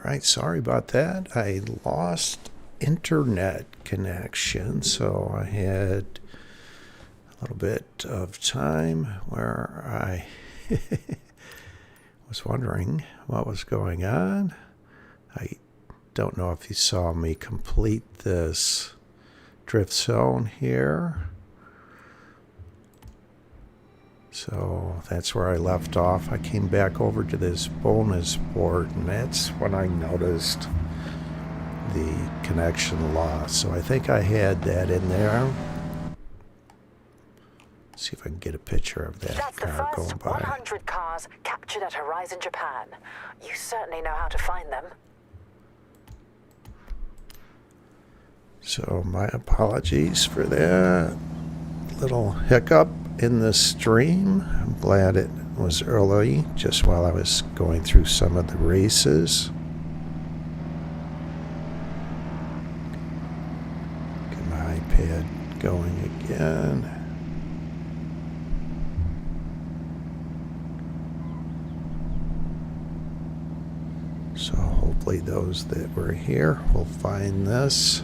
Alright, sorry about that. I lost internet connection, so I had a little bit of time where I was wondering what was going on. I don't know if you saw me complete this drift zone here. So that's where I left off. I came back over to this bonus board, and that's when I noticed the connection loss. So I think I had that in there. Let's see if I can get a picture of that That's car the going first by. 100 cars captured at Horizon Japan. You certainly know how to find them. So my apologies for that little hiccup in the stream. I'm glad it was early, just while I was going through some of the races. Get my iPad going again. So hopefully those that were here will find this.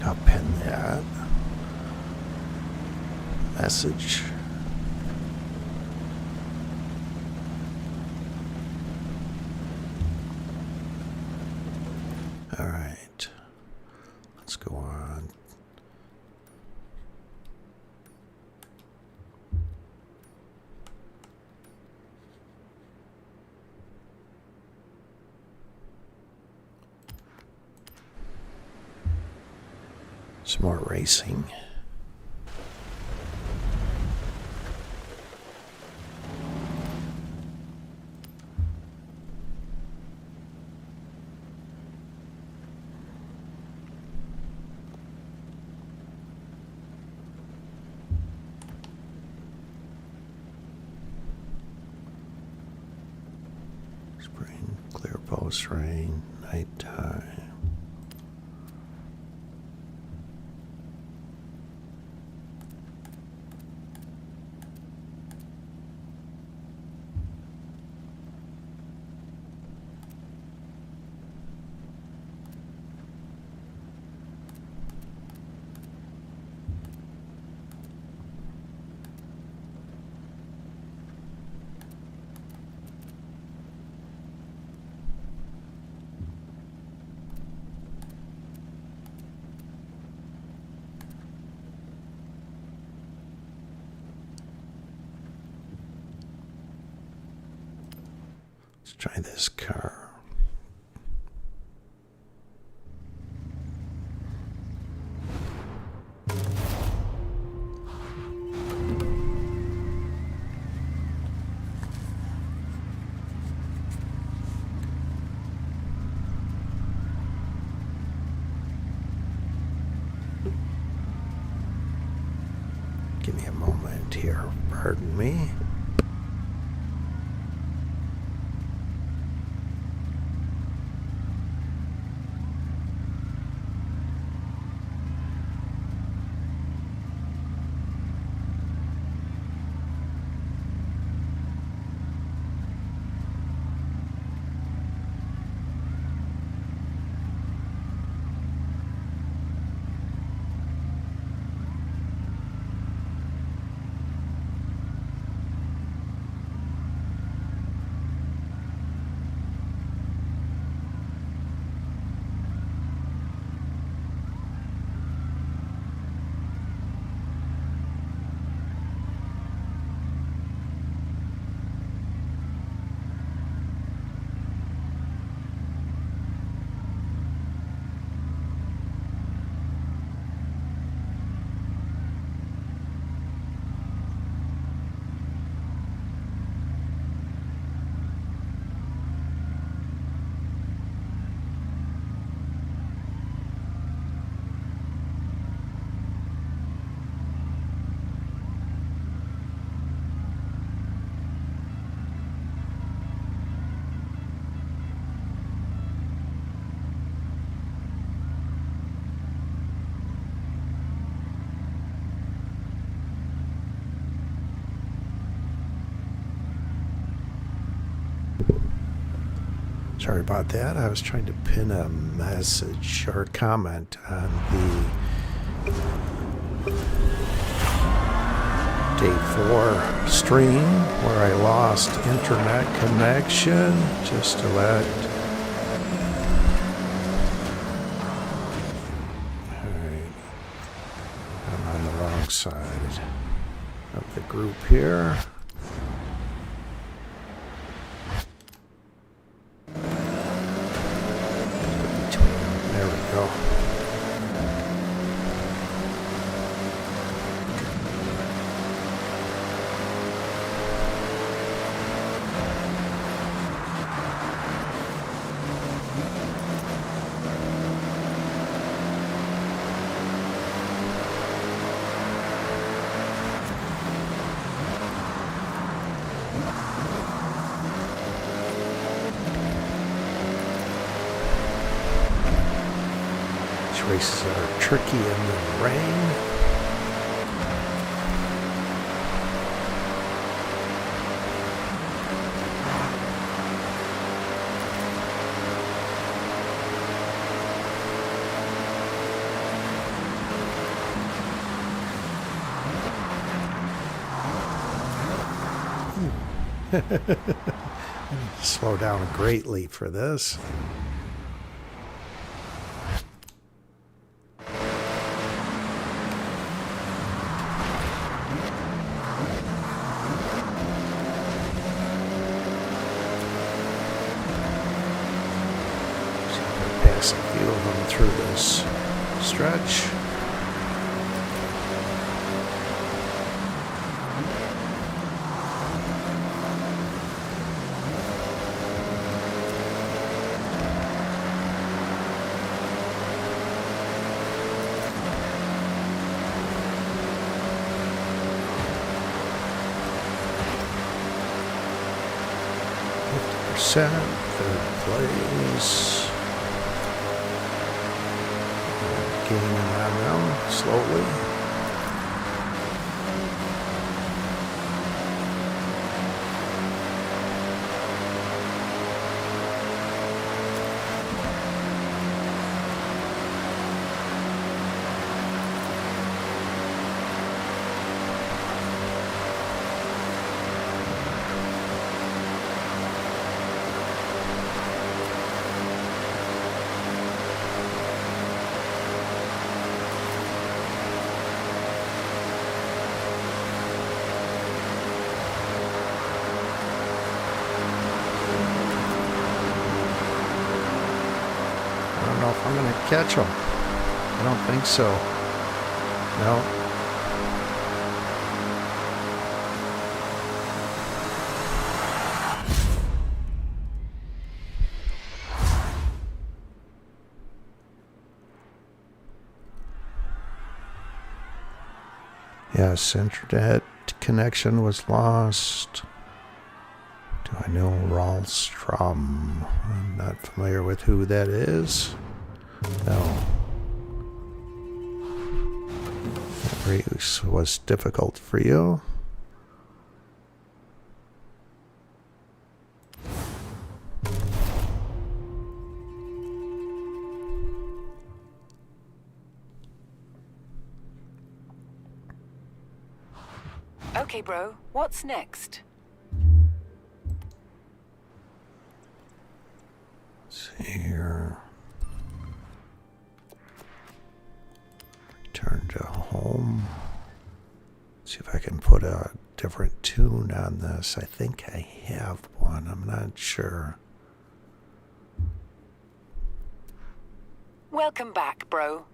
I'll pin that message. All right, let's go on. Some more racing. Spring, clear post rain, nighttime. Let's try this car. Give me a moment here, pardon me. Sorry about that. I was trying to pin a message or a comment on the Day 4 stream where I lost internet connection, just to let... Alright. I'm on the wrong side of the group here. There we go. Races are tricky in the rain. I need to slow down greatly for this. Pass a few of them through this stretch. Third place. Gaining on them slowly. I'm going to catch them. I don't think so. No. Yes, internet connection was lost. Do I know Ralstrom? I'm not familiar with who that is. No. That race was difficult for you. Okay, bro. What's next? Let's see here. Return to home. See if I can put a different tune on this. I think I have one. I'm not sure. Welcome back, bro.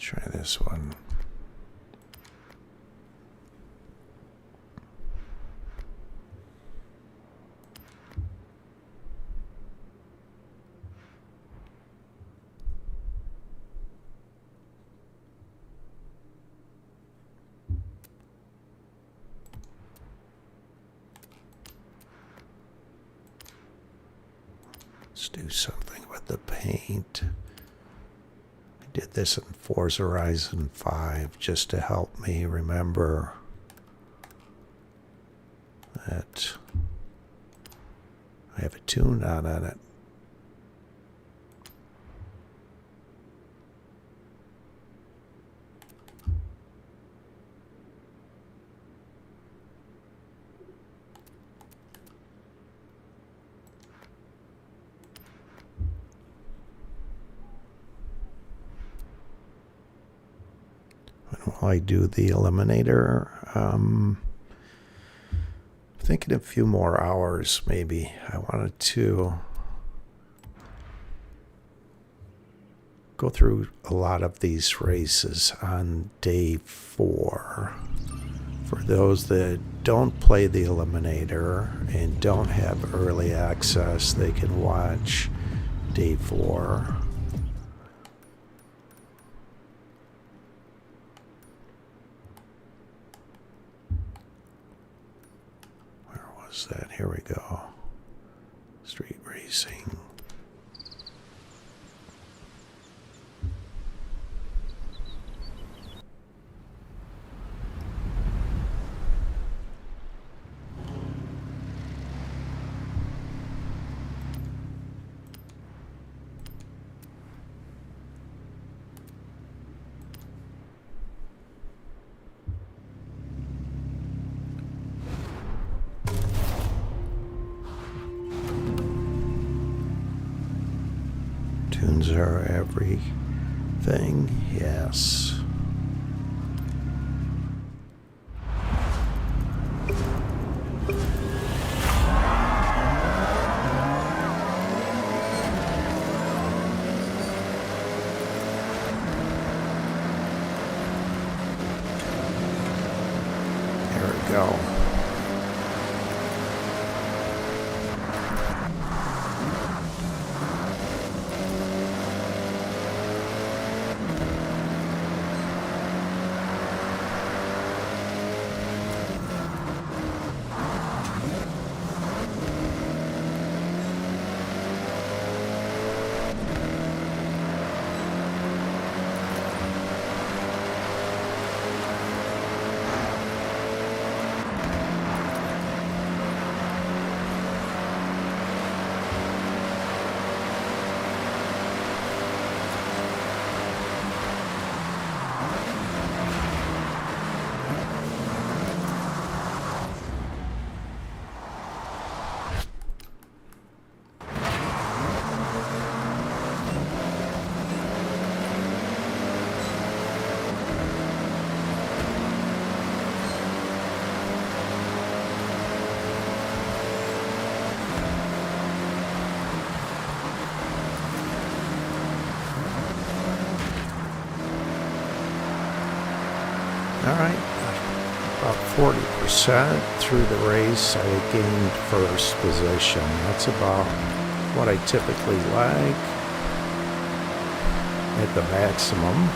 Try this one. Let's do something with the paint. I did this in Forza Horizon 5 just to help me remember that I have a tune on it. While I do the Eliminator, thinking a few more hours maybe. I wanted to go through a lot of these races on day 4. For those that don't play the Eliminator and don't have early access, they can watch day 4. That here we go. Street racing. Tunes are everything, yes. There we go. All right, about 40% through the race, I gained first position. That's about what I typically like at the maximum.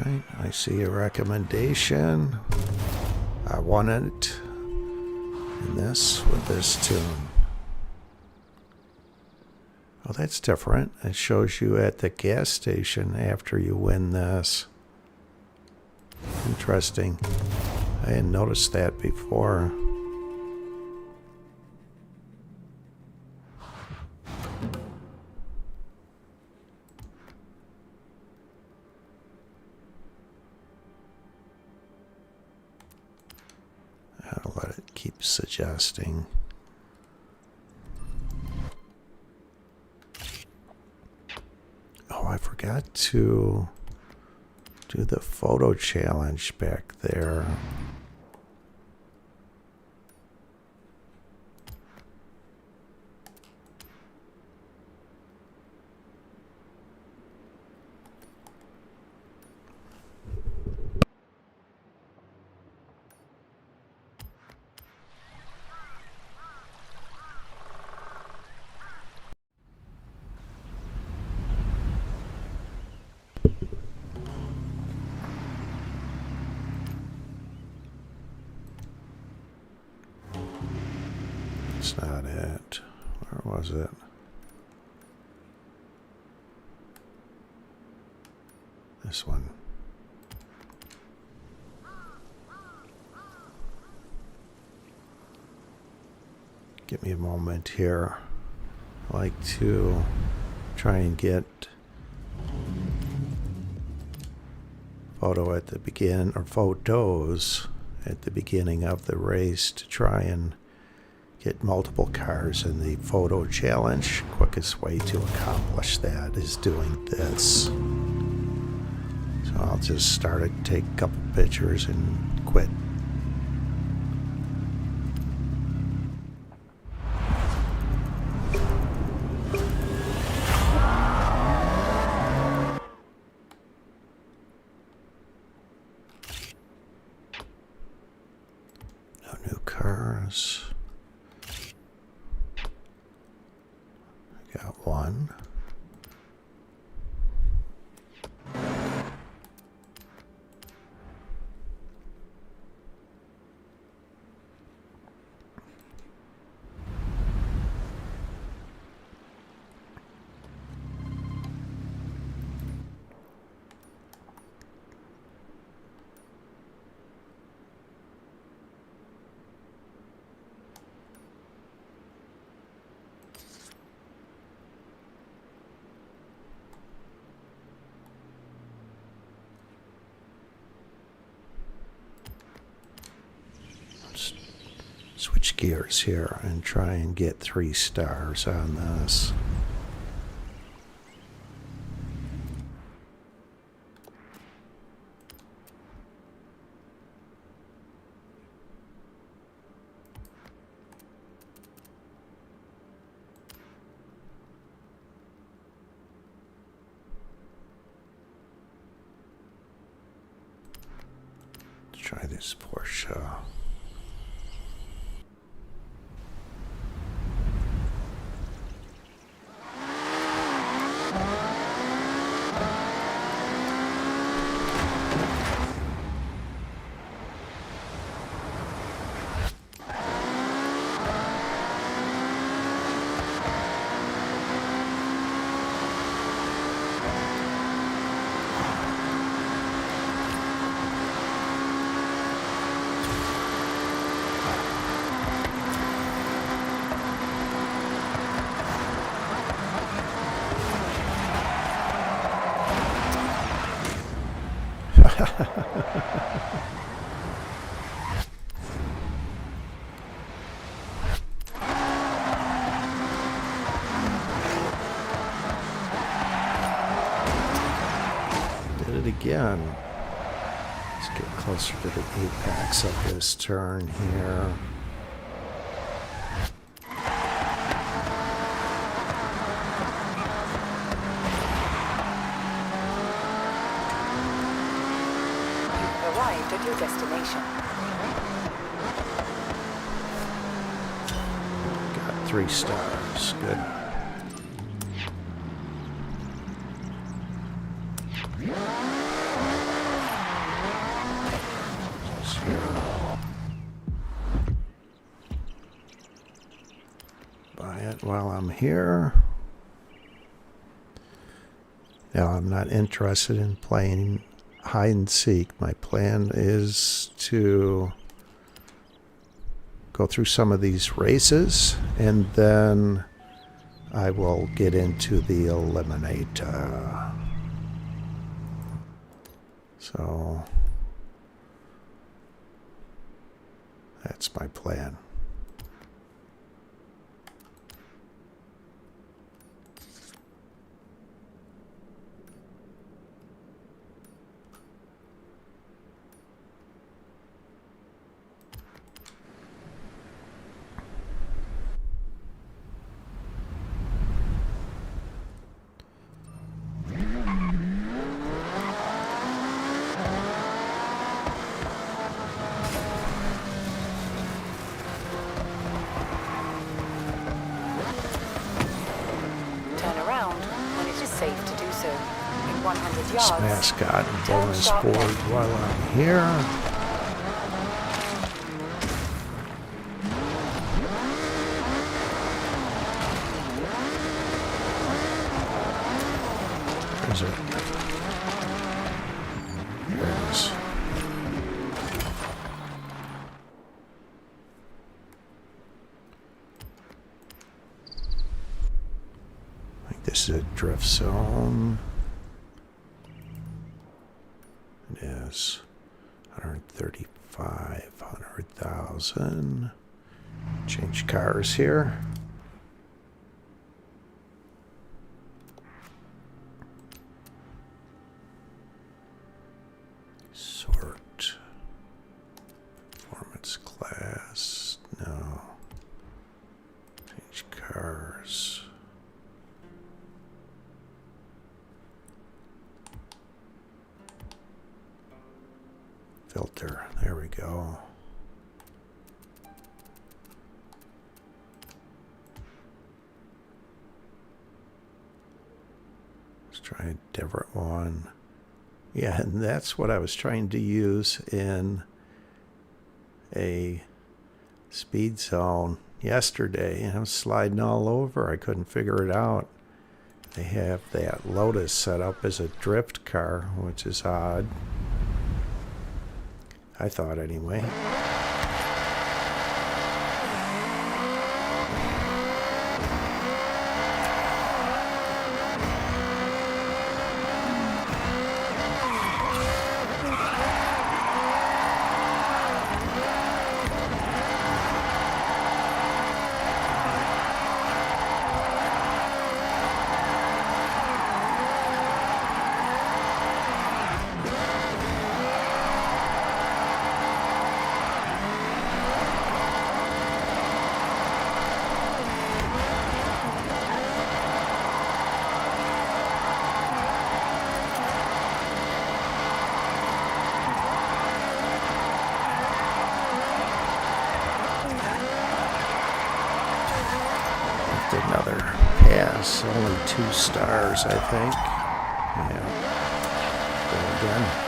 Alright, I see a recommendation. I want it in this with this tune. Oh, that's different. It shows you at the gas station after you win this. Interesting. I hadn't noticed that before. I'll let it keep suggesting. Oh, I forgot to do the photo challenge back there. That's not it. Where was it? This one. Give me a moment here. I like to try and get photo at the begin or photos at the beginning of the race to try and get multiple cars in the photo challenge. Quickest way to accomplish that is doing this. So I'll just start it, take a couple pictures and quit. No new cars. Got one. Switch gears here and try and get 3 stars on this. Let's try this Porsche. Did it again. Let's get closer to the apex of this turn here. Arrived at your destination. Got 3 stars. Good. here. Buy it while I'm here. Now, I'm not interested in playing hide and seek. My plan is to go through some of these races, and then I will get into the Eliminator. So that's my plan. Safe to do so. In 100 yards. Mascot and bonus board while I'm here. Where's it? There it is. This is a drift zone. It is 135, 100,000. Change cars here. Sort. Performance class. No. Change cars. Filter, there we go. Let's try a different one. Yeah, and that's what I was trying to use in a speed zone yesterday. And I was sliding all over. I couldn't figure it out. They have that Lotus set up as a drift car, which is odd. I thought anyway. Another pass, only 2 stars, I think. Yeah. Go again.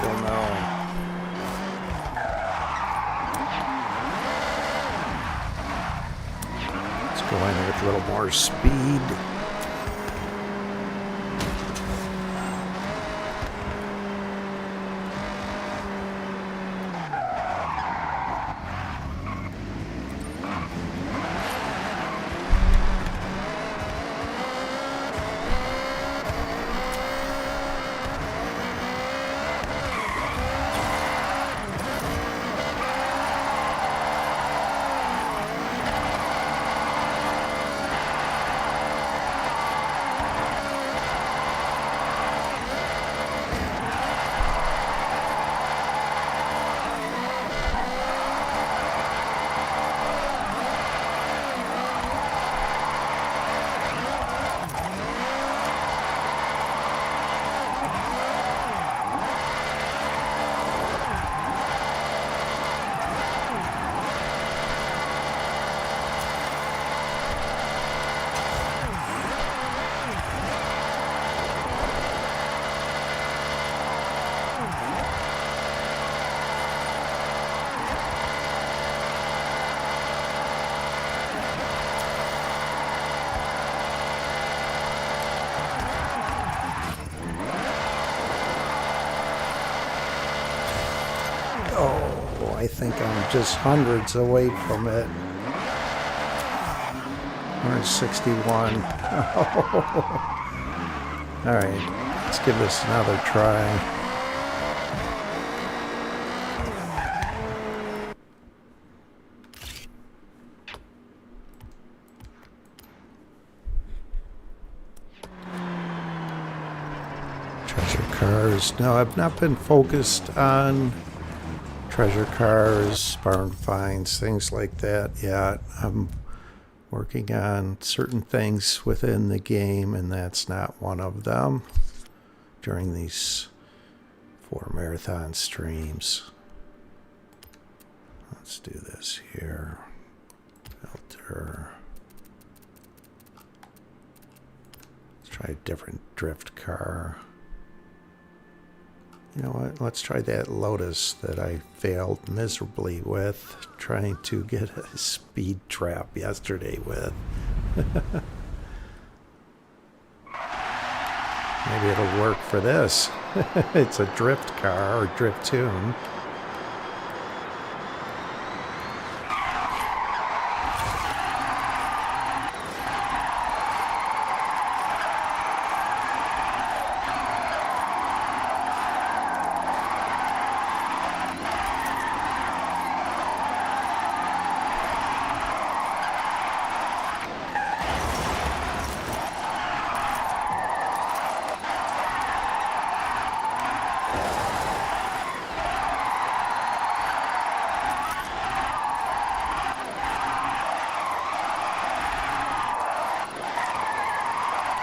Still no. Let's go in with a little more speed. I think I'm just hundreds away from it. 161. All right, let's give this another try. Treasure cars. No, I've not been focused on treasure cars, barn finds, things like that yet. I'm working on certain things within the game, and that's not one of them during these 4 marathon streams. Let's do this here. Filter. Let's try a different drift car. You know what? Let's try that Lotus that I failed miserably with, trying to get a speed trap yesterday with. Maybe it'll work for this. It's a drift car or drift tune.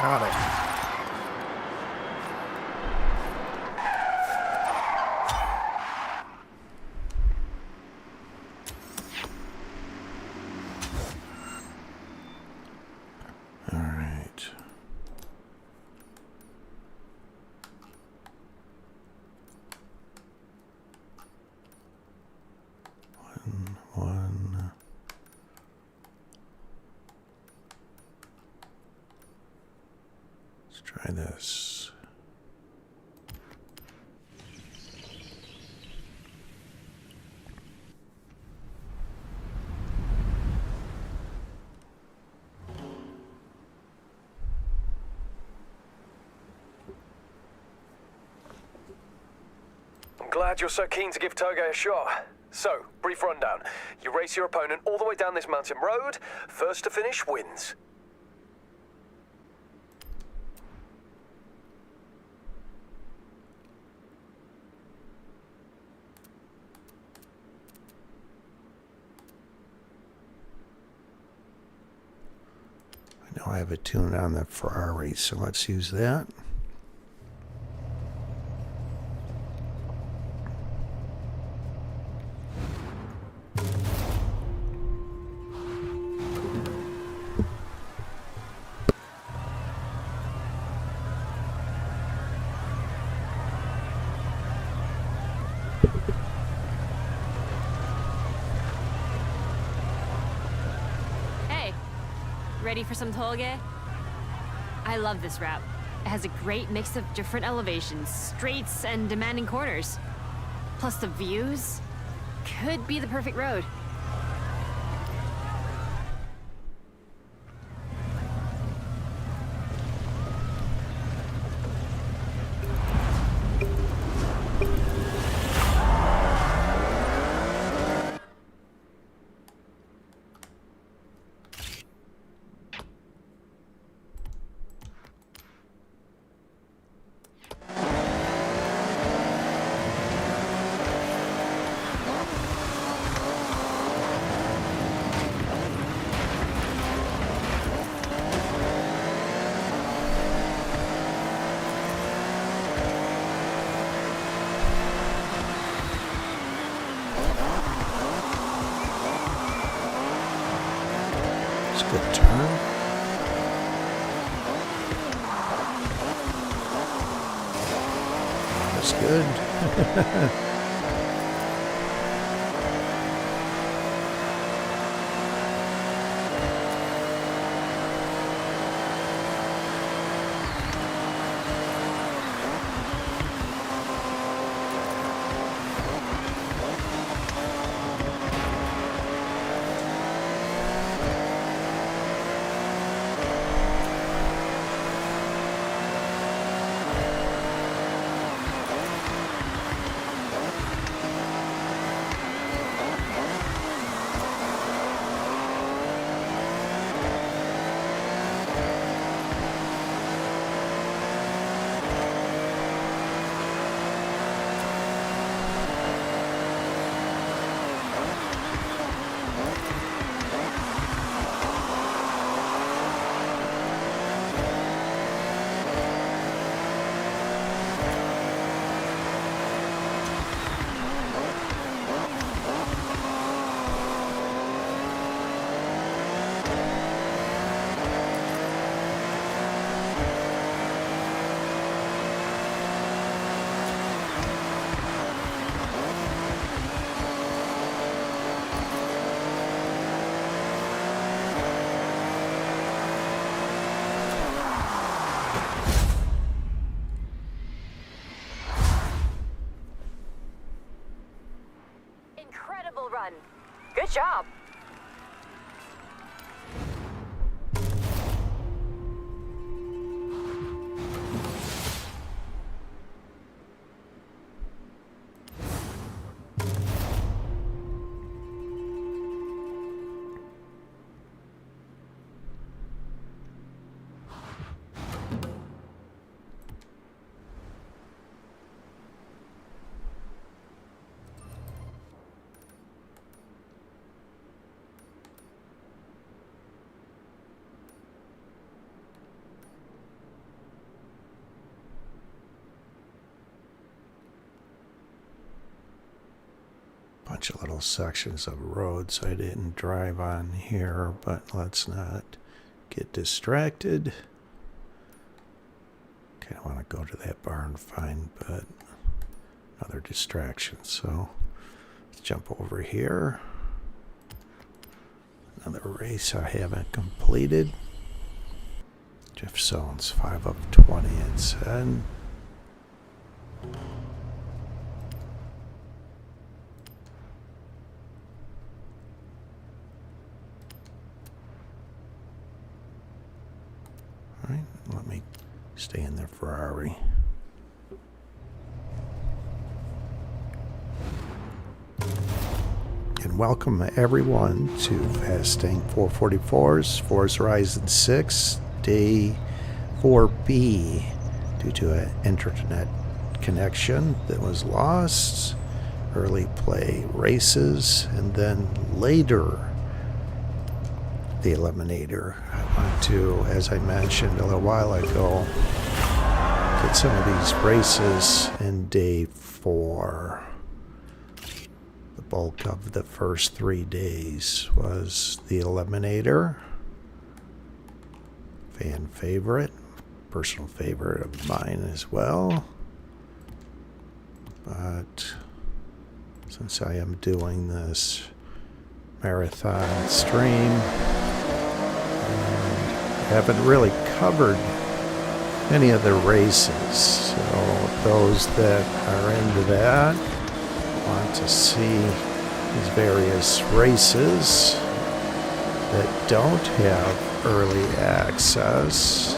Got it. All right. One. Let's try this. I'm glad you're so keen to give Toge a shot. So, brief rundown. You race your opponent all the way down this mountain road. First to finish wins. I know I have a tune on the Ferrari, so let's use that. Ready for some Tolge? I love this route. It has a great mix of different elevations, straights, and demanding corners. Plus the views could be the perfect road. Good turn. That's good. fun. Good job. Bunch of little sections of roads I didn't drive on here, but let's not get distracted. Kind of want to go to that barn find, but another distraction. So let's jump over here. Another race I haven't completed. Jeff Zones 5 of 20 it said. Alright, let me stay in their Ferrari. And welcome everyone to Fasting 444's Forza Horizon 6 Day 4B due to an internet connection that was lost. Early play races, and then later the Eliminator. I want to, as I mentioned a little while ago, get some of these races in Day 4. The bulk of the first 3 days was the Eliminator. Fan favorite, personal favorite of mine as well. But since I am doing this marathon stream, and haven't really covered any of the races, so those that are into that want to see these various races that don't have early access.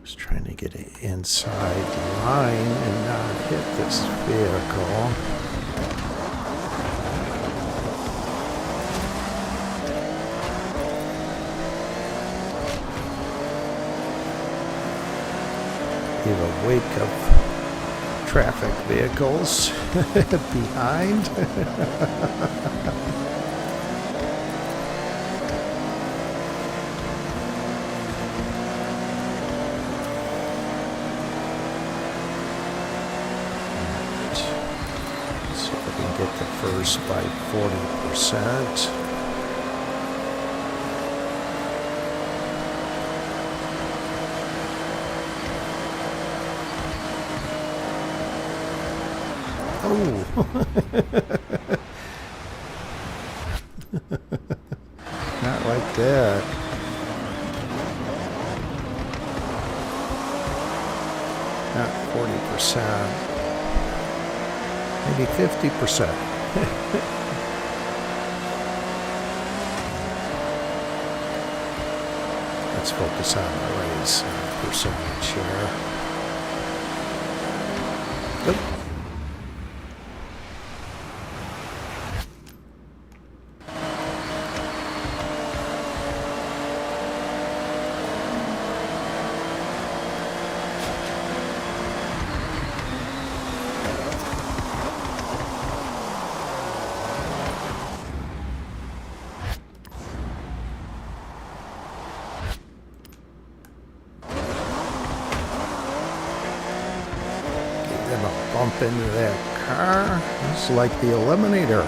Just trying to get it inside the line and not hit this vehicle. Give a wake of traffic vehicles behind. Get the first by 40%. Oh! Not like that. Not 40%. Maybe 50%. Let's focus on the race percentage here. Nope. Bump into that car. It's like the Eliminator.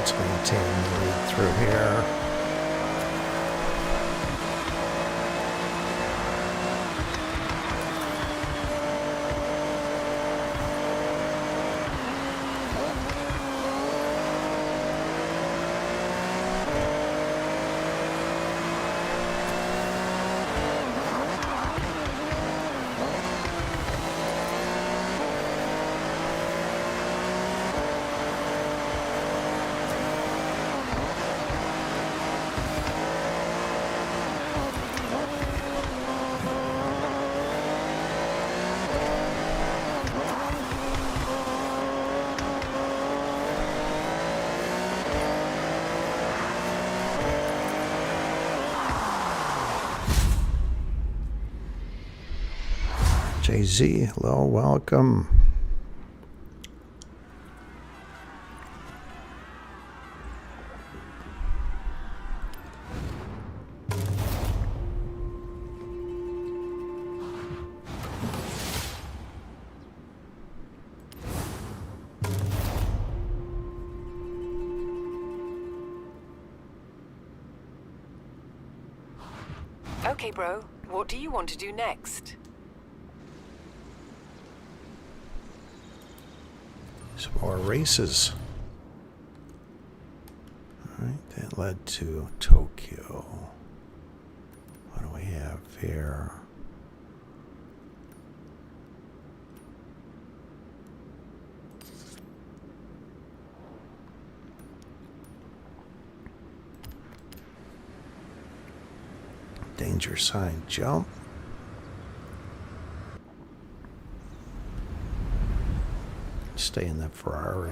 Let's maintain the lead through here. JZ, hello, welcome. Okay, bro. What do you want to do next? Some more races. Alright, that led to Tokyo. What do we have here? Danger sign jump. Stay in the Ferrari.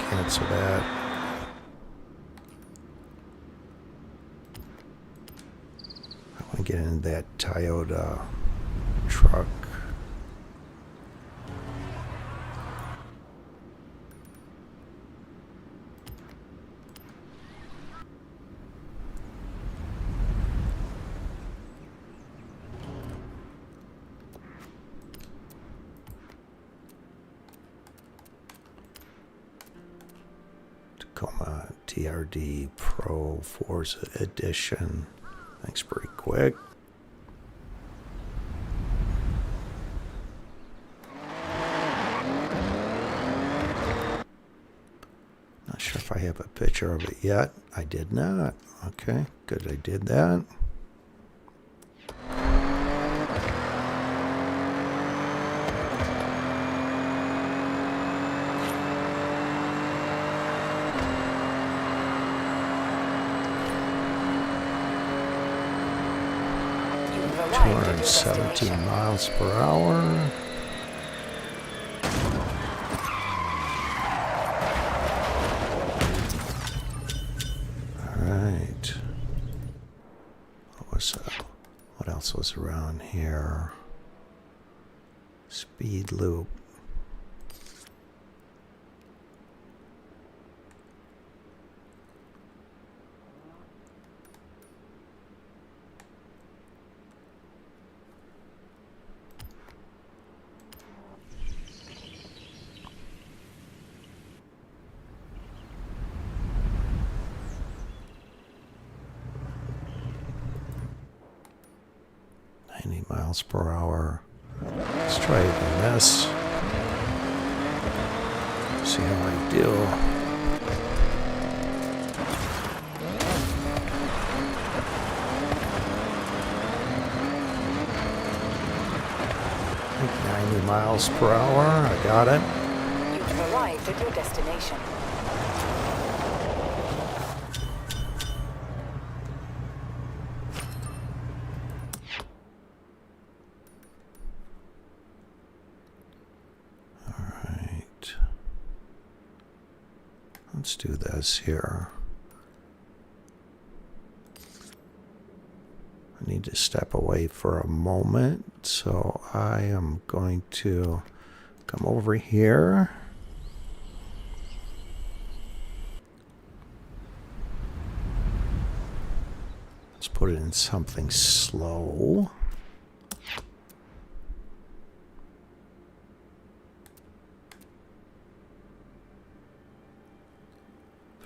Cancel that. I want to get into that Toyota truck. Tacoma TRD Pro Forza Edition. Thanks, pretty quick. Not sure if I have a picture of it yet. I did not. Okay, good, I did that. You've arrived at your 217 destination. miles per hour. Alright. What else was around here? Speed loop. Miles per hour. Let's try even this. See how I do. I think 90 miles per hour. I got it. You have arrived at your destination. Let's do this here. I need to step away for a moment, so I am going to come over here. Let's put it in something slow.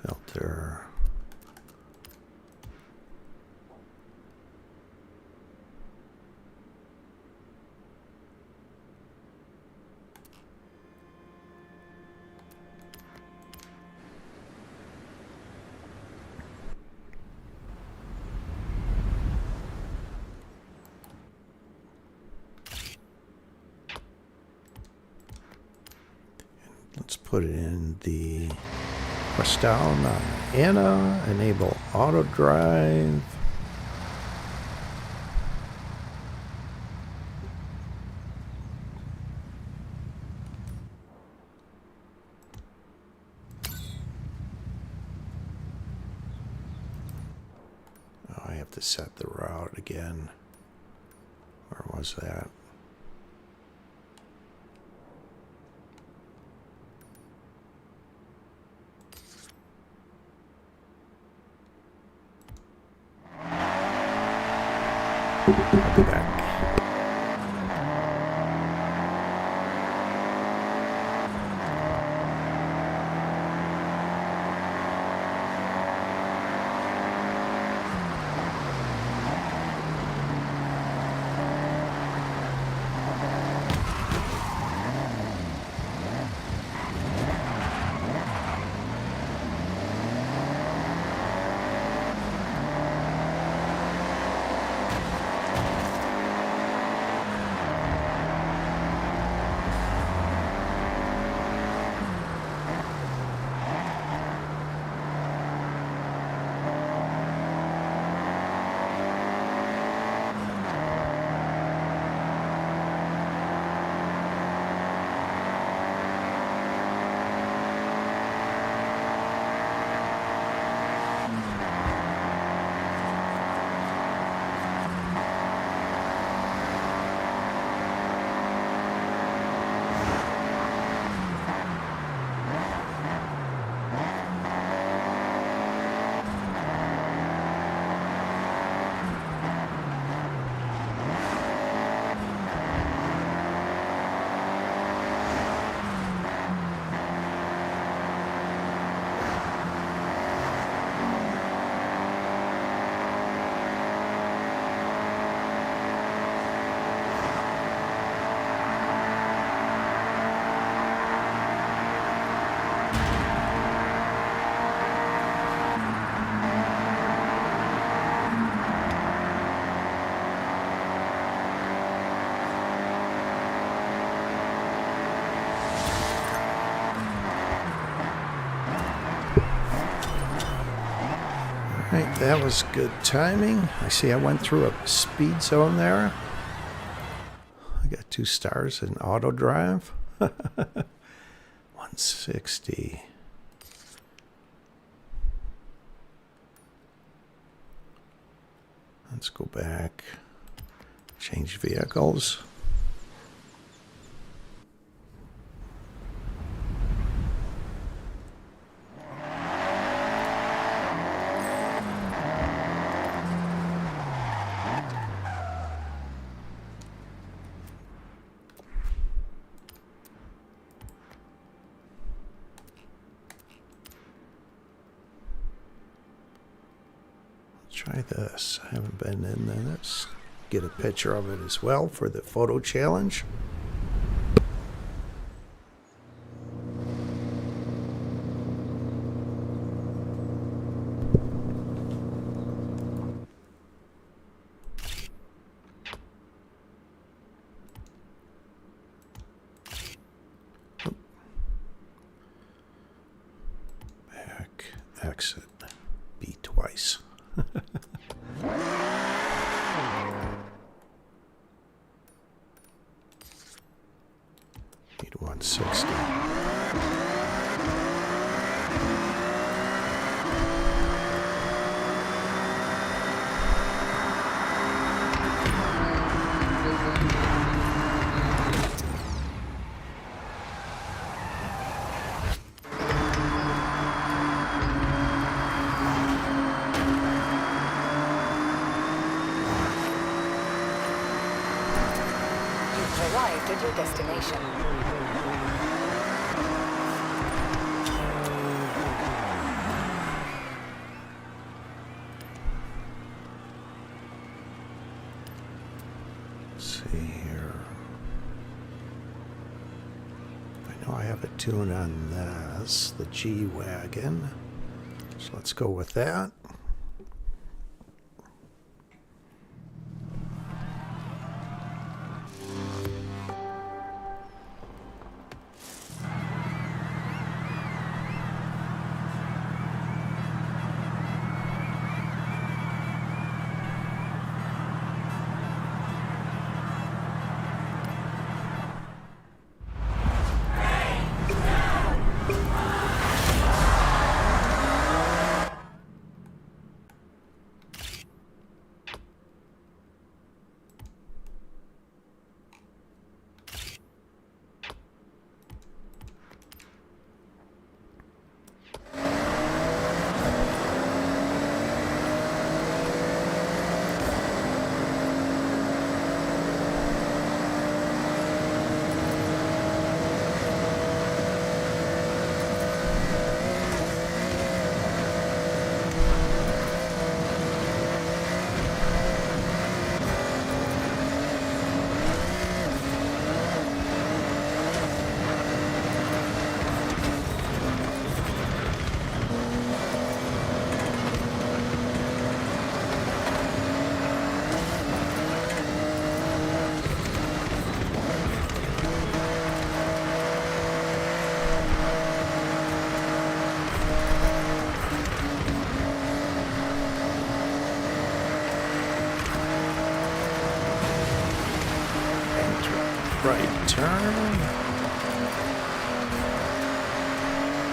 Filter. Let's put it in the press down on Anna, enable auto drive. Oh, I have to set the route again. Where was that? I'll be back. Right, that was good timing. I see I went through a speed zone there. I got 2 stars in auto drive. 160. Let's go back. Change vehicles. Try this. I haven't been in this. Get a picture of it as well for the photo challenge. Back, exit, B twice. Need 160. understood your destination. Let's see here. I know I have a tune on this, the G-Wagon. So let's go with that. Right turn.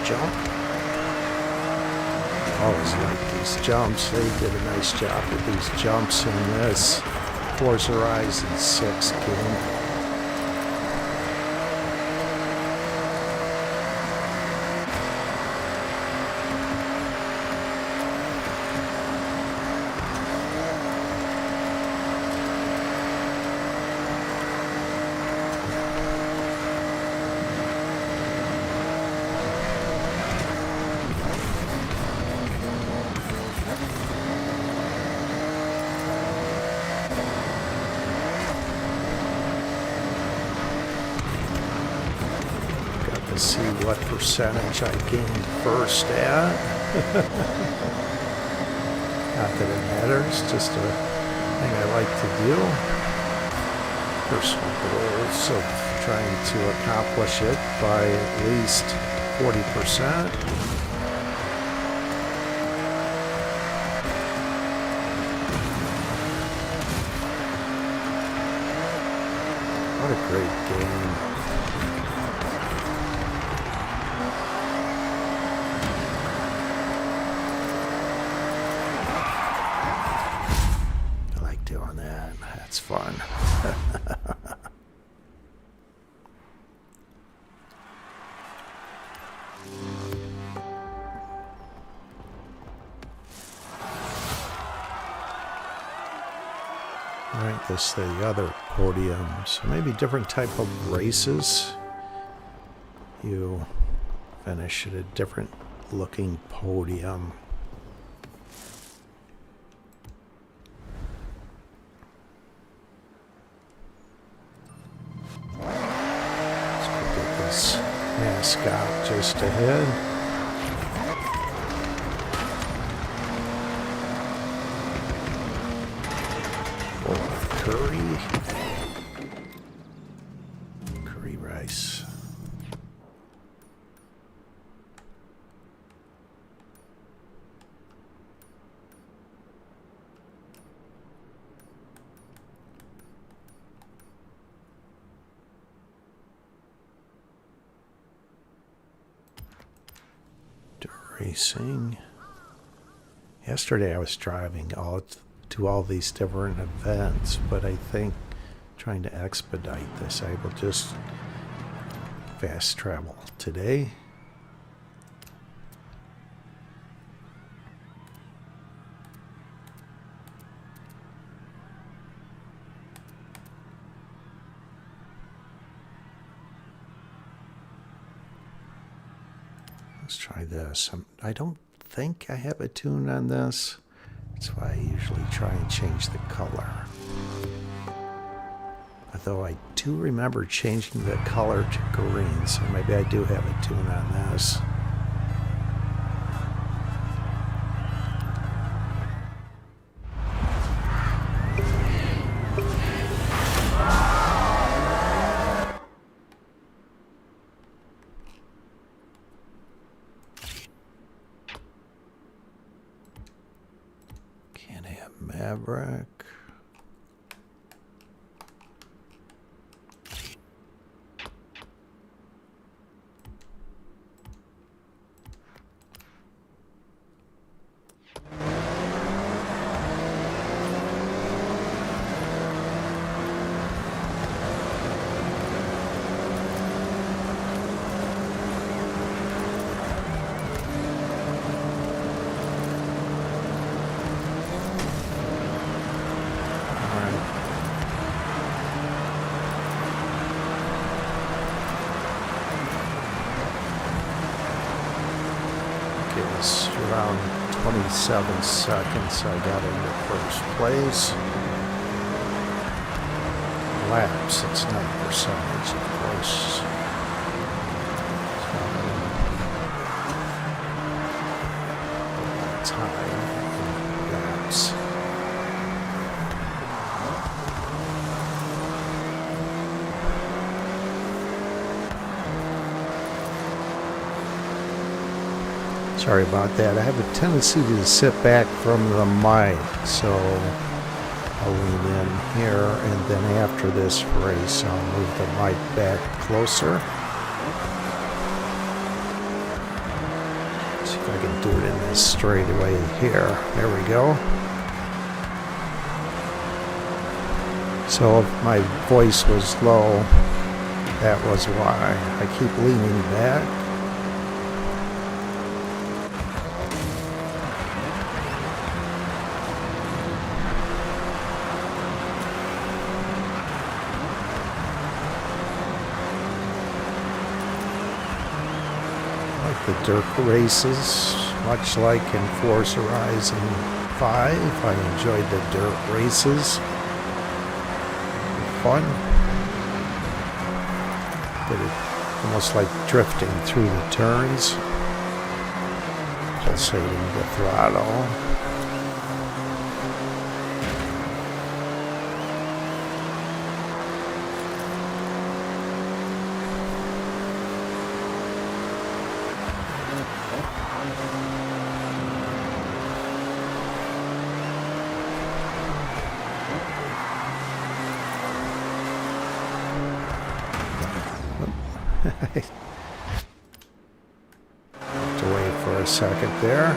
Jump. Always like these jumps. They did a nice job with these jumps in this Forza Horizon 6 game. To see what percentage I gained first at. Not that it matters, just a thing I like to do. Personal goals of trying to accomplish it by at least 40%. What a great game. Doing that. That's fun. Alright, this is the other podium. So maybe different type of races. You finish at a different looking podium. Mascot just ahead. Oh, curry rice. Racing. Yesterday I was driving to all these different events, but I think trying to expedite this, I will just fast travel today. Let's try this. I don't think I have a tune on this. That's why I usually try and change the color. Although I do remember changing the color to green, so maybe I do have a tune on this. Can't have Maverick. It's around 27 seconds I got into first place. Laps, it's not percentage, of course. So, time and laps. Sorry about that. I have a tendency to sit back from the mic, so I'll lean in here, and then after this race, I'll move the mic back closer. See if I can do it in this straightaway here. There we go. So if my voice was low, that was why. I keep leaning back. The dirt races, much like in Forza Horizon 5. I enjoyed the dirt races. Fun. But it almost like drifting through the turns. Pulsating the throttle. Have to wait for a second there.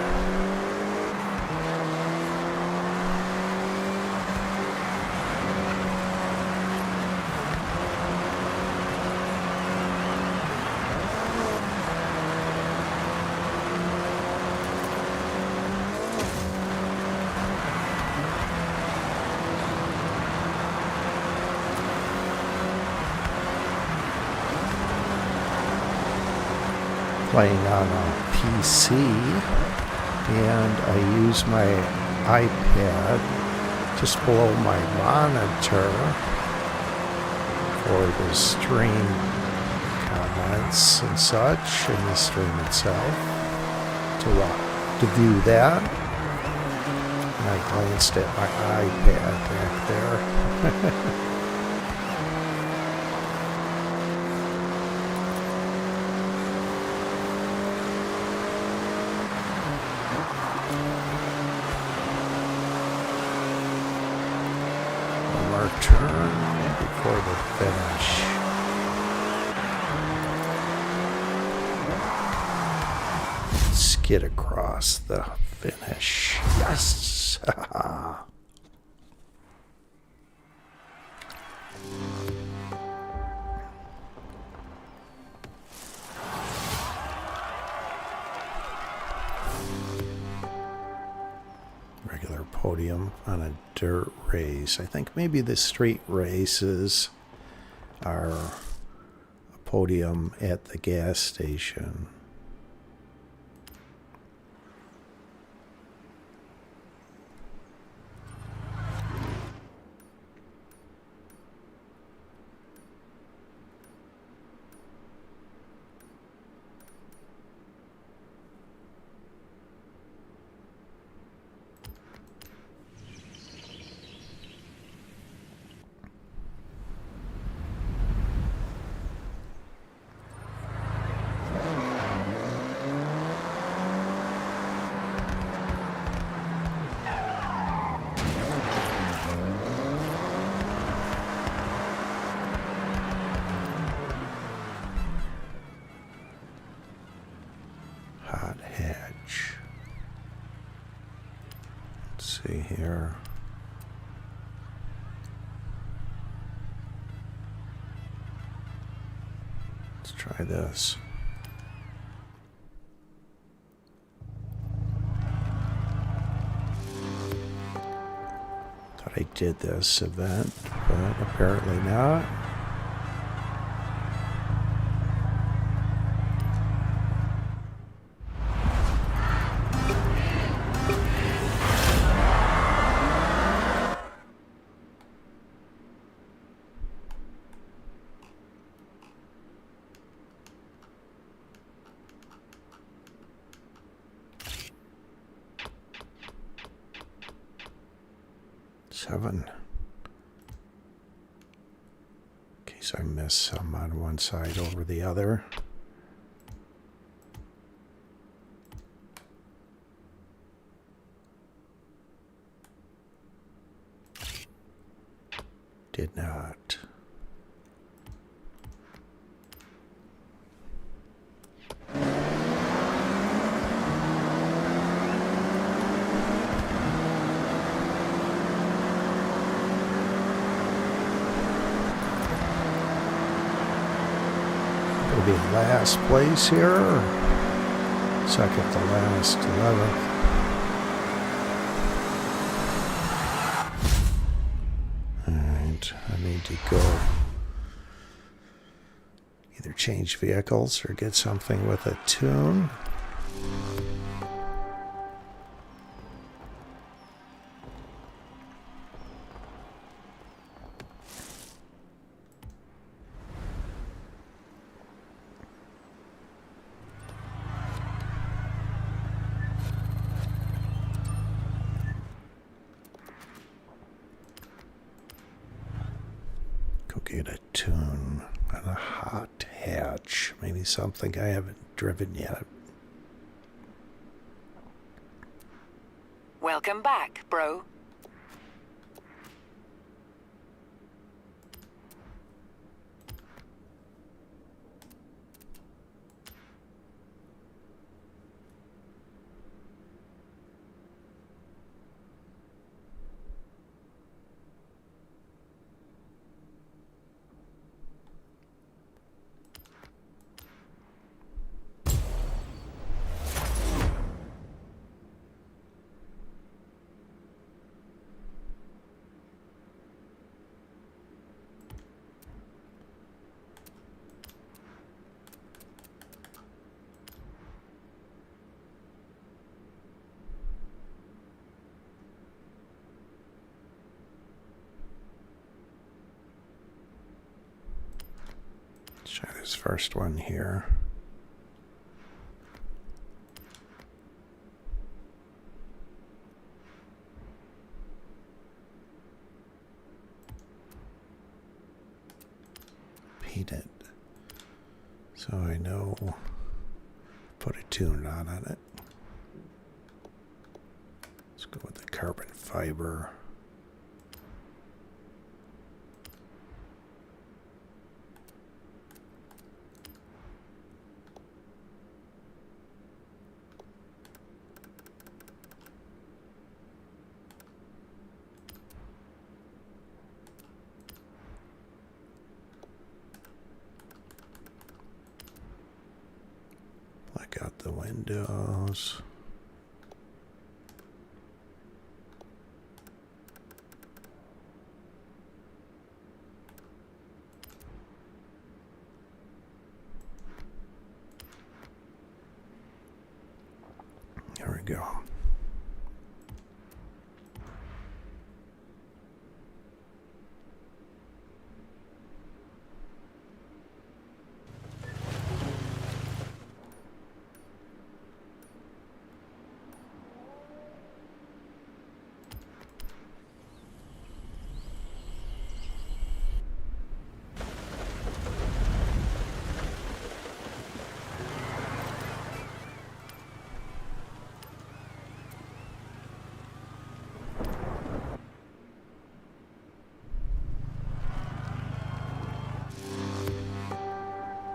Playing on a PC, and I use my iPad just below my monitor for the stream comments and such, and the stream itself to view that. And I glanced at my iPad back there. Turn before the finish. Skid across the finish. Yes! Regular podium on a dirt race. I think maybe the street races are a podium at the gas station. Let's see here. Let's try this. Thought I did this event, but apparently not. In case I miss some on one side over the other. Did not. Be last place here, or second to last, 11th. Alright, I need to go either change vehicles or get something with a tune. Get a tune on a hot hatch. Maybe something I haven't driven yet. Welcome back, bro. Try this first one here. Paint it so I know, put a tune on it. Let's go with the carbon fiber. Black out the windows. There we go.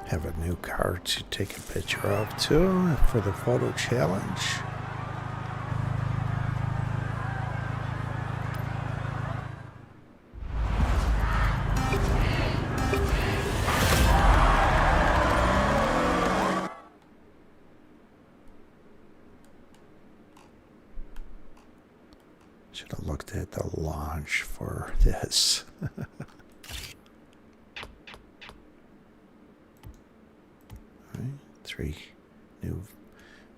Have a new car to take a picture of too for the photo challenge. Should have looked at the launch for this. Right, 3 new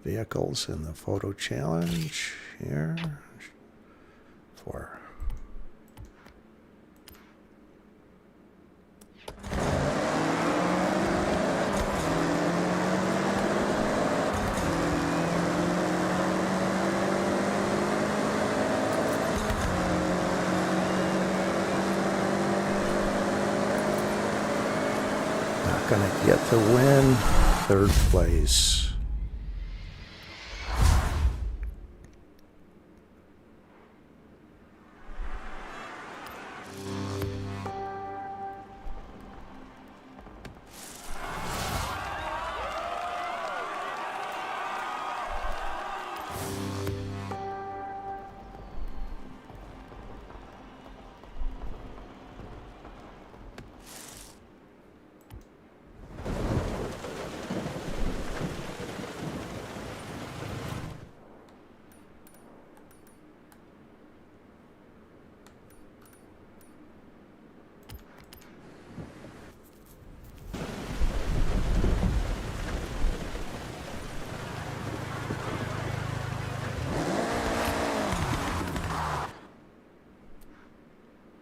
vehicles in the photo challenge here. 4. Not gonna get the win. 3rd place.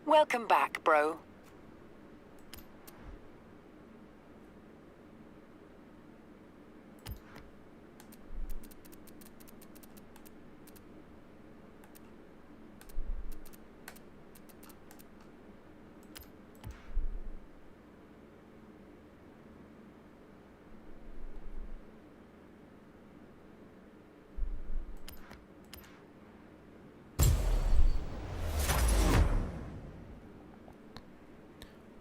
Welcome back, bro.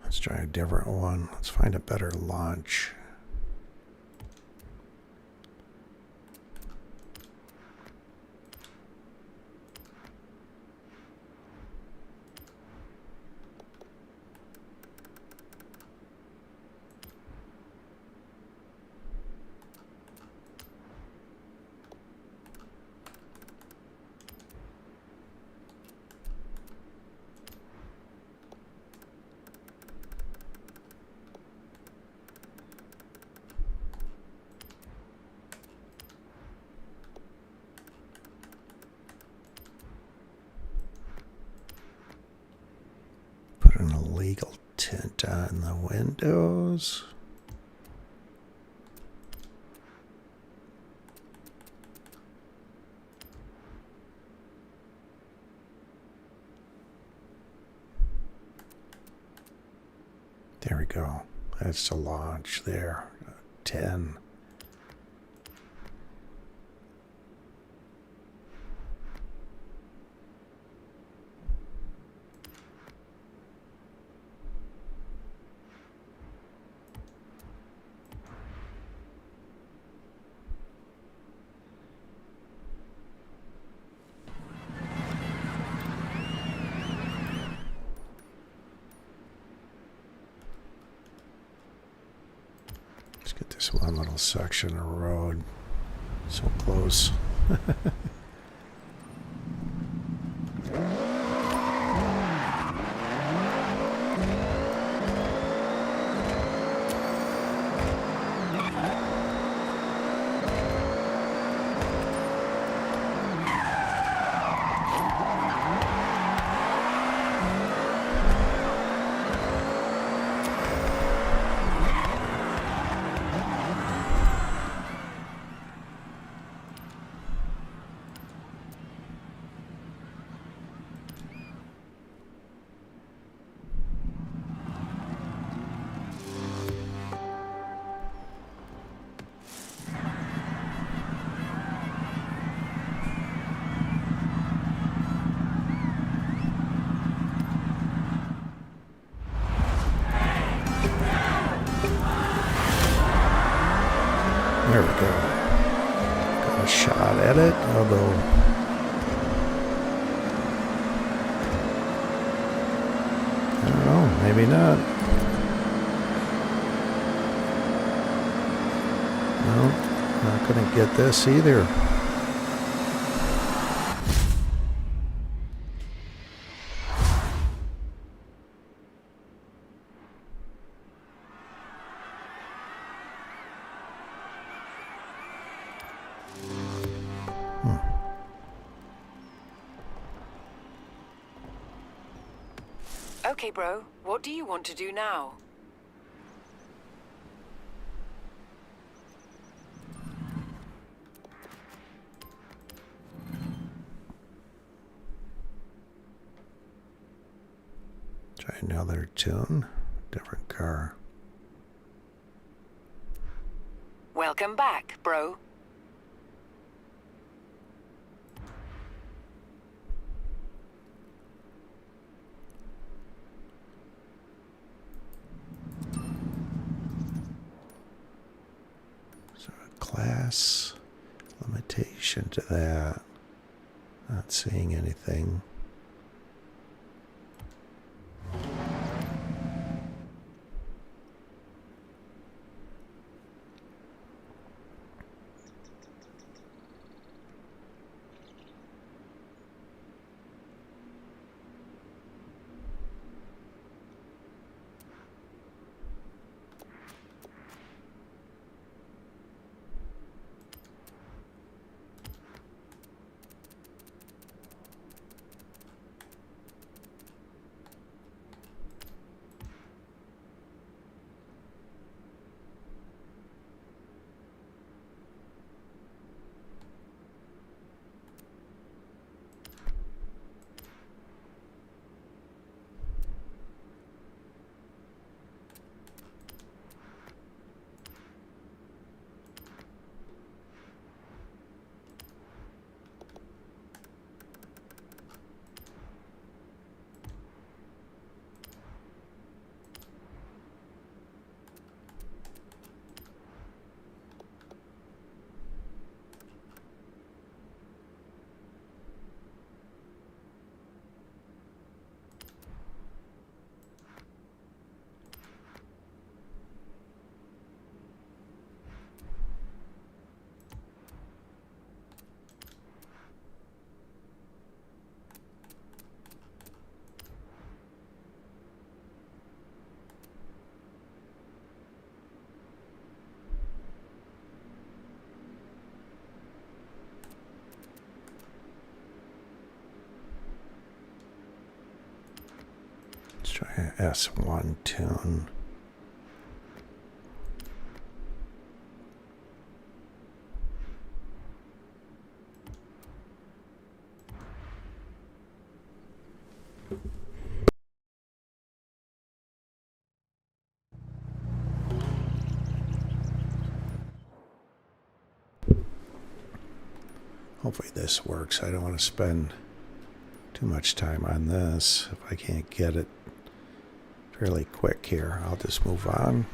Let's try a different one. Let's find a better launch. Put an illegal tint on the windows. There we go. That's the launch there. 10. Let's get this one little section of road. So close. There we go. Got a shot at it, although I don't know, maybe not. No, not gonna get this either. Okay, bro. What do you want to do now? Try another tune. Different car. Welcome back, bro. So a class limitation to that. Not seeing anything. Let's try an S1 tune. Hopefully this works. I don't want to spend too much time on this. If I can't get it fairly quick here, I'll just move on.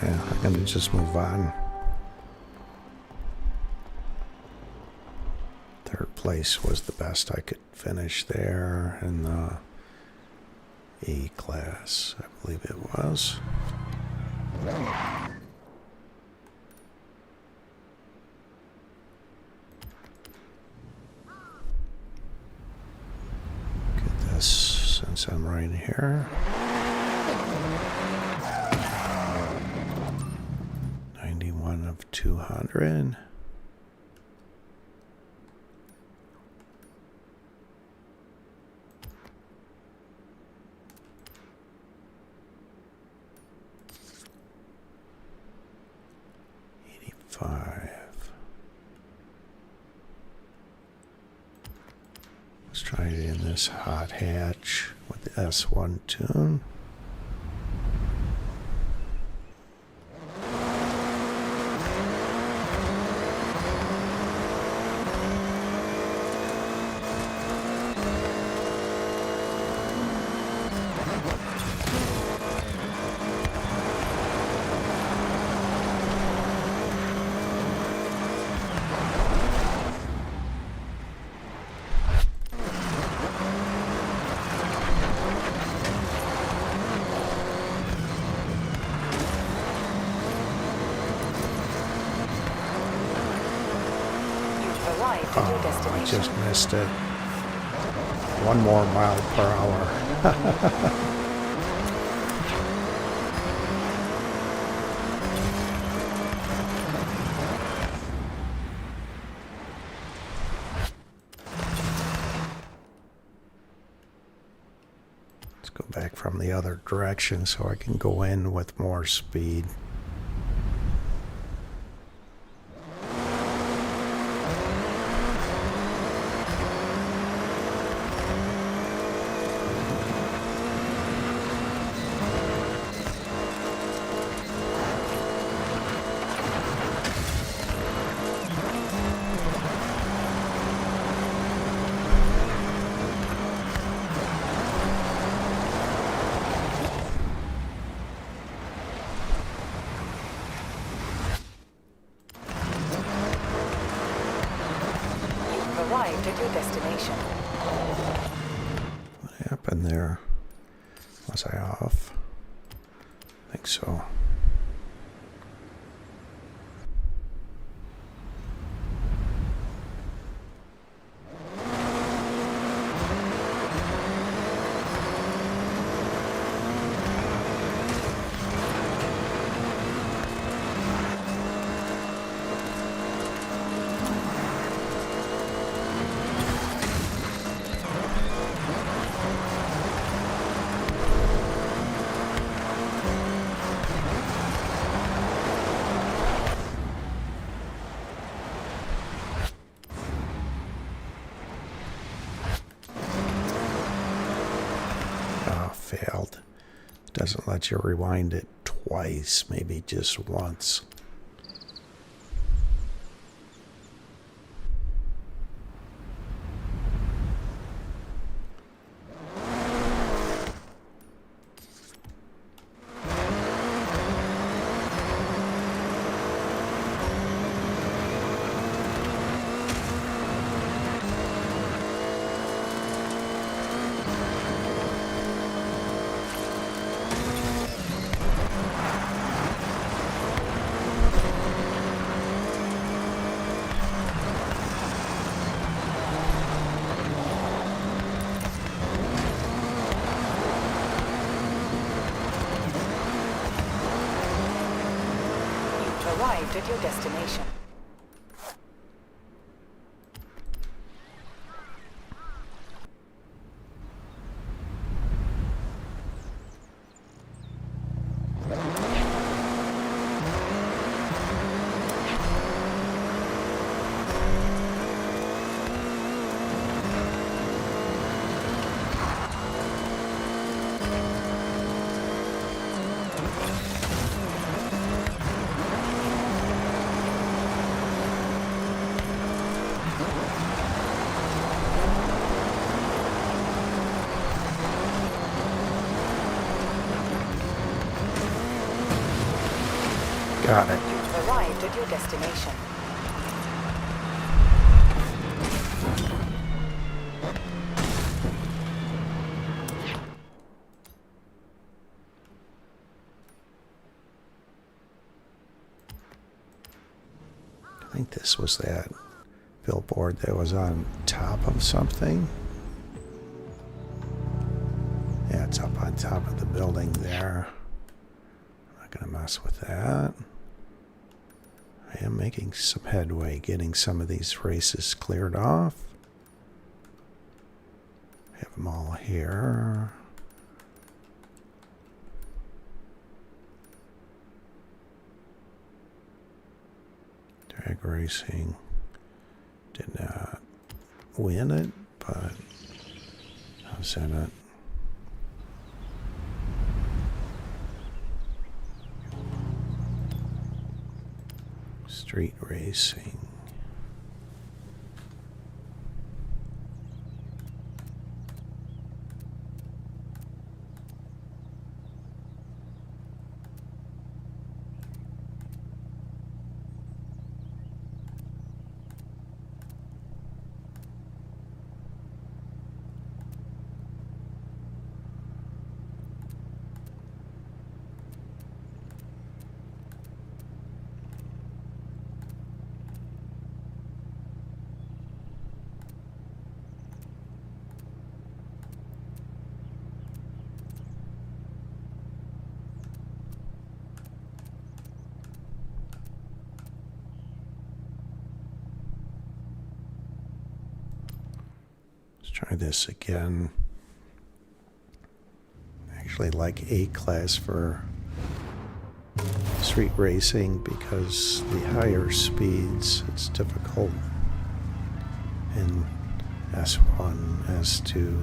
Yeah, I'm gonna just move on. Third place was the best I could finish there in the E class, I believe it was. Get this since I'm right here. 91 of 200. Let's try it in this hot hatch with the S1 tune. I just missed it. 1 more mile per hour. Let's go back from the other direction so I can go in with more speed. Arrived at your destination. What happened there? Was I off? I think so. Failed. Doesn't let you rewind it twice, maybe just once. Arrived at your destination. Got it. You've arrived at your destination. I think this was that billboard that was on top of something. That's up on top of the building there. I'm not going to mess with that. I am making some headway getting some of these races cleared off. Have them all here. Drag racing did not win it, but I was in it. Street racing. Try this again. I actually like A class for street racing because the higher speeds it's difficult in S1, S2.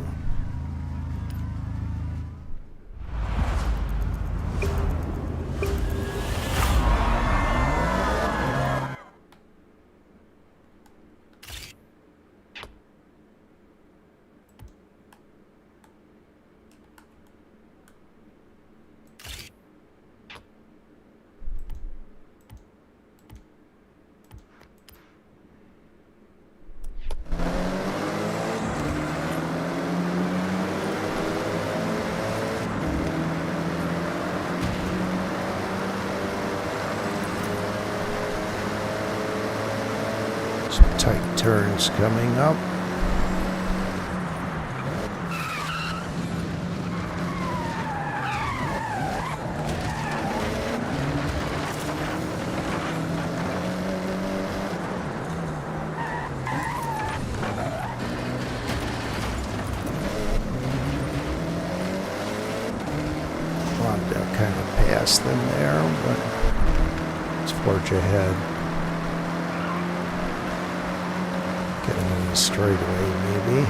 Tight turns coming up. Wanted to kind of pass them there, but let's forge ahead. Get them in the straightaway, maybe.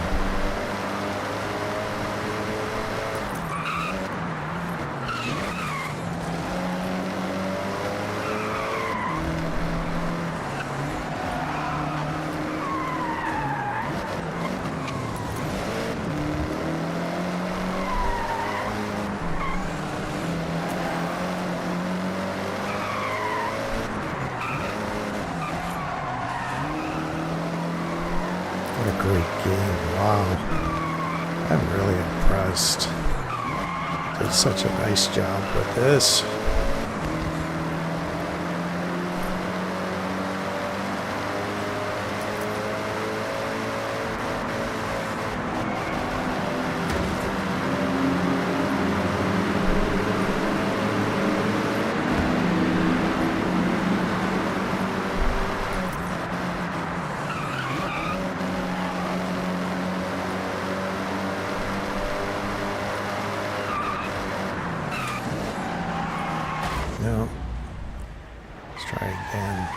What a great game. Wow. I'm really impressed. Did such a nice job with this. No. Let's try again.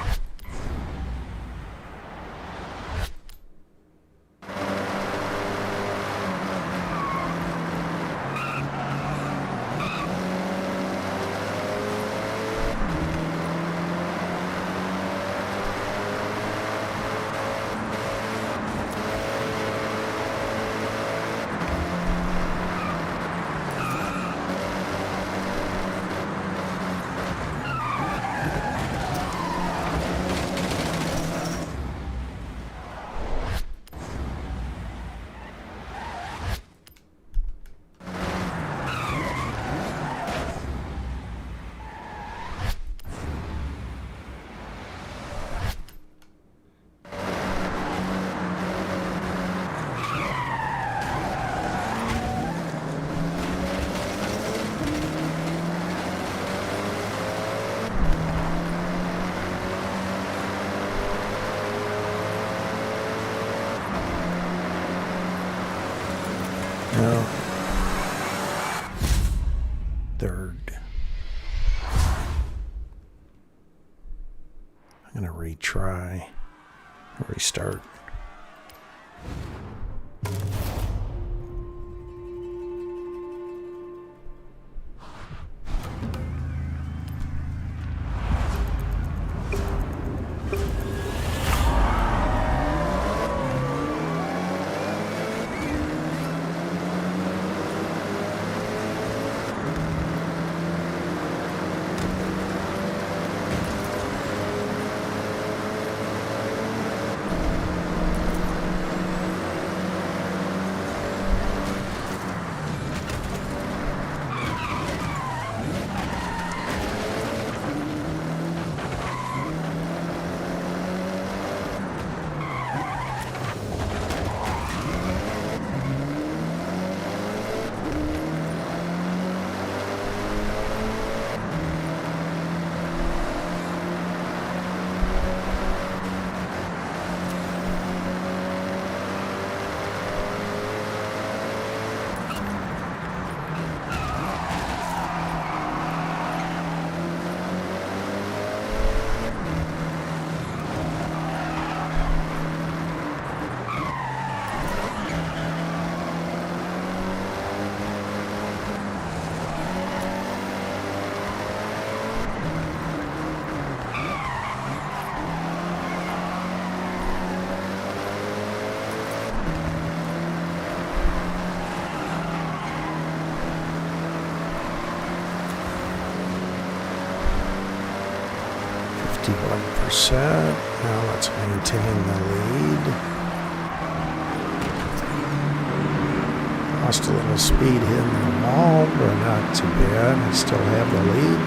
No. Third. I'm gonna retry. Restart. Now let's maintain the lead. Lost a little speed hitting the wall, but not too bad. I still have the lead.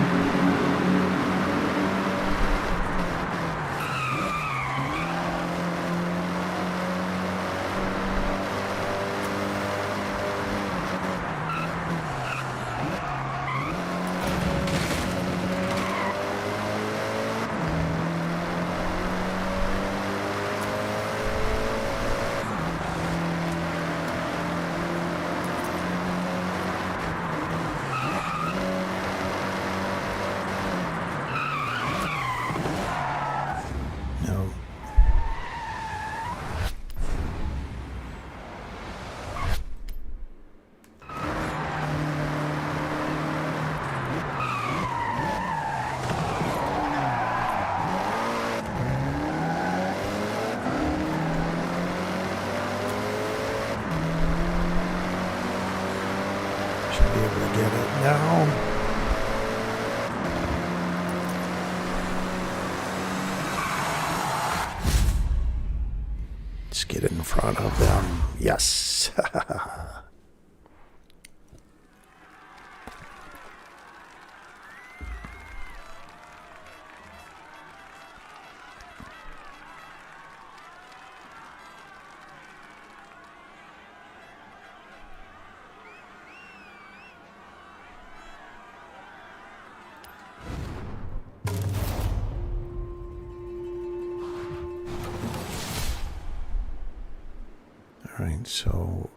Be able to get it now. Let's get in front of them. Yes. Alright, so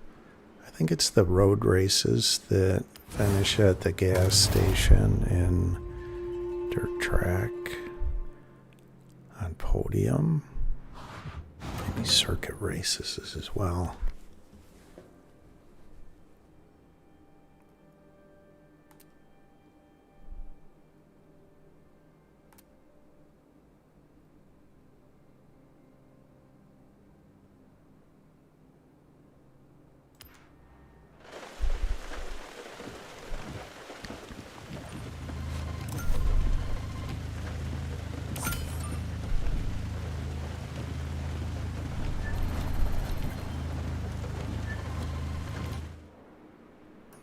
I think it's the road races that finish at the gas station and dirt track on podium. Maybe circuit races as well.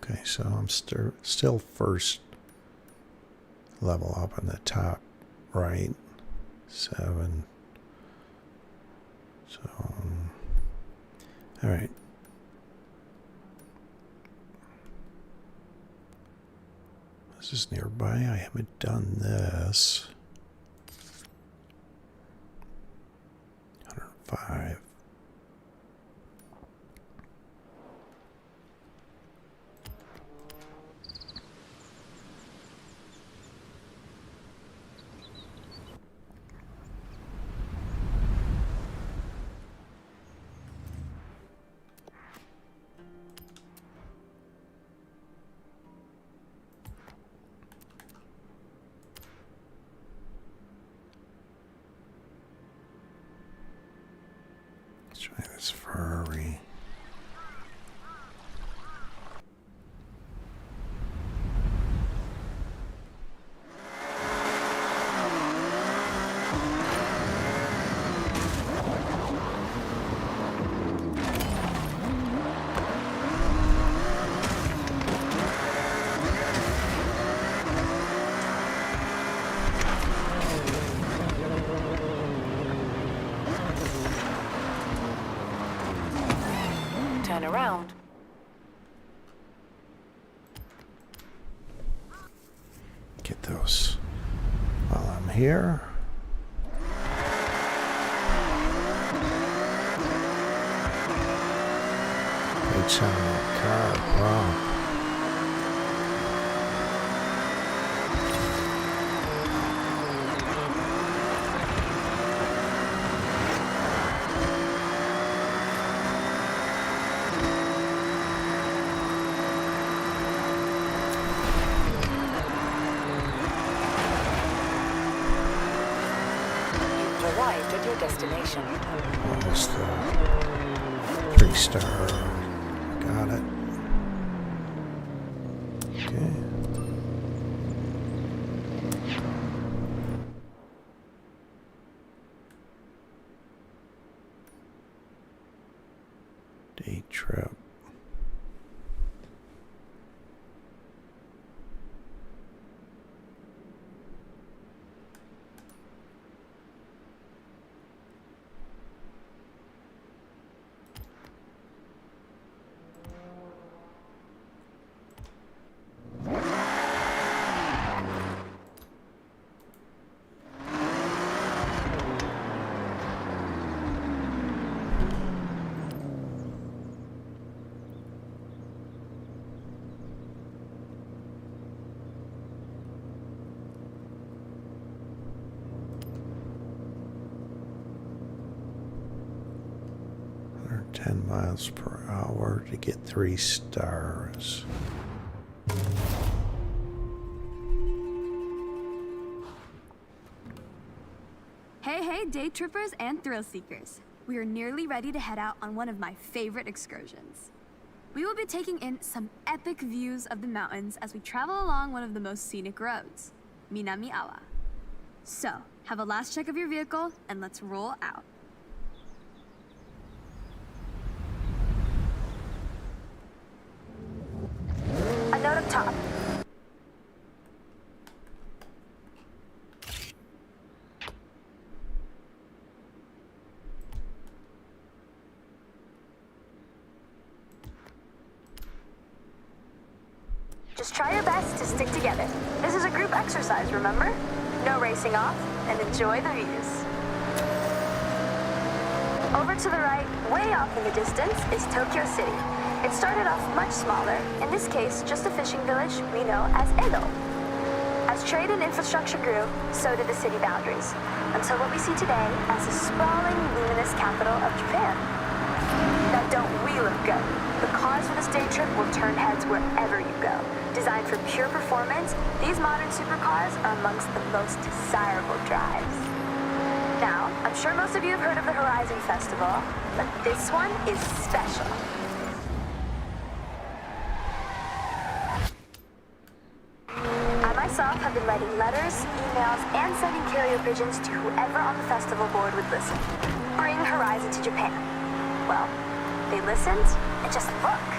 Okay, so I'm still first level up on the top right. 7. So, all right. This is nearby. I haven't done this. 105. Let's try this Ferrari. Turn around. Get those while I'm here. Great sound in the car. Wow. You've arrived at your destination. Almost the 3-star. Got it. Okay. Day trip. Or 10 miles per hour to get 3 stars. Hey, day trippers and thrill seekers. We are nearly ready to head out on one of my favorite excursions. We will be taking in some epic views of the mountains as we travel along one of the most scenic roads, Minami Awa. So, have a last check of your vehicle and let's roll out. A note up top. Just try your best to stick together. This is a group exercise, remember? No racing off, and enjoy the views. Over to the right, way off in the distance, is Tokyo City. It started off much smaller, in this case, just a fishing village we know as Edo. As trade and infrastructure grew, so did the city boundaries, until what we see today as the sprawling, luminous capital of Japan. Now don't we look good? The cars for this day trip will turn heads wherever you go. Designed for pure performance, these modern supercars are amongst the most desirable drives. Now, I'm sure most of you have heard of the Horizon Festival, but this one is special. I myself have been writing letters, emails, and sending carrier pigeons to whoever on the festival board would listen. Bring Horizon to Japan. Well, they listened, and just look.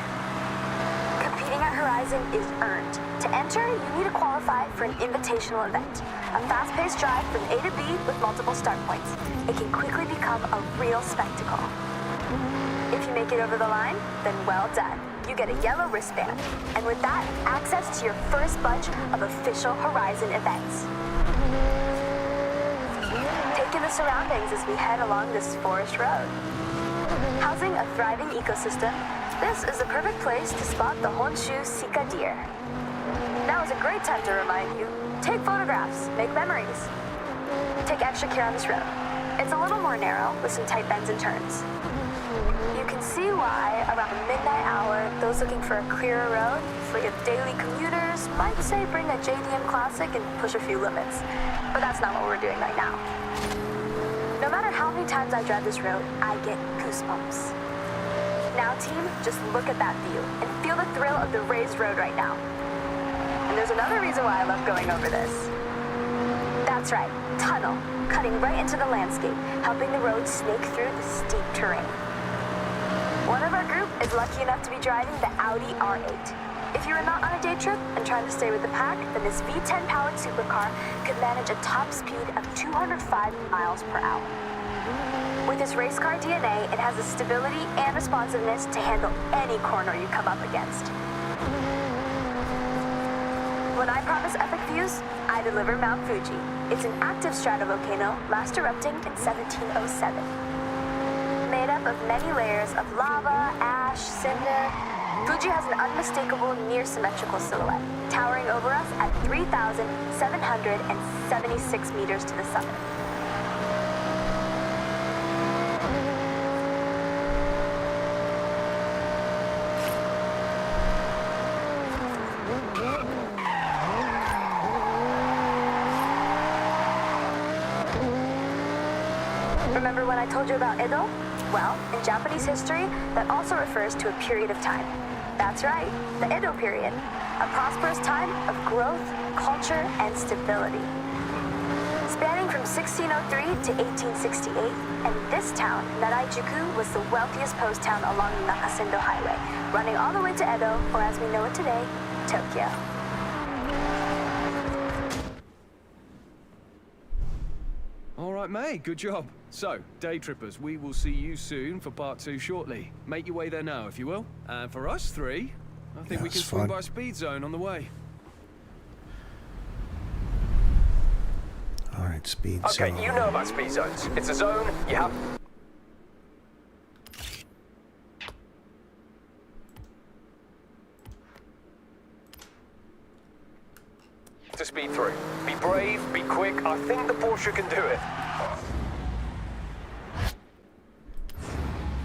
Competing at Horizon is earned. To enter, you need to qualify for an invitational event. A fast-paced drive from A to B with multiple start points. It can quickly become a real spectacle. If you make it over the line, then well done. You get a yellow wristband, and with that, access to your first bunch of official Horizon events. Take in the surroundings as we head along this forest road. Housing a thriving ecosystem, this is the perfect place to spot the Honshu Sika deer. Now is a great time to remind you, take photographs, make memories. Take extra care on this road. It's a little more narrow with some tight bends and turns. You can see why, around the midnight hour, those looking for a clearer road, free of daily commuters, might say bring a JDM Classic and push a few limits. But that's not what we're doing right now. No matter how many times I drive this road, I get goosebumps. Now, team, just look at that view and feel the thrill of the raised road right now. And there's another reason why I love going over this. That's right, tunnel, cutting right into the landscape, helping the road snake through the steep terrain. One of our group is lucky enough to be driving the Audi R8. If you are not on a day trip and trying to stay with the pack, then this V10 powered supercar could manage a top speed of 205 miles per hour. With its race car DNA, it has the stability and responsiveness to handle any corner you come up against. When I promise epic views, I deliver Mount Fuji. It's an active stratovolcano, last erupting in 1707. Made up of many layers of lava, ash, cinder, Fuji has an unmistakable near-symmetrical silhouette, towering over us at 3,776 meters to the summit. Remember when I told you about Edo? Well, in Japanese history, that also refers to a period of time. That's right, the Edo period, a prosperous time of growth, culture, and stability. Spanning from 1603 to 1868, and this town, Naraijuku, was the wealthiest post town along the Nakasendo Highway, running all the way to Edo, or as we know it today, Tokyo. All right, mate, good job. So, day trippers, we will see you soon for part 2 shortly. Make your way there now, if you will. And for us 3, I think we can swing by a speed zone on the way. All right, speed zone. Okay, you know about speed zones. It's a zone you have... to speed through. Be brave, be quick. I think the Porsche can do it.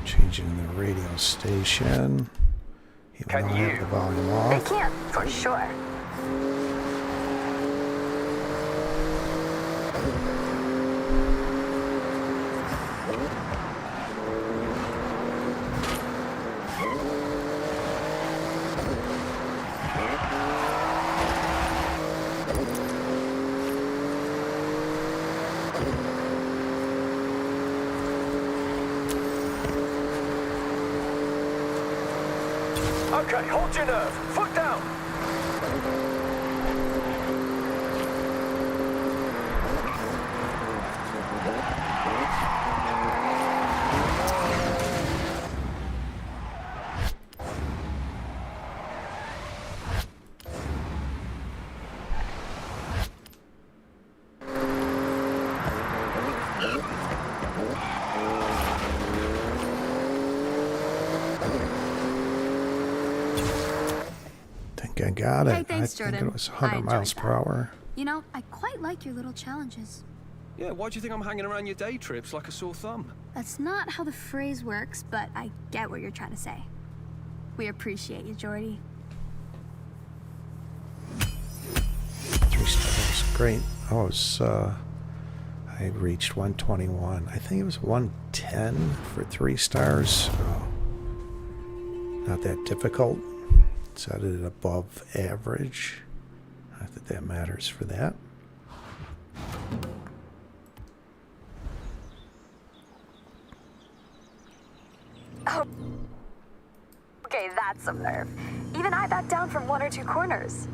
Changing the radio station. Even Can though I you? have the volume They off. can, for sure. Okay, hold your nerve. Foot down. I got it. Hey, thanks, I think Jordan. it was I 100 enjoyed miles per that. hour. You know, I quite like your little challenges. Yeah, why do you think I'm hanging around your day trips like a sore thumb? That's not how the phrase works, but I get what you're trying to say. We appreciate you, Jordy. 3 stars, great. Oh, it's, I reached 121. I think it was 110 for 3 stars. So not that difficult. Set it above average. Not that that matters for that. Oh. Okay, that's some nerve. Even I backed down from 1 or 2 corners.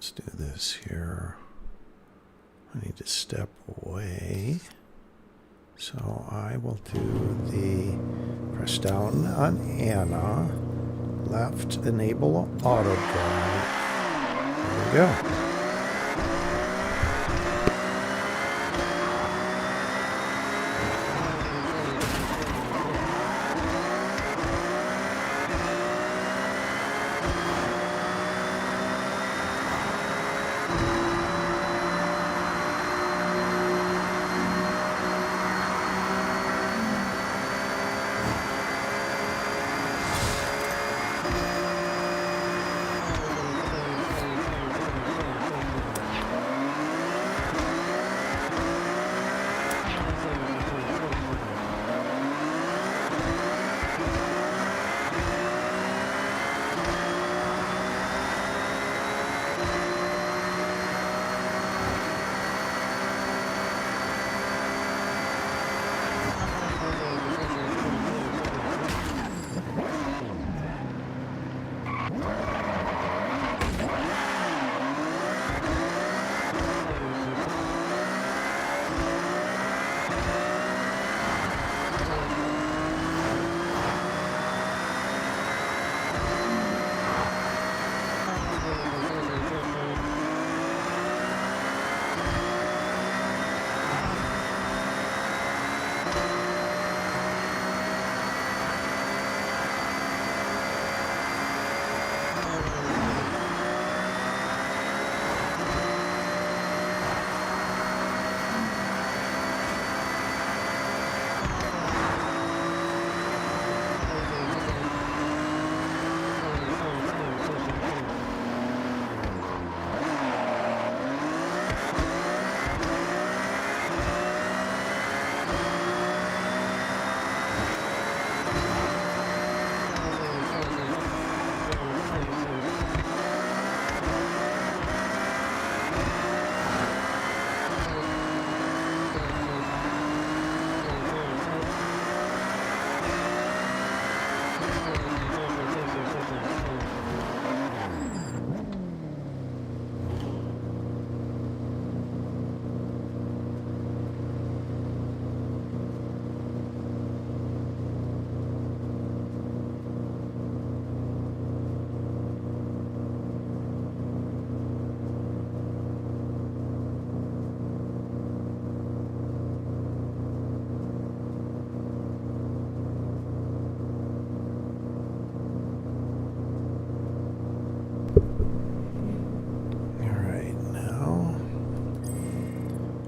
Let's do this here. I need to step away. So I will do the press down on Anna. Left enable auto drive. we go.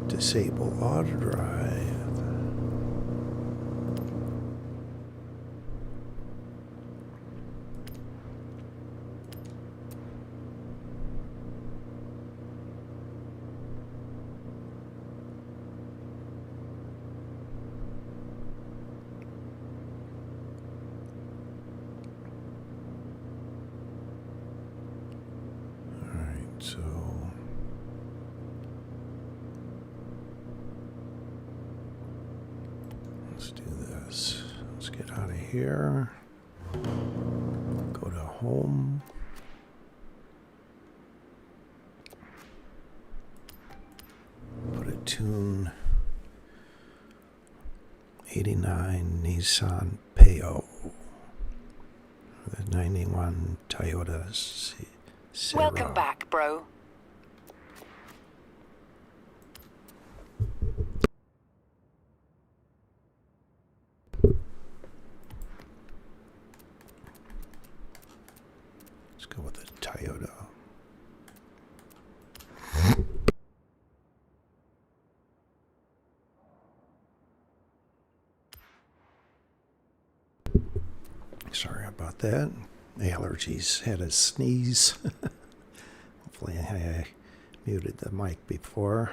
Disable auto drive. All right, so let's do this. Let's get out of here. Go to home. Put a tune 89 Nissan Payo. The 91 Toyota Cero. Welcome back, bro. Let's go with the Toyota. Sorry about that. Allergies had a sneeze. Hopefully I muted the mic before.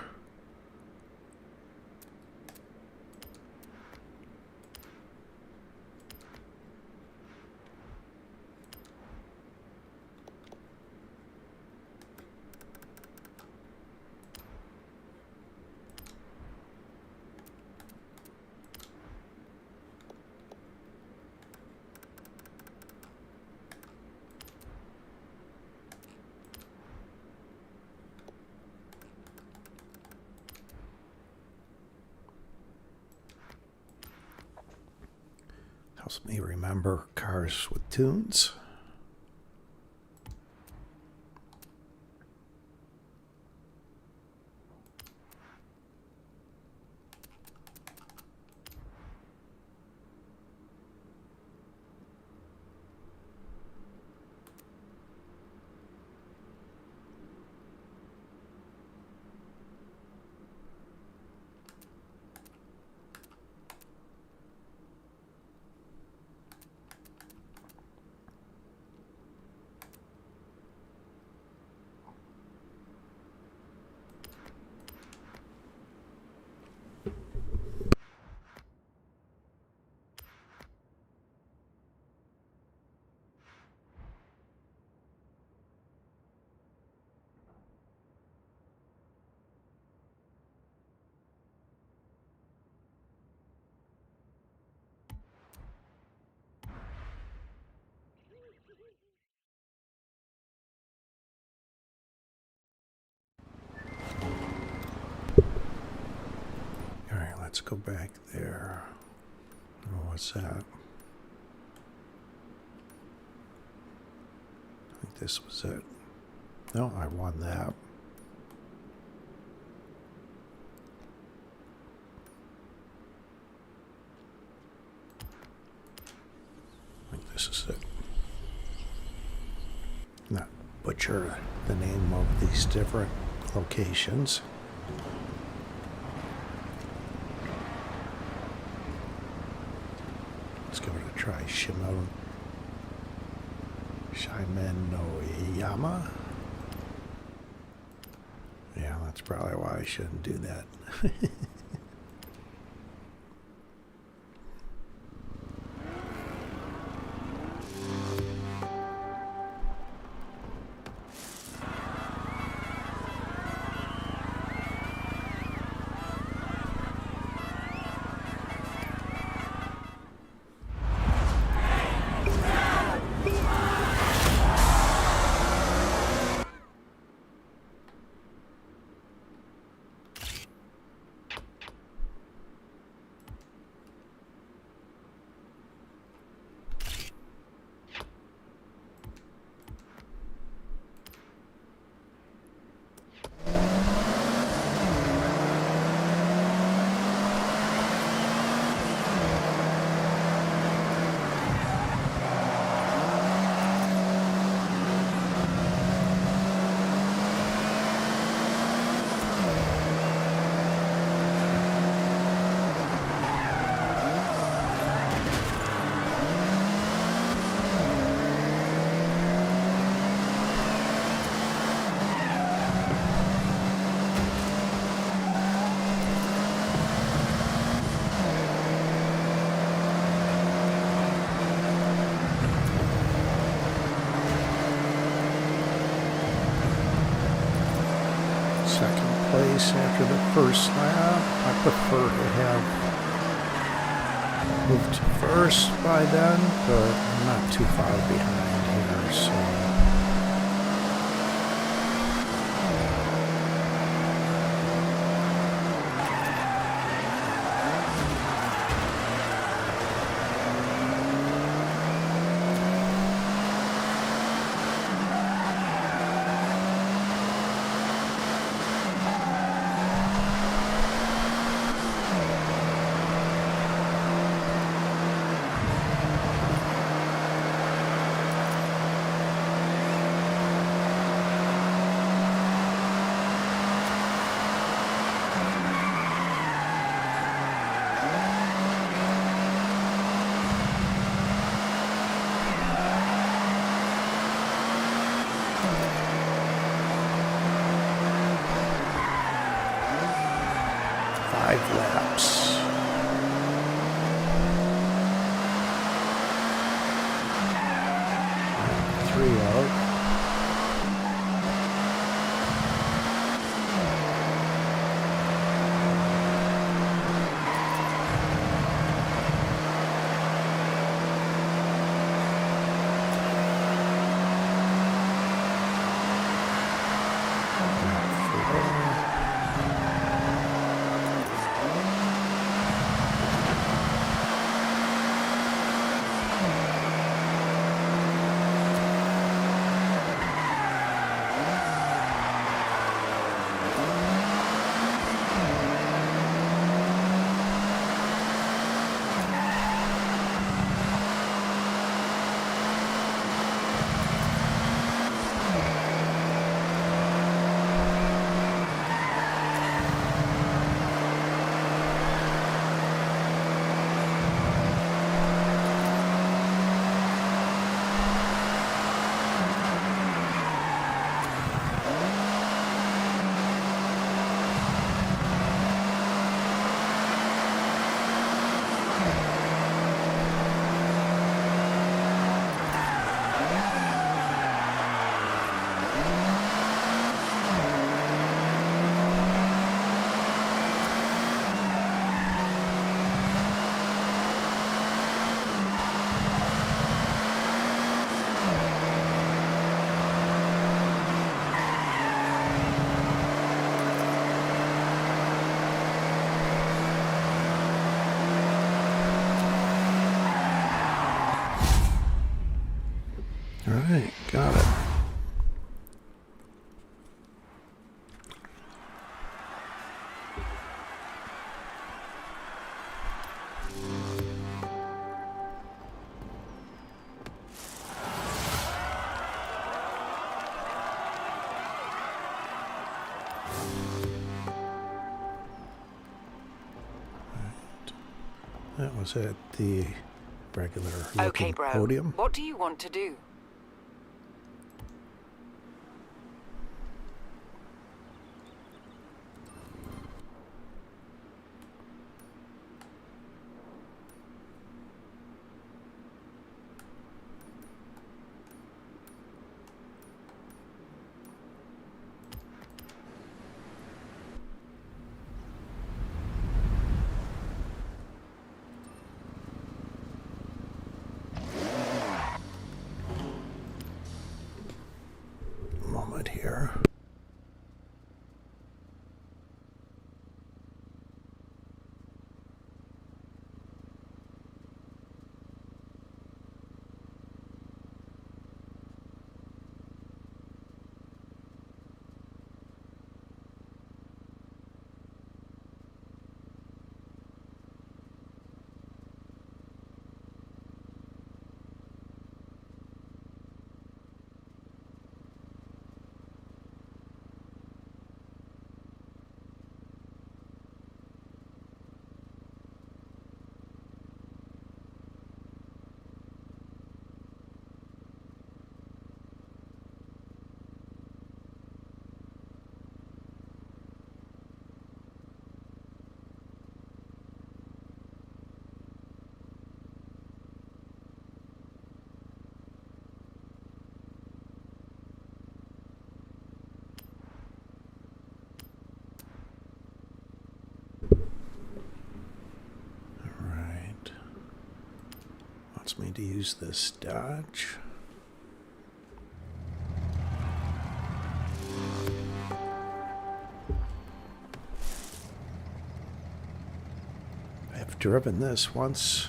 Helps me remember cars with tunes. let's go back there. Oh, what's that? I think this was it. No, I won that. I think this is it. Not butcher the name of these different locations. Let's give it a try. Shimenoyama. Yeah, that's probably why I shouldn't do that. Second place after the first lap. I prefer to have moved to first by then, but I'm not too far behind here, so. 5 laps. Three out. That was at the regular Okay, looking bro. podium. What do you want to do? Moment here. Alright. Wants me to use this dodge. I've driven this once.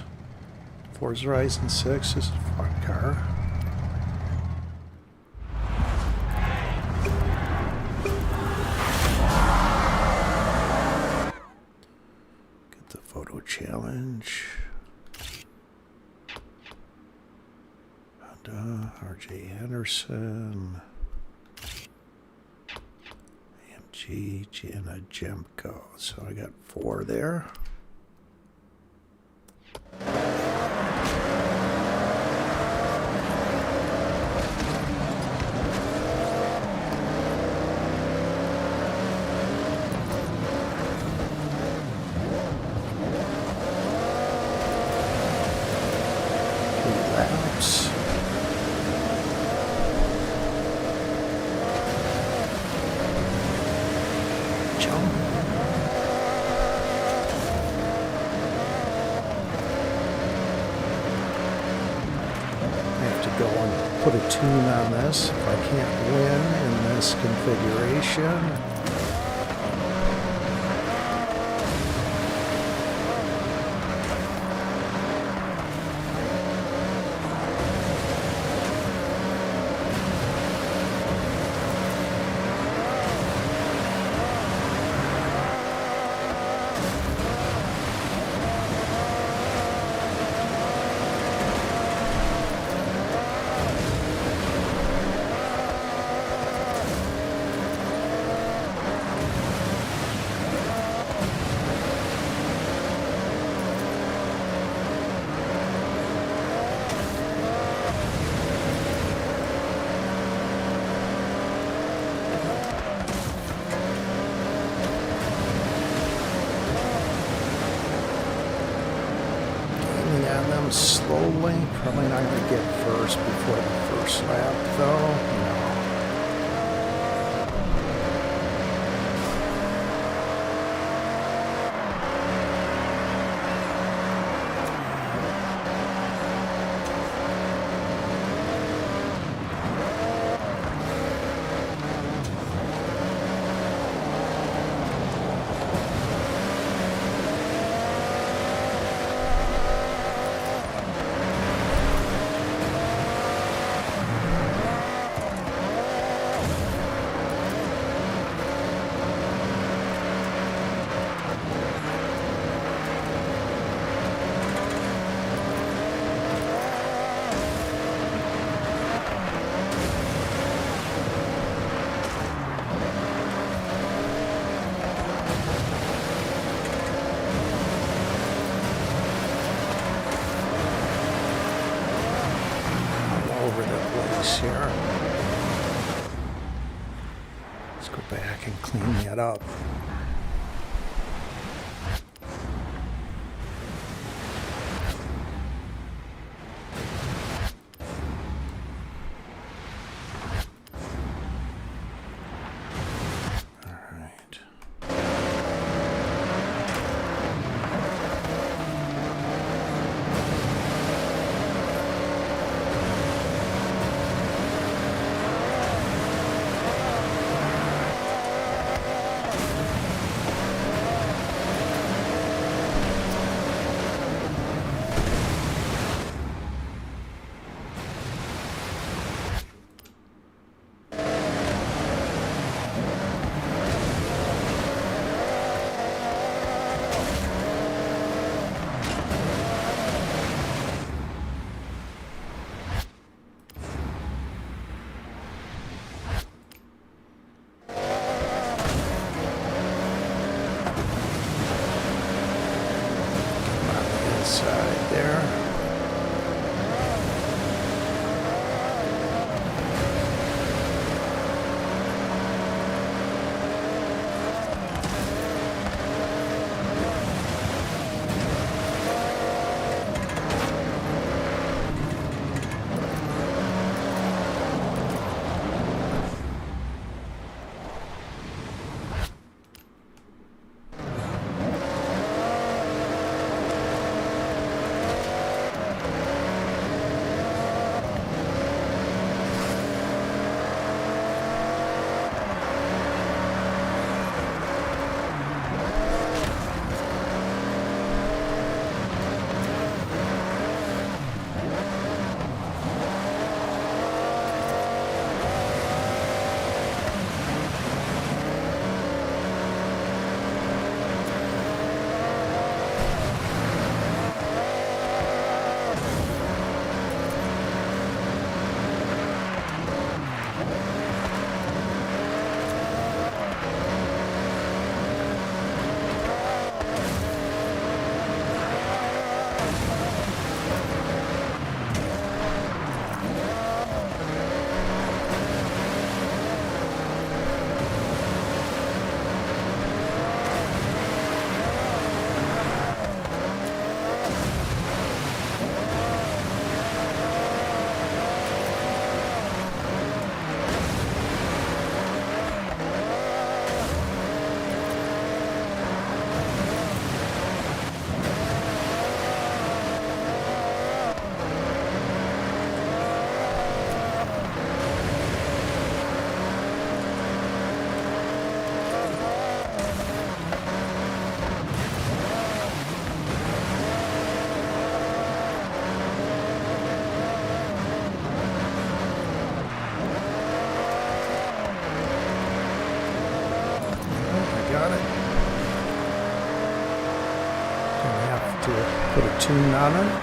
Forza Horizon 6 is a fun car. Get the photo challenge. Honda, RJ Henderson. AMG, Jana Jemco. So I got 4 there. Laps. Jump. I have to go and put a tune on this if I can't win in this configuration. Slowly, probably not going to get first before the first lap though. No. place here. Let's go back and clean that up. Inside there. Put a tune on it.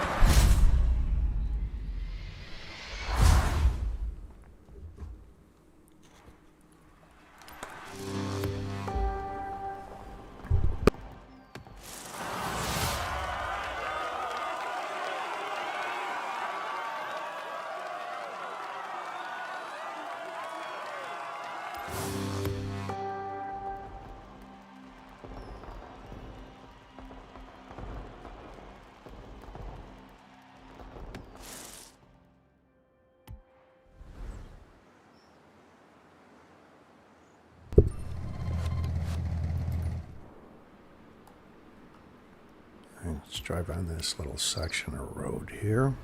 Let's drive on this little section of road here.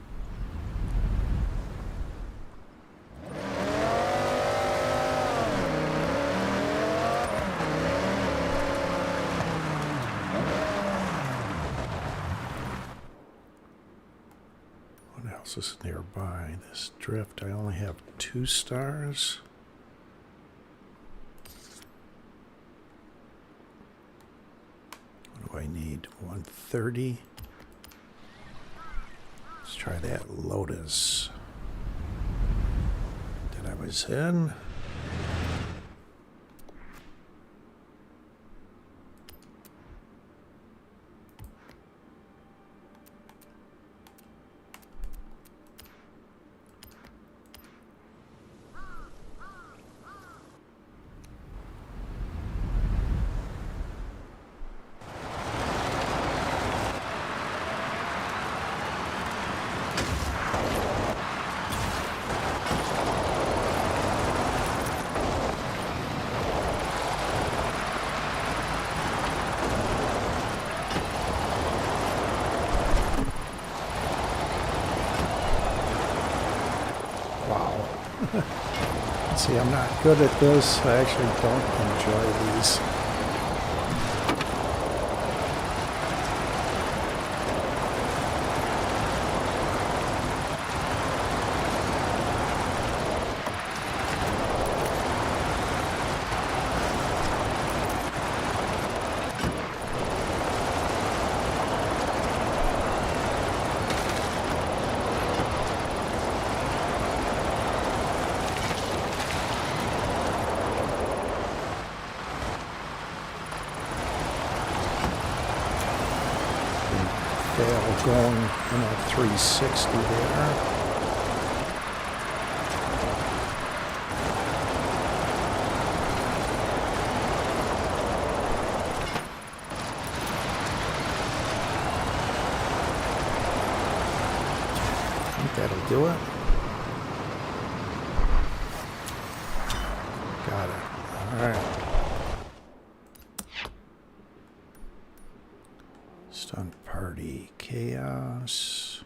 What else is nearby? This drift, I only have 2 stars. What do I need? 130. Let's try that Lotus that I was in. See, I'm not good at this. I actually don't enjoy these. Fail going in a 360 there. I think that'll do it. Got it. All right. Stunt party chaos.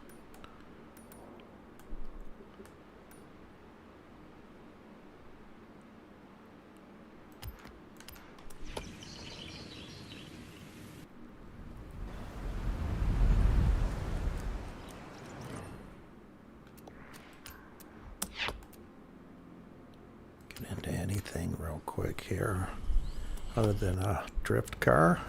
Get into anything real quick here, other than a drift car.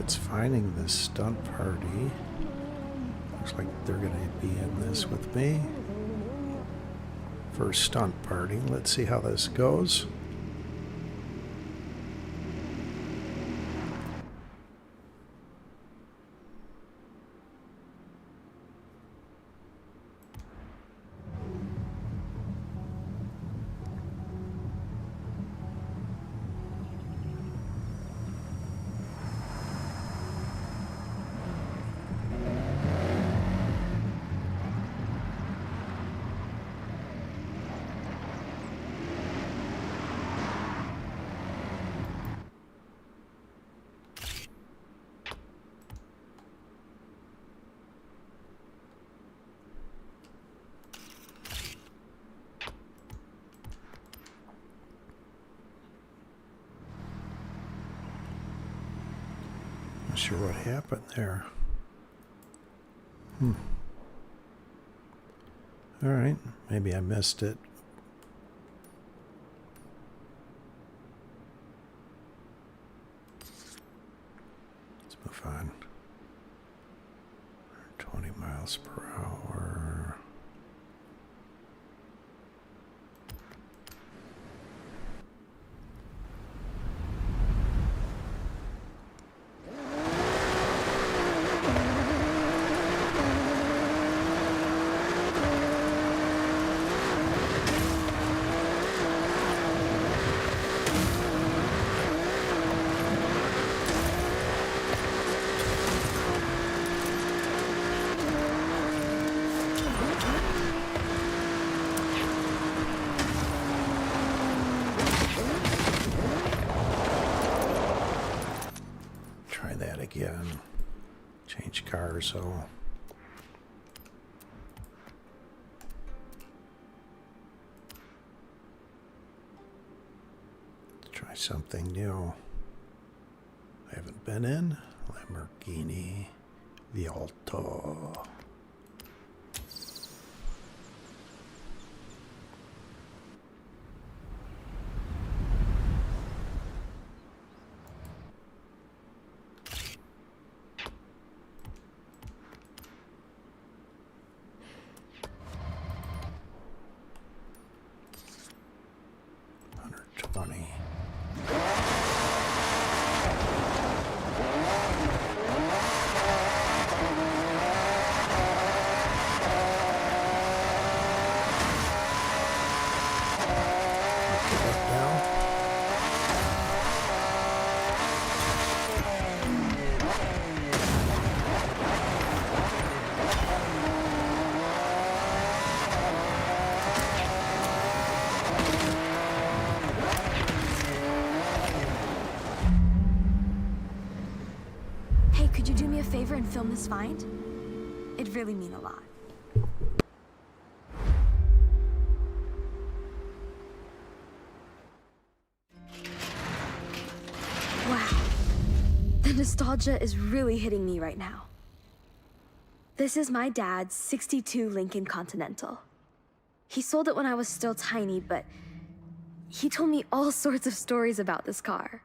It's finding this stunt party. Looks like they're going to be in this with me. First stunt party. Let's see how this goes. Not sure what happened there. All right, maybe I missed it. Let's move on. 20 miles per hour. Try that again. Change car, so let's try something new. I haven't been in. Lamborghini Vialto. Hey, could you do me a favor and film this find? It'd really mean a lot. Wow. The nostalgia is really hitting me right now. This is my dad's '62 Lincoln Continental. He sold it when I was still tiny, but he told me all sorts of stories about this car.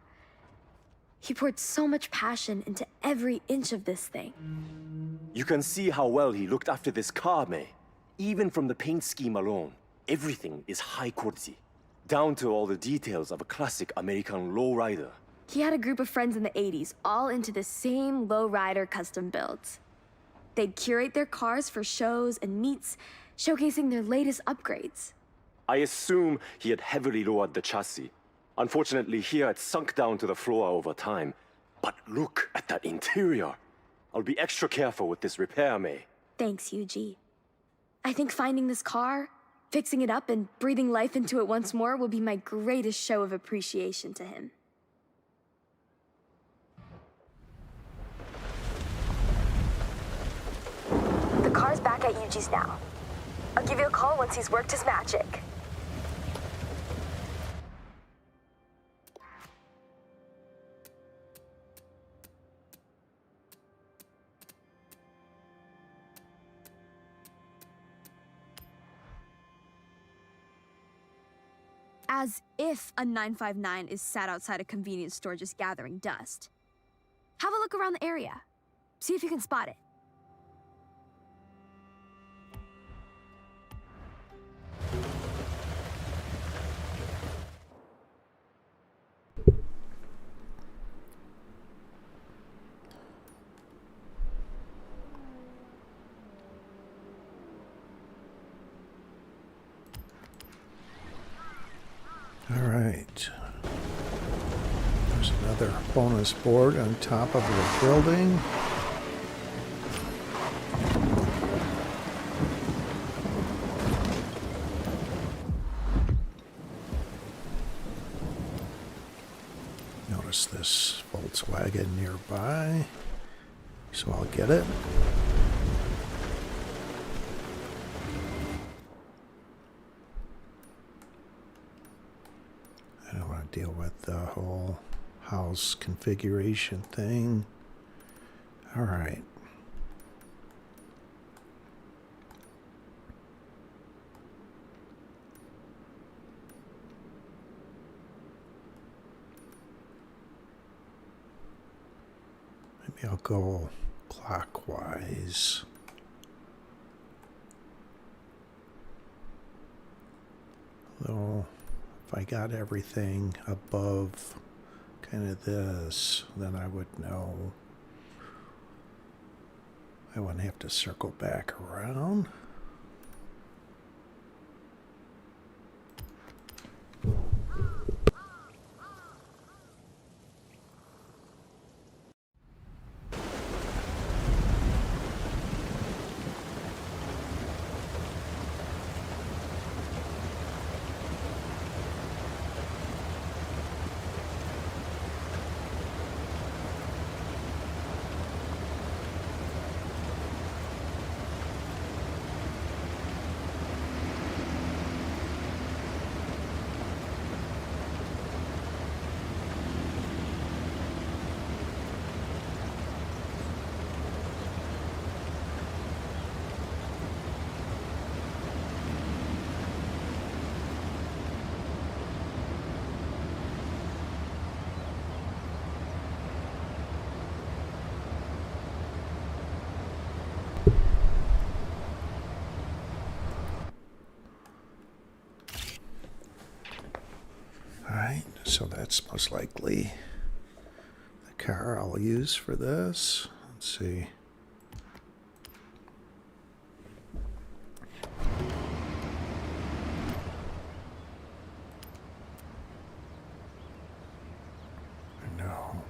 He poured so much passion into every inch of this thing. You can see how well he looked after this car, May. Even from the paint scheme alone, everything is high quality. Down to all the details of a classic American lowrider. He had a group of friends in the '80s, all into the same lowrider custom builds. They'd curate their cars for shows and meets, showcasing their latest upgrades. I assume he had heavily lowered the chassis. Unfortunately, here it sunk down to the floor over time. But look at that interior. I'll be extra careful with this repair, May. Thanks, Yuji. I think finding this car, fixing it up, and breathing life into it once more will be my greatest show of appreciation to him. The car's back at Yuji's now. I'll give you a call once he's worked his magic. As if a 959 is sat outside a convenience store just gathering dust. Have a look around the area. See if you can spot it. All right. There's another bonus board on top of the building. Notice this Volkswagen nearby, so I'll get it. I don't want to deal with the whole house configuration thing. All right. Maybe I'll go clockwise. Though, if I got everything above kind of this, then I would know. I wouldn't have to circle back around. Alright, so that's most likely the car I'll use for this. Let's see. No.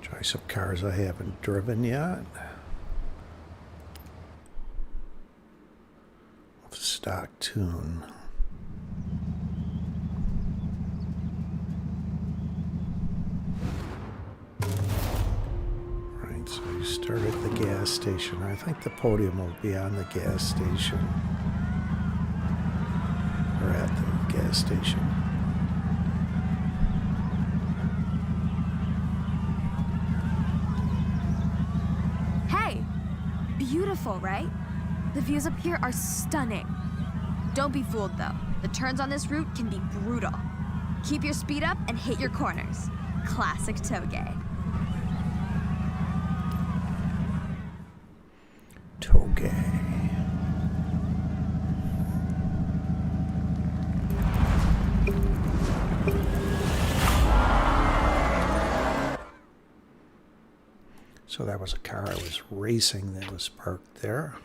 Try some cars I haven't driven yet. stock tune. Right, so you start at the gas station. I think the podium will be on the gas station. Or at the gas station. Hey! Beautiful, right? The views up here are stunning. Don't be fooled though. The turns on this route can be brutal. Keep your speed up and hit your corners. Classic Toge. Toge. So that was a car I was racing that was parked there.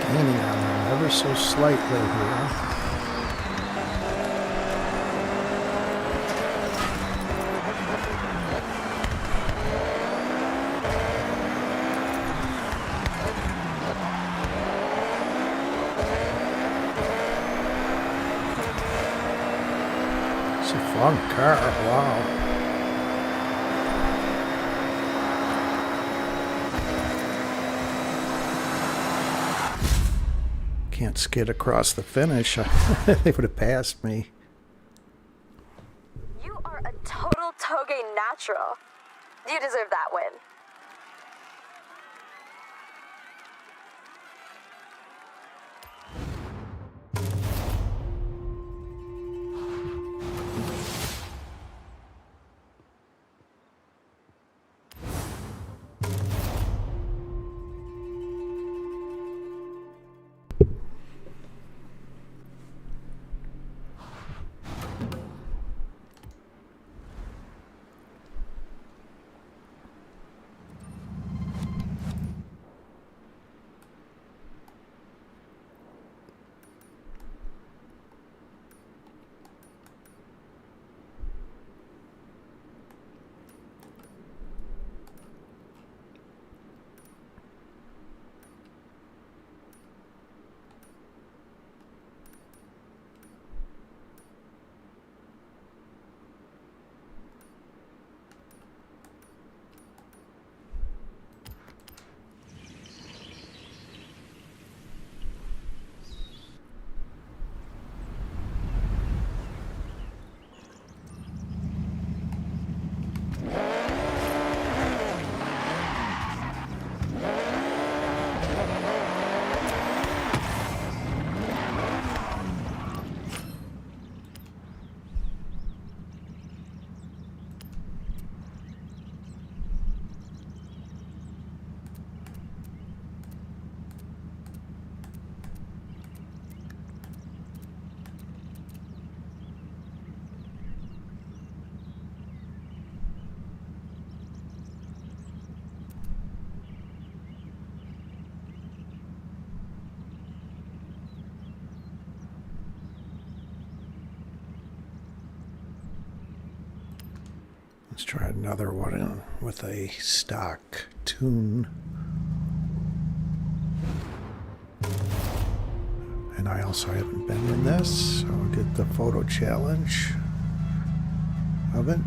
Gaining on them ever so slightly here. It's a fun car, wow. Can't skid across the finish. They would have passed me. You are a total Toge natural. You deserve that win. Let's try another one with a stock tune. And I also haven't been in this, so I'll get the photo challenge of it.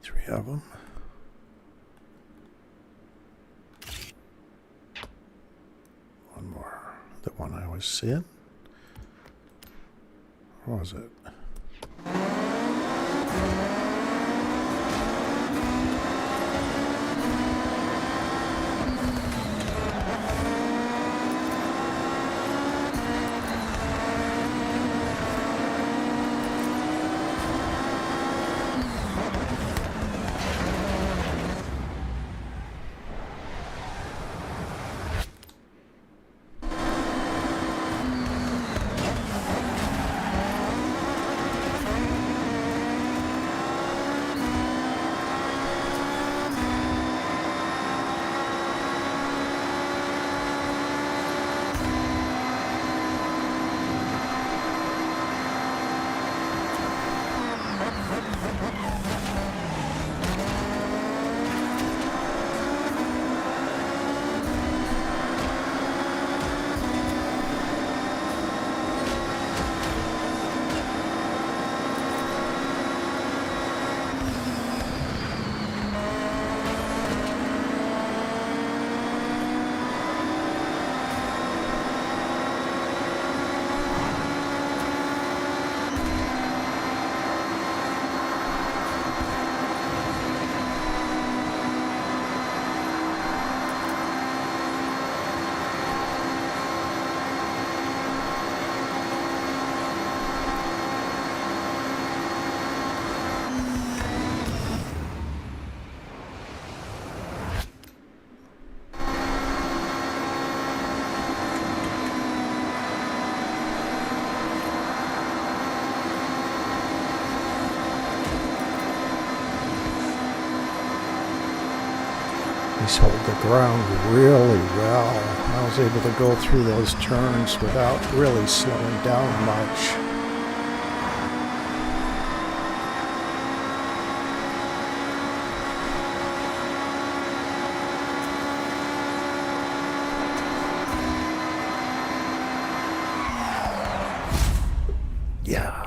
Three of them. One more. The one I was in. What was it? These hold the ground really well. I was able to go through those turns without really slowing down much. Yeah.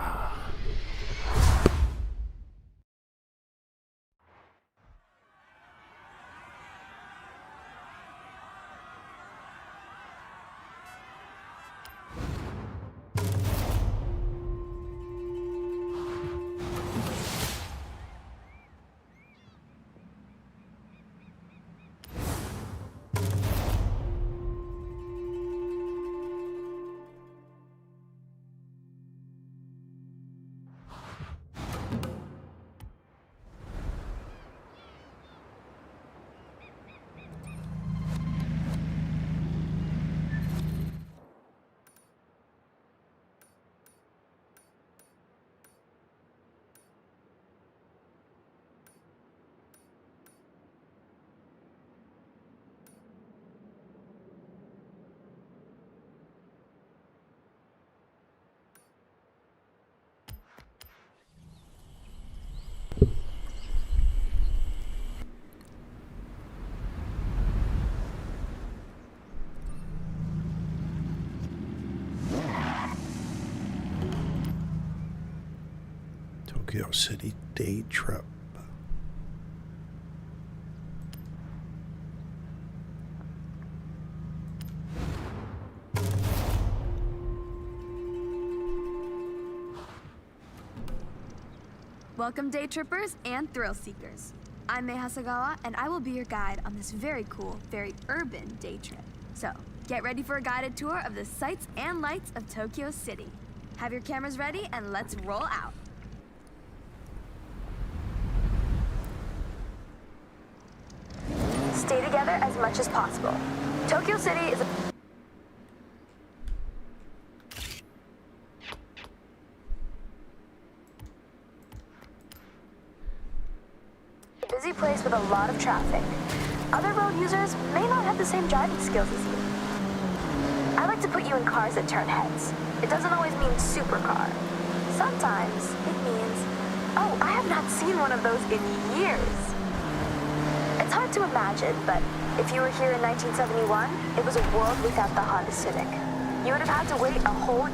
Tokyo City day trip. Welcome, day trippers and thrill seekers. I'm Mei Hasagawa, and I will be your guide on this very cool, very urban day trip. So, get ready for a guided tour of the sights and lights of Tokyo City. Have your cameras ready, and let's roll out. Stay together as much as possible. Tokyo City is a busy place with a lot of traffic. Other road users may not have the same driving skills as you. I like to put you in cars that turn heads. It doesn't always mean supercar. Sometimes it means, oh, I have not seen one of those in years. It's hard to imagine, but if you were here in 1971, it was a world without the Honda Civic. You would have had to wait a whole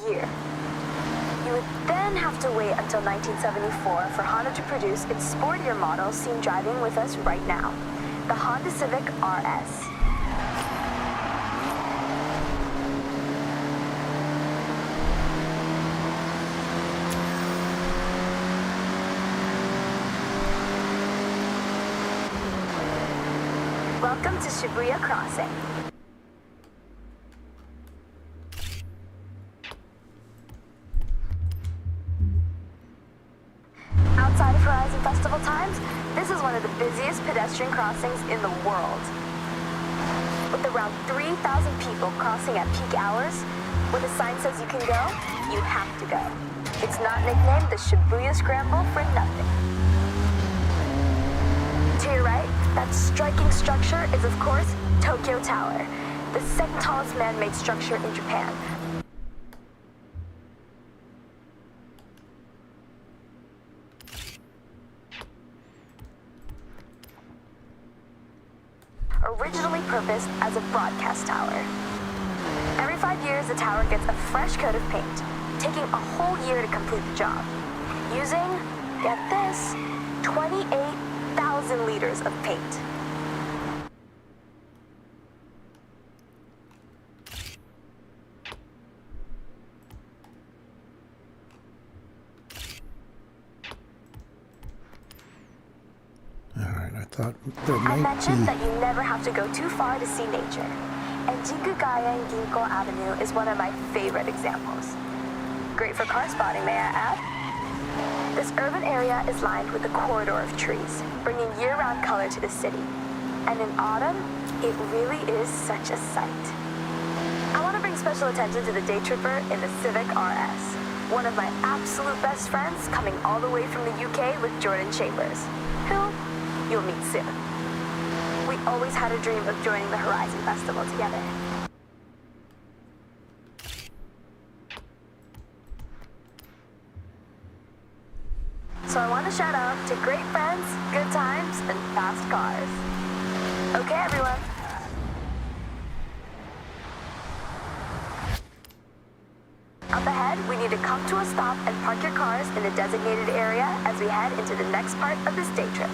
year. You would then have to wait until 1974 for Honda to produce its sportier model seen driving with us right now, the Honda Civic RS. Welcome to Shibuya Crossing. Outside of Horizon Festival times, this is one of the busiest pedestrian crossings in the world. With around 3,000 people crossing at peak hours, when the sign says you can go, you have to go. It's not nicknamed the Shibuya Scramble for nothing. To your right, that striking structure is, of course, Tokyo Tower, the second tallest man-made structure in Japan. Originally purposed as a broadcast tower. Every 5 years, the tower gets a fresh coat of paint, taking a whole year to complete the job. Using, get this, 28,000 liters of paint. Alright, I thought there I might mentioned be... that you never have to go too far to see nature. And Jikugaya and Ginko Avenue is one of my favorite examples. Great for car spotting, may I add? This urban area is lined with a corridor of trees, bringing year-round color to the city. And in autumn, it really is such a sight. I want to bring special attention to the day tripper in the Civic RS. One of my absolute best friends coming all the way from the UK with Jordan Chambers, who you'll meet soon. We always had a dream of joining the Horizon Festival together. So I want to shout out to great friends, good times, and fast cars. Okay, everyone. Up ahead, we need to come to a stop and park your cars in the designated area as we head into the next part of this day trip.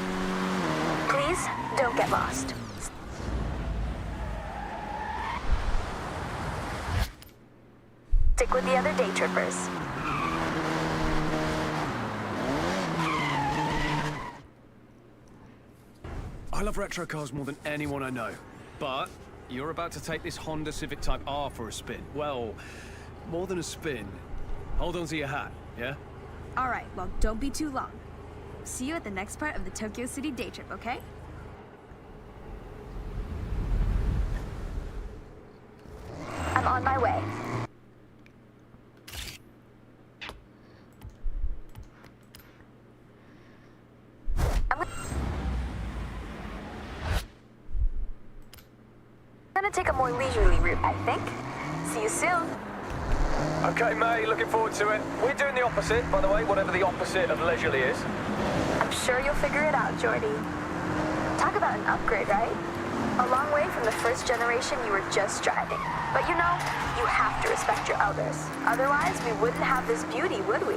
Please, don't get lost. Stick with the other day trippers. I love retro cars more than anyone I know. But you're about to take this Honda Civic Type R for a spin. Well, more than a spin. Hold on to your hat, yeah? All right, well, don't be too long. See you at the next part of the Tokyo City day trip, okay? I'm on my way. I'm gonna take a more leisurely route, I think. See you soon. Okay, May, looking forward to it. We're doing the opposite, by the way, whatever the opposite of leisurely is. I'm sure you'll figure it out, Jordy. Talk about an upgrade, right? A long way from the first generation you were just driving. But you know, you have to respect your elders. Otherwise, we wouldn't have this beauty, would we?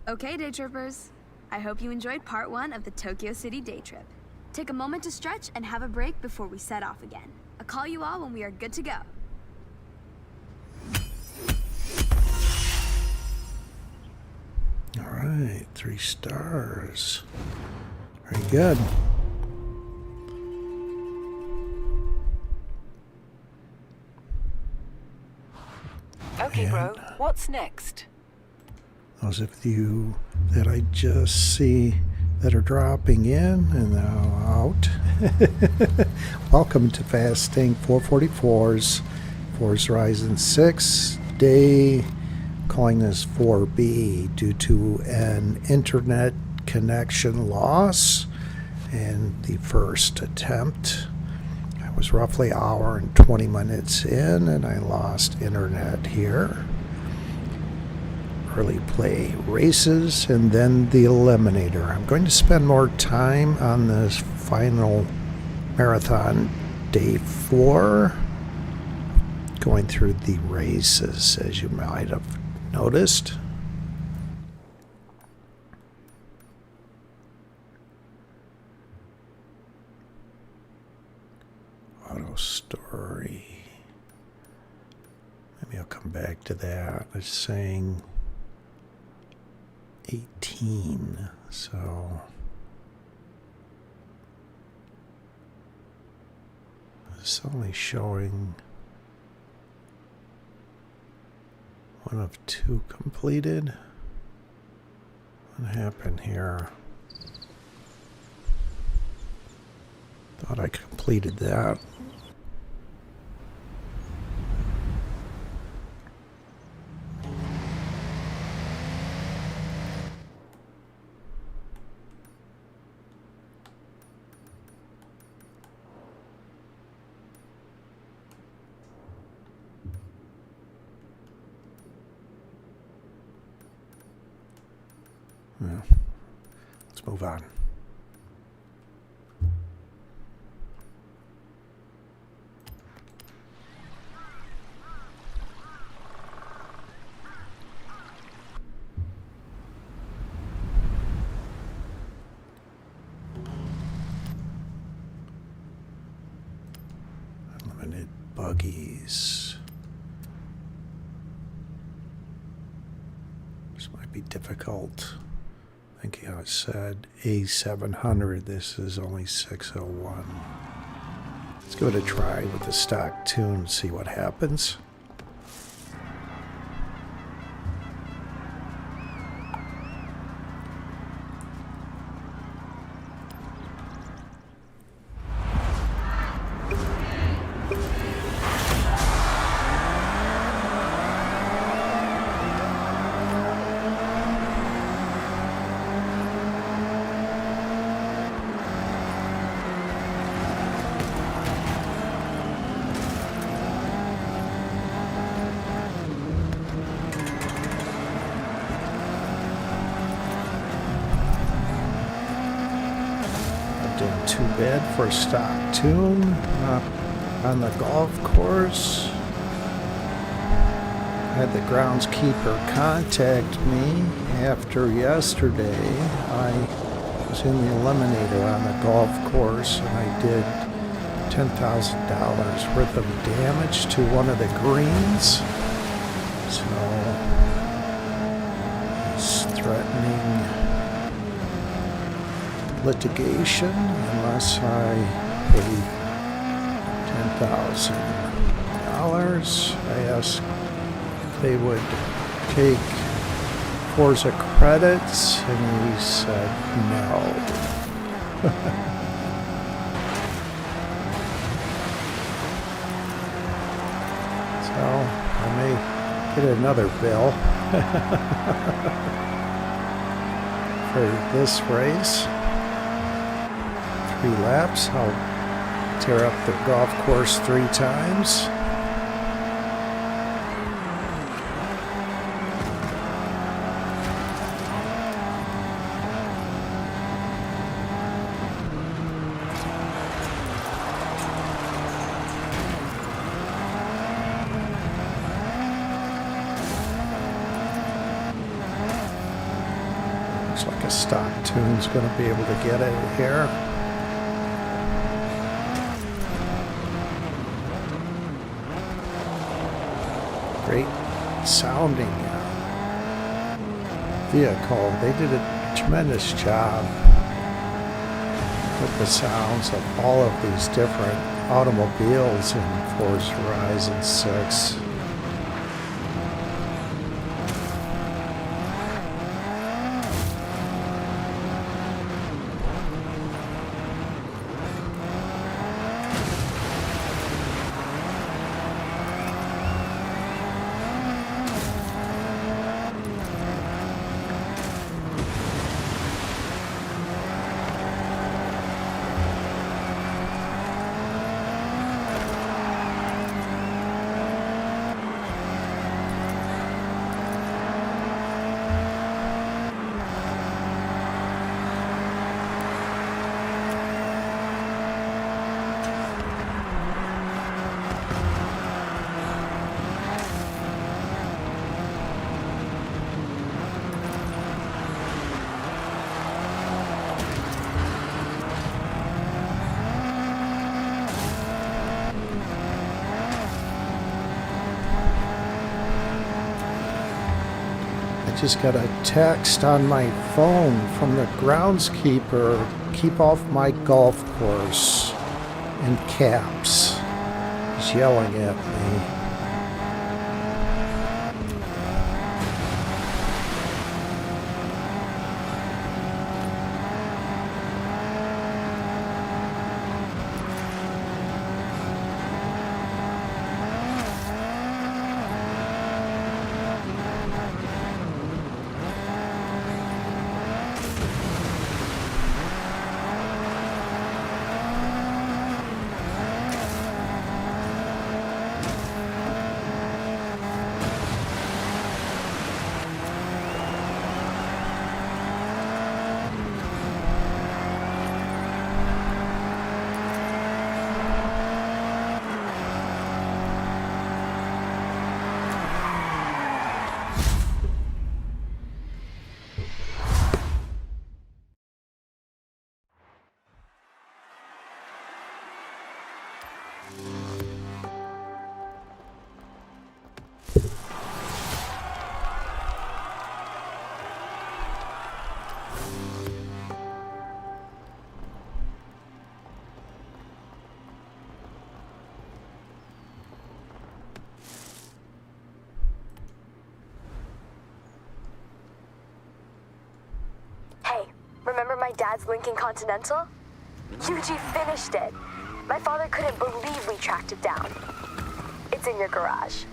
Okay, day trippers. I hope you enjoyed part 1 of the Tokyo City day trip. Take a moment to stretch and have a break before we set off again. I'll call you all when we are good to go. right, 3 stars. Very good. Okay, bro. What's next? Those of you that I just see that are dropping in and now out, welcome to Fasting 444's Forza Horizon 6 day, calling this 4B due to an internet connection loss and the first attempt. I was roughly an hour and 20 minutes in and I lost internet here. Early play races and then the Eliminator. I'm going to spend more time on this final marathon, day 4, going through the races, as you might have noticed. Auto story. Maybe I'll come back to that. It's saying 18, so it's only showing 1 of 2 completed. What happened here? Thought I completed that. Well, let's move on. Unlimited buggies. This might be difficult. I think I said A700. This is only 601. Let's give it a try with the stock tune and see what happens. Doing too bad for a stock tune on the golf course. I had the groundskeeper contact me after yesterday. I was in the Eliminator on the golf course and I did $10,000 worth of damage to one of the greens. So he's threatening litigation unless I pay $10,000. I asked if they would take Forza credits, and he said no. So I may get another bill for this race. 3 laps. I'll tear up the golf course 3 times. Looks like a stock tune's going to be able to get it here. Great sounding vehicle. They did a tremendous job with the sounds of all of these different automobiles in Forza Horizon 6. I just got a text on my phone from the groundskeeper. Keep off my golf course. In caps. He's yelling at me. Hey, remember my dad's Lincoln Continental? Yuji finished it. My father couldn't believe we tracked it down. It's in your garage.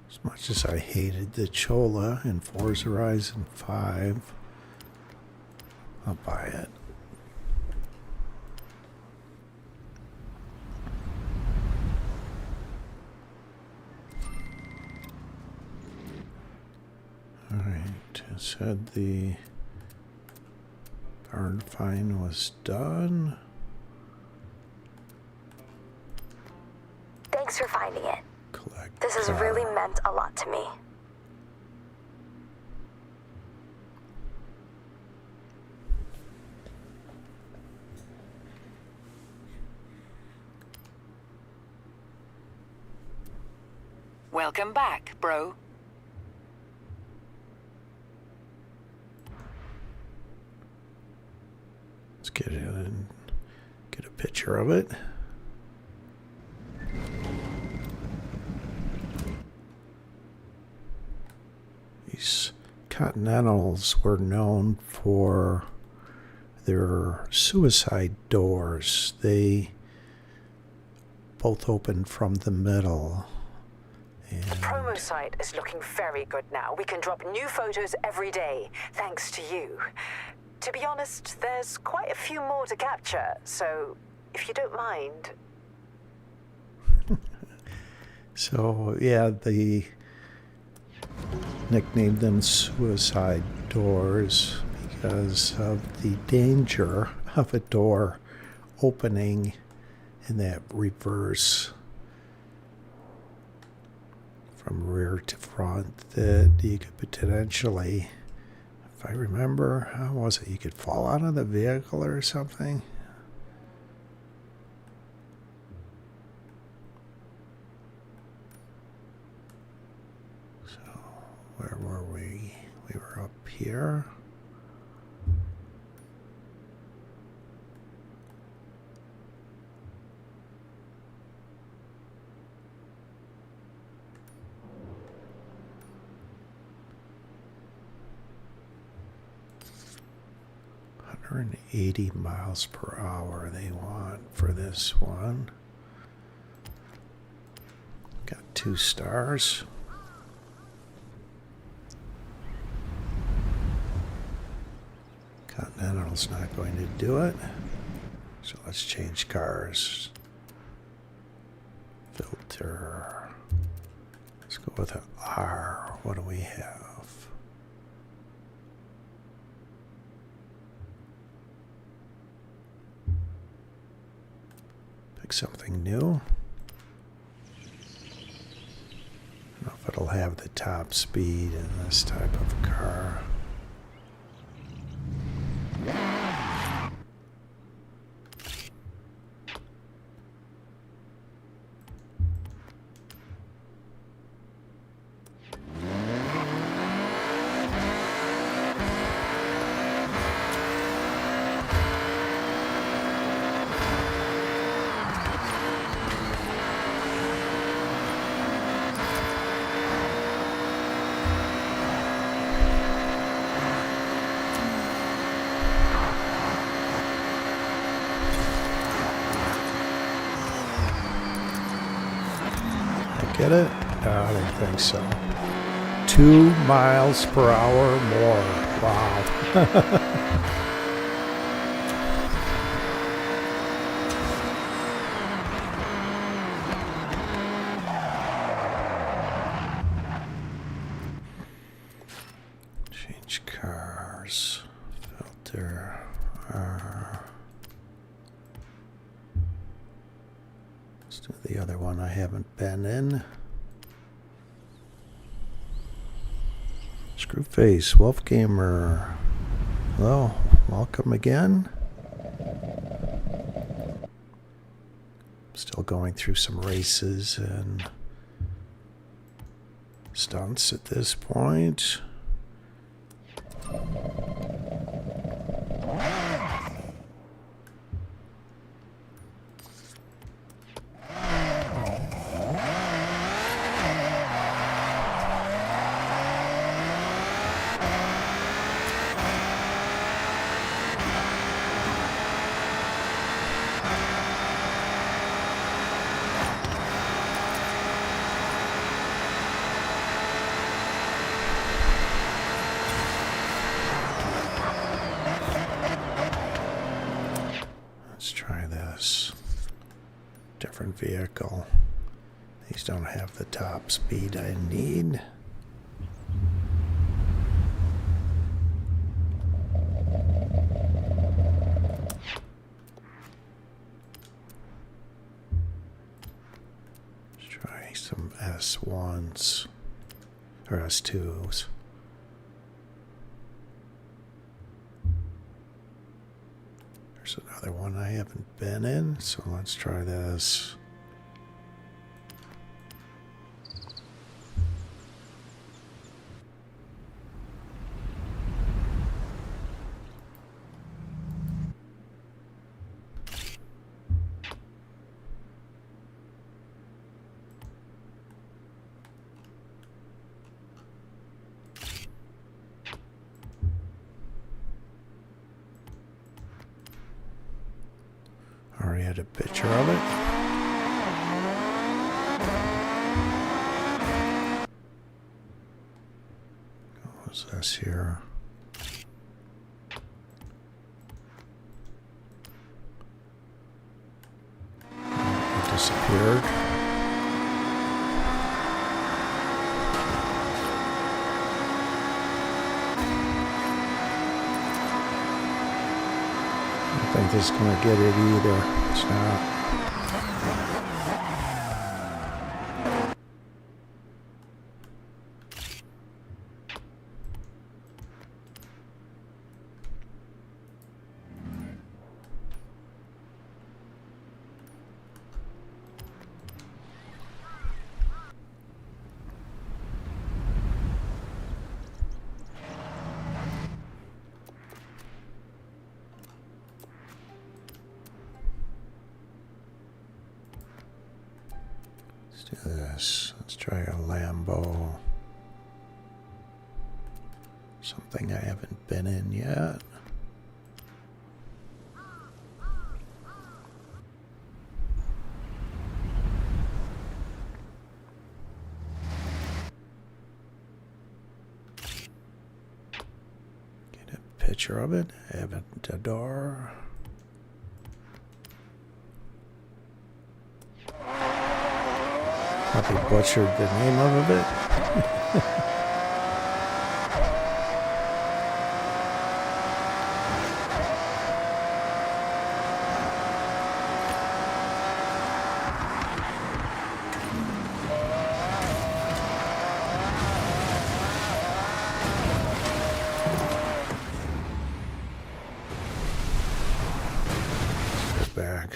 As much as I hated the Chola in Forza Horizon 5, I'll buy it. Alright, it said the barn find was done. Thanks for finding it. Collect This has car. really meant a lot to me. Welcome back, bro. Let's get in and get a picture of it. These Continentals were known for their suicide doors. They both opened from the middle. The promo site is looking very good now. We can drop new photos every day, thanks to you. To be honest, there's quite a few more to capture, so if you don't mind. So, yeah, they nicknamed them suicide doors because of the danger of a door opening in that reverse from rear to front, that you could potentially, if I remember, how was it? You could fall out of the vehicle or something. were we? We were up here. And 80 miles per hour they want for this one. Got 2 stars. Continental's not going to do it. So let's change cars. Filter. Let's go with an R. What do we have? Pick something new. I don't know if it'll have the top speed in this type of car. Get it? No, I don't think so. 2 miles per hour more. Wow. Change cars. Filter. Let's do the other one I haven't been in. Screwface, Wolfgamer. Hello, welcome again. Still going through some races and stunts at this point. Let's try this. Different vehicle. These don't have the top speed I need. Let's try some S1s or S2s. There's another one I haven't been in, so let's try this. Already had a picture of it. What's this here? It disappeared. I don't think this is going to get it either. It's not. Let's do this. Let's try a Lambo. Something I haven't been in yet. Get a picture of it. Aventador. Probably butchered the name of it. Let's go back.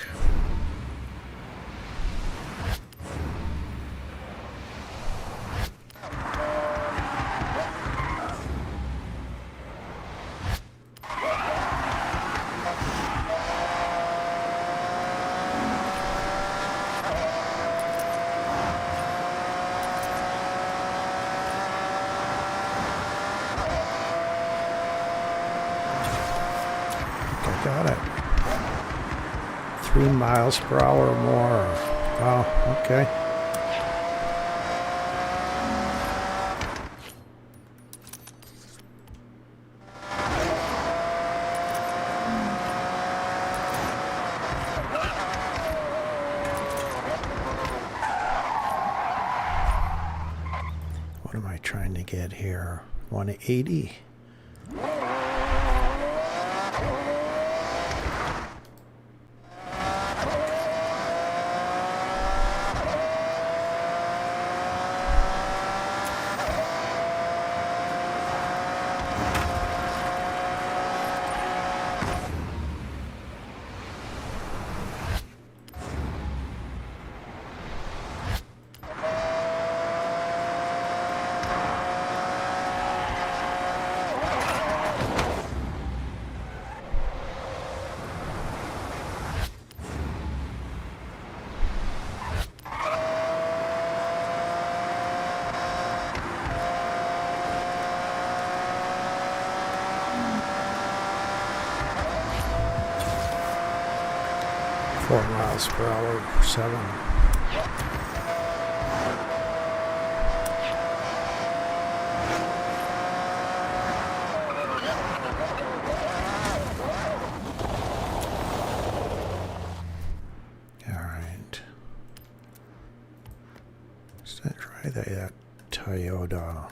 I got it. 3 miles per hour more. Wow, okay. What am I trying to get here? 180? Miles per hour, 7. All right. Let's try that Toyota.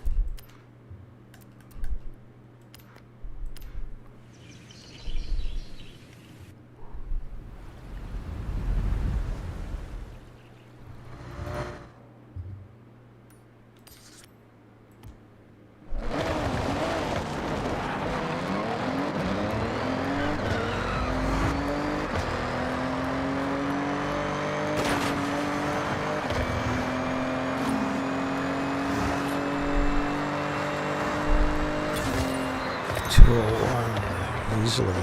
Easily.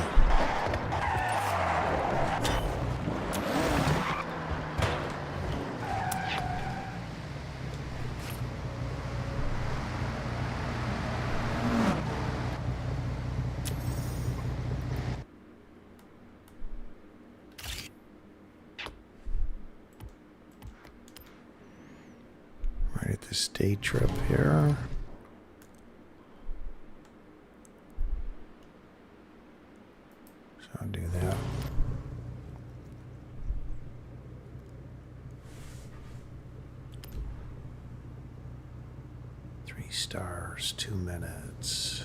Right at this day trip here. I'll do that. Three stars, 2 minutes.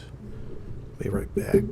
Be right back.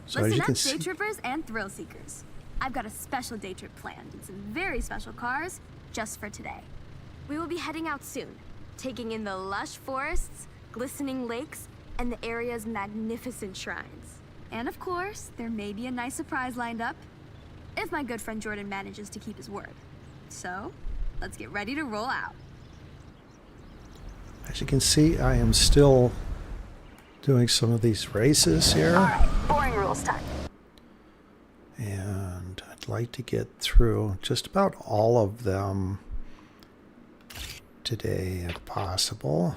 So as Listen you up, can day see, trippers and thrill seekers. I've got a special day trip planned in some very special cars just for today. We will be heading out soon, taking in the lush forests, glistening lakes, and the area's magnificent shrines. And of course, there may be a nice surprise lined up, if my good friend Jordan manages to keep his word. So, let's get ready to roll out. as you can see, I am still doing some of these races here. All right, boring rules time. And I'd like to get through just about all of them today if possible.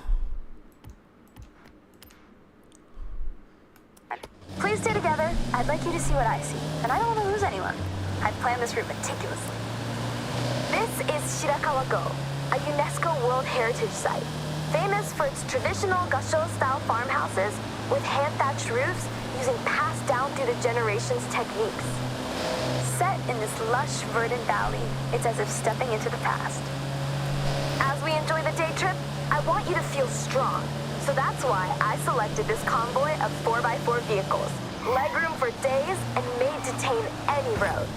Please stay together. I'd like you to see what I see, and I don't want to lose anyone. I've planned this route meticulously. This is Shirakawa-go, a UNESCO World Heritage Site, famous for its traditional Gasho-style farmhouses with hand-thatched roofs using passed down through the generations techniques. Set in this lush, verdant valley, it's as if stepping into the past. As we enjoy the day trip, I want you to feel strong. So that's why I selected this convoy of 4x4 vehicles, legroom for days and made to tame any road.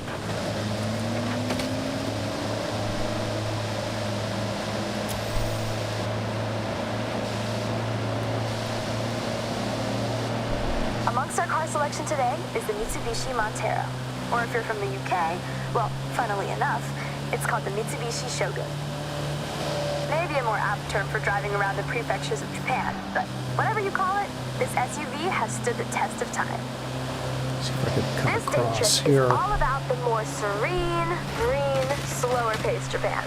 Amongst our car selection today is the Mitsubishi Montero. Or if you're from the UK, well, funnily enough, it's called the Mitsubishi Shogun. Maybe a more apt term for driving around the prefectures of Japan, but whatever you call it, this SUV has stood the test of time. See if I can come This day across trip here. is all about the more serene, green, slower-paced Japan.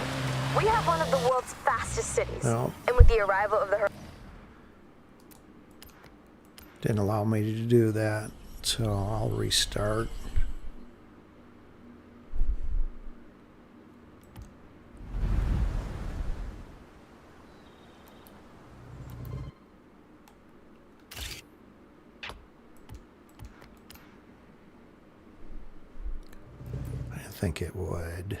We have one of the world's fastest cities, Well. and with the arrival of the Didn't allow me to do that, so I'll restart. I didn't think it would.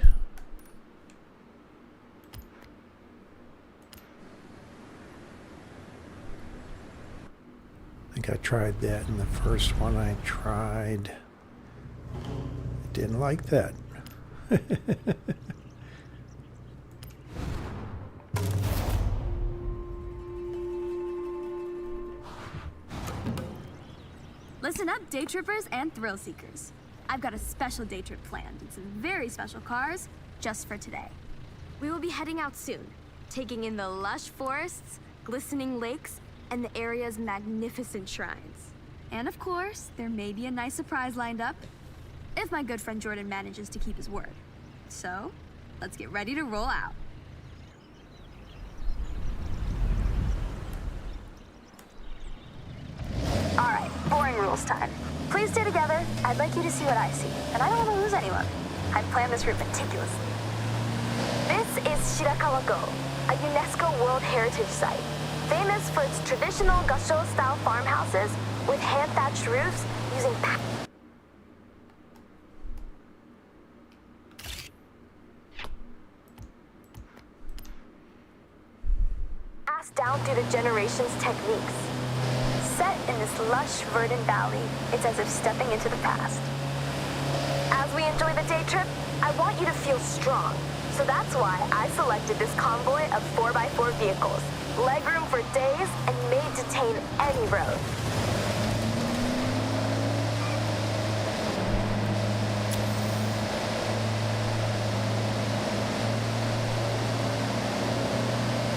I think I tried that in the first one I tried. I didn't like that. Listen up, day trippers and thrill seekers. I've got a special day trip planned in some very special cars just for today. We will be heading out soon, taking in the lush forests, glistening lakes, and the area's magnificent shrines. And of course, there may be a nice surprise lined up, if my good friend Jordan manages to keep his word. So, let's get ready to roll out. All right, boring rules time. Please stay together. I'd like you to see what I see, and I don't want to lose anyone. I've planned this route meticulously. This is Shirakawa-go, a UNESCO World Heritage Site, famous for its traditional Gasho-style farmhouses with hand-thatched roofs using passed down through the generations techniques. Set in this lush, verdant valley, it's as if stepping into the past. As we enjoy the day trip, I want you to feel strong. So that's why I selected this convoy of 4x4 vehicles, legroom for days and made to tame any road.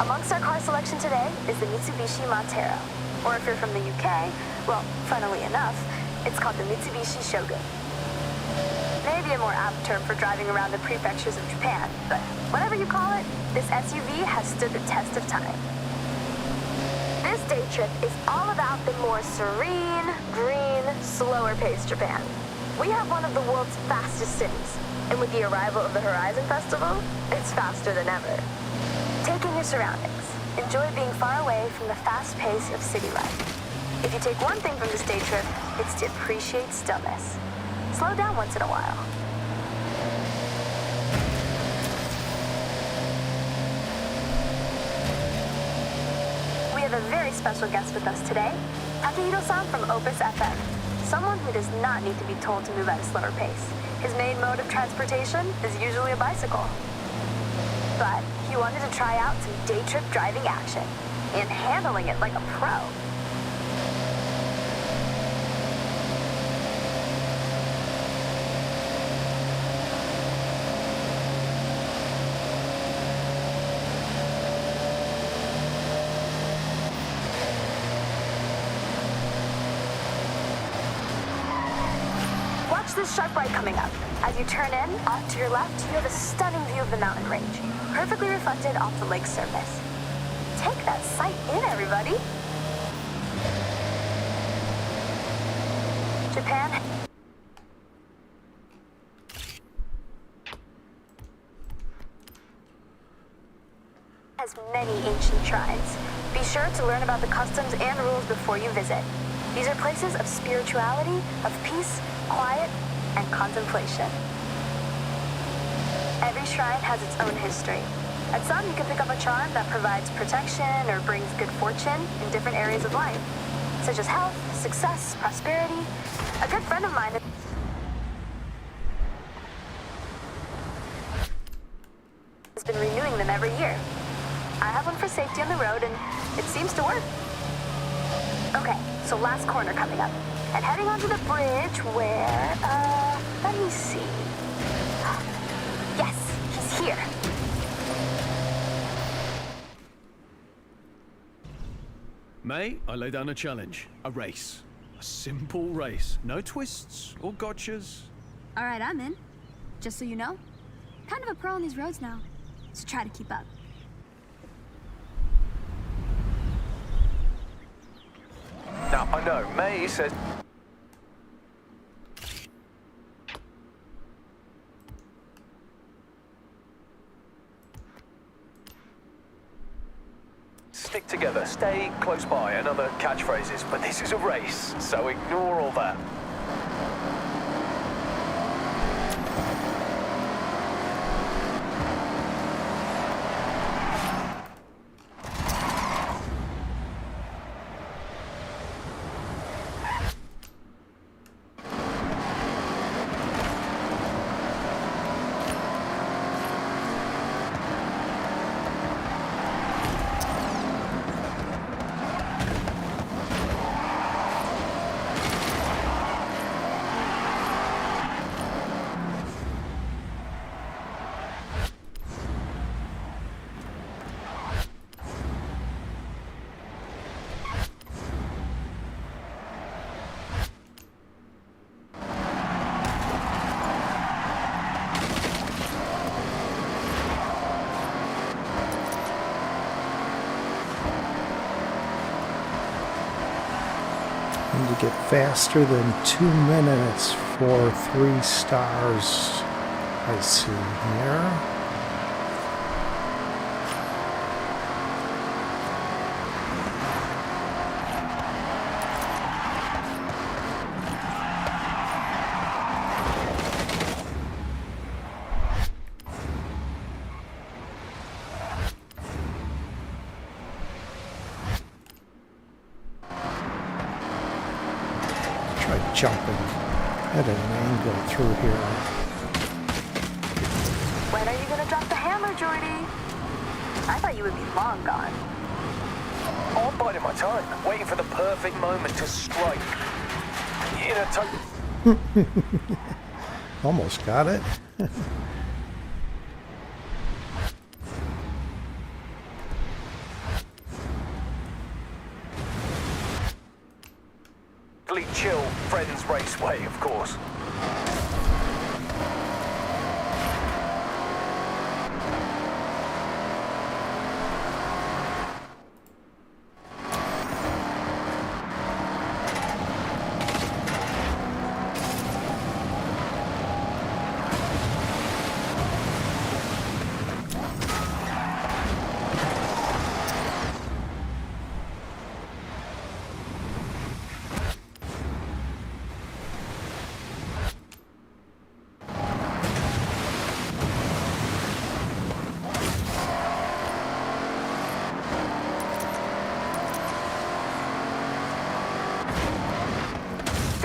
Amongst our car selection today is the Mitsubishi Montero. Or if you're from the UK, well, funnily enough, it's called the Mitsubishi Shogun. Maybe a more apt term for driving around the prefectures of Japan, but whatever you call it, this SUV has stood the test of time. This day trip is all about the more serene, green, slower-paced Japan. We have one of the world's fastest cities, and with the arrival of the Horizon Festival, it's faster than ever. Take in your surroundings. Enjoy being far away from the fast pace of city life. If you take one thing from this day trip, it's to appreciate stillness. Slow down once in a while. We have a very special guest with us today, Takehiro-san from Opus FM. someone who does not need to be told to move at a slower pace. His main mode of transportation is usually a bicycle. But he wanted to try out some day trip driving action and handling it like a pro. Watch this sharp right coming up. As you turn in, off to your left, you have a stunning view of the mountain range, perfectly reflected off the lake's surface. Take that sight in, everybody. Japan has many ancient shrines. Be sure to learn about the customs and rules before you visit. These are places of spirituality, of peace, quiet, and contemplation. Every shrine has its own history. At some, you can pick up a charm that provides protection or brings good fortune in different areas of life, such as health, success, prosperity. A good friend of mine has been renewing them every year. I have one for safety on the road, and it seems to work. Okay, so last corner coming up. And heading onto the bridge where, let me see. Yes, he's here. May, I lay down a challenge. A race. A simple race. No twists or gotchas. All right, I'm in. Just so you know, kind of a pro on these roads now, so try to keep up. Now, I know, May says... Stick together, stay close by, and other catchphrases, but this is a race, so ignore all that. And to get faster than 2 minutes for 3 stars, I see here. Jumping at an angle through here. When are you gonna drop the hammer, Jordy? I thought you would be long gone. Oh, I'm biding my time, waiting for the perfect moment to strike. In a Almost got it. chill Friends Raceway, of course.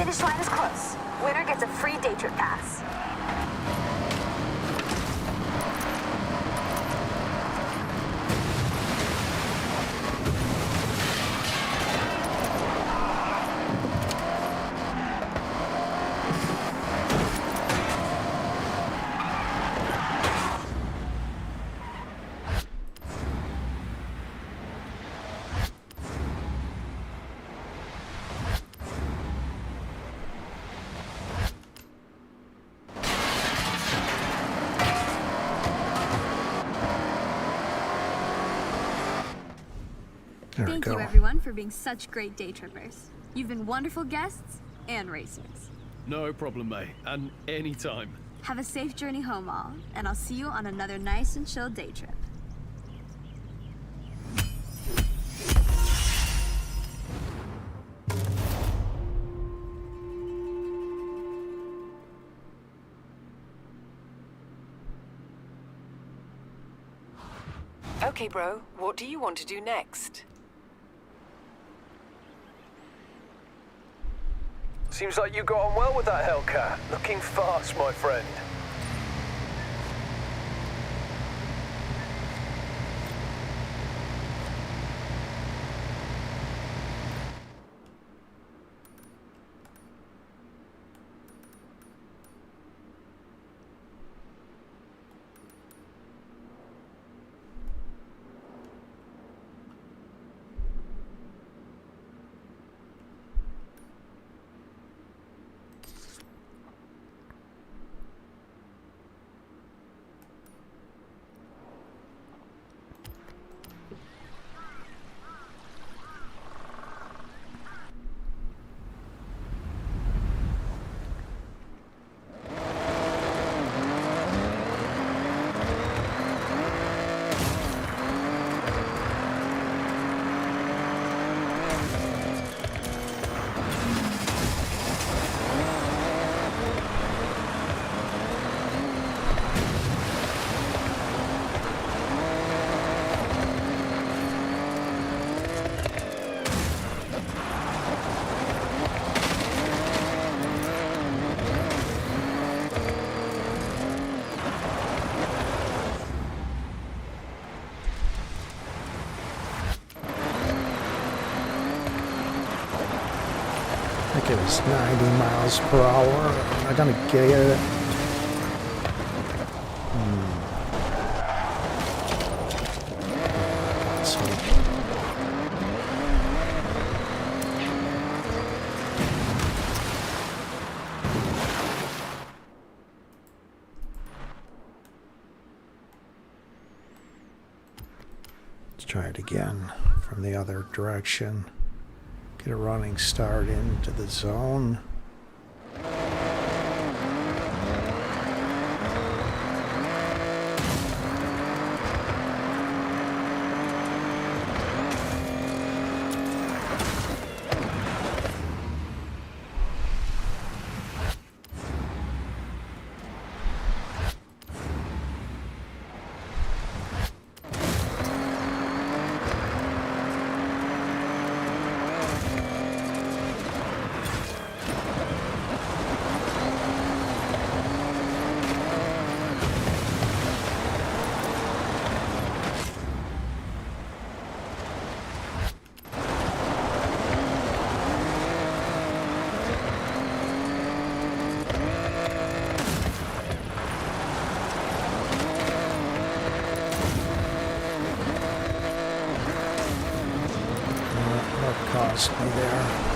Finish line is close. Winner gets a free day trip pass. Thank you, everyone, for being such great day trippers. You've been wonderful guests and racers. No problem, May. And anytime. Have a safe journey home, all, and I'll see you on another nice and chill day trip. Okay, bro, what do you want to do next? Seems like you got on well with that Hellcat. Looking fast, my friend. I think it was 90 miles per hour. Am I gonna get it? Let's see. Let's try it again from the other direction. Get a running start into the zone. Cost me there.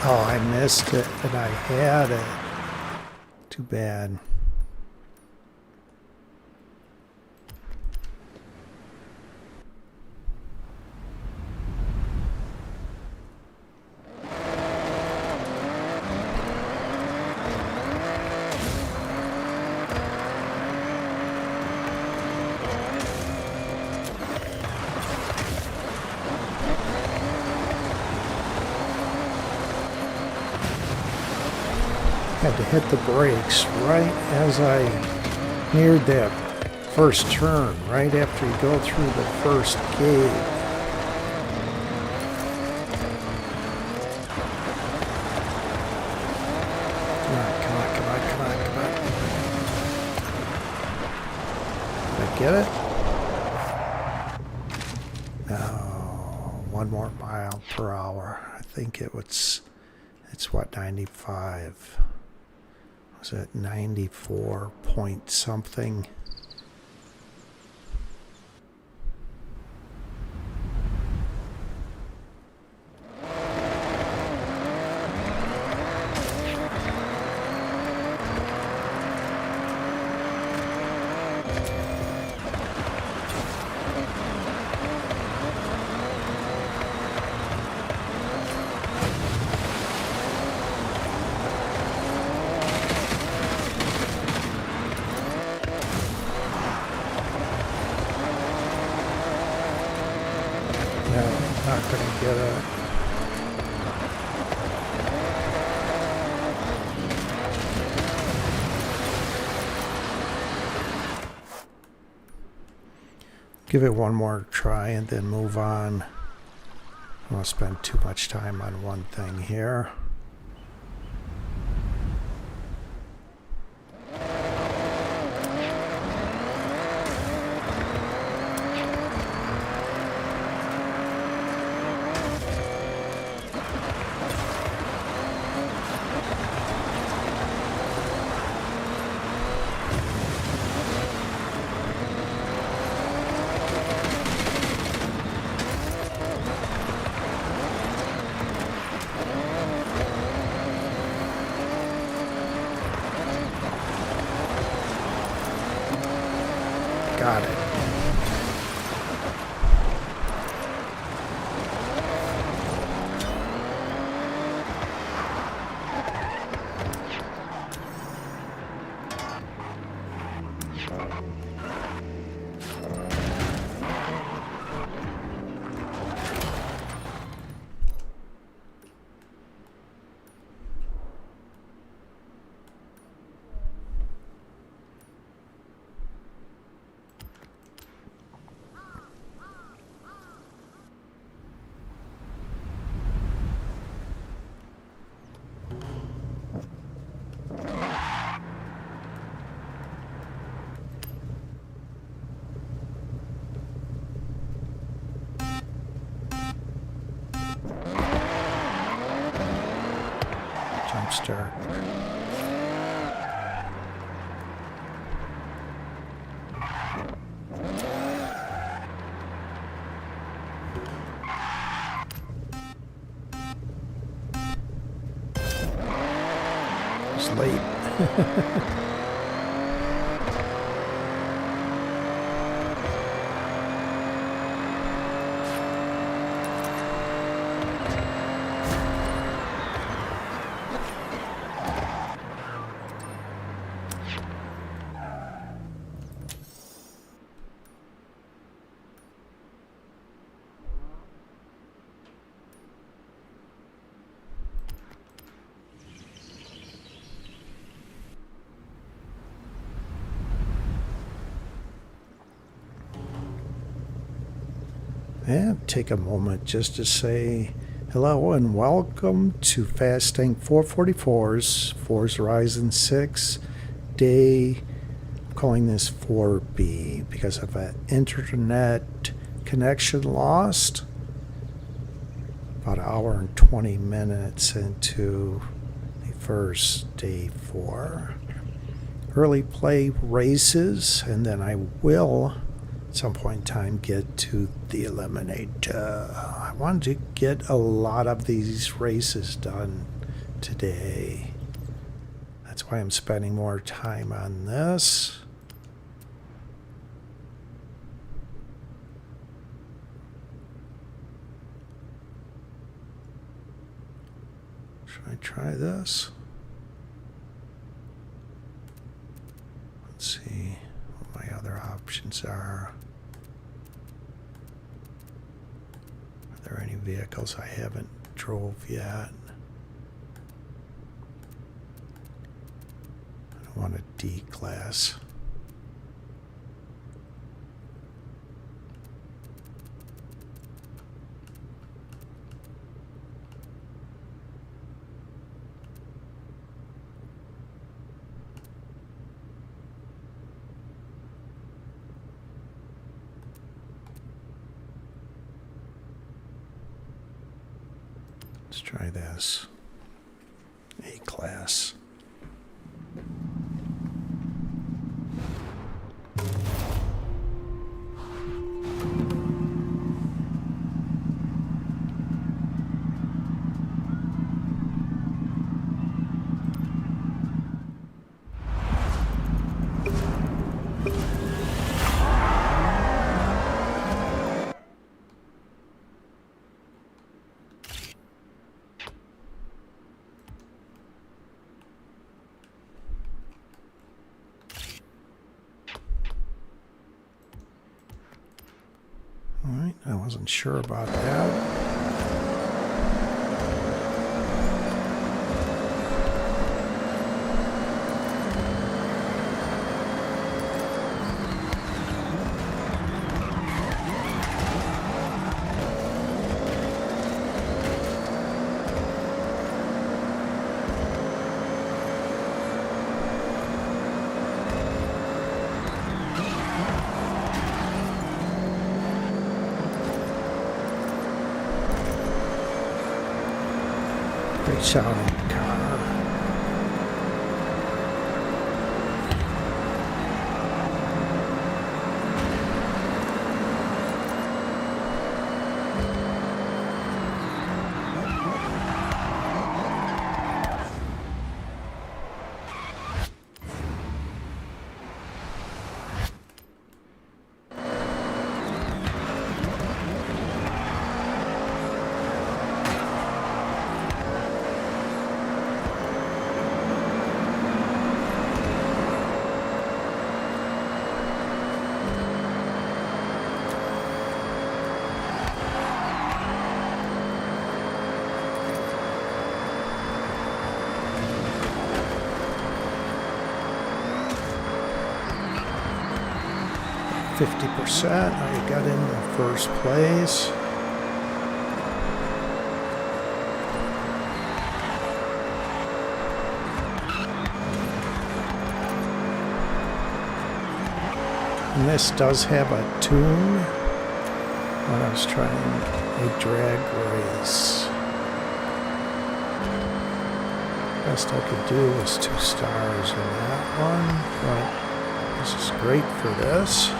Oh, I missed it, and I had it. Too bad. Had to hit the brakes right as I neared that first turn, right after you go through the first gate. Come on, come on, come on, come on, come on. Did I get it? No, 1 more mile per hour. I think it's what, 95? Was it 94 point something? Not gonna get it. Give it one more try and then move on. I don't want to spend too much time on one thing here. Got it. Jump start. It's late. And take a moment just to say hello and welcome to Fasting 444's Forza Horizon 6 day. I'm calling this 4B because of an internet connection lost about an hour and 20 minutes into the first day 4. Early play races, and then I will at some point in time get to the Eliminator. I wanted to get a lot of these races done today. That's why I'm spending more time on this. Should I try this? Let's see what my other options are. Are there any vehicles I haven't drove yet? I don't want a D class. Let's try this. A class. Alright, I wasn't sure about that. Great sounding car. %. I got in the first place. And this does have a tune when I was trying a drag race. Best I could do was 2 stars in that one, but this is great for this.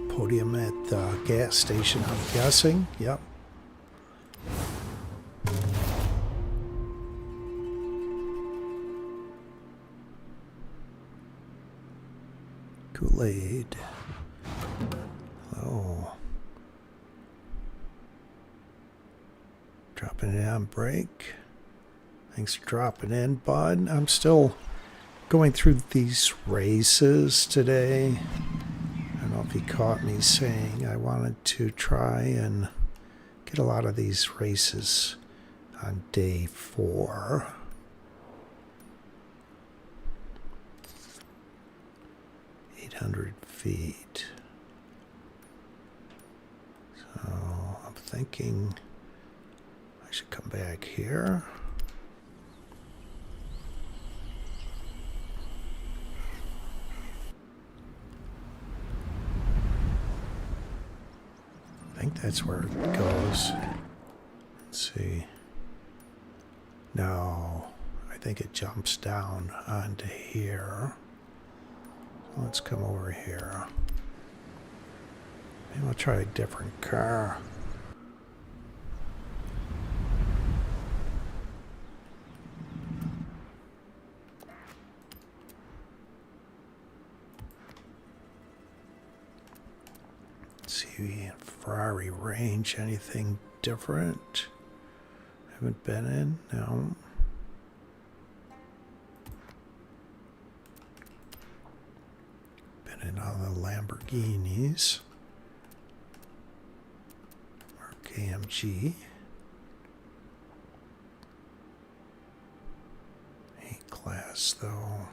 Podium at the gas station, I'm guessing. Yep. Kool-Aid. Oh. Dropping it on break. Thanks for dropping in, bud. I'm still going through these races today. if he caught me saying I wanted to try and get a lot of these races on day 4. Feet. So I'm thinking I should come back here. I think that's where it goes. Let's see. No, I think it jumps down onto here. Let's come over here. Maybe I'll try a different car. Let's see, Ferrari range, anything different? Haven't been in, no. And all the Lamborghinis. Mark AMG. A-class though.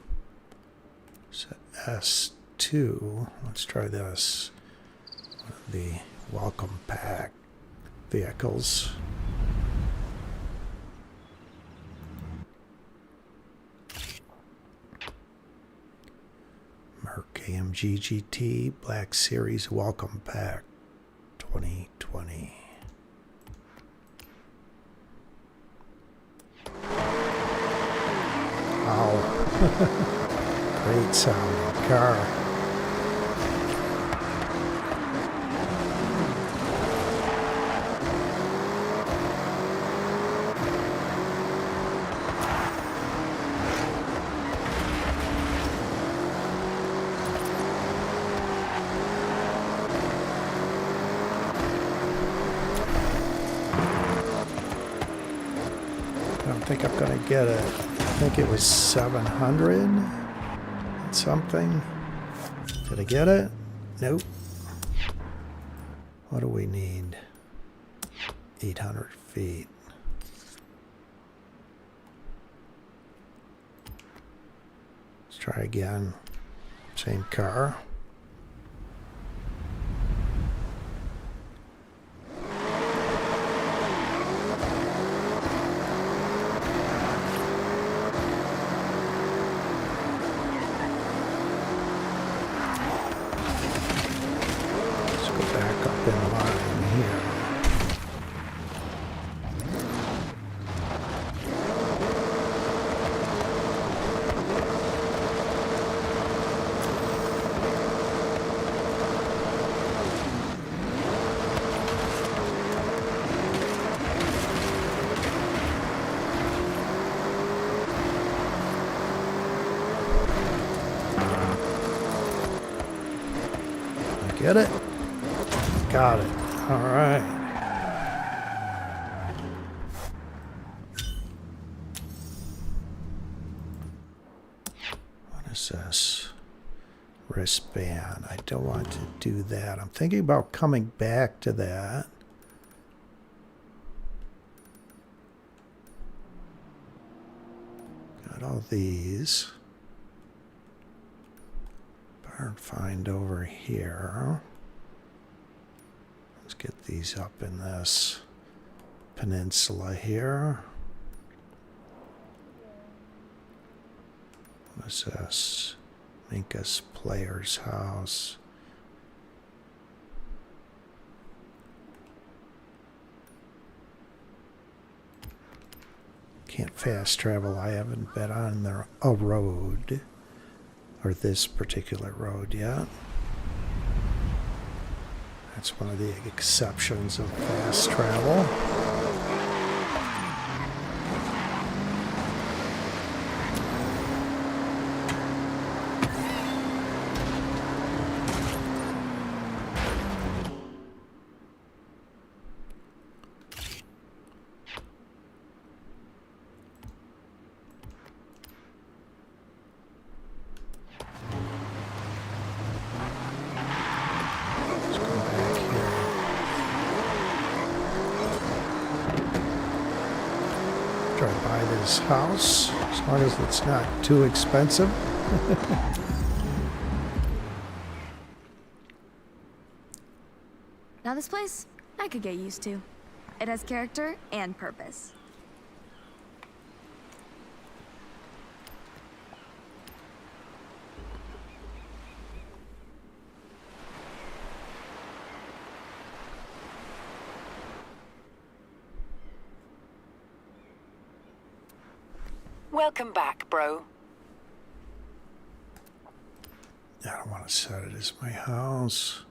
So S2. Let's try this. The welcome pack vehicles. AMG GT Black Series Welcome Pack 2020. Wow. Great sounding car. I think I'm gonna get it. I think it was 700 and something. Did I get it? Nope. What do we need? 800 feet. Let's try again. Same car. Get it? Got it. All right. What is this? Wristband. I don't want to do that. I'm thinking about coming back to that. Got all these. Barn find over here. Let's get these up in this peninsula here. What is this? Minka's Player's House. Can't fast travel. I haven't been on a road, or this particular road yet. That's one of the exceptions of fast travel. after I buy this house, as long as it's not too expensive. Now this place, I could get used to. It has character and purpose. Welcome back, bro. I don't want to set it as my house.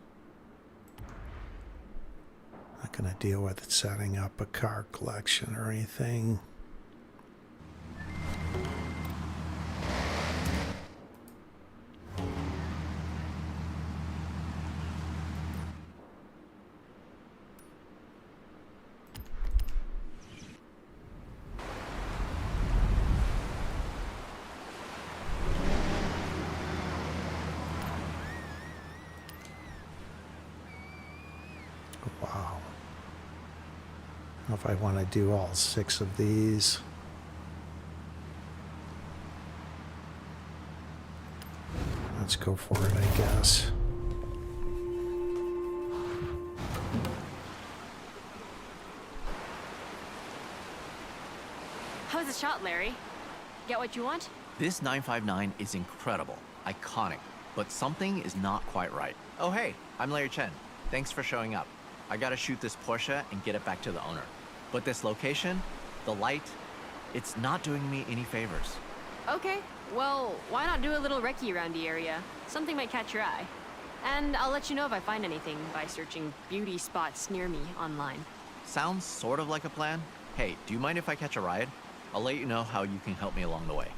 Not going to deal with setting up a car collection or anything. Wow. I don't know if I want to do all 6 of these. Let's go for it, I guess. How's the shot, Larry? Get what you want? This 959 is incredible, iconic, but something is not quite right. Oh hey, I'm Larry Chen. Thanks for showing up. I gotta shoot this Porsche and get it back to the owner. But this location, the light, it's not doing me any favors. Okay, well, why not do a little recce around the area? Something might catch your eye. And I'll let you know if I find anything by searching beauty spots near me online. Sounds sort of like a plan. Hey, do you mind if I catch a ride? I'll let you know how you can help me along the way.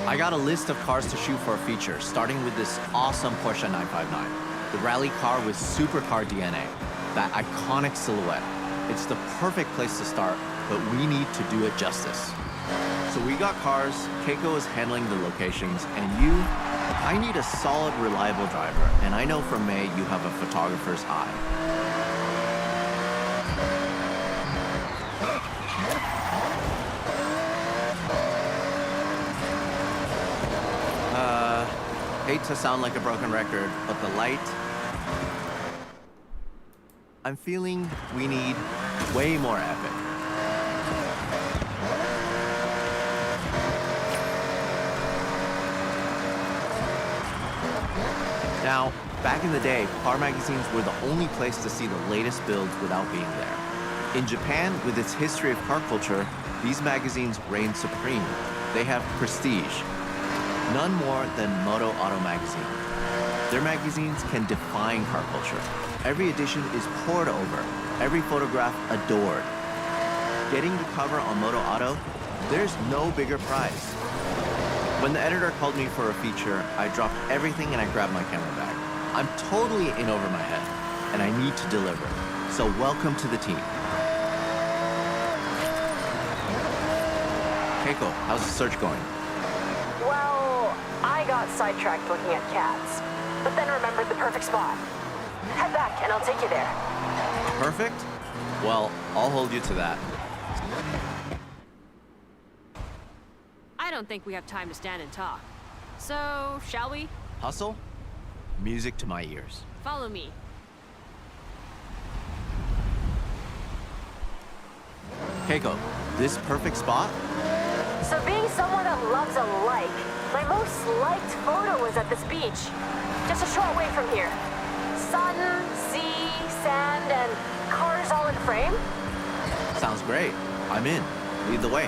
I got a list of cars to shoot for a feature, starting with this awesome Porsche 959. The rally car with supercar DNA, that iconic silhouette. It's the perfect place to start, but we need to do it justice. So we got cars, Keiko is handling the locations, and I need a solid, reliable driver, and I know from May you have a photographer's eye. Hate to sound like a broken record, but the light... I'm feeling we need way more epic. Now, back in the day, car magazines were the only place to see the latest builds without being there. In Japan, with its history of car culture, these magazines reign supreme. They have prestige. None more than Moto Auto magazine. Their magazines can define car culture. Every edition is pored over, every photograph adored. Getting the cover on Moto Auto, there's no bigger prize. When the editor called me for a feature, I dropped everything and I grabbed my camera bag. I'm totally in over my head, and I need to deliver. So welcome to the team. Keiko, how's the search going? Well, I got sidetracked looking at cats, but then remembered the perfect spot. Head back and I'll take you there. Perfect? Well, I'll hold you to that. I don't think we have time to stand and talk. So, shall we? Hustle? Music to my ears. Follow me. Keiko, this perfect spot? So being someone that loves a like, my most liked photo was at this beach. Just a short way from here. Sun, sea, sand, and cars all in frame. Sounds great. I'm in. Lead the way.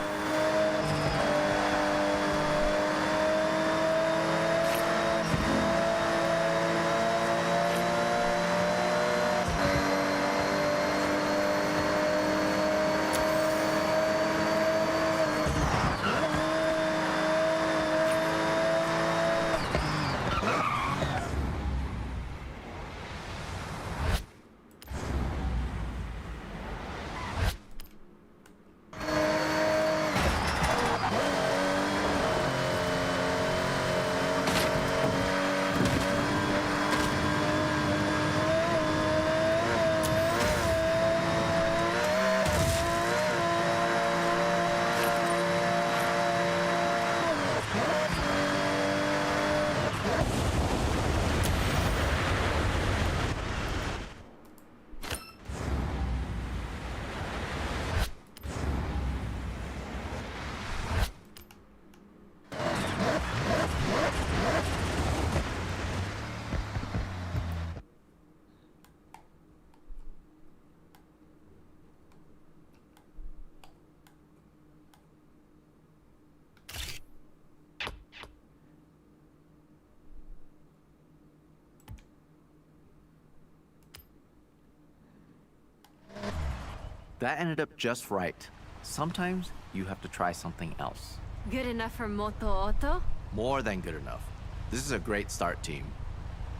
That ended up just right. Sometimes you have to try something else. Good enough for Moto Auto? More than good enough. This is a great start, team.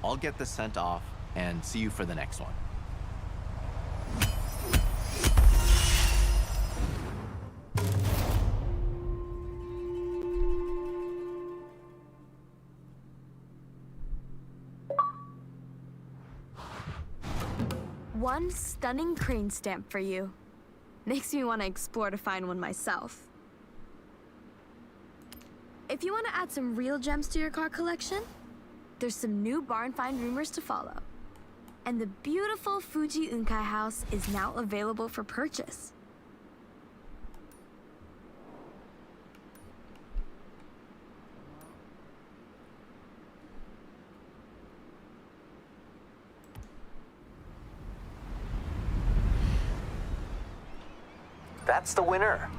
I'll get this sent off and see you for the next one. One stunning crane stamp for you. Makes me want to explore to find one myself. If you want to add some real gems to your car collection, there's some new barn find rumors to follow. And the beautiful Fuji Unkai house is now available for purchase. That's the winner.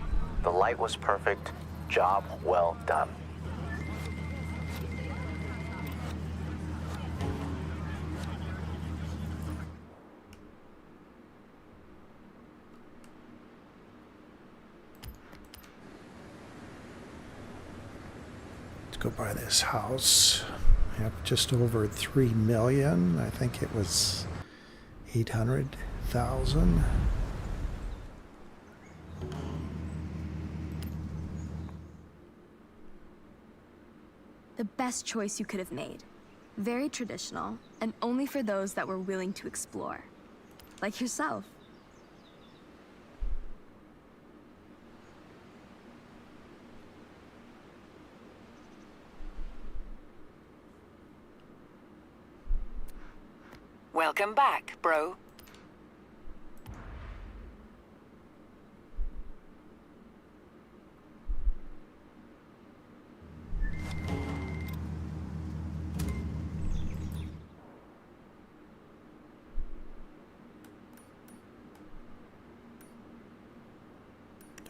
The light was perfect. Job well done. Let's go buy this house. I have just over 3 million. I think it was 800,000. The best choice you could have made. Very traditional, and only for those that were willing to explore. Like yourself. Welcome back, bro.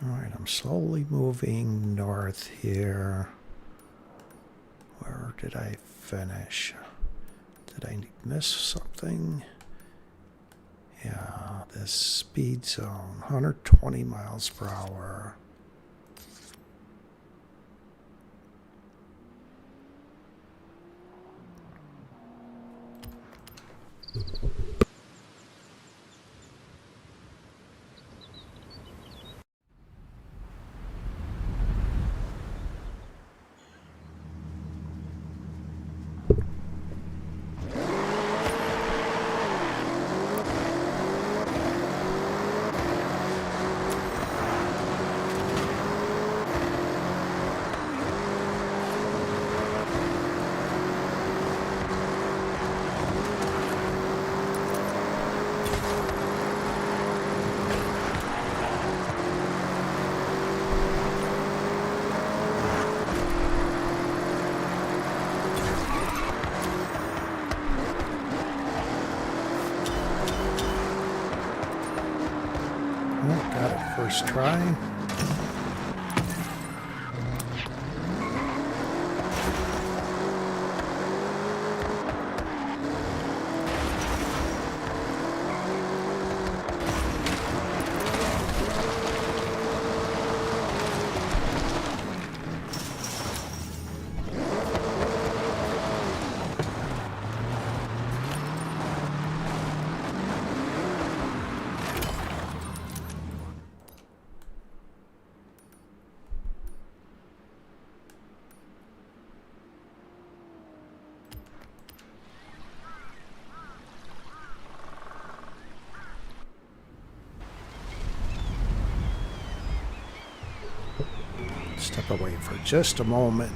All right, I'm slowly moving north here. Where did I finish? Did I miss something? Yeah, this speed zone, 120 miles per hour. Oh, got it first try. Step away for just a moment.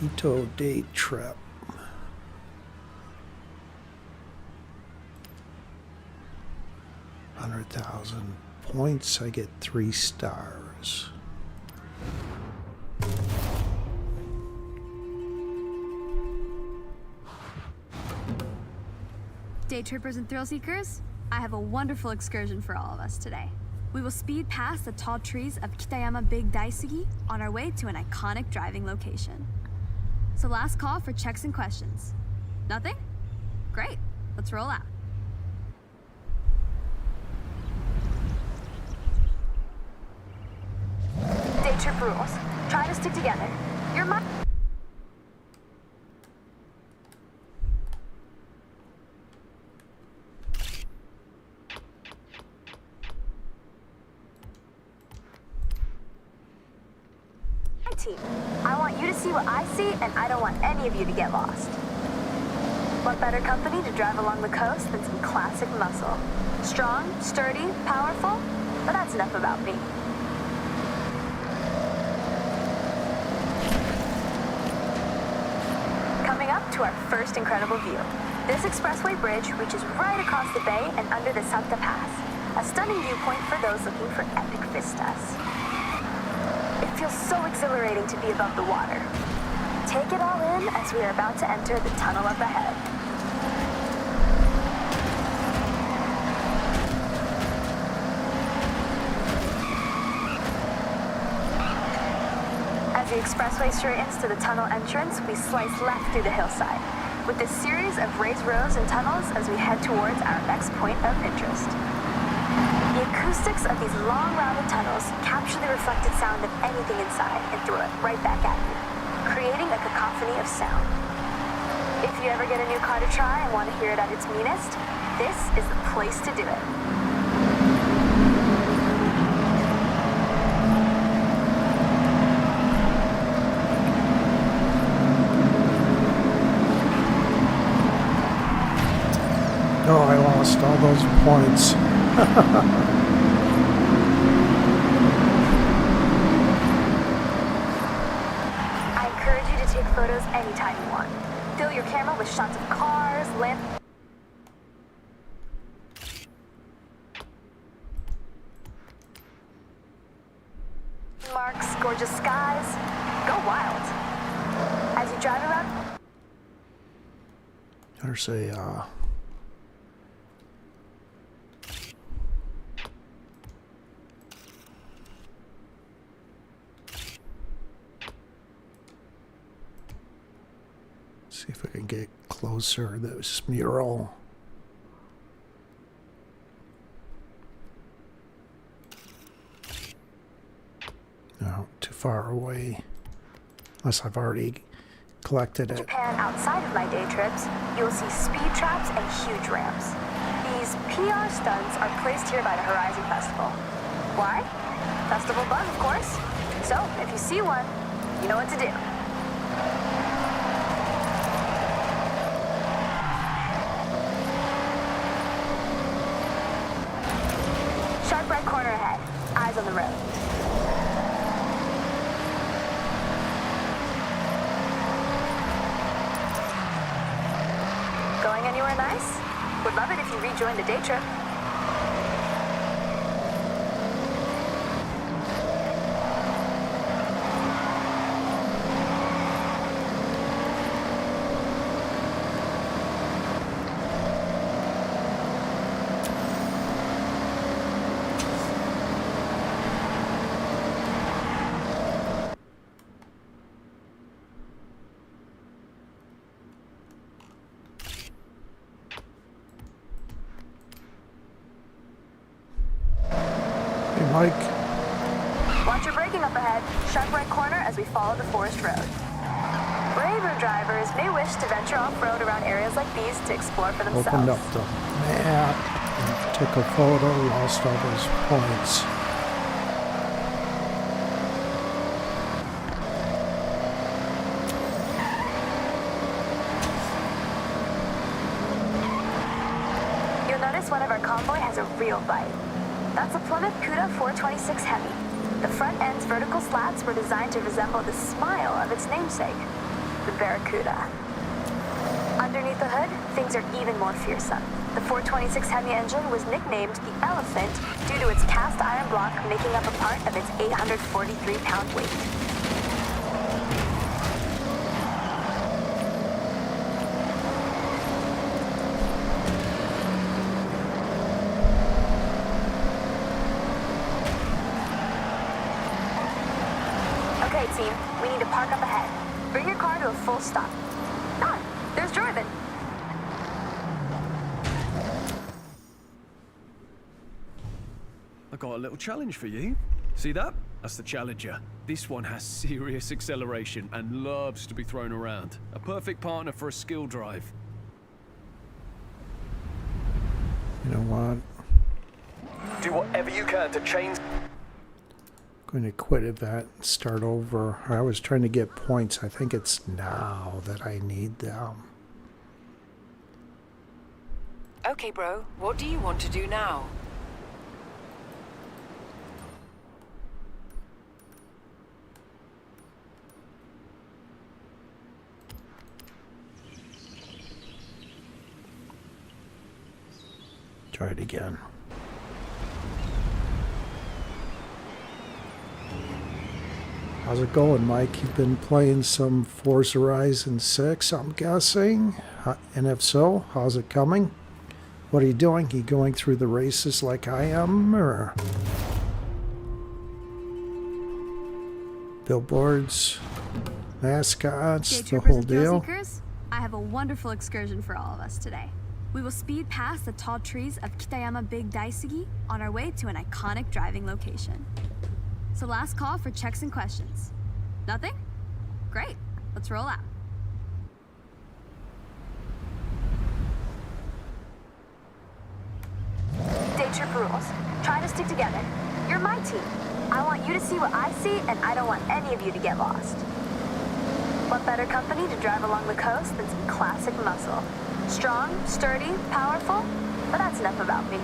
Quito day trip. $100,000 points. I get 3 stars. Day trippers and thrill seekers, I have a wonderful excursion for all of us today. We will speed past the tall trees of Kitayama Big Daisugi on our way to an iconic driving location. So last call for checks and questions. Nothing? Great, let's roll out. Day trip rules. Try to stick together. Your mind. Team. I want you to see what I see, and I don't want any of you to get lost. What better company to drive along the coast than some classic muscle? Strong, sturdy, powerful? But that's enough about me. Coming up to our first incredible view. This expressway bridge reaches right across the bay and under the Santa Pass, a stunning viewpoint for those looking for epic vistas. It feels so exhilarating to be above the water. Take it all in as we are about to enter the tunnel up ahead. As the expressway straightens to the tunnel entrance, we slice left through the hillside, with this series of raised roads and tunnels as we head towards our next point of interest. The acoustics of these long, rounded tunnels capture the reflected sound of anything inside and throw it right back at you, creating a cacophony of sound. If you ever get a new car to try and want to hear it at its meanest, this is the place to do it. Oh, I lost all those points. I encourage you to take photos anytime you want. Fill your camera with shots of cars, landmarks, gorgeous skies. Go wild. As you drive around, There's a see if I can get closer. This mural. No, too far away. Unless I've already collected it. Japan outside of my day trips, you'll see speed traps and huge ramps. These PR stunts are placed here by the Horizon Festival. Why? Festival buzz, of course. So, if you see one, you know what to do. Sharp right corner ahead. Eyes on the road. Going anywhere nice? Would love it if you rejoined the day trip. Hey, Mike. Watch your braking up ahead. Sharp right corner as we follow the forest road. Braver drivers may wish to venture off-road around areas like these to explore for themselves. Opened up the map and took a photo, lost all those points. You'll notice one of our convoy has a real bite. That's a Plymouth Cuda 426 Heavy. The front end's vertical slats were designed to resemble the smile of its namesake. the Barracuda. Underneath the hood, things are even more fearsome. The 426 Hemi engine was nicknamed the Elephant due to its cast iron block making up a part of its 843-pound weight. Okay, team, we need to park up ahead. Bring your car to a full stop. Ah, there's Jordan. I got a little challenge for you. See that? That's the Challenger. This one has serious acceleration and loves to be thrown around. A perfect partner for a skill drive. You know what? Do whatever you can to change. Going to quit at that and start over. I was trying to get points. I think it's now that I need them. Okay, bro, what do you want to do now? Try it again. How's it going, Mike? You've been playing some Forza Horizon 6, I'm guessing. And if so, how's it coming? What are you doing? You going through the races like I am, or billboards, mascots, the whole deal? Seekers, I have a wonderful excursion for all of us today. We will speed past the tall trees of Kitayama Big Daisugi on our way to an iconic driving location. So last call for checks and questions. Nothing? Great. Let's roll out. Day trip rules. Try to stick together. You're my team. I want you to see what I see, and I don't want any of you to get lost. What better company to drive along the coast than some classic muscle? Strong, sturdy, powerful? But that's enough about me.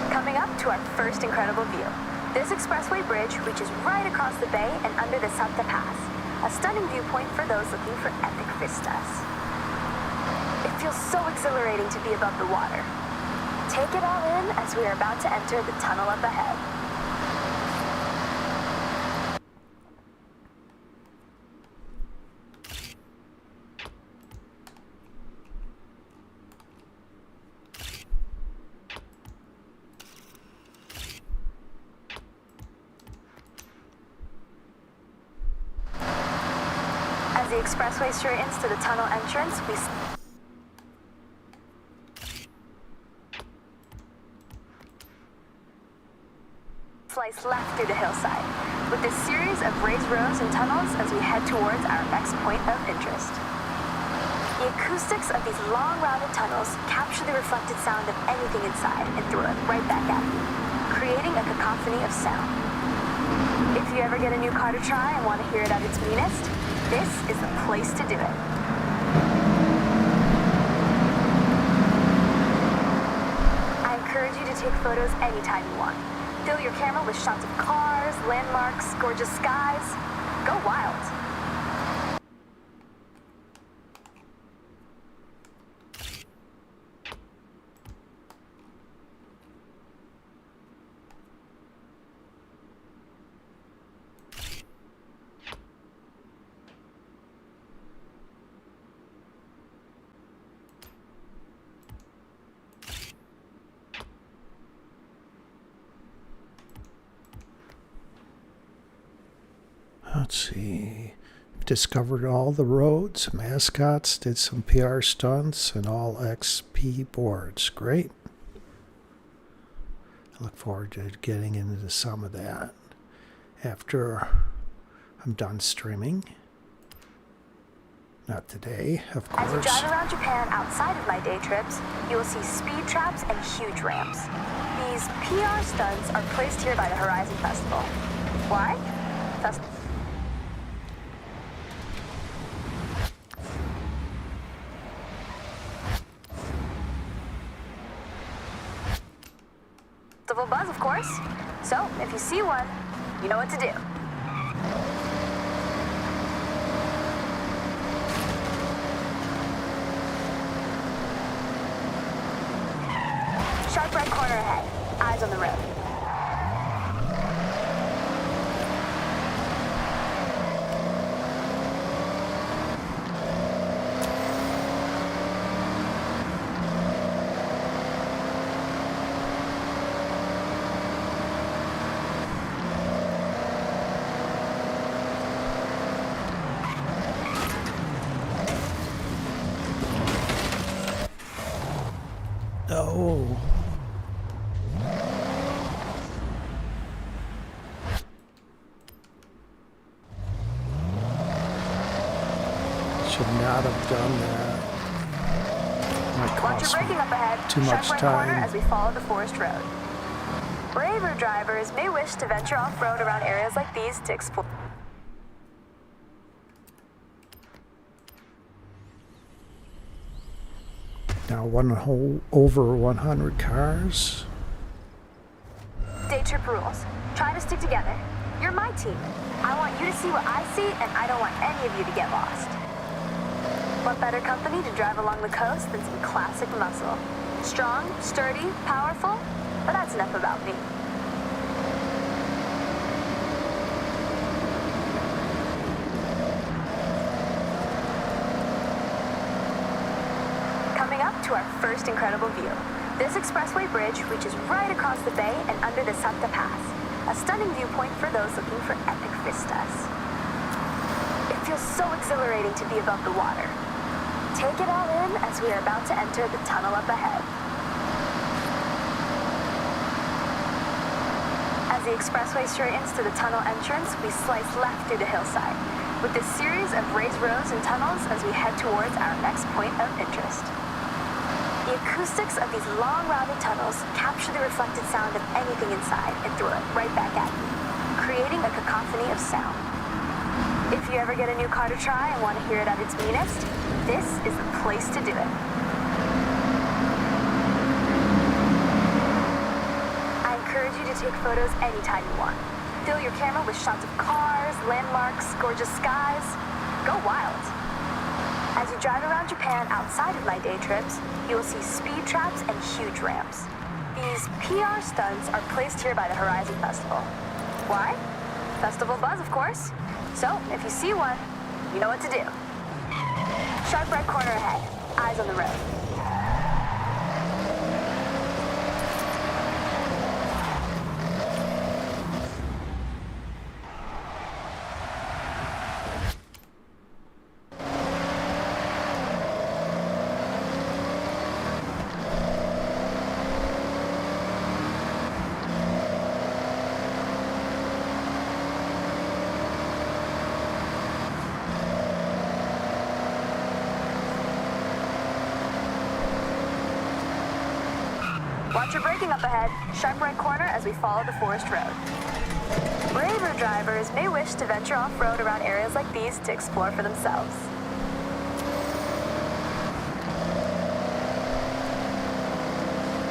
Coming up to our first incredible view. This expressway bridge reaches right across the bay and under the Santa Pass, a stunning viewpoint for those looking for epic vistas. It feels so exhilarating to be above the water. Take it all in as we are about to enter the tunnel up ahead. As the expressway straightens to the tunnel entrance, we slice left through the hillside, with this series of raised roads and tunnels as we head towards our next point of interest. The acoustics of these long, rounded tunnels capture the reflected sound of anything inside and throw it right back at you, creating a cacophony of sound. If you ever get a new car to try and want to hear it at its meanest, this is the place to do it. I encourage you to take photos anytime you want. Fill your camera with shots of cars, landmarks, gorgeous skies. Go wild. Let's see. Discovered all the roads, mascots, did some PR stunts, and all XP boards. Great. I look forward to getting into some of that after I'm done streaming. Not today, of course. As you drive around Japan outside of my day trips, you will see speed traps and huge ramps. These PR stunts are placed here by the Horizon Festival. Why? Festival buzz, of course. So So, if you see one, you know what to do. Sharp right corner ahead. Eyes on the road. Oh. Should not have done that. Might Watch your cost braking me up ahead. too much Sharp right corner time. as we follow the forest road. Braver drivers may wish to venture off-road around areas like these to explore. Now over 100 cars. Day trip rules. Try to stick together. You're my team. I want you to see what I see, and I don't want any of you to get lost. What better company to drive along the coast than some classic muscle? Strong, sturdy, powerful? But that's enough about me. Coming up to our first incredible view. This expressway bridge reaches right across the bay and under the Santa Pass. A stunning viewpoint for those looking for epic vistas. It feels so exhilarating to be above the water. Take it all in as we are about to enter the tunnel up ahead. As the expressway straightens to the tunnel entrance, we slice left through the hillside, with this series of raised roads and tunnels as we head towards our next point of interest. The acoustics of these long, rounded tunnels capture the reflected sound of anything inside and throw it right back at you, creating a cacophony of sound. If you ever get a new car to try and want to hear it at its meanest, this is the place to do it. I encourage you to take photos anytime you want. Fill your camera with shots of cars, landmarks, gorgeous skies. Go wild. As you drive around Japan outside of my day trips, you will see speed traps and huge ramps. These PR stunts are placed here by the Horizon Festival. Why? Festival buzz, of course. So, if you see one, you know what to do. Sharp right corner ahead. Eyes on the road. Watch your braking up ahead. Sharp right corner as we follow the forest road. Braver drivers may wish to venture off-road around areas like these to explore for themselves.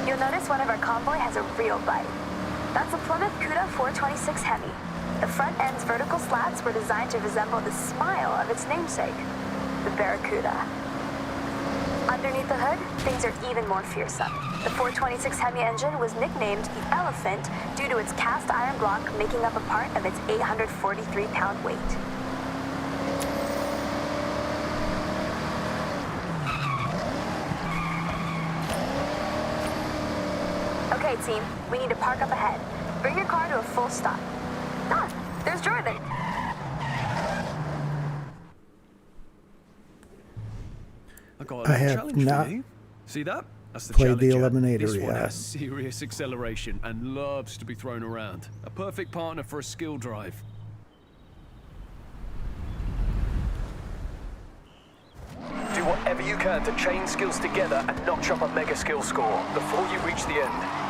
You'll notice one of our convoy has a real bite. That's a Plymouth Cuda 426 Hemi. The front end's vertical slats were designed to resemble the smile of its namesake, the Barracuda. Underneath the hood, things are even more fearsome. The 426 Hemi engine was nicknamed the Elephant due to its cast iron block making up a part of its 843-pound weight. Okay, team, we need to park up ahead. Bring your car to a full stop. Ah, there's Jordan. I have not See that? That's the played the Challenger. Eliminator This one yet. has serious acceleration and loves to be thrown around. A perfect partner for a skill drive. Do whatever you can to chain skills together and notch up a mega skill score before you reach the end.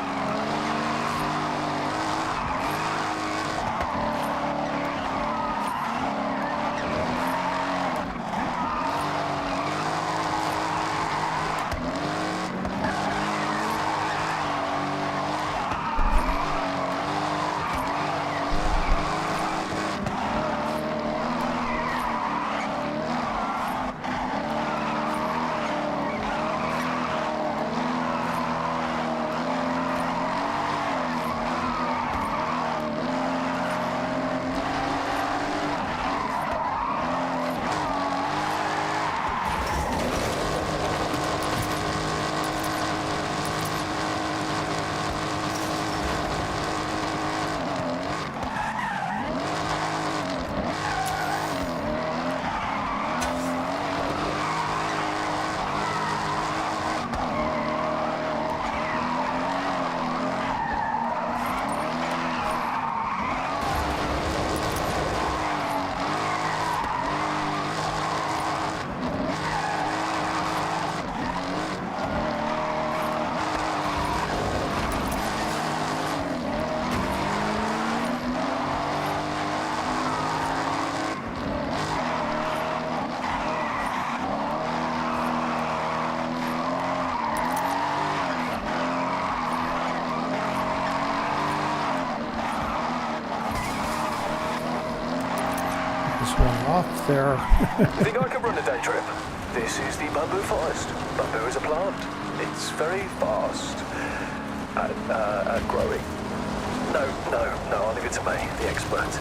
Just went off there. Think I can run a day trip? This is the bamboo forest. Bamboo is a plant. It's very fast and growing. No, I'll leave it to me, the expert.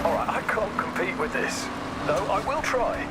Alright, I can't compete with this. Though I will try.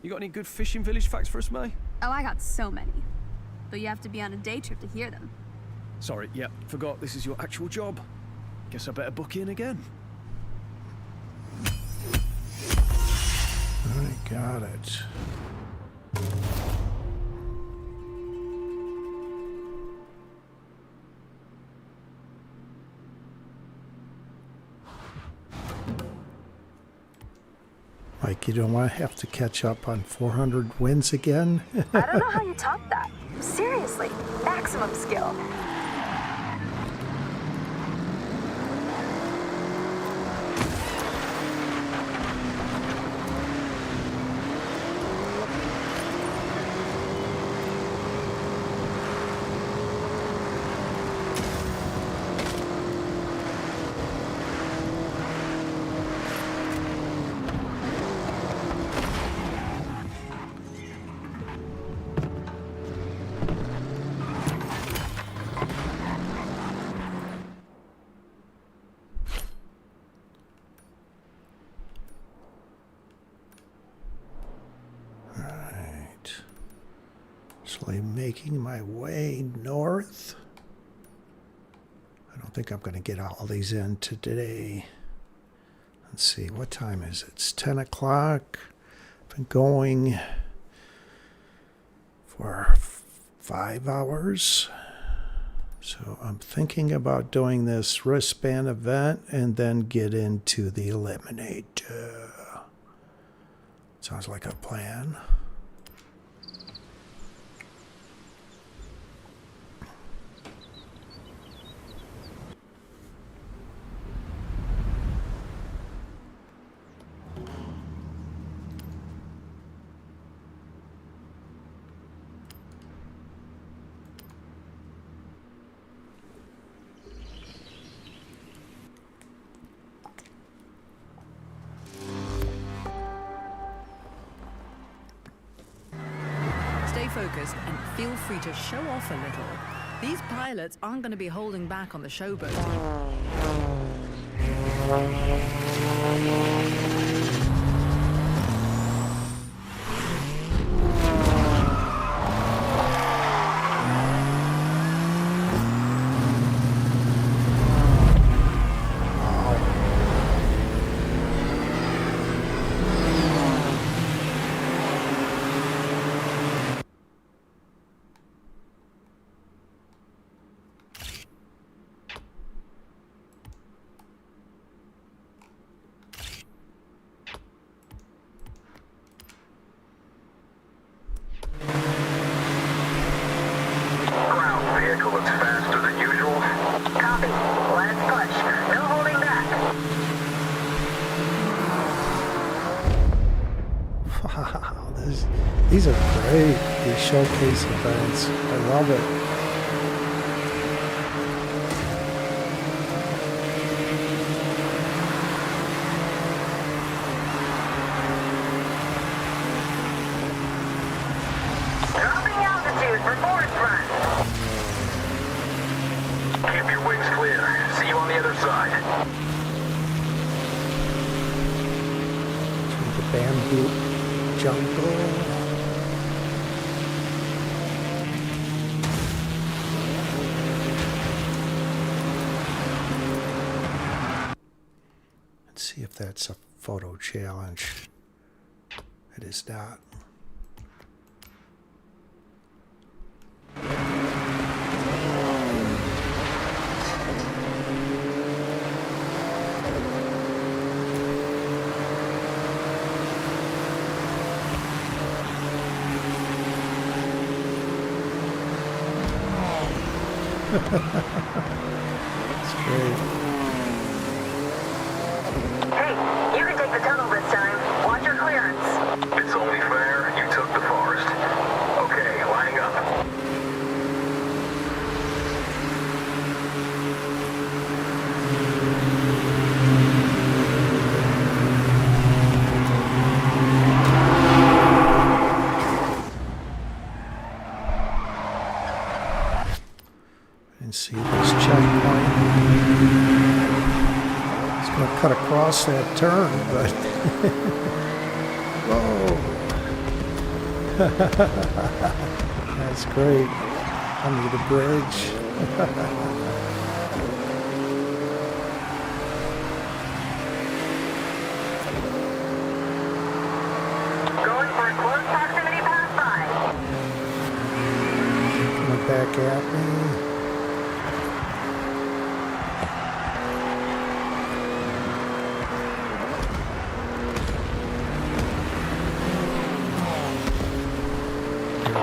You got any good fishing village facts for us, May? Oh, I got so many. But you have to be on a day trip to hear them. Sorry, yeah, forgot this is your actual job. Guess I better book in again. I got it. Like, you don't want to have to catch up on 400 wins again? I don't know how you top that. Seriously, maximum skill. Slowly making my way north. I don't think I'm going to get all these in today. Let's see, what time is it? It's 10 o'clock. I've been going for 5 hours. So I'm thinking about doing this wristband event and then get into the Eliminator. Sounds like a plan. focused and feel free to show off a little. These pilots aren't going to be holding back on the showboat. These are great, these showcase events. I love it. Dropping altitude for forest run. Keep your wings clear. See you on the other side. The bamboo jungle. See if that's a photo challenge. It is not. It's great. Hey, you can take the tunnel this time. Watch your clearance. It's only fair. You took the forest. Okay, lining up. And see this checkpoint. It's going to cut across that turn, but whoa. That's great. Under the bridge. Going for a close proximity pass by. Coming back at me.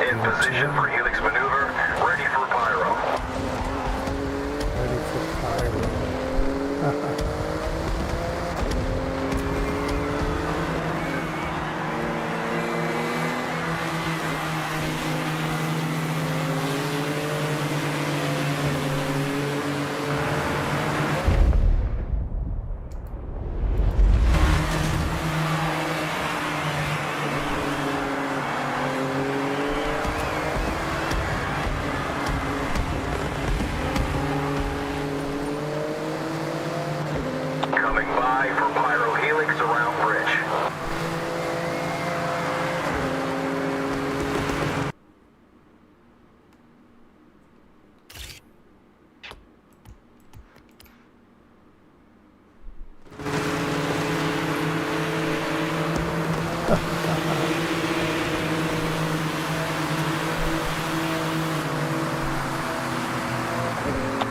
In position for helix maneuver. Ready for pyro. Ready for pyro. Coming by for pyro helix around bridge.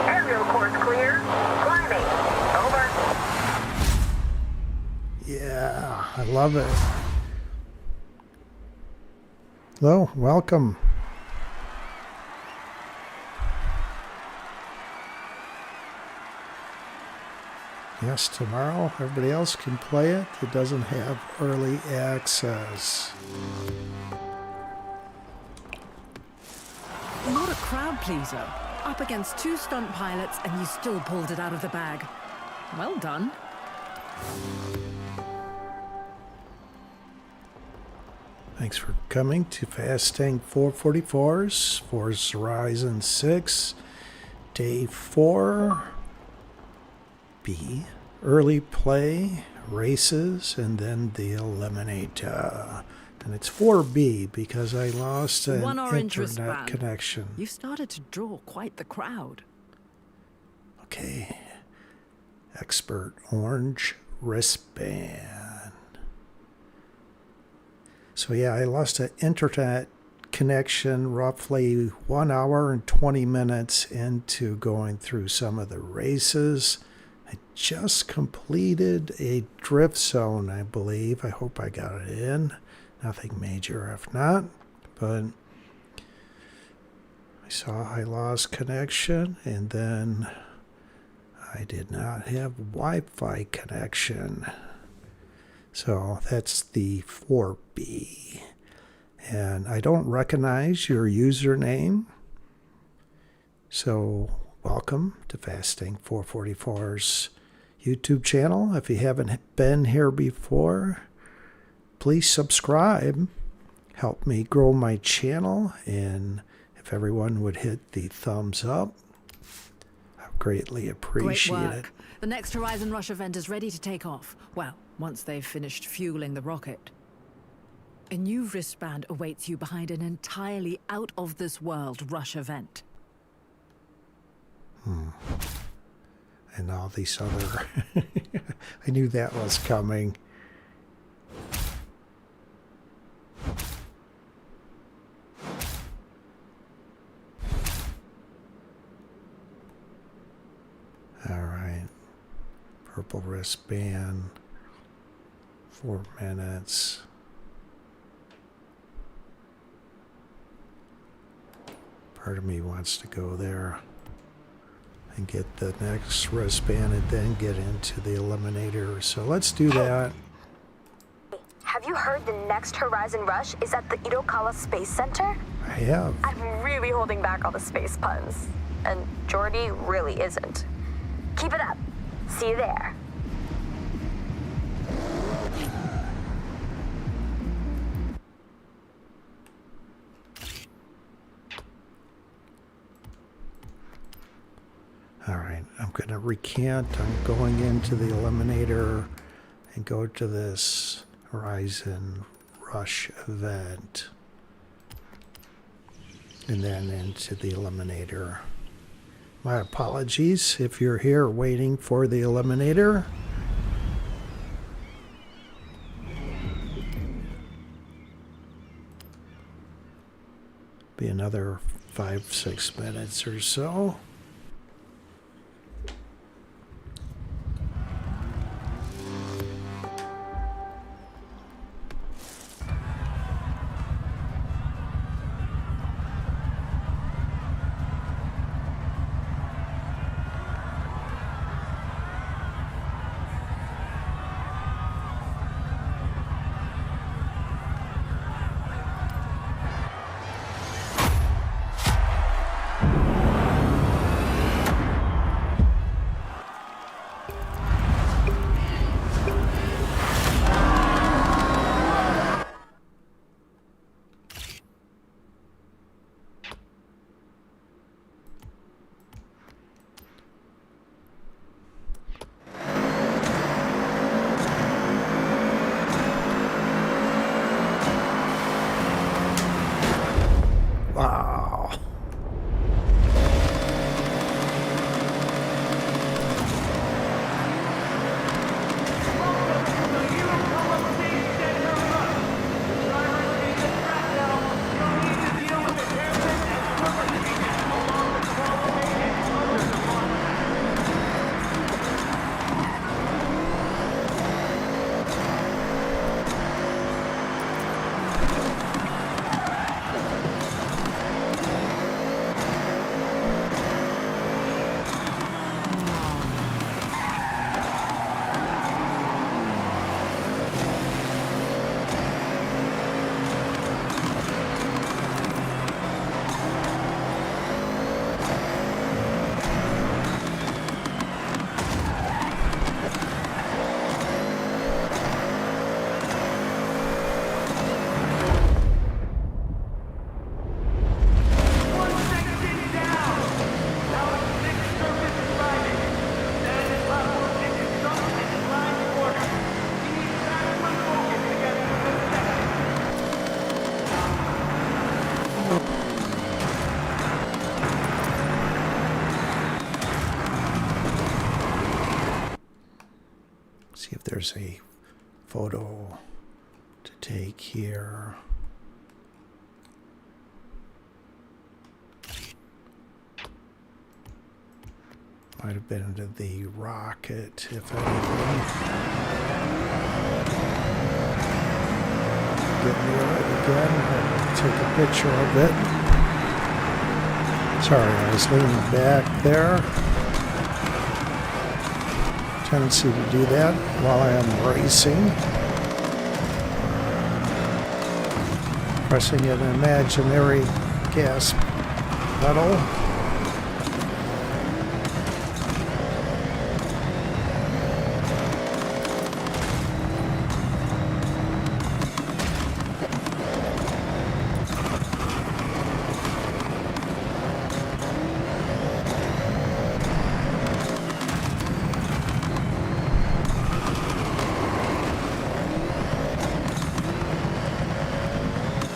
Aerial course clear. Climbing. Over. Yeah, I love it. Hello, welcome. Yes, tomorrow everybody else can play it. It doesn't have early access. What a crowd pleaser. Up against 2 stunt pilots and you still pulled it out of the bag. Well done. Thanks for coming to Fasting 444's Forza Horizon 6, Day 4, B, Early Play, Races, and then the Eliminator. And it's 4B because I lost an One orange internet wristband. connection. You've started to draw quite the crowd. Okay. Expert orange wristband. So yeah, I lost an internet connection roughly 1 hour and 20 minutes into going through some of the races. I just completed a drift zone, I believe. I hope I got it in. Nothing major if not, but I saw I lost connection, and then I did not have Wi-Fi connection. So that's the 4B. And I don't recognize your username. So welcome to Fasting 444's YouTube channel. If you haven't been here before, please subscribe. Help me grow my channel. And if everyone would hit the thumbs up, I would greatly appreciate Great it. work. The next Horizon Rush event is ready to take off. Well, once they've finished fueling the rocket. A new wristband awaits you behind an entirely out-of-this-world Rush event. And all these other... I knew that was coming. All right. Purple wristband. 4 minutes. Part of me wants to go there and get the next wristband and then get into the Eliminator. So let's do that. Have you heard the next Horizon Rush is at the Irokala Space Center? I have. I'm really holding back all the space puns. And Jordy really isn't. Keep it up. See you there. All right, I'm going to recant. I'm going into the Eliminator and go to this Horizon Rush event. And then into the Eliminator. My apologies if you're here waiting for the Eliminator. Be another 5-6 minutes or so. See if there's a photo to take here. Might have been into the rocket, if anything. Get near it again and take a picture of it. Sorry, I was leaning back there. Tendency to do that while I am racing. Pressing an imaginary gas pedal.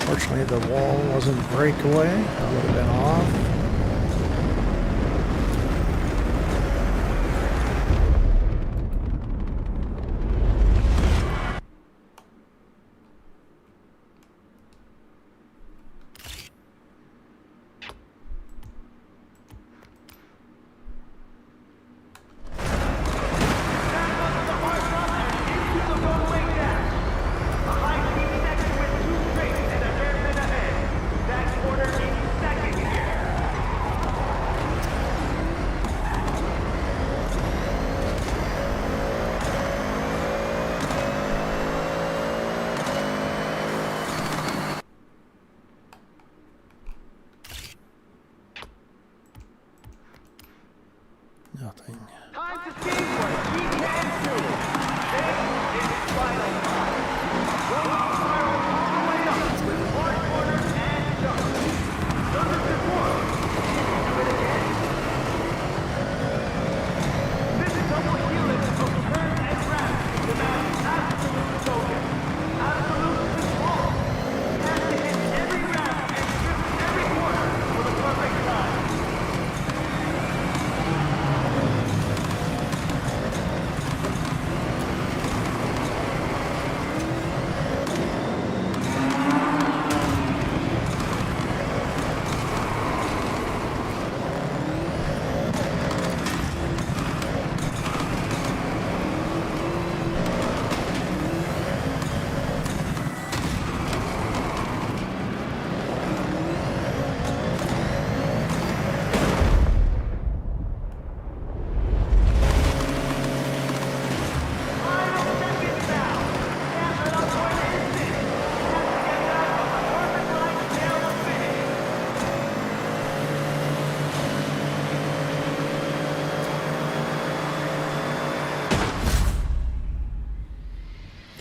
Fortunately, the wall wasn't breakaway. I would have been off. Nothing. Time to see what he can do. This is his final time. Rolling spiral all the way up with hard corners and jumps. Done this before. Can you do it again? This double helix of turns and ramps demands absolute focus. Absolute control. He has to hit every ramp and shift every corner for the perfect time.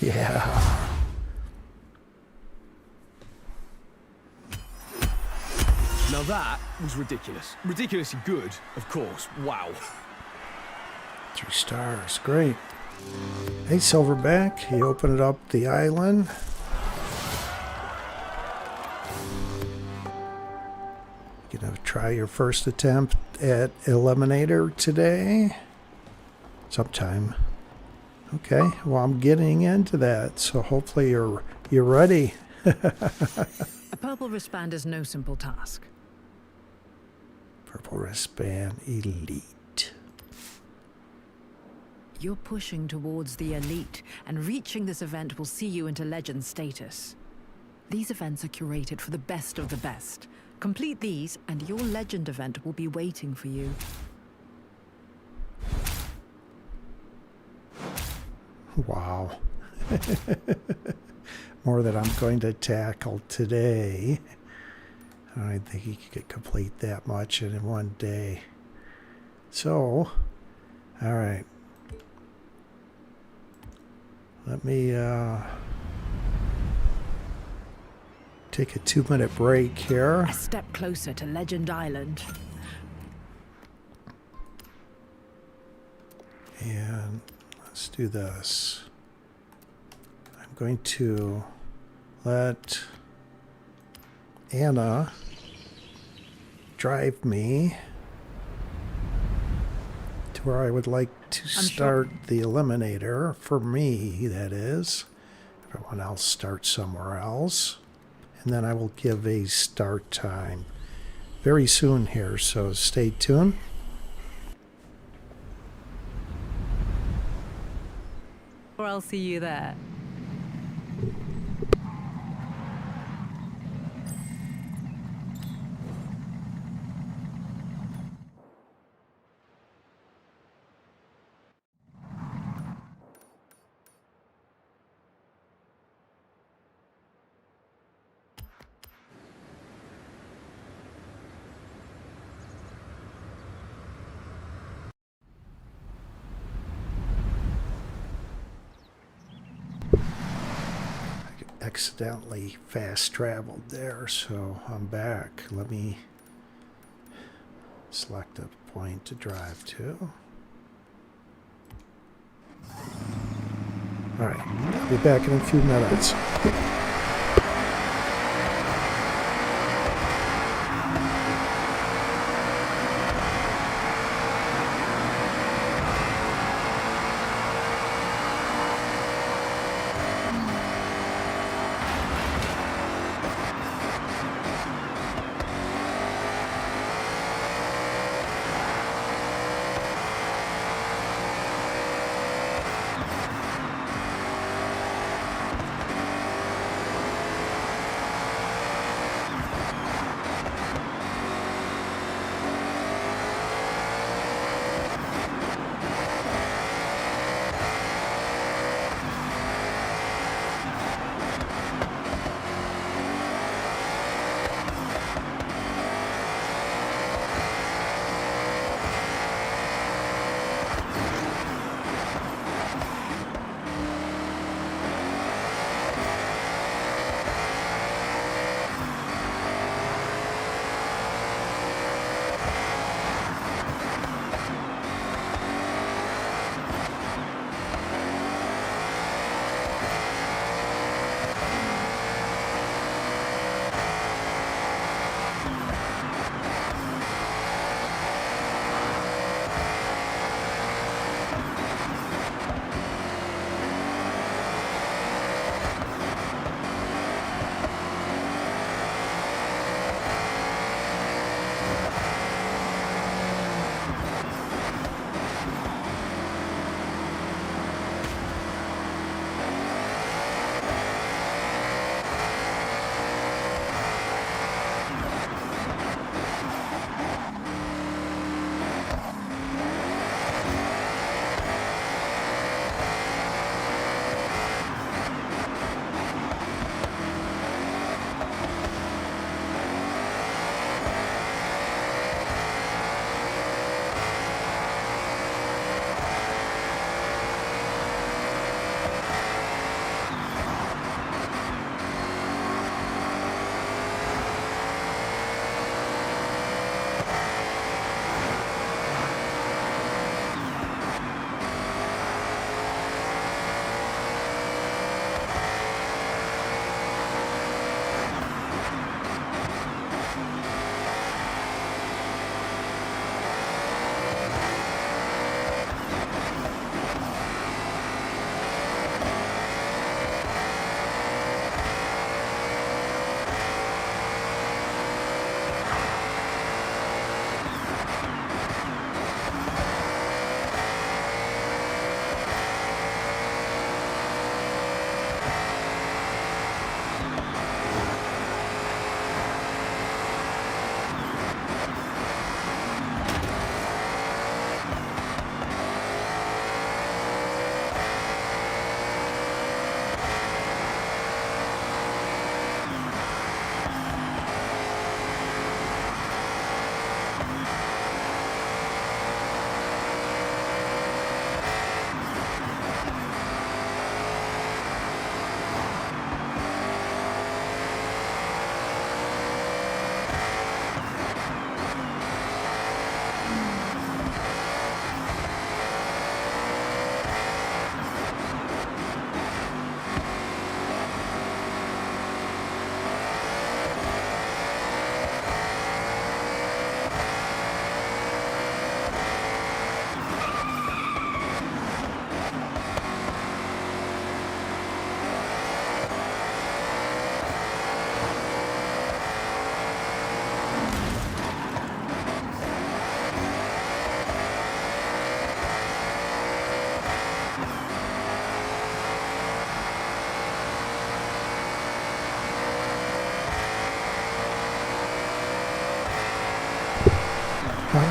Yeah. Now that was ridiculous. Ridiculously good, of course. Wow. 3 stars. Great. Hey, Silverback. You opened up the island. You gonna try your first attempt at Eliminator today? Sometime. Okay, well, I'm getting into that, so hopefully you're ready. A purple wristband is no simple task. Purple wristband elite. You're pushing towards the elite, and reaching this event will see you into legend status. These events are curated for the best of the best. Complete these, and your legend event will be waiting for you. Wow. More that I'm going to tackle today. I don't think you could complete that much in one day. So, all right. Let me take a 2-minute break here. A step closer to Legend Island. And let's do this. I'm going to let Anna drive me to where I would like to start the Eliminator. For me, that is. Everyone else starts somewhere else. And then I will give a start time very soon here, so stay tuned. Or I'll see you there. Accidentally fast traveled there, so I'm back. Let me select a point to drive to. Alright, I'll be back in a few minutes.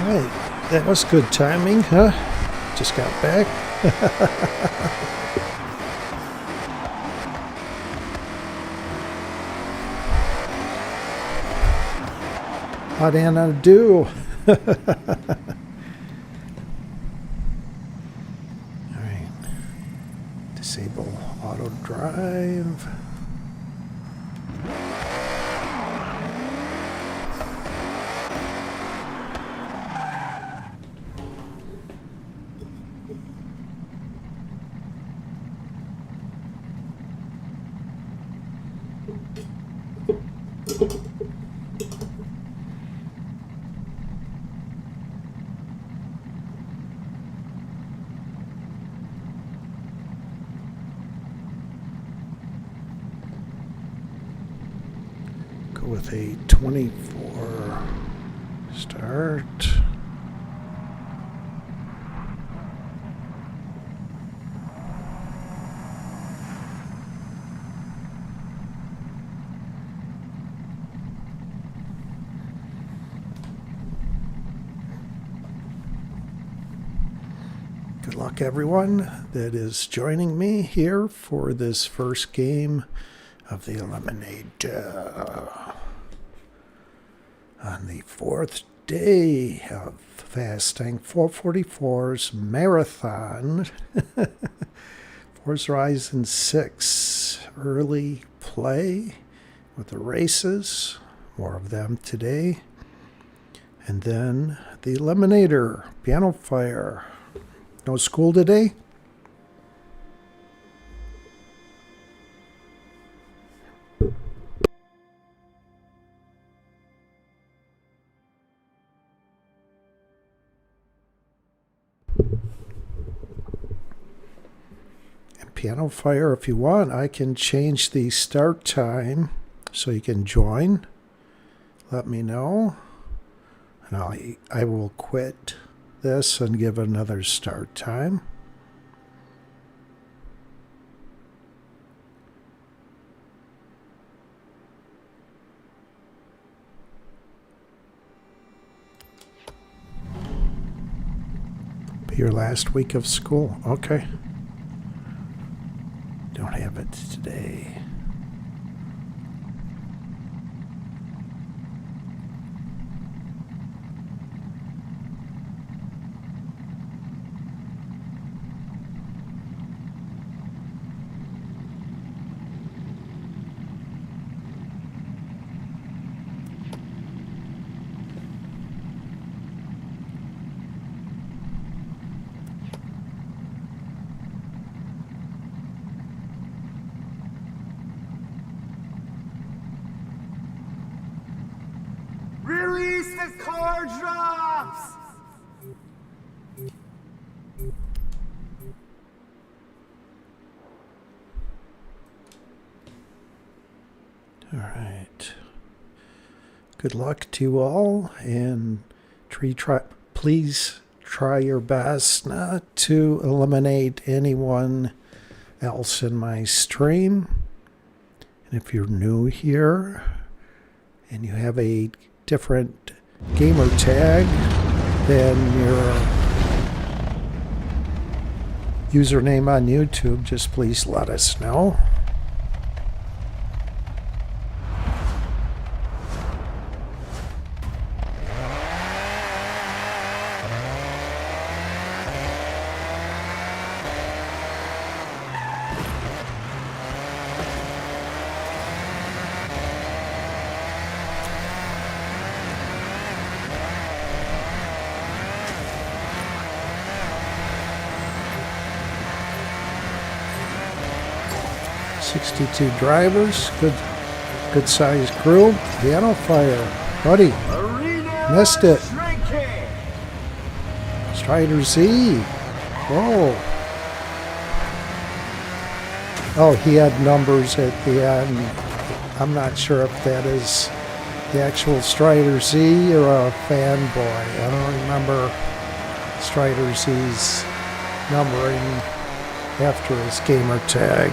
Alright, that was good timing, huh? Just got back. How'd Anna do? Alright. Disable auto drive. Go with a 24 start. Good luck, everyone that is joining me here for this first game of the Eliminator on the 4th day of Fasting 444's marathon. Forza Horizon 6 early play with the races, more of them today, and then the Eliminator, Piano Fire. No school today? And Piano Fire, if you want, I can change the start time so you can join. Let me know. And I will quit this and give another start time. Be your last week of school. Okay. Don't have it today. Release the car drops! All right. Good luck to you all, and please try your best not to eliminate anyone else in my stream. And if you're new here and you have a different gamer tag than your username on YouTube, just please let us know. $62 drivers, good sized crew. Piano Fire, buddy, missed it. Strider Z, whoa. Oh, he had numbers at the end. I'm not sure if that is the actual Strider Z or a fanboy. I don't remember Strider Z's numbering after his gamer tag.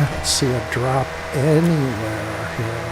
I don't see a drop anywhere here.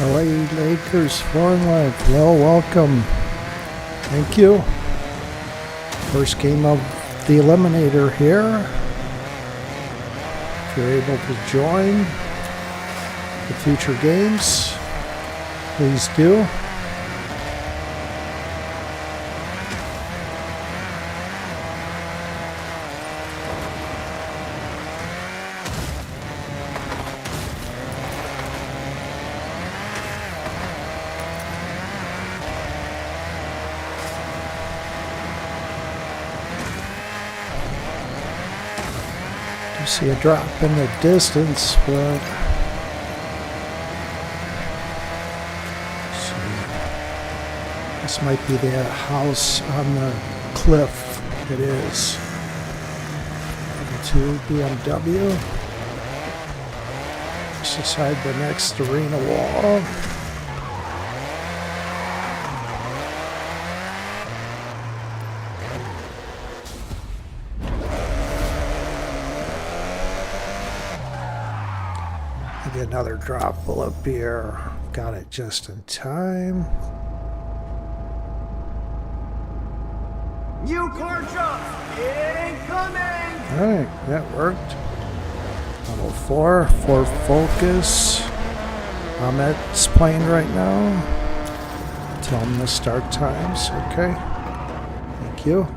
LA Lakers foreign life. Well, welcome. Thank you. First game of the Eliminator here. If you're able to join the future games, please do. See a drop in the distance, but this might be the house on the cliff. It is. 2 BMW. Just beside the next arena wall. Another drop below beer. Got it just in time. New car jump incoming! Alright, that worked. Level 4, Ford Focus. Ahmed's playing right now. Tell him the start times, okay? Thank you.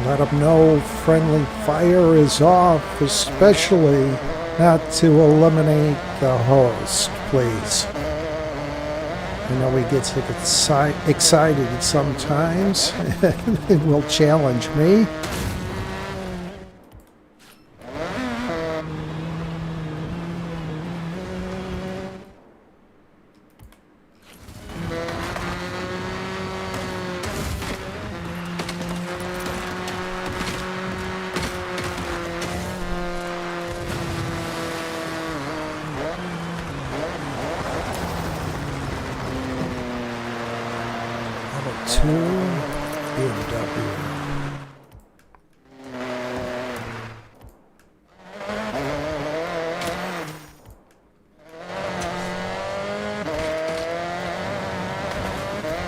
Let them know friendly fire is off, especially not to eliminate the host, please. I know he gets excited sometimes and will challenge me. BMW.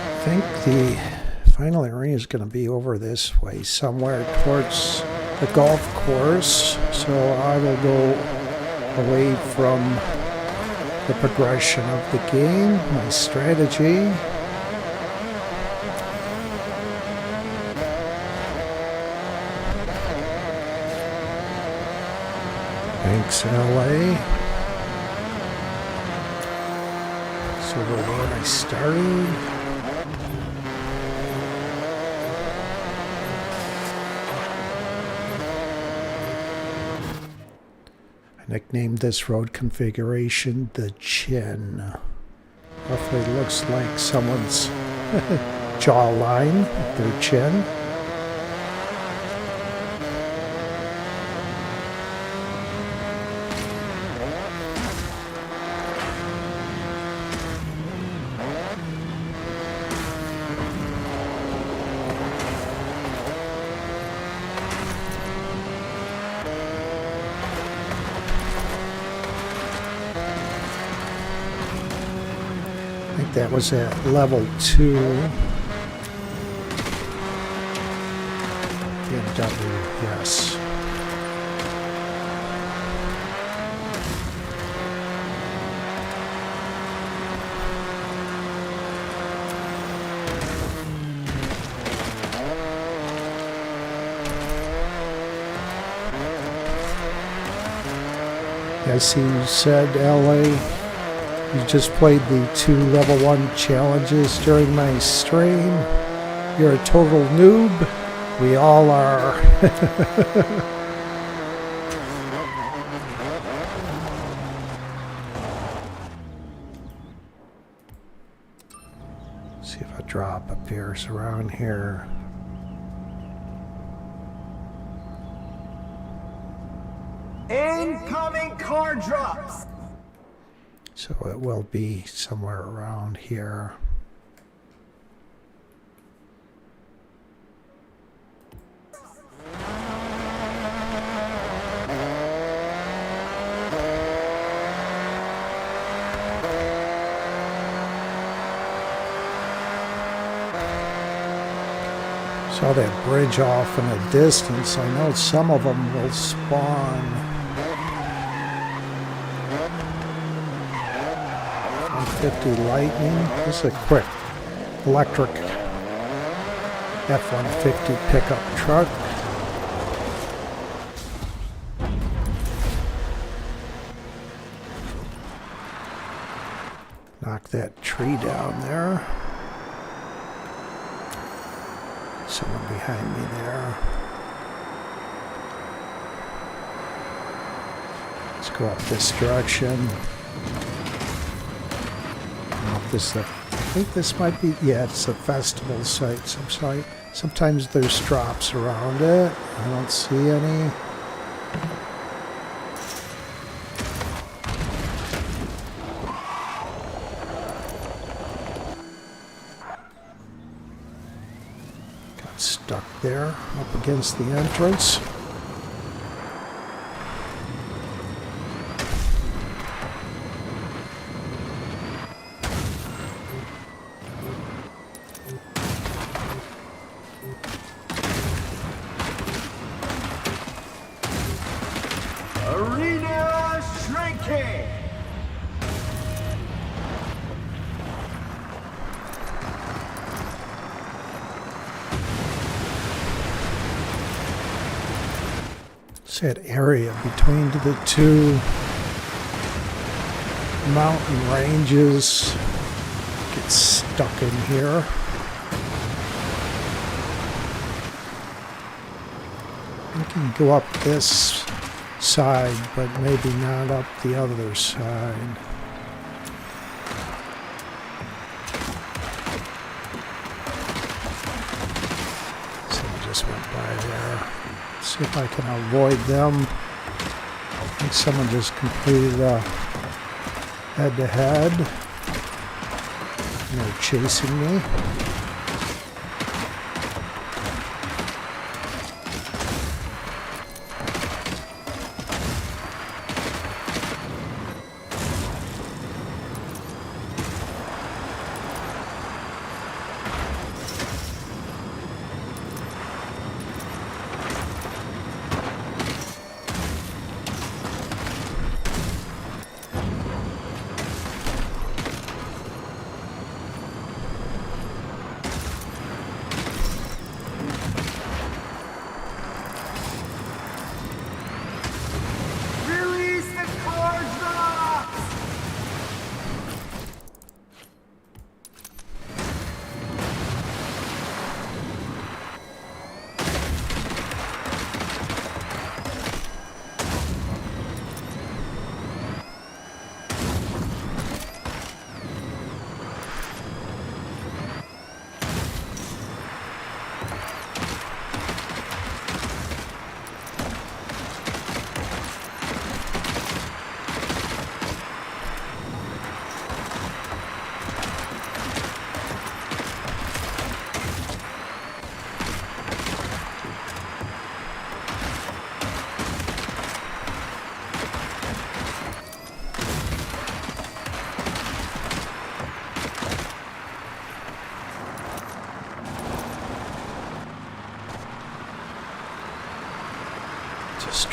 I think the final area is going to be over this way, somewhere towards the golf course. So I will go away from the progression of the game, my strategy. Thanks, LA. So where I started. I nicknamed this road configuration the Chin. Roughly looks like someone's jawline, their chin. that was at level 2. W, yes. I see you said, LA, you just played the 2 level 1 challenges during my stream. You're a total noob. We all are. See if a drop appears around here. Incoming car drops! So it will be somewhere around here. Saw that bridge off in the distance. I know some of them will spawn. 150 Lightning. This is a quick electric F-150 pickup truck. Knock that tree down there. Someone behind me there. Let's go up this direction. I think this might be, yeah, it's a festival site. Sometimes there's drops around it. I don't see any. Got stuck there up against the entrance. Arena shrinking! It's that area between the 2 mountain ranges. Get stuck in here. We can go up this side, but maybe not up the other side. Someone just went by there. See if I can avoid them. I think someone just completed a head-to-head. And they're chasing me.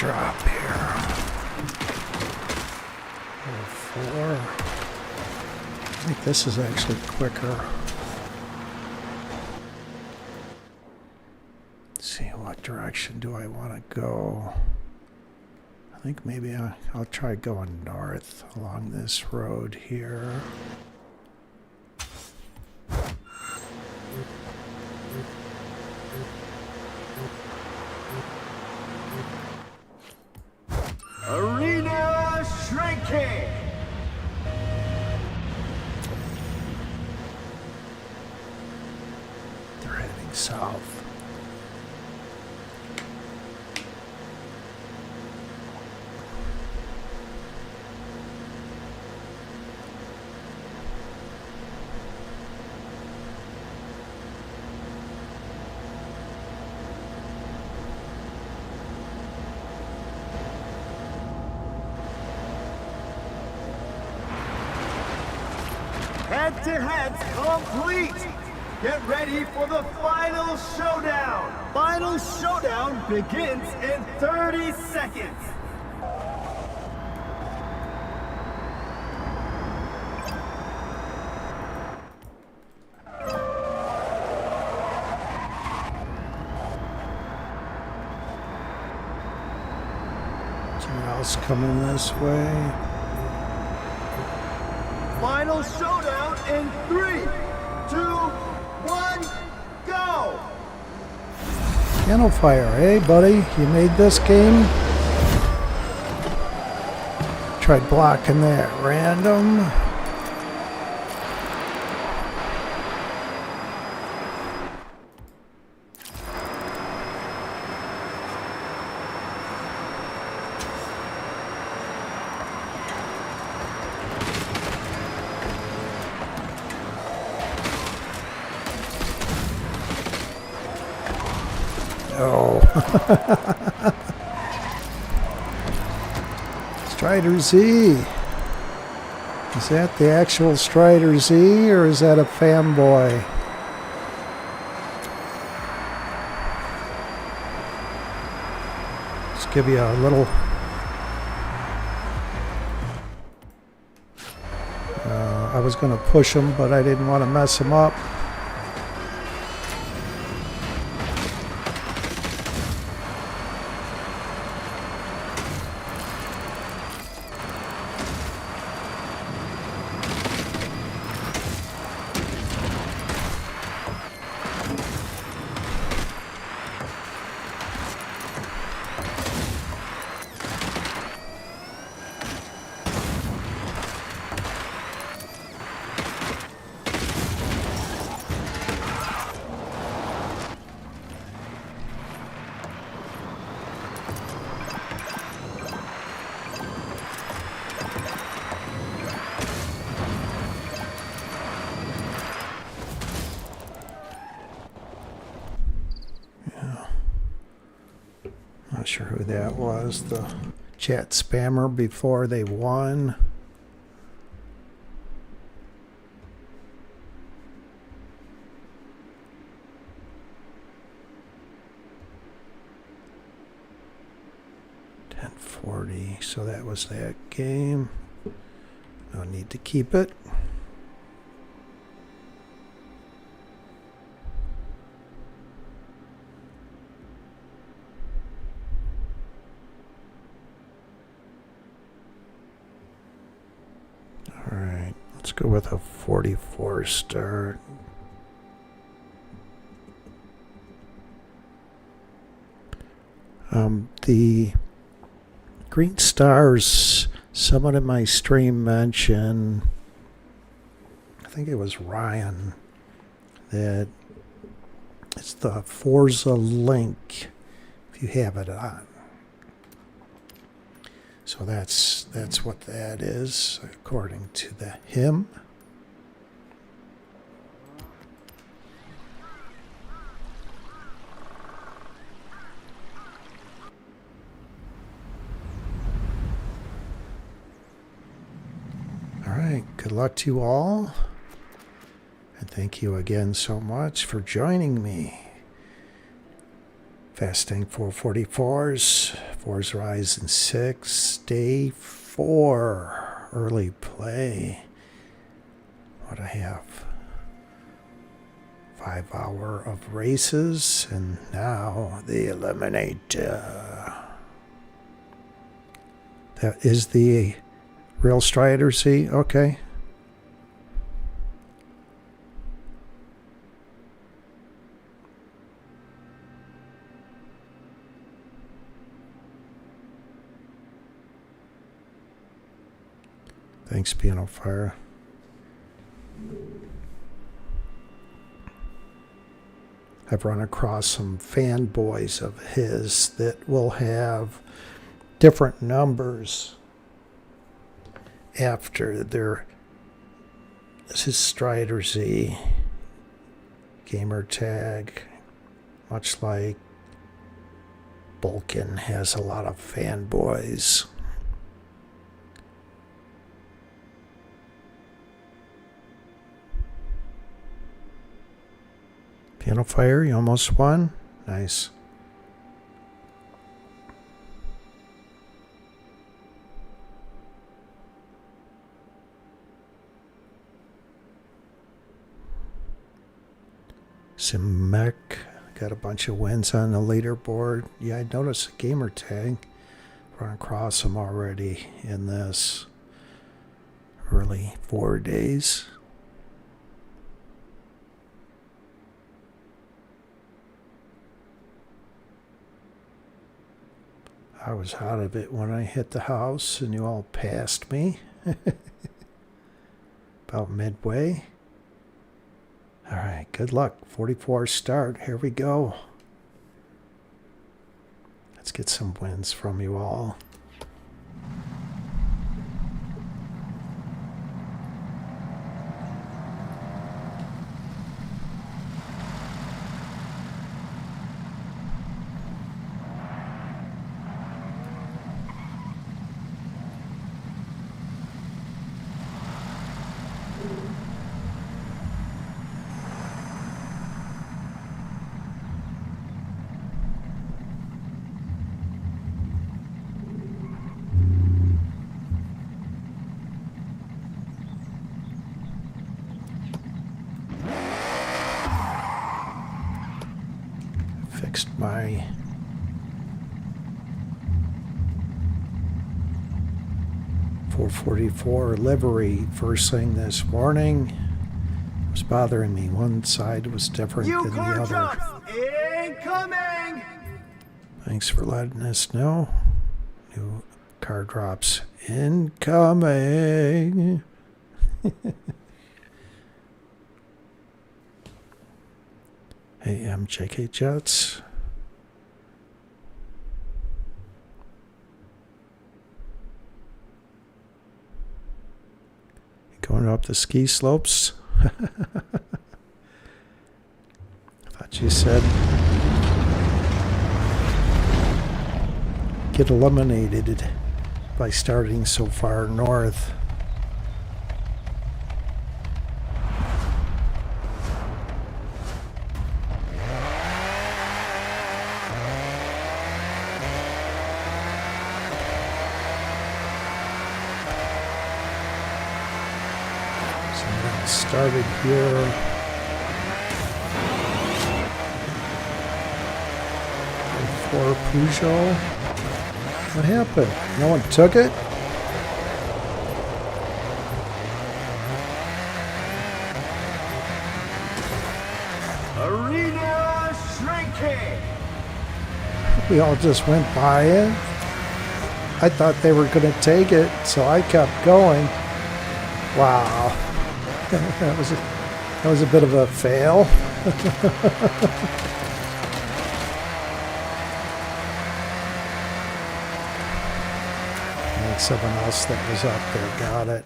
drop here. Level 4. I think this is actually quicker. Let's see, what direction do I want to go? I think maybe I'll try going north along this road here. Arena shrinking. They're heading south. Head-to-heads complete. Get ready for the final showdown. Final showdown begins in 30 seconds. Someone else coming this way. Final showdown in 3, 2, 1, go! Piano fire, hey buddy, you made this game? Tried blocking that random. Oh. Strider Z. Is that the actual Strider Z or is that a fanboy? Let's give you a little I was going to push him, but I didn't want to mess him up. Not sure who that was. The chat spammer before they won. $10.40. So that was that game. No need to keep it. Alright, let's go with a 44 start. The green stars, someone in my stream mentioned, I think it was Ryan, that it's the Forza link if you have it on. So that's what that is, according to the hymn. All right, good luck to you all. And thank you again so much for joining me. Fasting 444's Forza Horizon 6, Day 4, early play. What I have? 5 hours of races, and now the Eliminator. That is the real Strider Z? Okay. Thanks, Piano Fire. I've run across some fanboys of his that will have different numbers after their his Strider Z gamer tag, much like Bulkin has a lot of fanboys. Piano Fire, you almost won. Nice. Simek got a bunch of wins on the leaderboard. Yeah, I noticed a gamer tag. Run across him already in this early 4 days. I was out of it when I hit the house and you all passed me. About midway. All right, good luck. 44 start. Here we go. Let's get some wins from you all. Fixed my .444 livery first thing this morning. It was bothering me. One side was different than the other. Incoming! Thanks for letting us know. New car drops incoming. Hey, JK Jets. Going up the ski slopes. I thought you said get eliminated by starting so far north. Started here. For Peugeot. What happened? No one took it? Arena shrinking! We all just went by it. I thought they were going to take it, so I kept going. Wow. That was a bit of a fail. And someone else that was up there got it.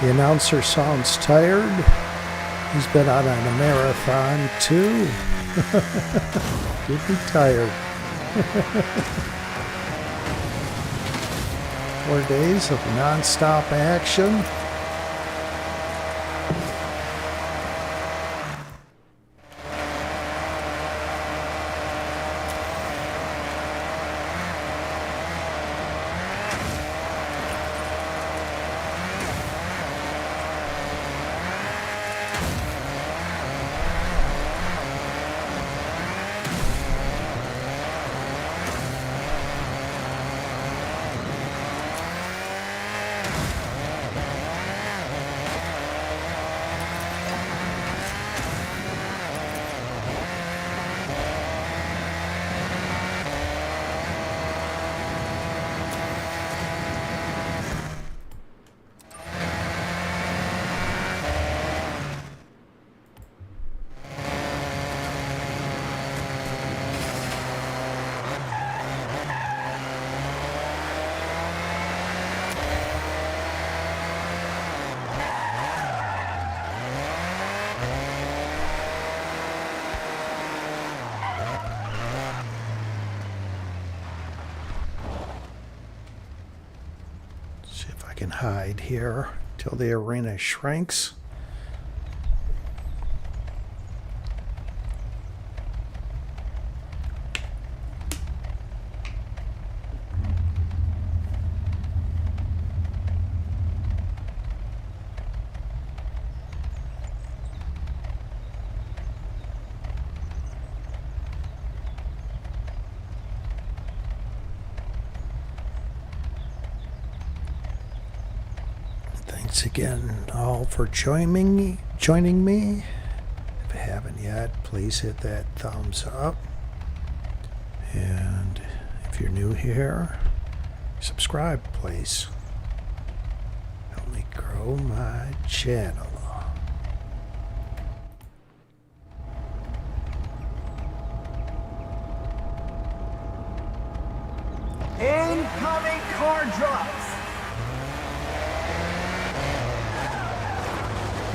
The announcer sounds tired. He's been on a marathon too. He'd be tired. 4 days of non-stop action. See if I can hide here till the arena shrinks. Thanks again all for joining me. If you haven't yet, please hit that thumbs up. And if you're new here, subscribe, please. Help me grow my channel. Incoming car drops.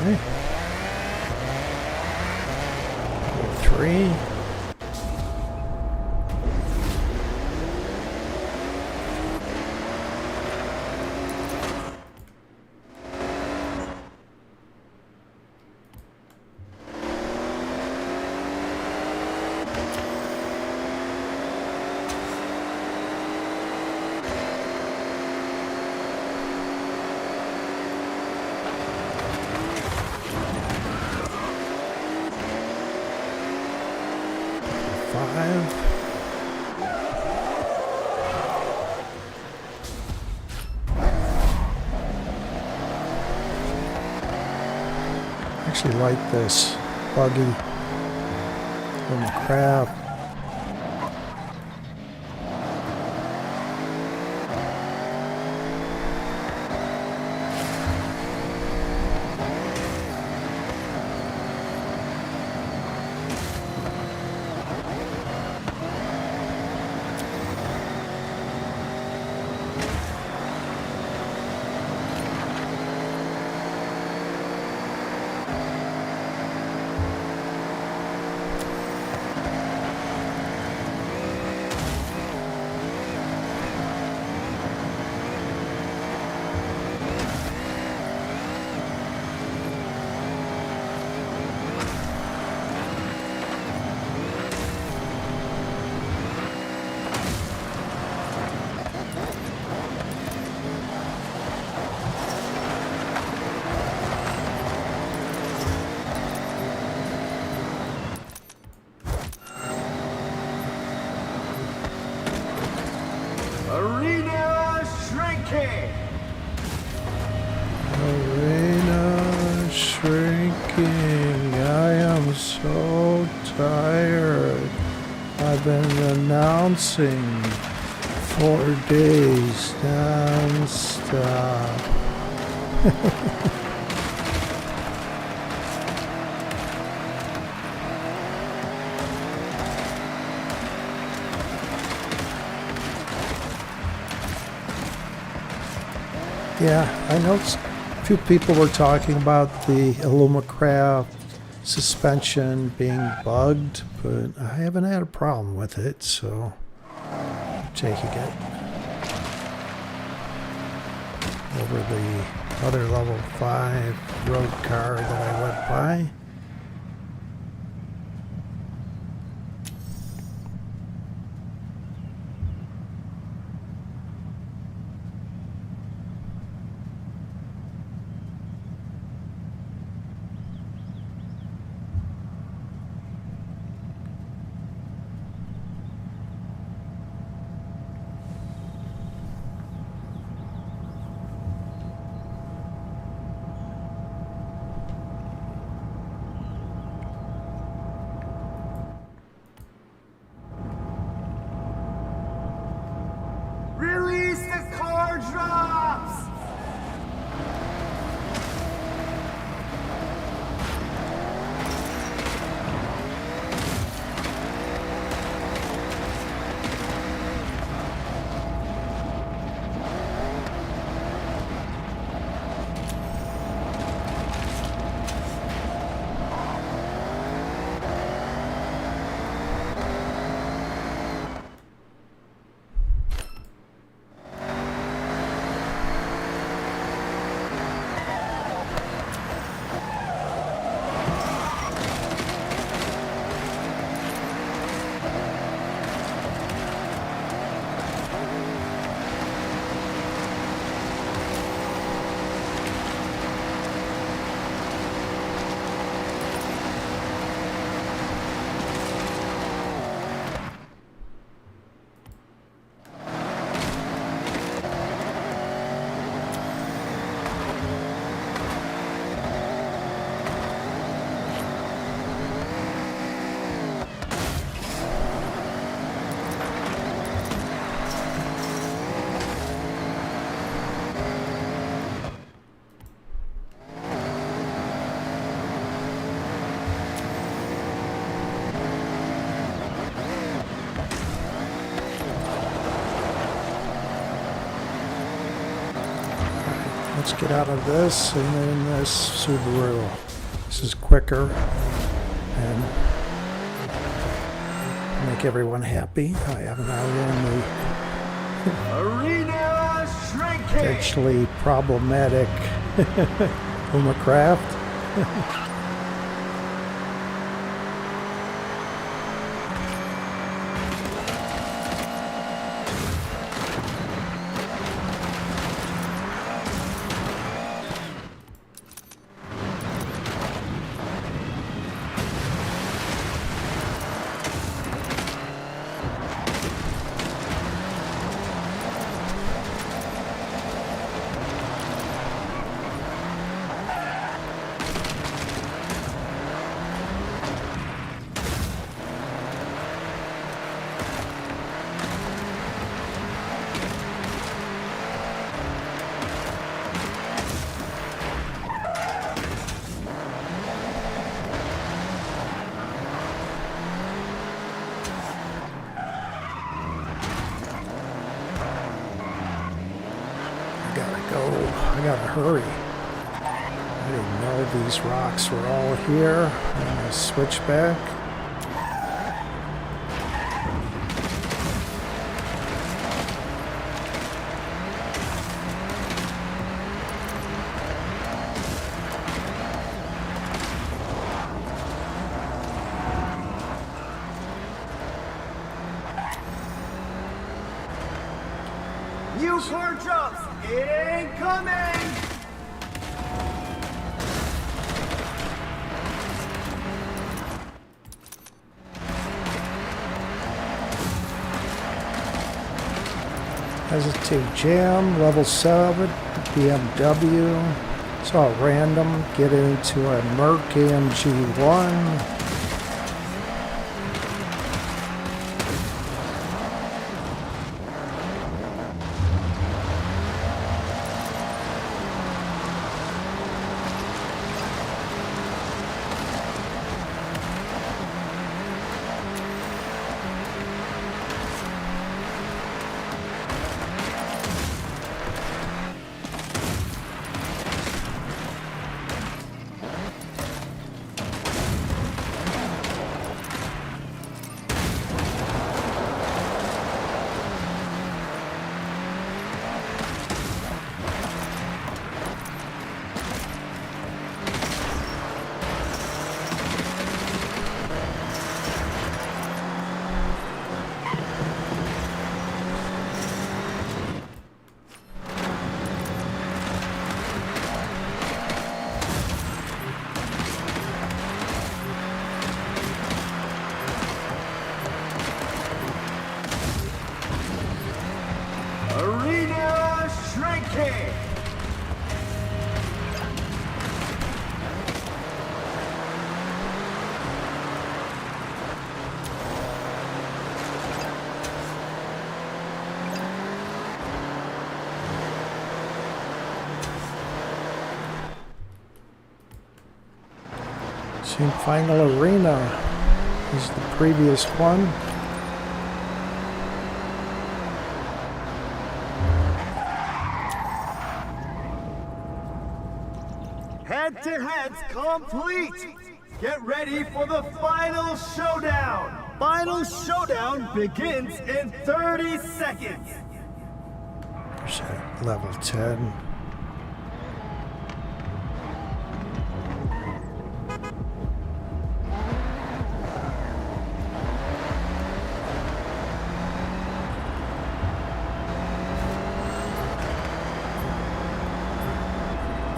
Okay. 3. I actually like this buggy little craft. Arena shrinking. Arena shrinking. I am so tired. I've been announcing 4 days non-stop. Yeah, I know A few people were talking about the Eliminator suspension being bugged, but I haven't had a problem with it, so I'm taking it over the other level 5 road car that I went by. Release the car drops! Let's get out of this and then this Subaru. This is quicker and make everyone happy. I have an eye on Arena the shrinking! potentially problematic Eliminator. I gotta hurry. I didn't know these rocks were all here. I'm gonna switch back. New car drops! Incoming! Hesitate jam, level 7, BMW. It's all random. Get into a Merc AMG 1. Same final arena as the previous one. Head-to-heads complete! Get ready for the final showdown! Final showdown begins in 30 seconds! There's that level 10.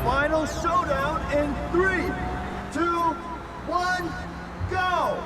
Final showdown in 3, 2, 1, go!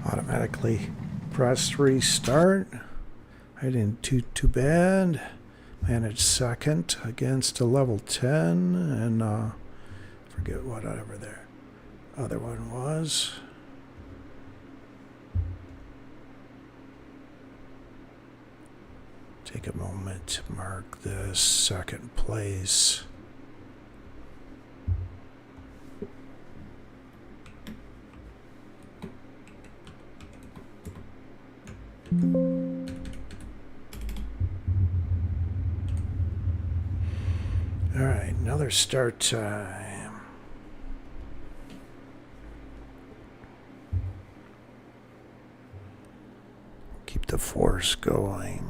Automatically press restart. I didn't do too bad. Managed second against a level 10 and forget whatever their other one was. Take a moment to mark this second place. All right, another start time. Keep the force going.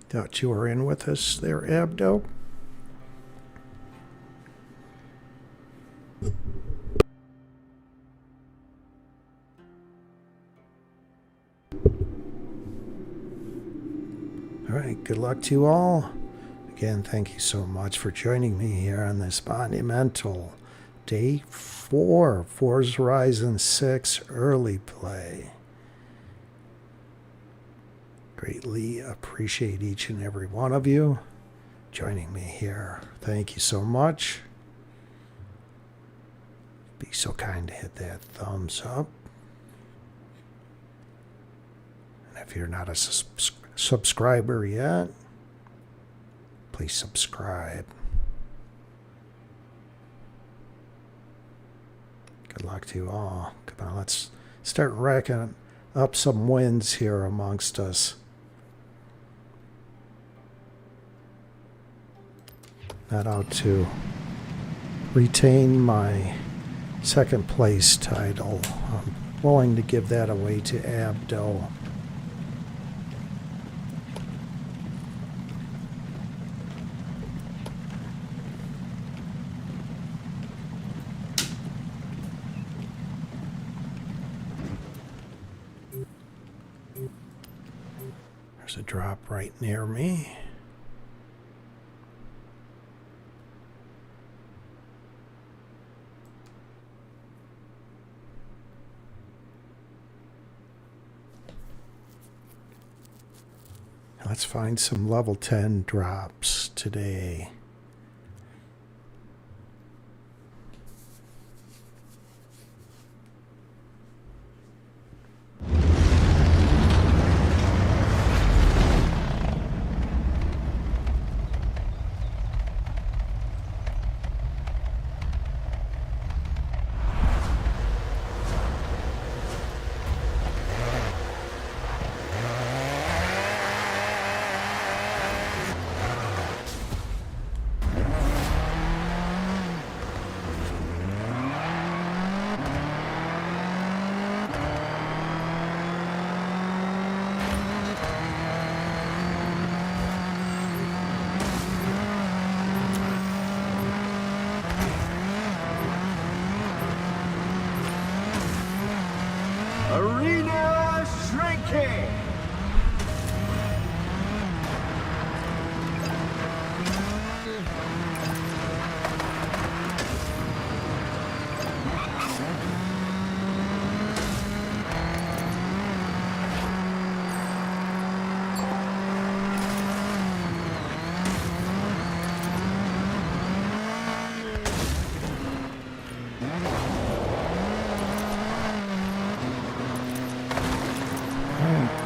Thought you were in with us there, Abdo. right, good luck to you all. Again, thank you so much for joining me here on this monumental Day 4 Forza Horizon 6 early play. Greatly appreciate each and every one of you joining me here. Thank you so much. Be so kind to hit that thumbs up. And if you're not a subscriber yet, please subscribe. Good luck to you all. Come on, let's start racking up some wins here amongst us. Not out to retain my second place title. I'm willing to give that away to Abdo. There's a drop right near me. Let's find some level 10 drops today. Arena shrinking.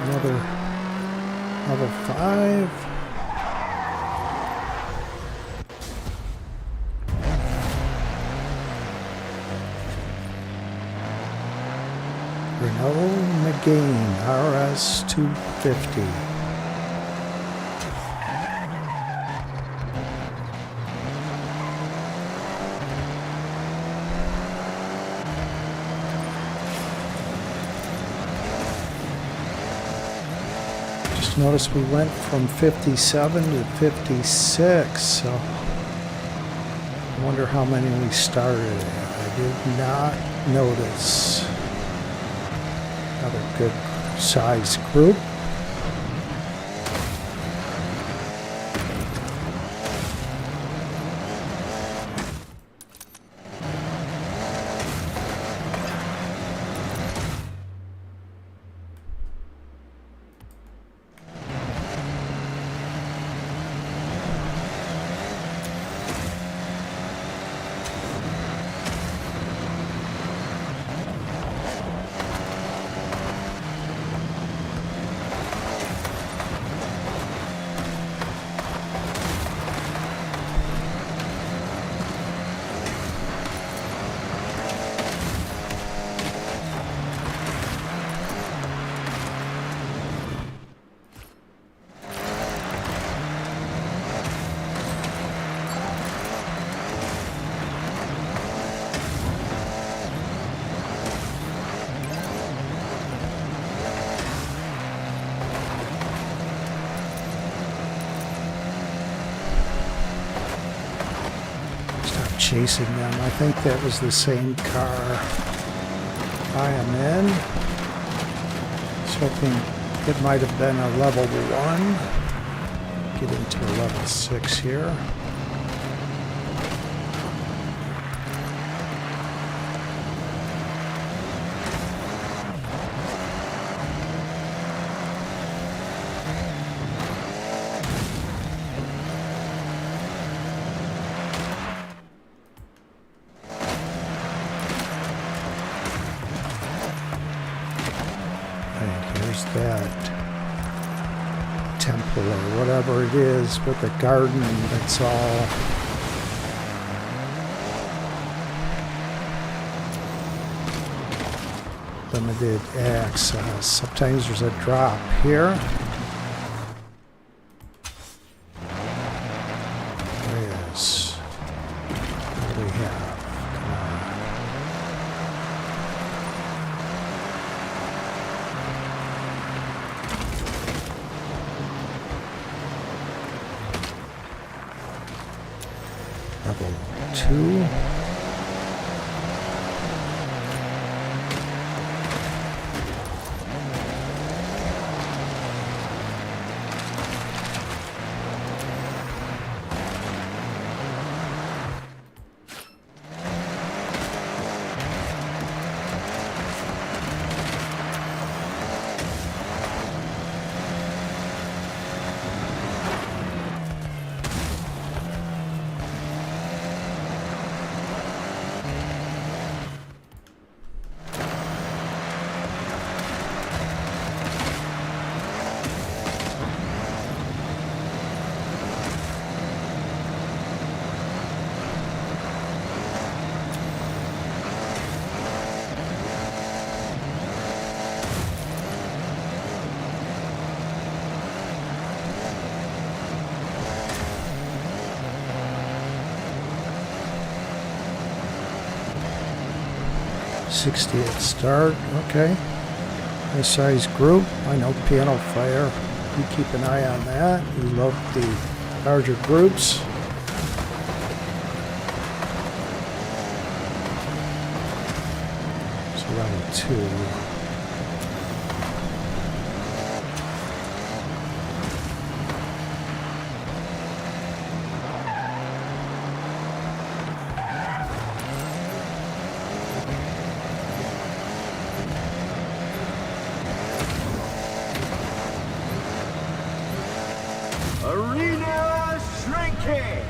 Another level 5. Renault Megane RS 250. Notice we went from 57 to 56, so I wonder how many we started at. I did not notice. Another good size group. Chasing them. I think that was the same car I am in. I was hoping it might have been a level 1. get into a level 6 here. That temple or whatever it is with the garden that's all limited access. Sometimes there's a drop here. Yes. What do we have? Come on. Level 2. '60th start, okay. Nice size group. I know Piano Fire. You keep an eye on that. We love the larger groups. So level 2. Arena shrinking!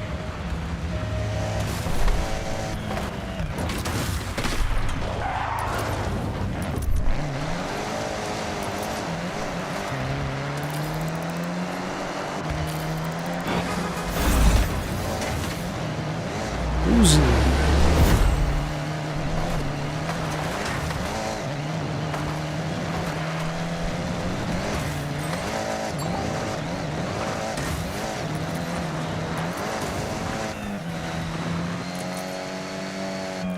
Uzi.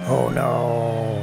Oh no.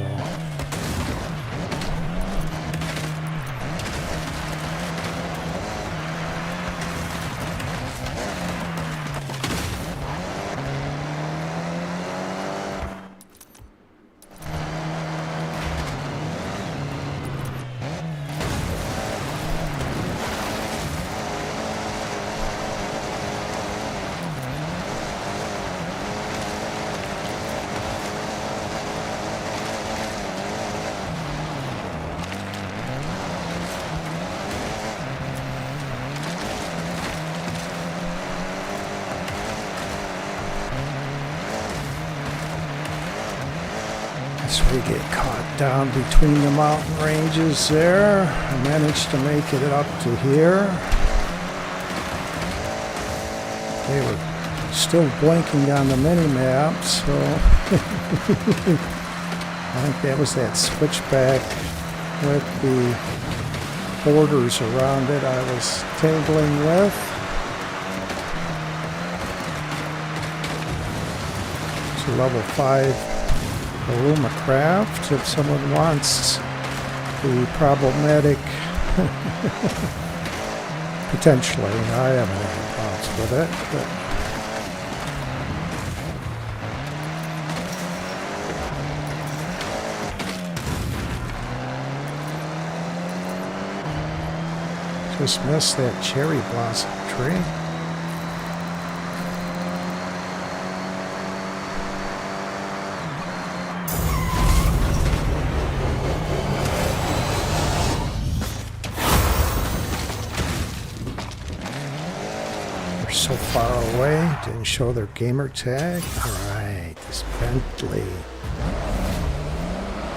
So we get caught down between the mountain ranges there. I managed to make it up to here. They were still blinking on the mini-map, so I think that was that switchback with the borders around it I was tangling with. So level 5 Aruma Craft, if someone wants the problematic, potentially, I haven't had problems with it, but just missed that cherry blossom tree. so far away. Didn't show their gamer tag. Alright, this Bentley.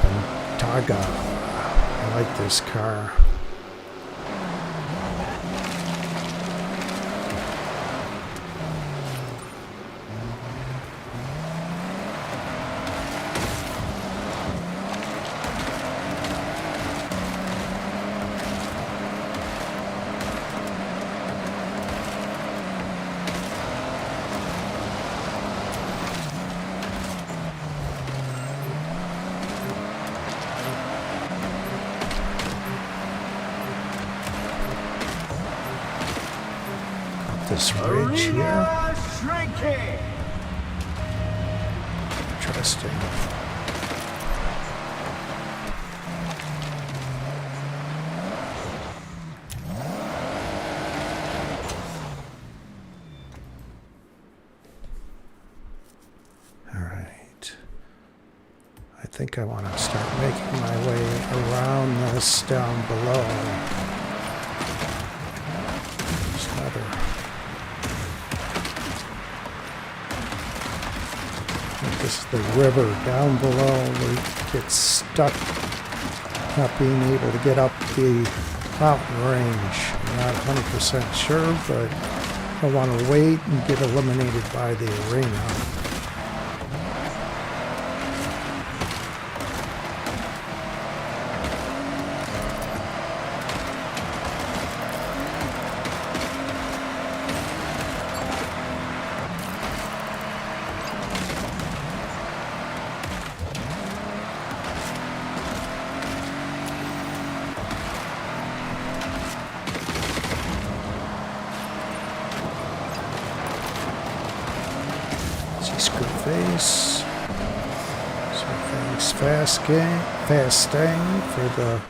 Bentayga. I like this car. This ridge here. Arena shrinking. Interesting. All right. I think I want to start making my way around this down below. There's another. This is the river down below. We get stuck not being able to get up the mountain range. I'm not 100% sure, but I want to wait and get eliminated by the arena. Screwface. So thanks, Fasting for the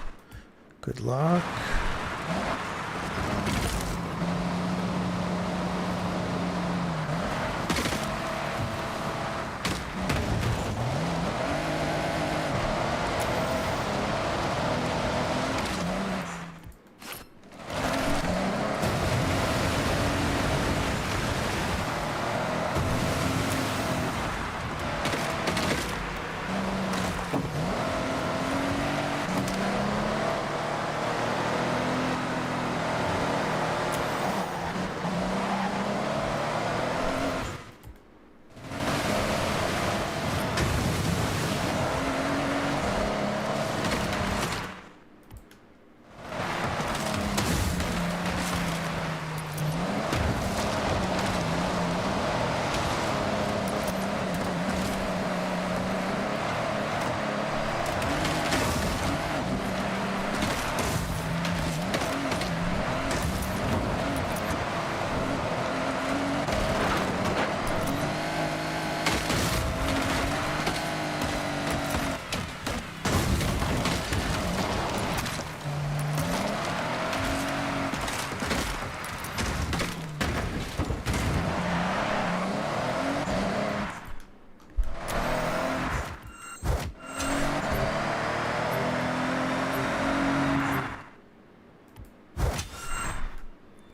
good luck.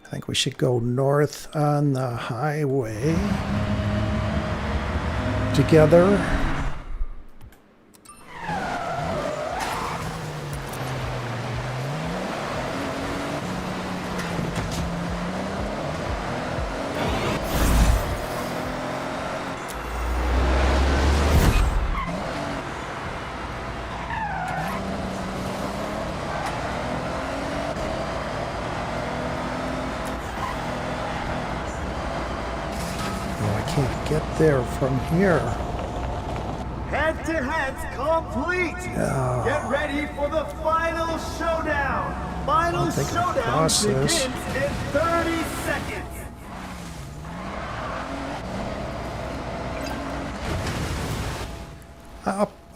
I think we should go north on the highway together. Can't get there from here. Head-to-head's complete. Oh. Get ready for the final showdown. Final showdown begins in 30 seconds.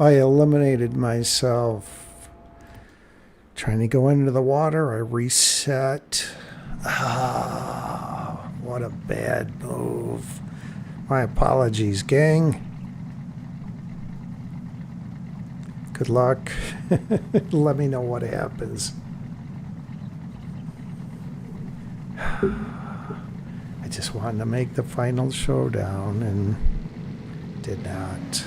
I eliminated myself. Trying to go into the water, I reset. Ah, what a bad move. My apologies, gang. Good luck. Let me know what happens. I just wanted to make the final showdown and did not.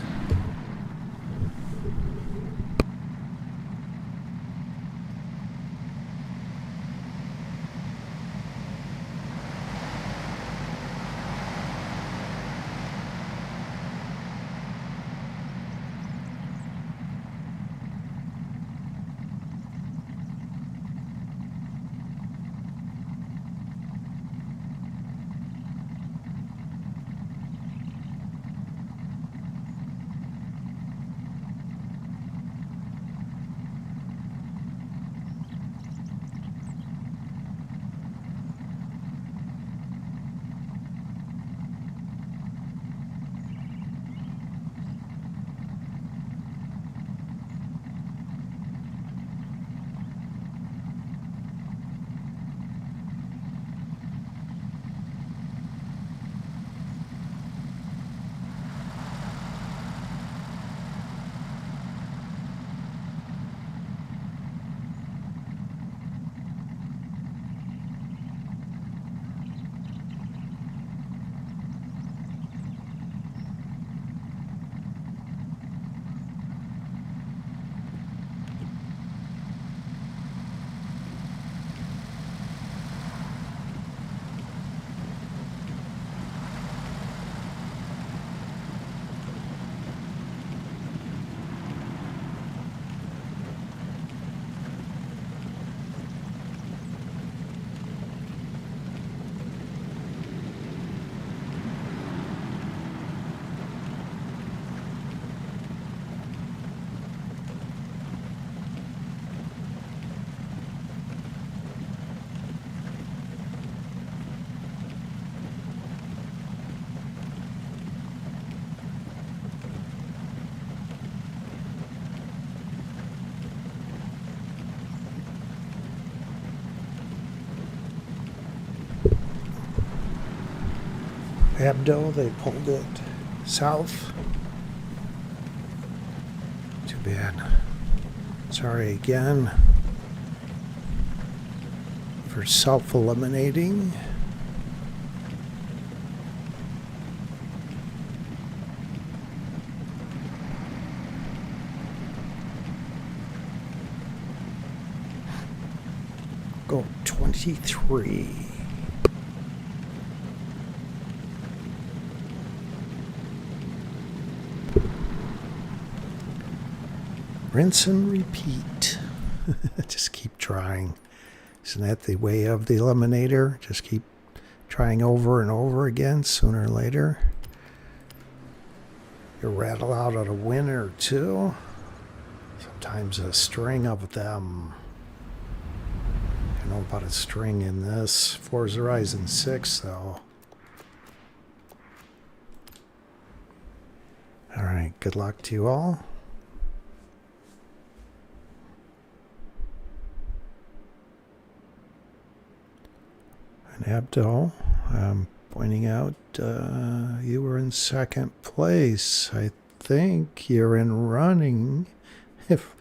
Abdo, they pulled it south. Too bad. Sorry again for self-eliminating. Go 23. Rinse and repeat. Just keep trying. Isn't that the way of the Eliminator? Just keep trying over and over again. Sooner or later, you rattle out a win or two. Sometimes a string of them. I don't know about a string in this. Forza Horizon 6, though. All right, good luck to you all. And Abdo, I'm pointing out you were in second place. I think you're in running if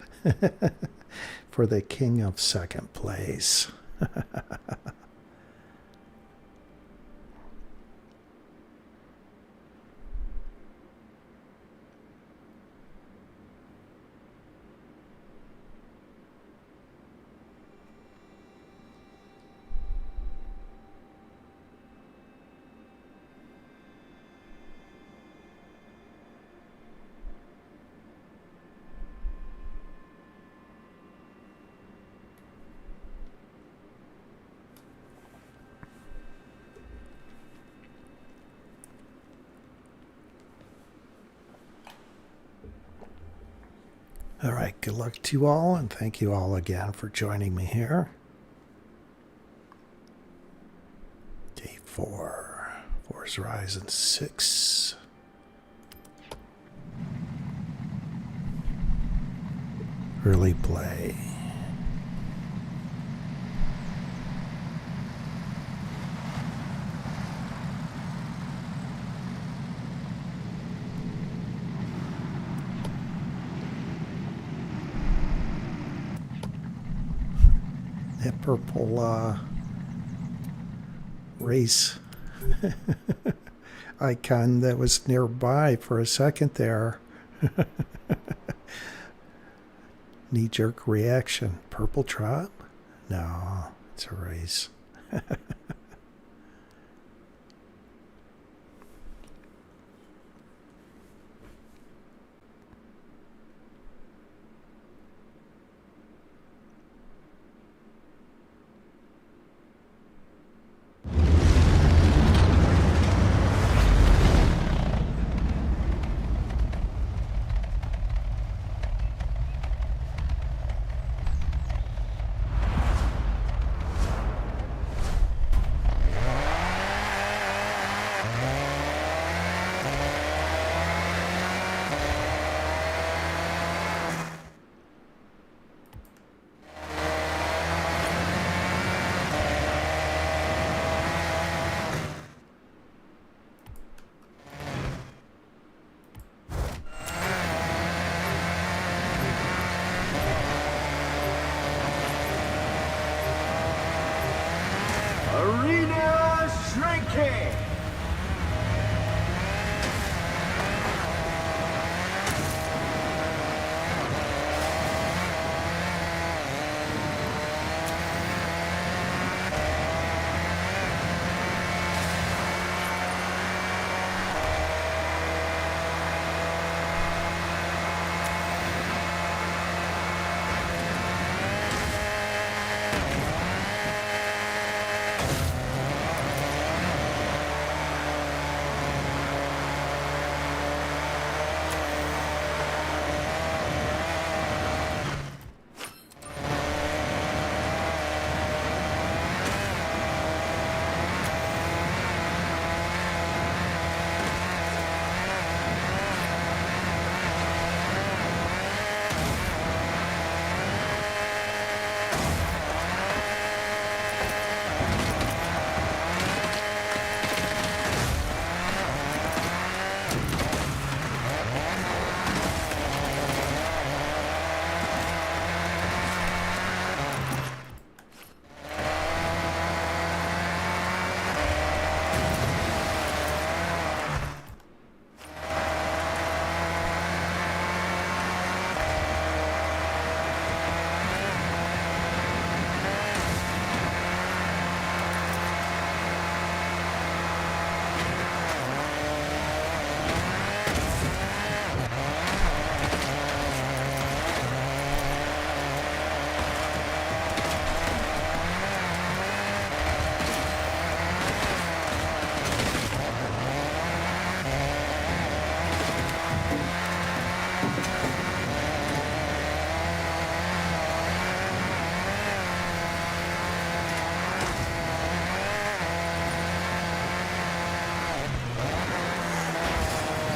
for the king of second place. All right, good luck to you all, and thank you all again for joining me here. Day 4, Forza Horizon 6. Early play. That purple race icon that was nearby for a second there. Knee-jerk reaction. Purple trot? No, it's a race. Arena shrinking!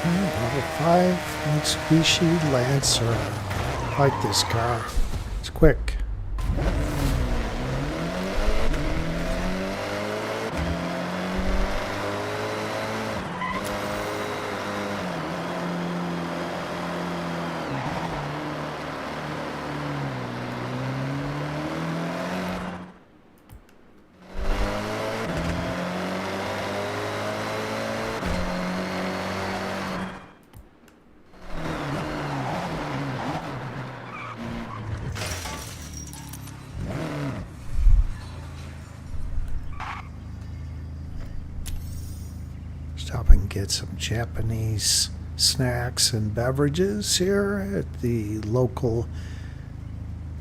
Level 5 Mitsubishi Lancer. I like this car. It's quick. Stop and get some Japanese snacks and beverages here at the local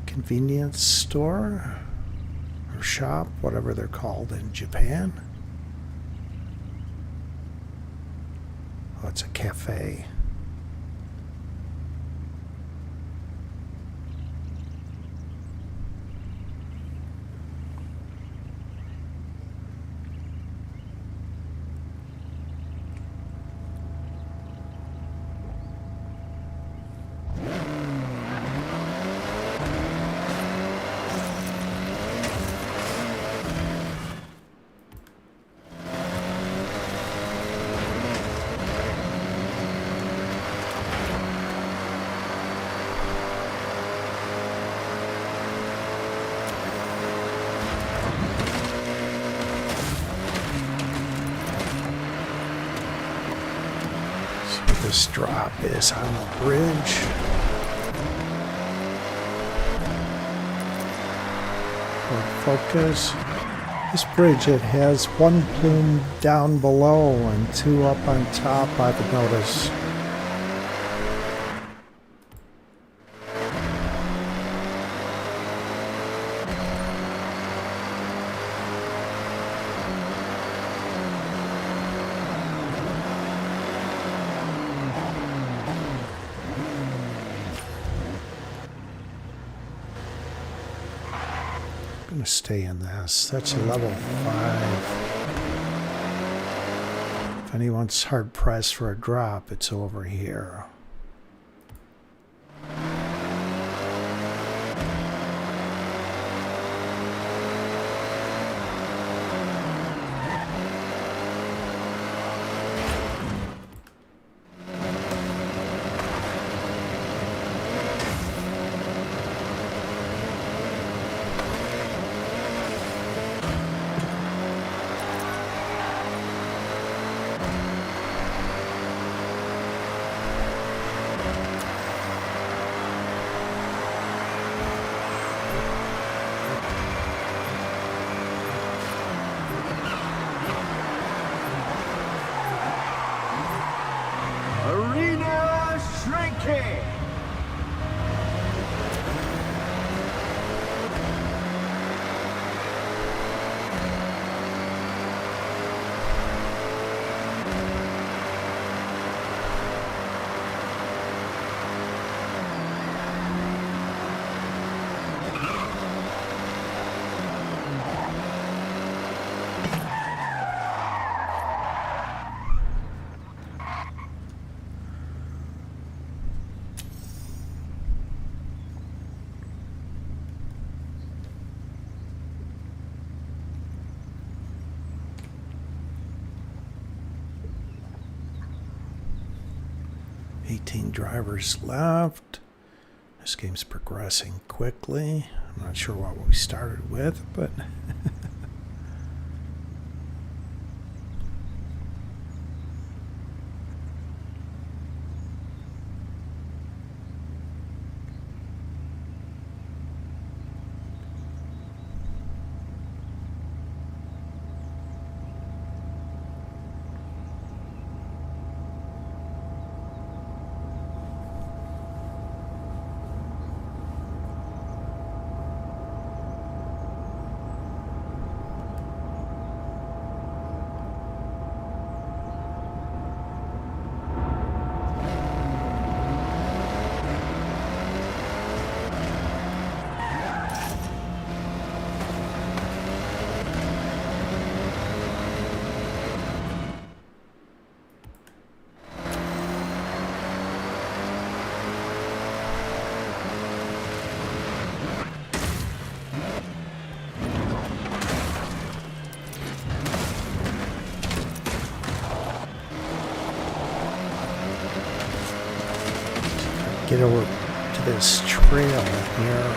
convenience store or shop, whatever they're called in Japan. Oh, it's a cafe. this drop is on the bridge. Focus. This bridge, it has one plume down below and two up on top, I've noticed. I'm going to stay in this. That's a level 5. If anyone's hard pressed for a drop, it's over here. Arena shrinking. Drivers left. This game's progressing quickly. I'm not sure what we started with, but get over to this trail here.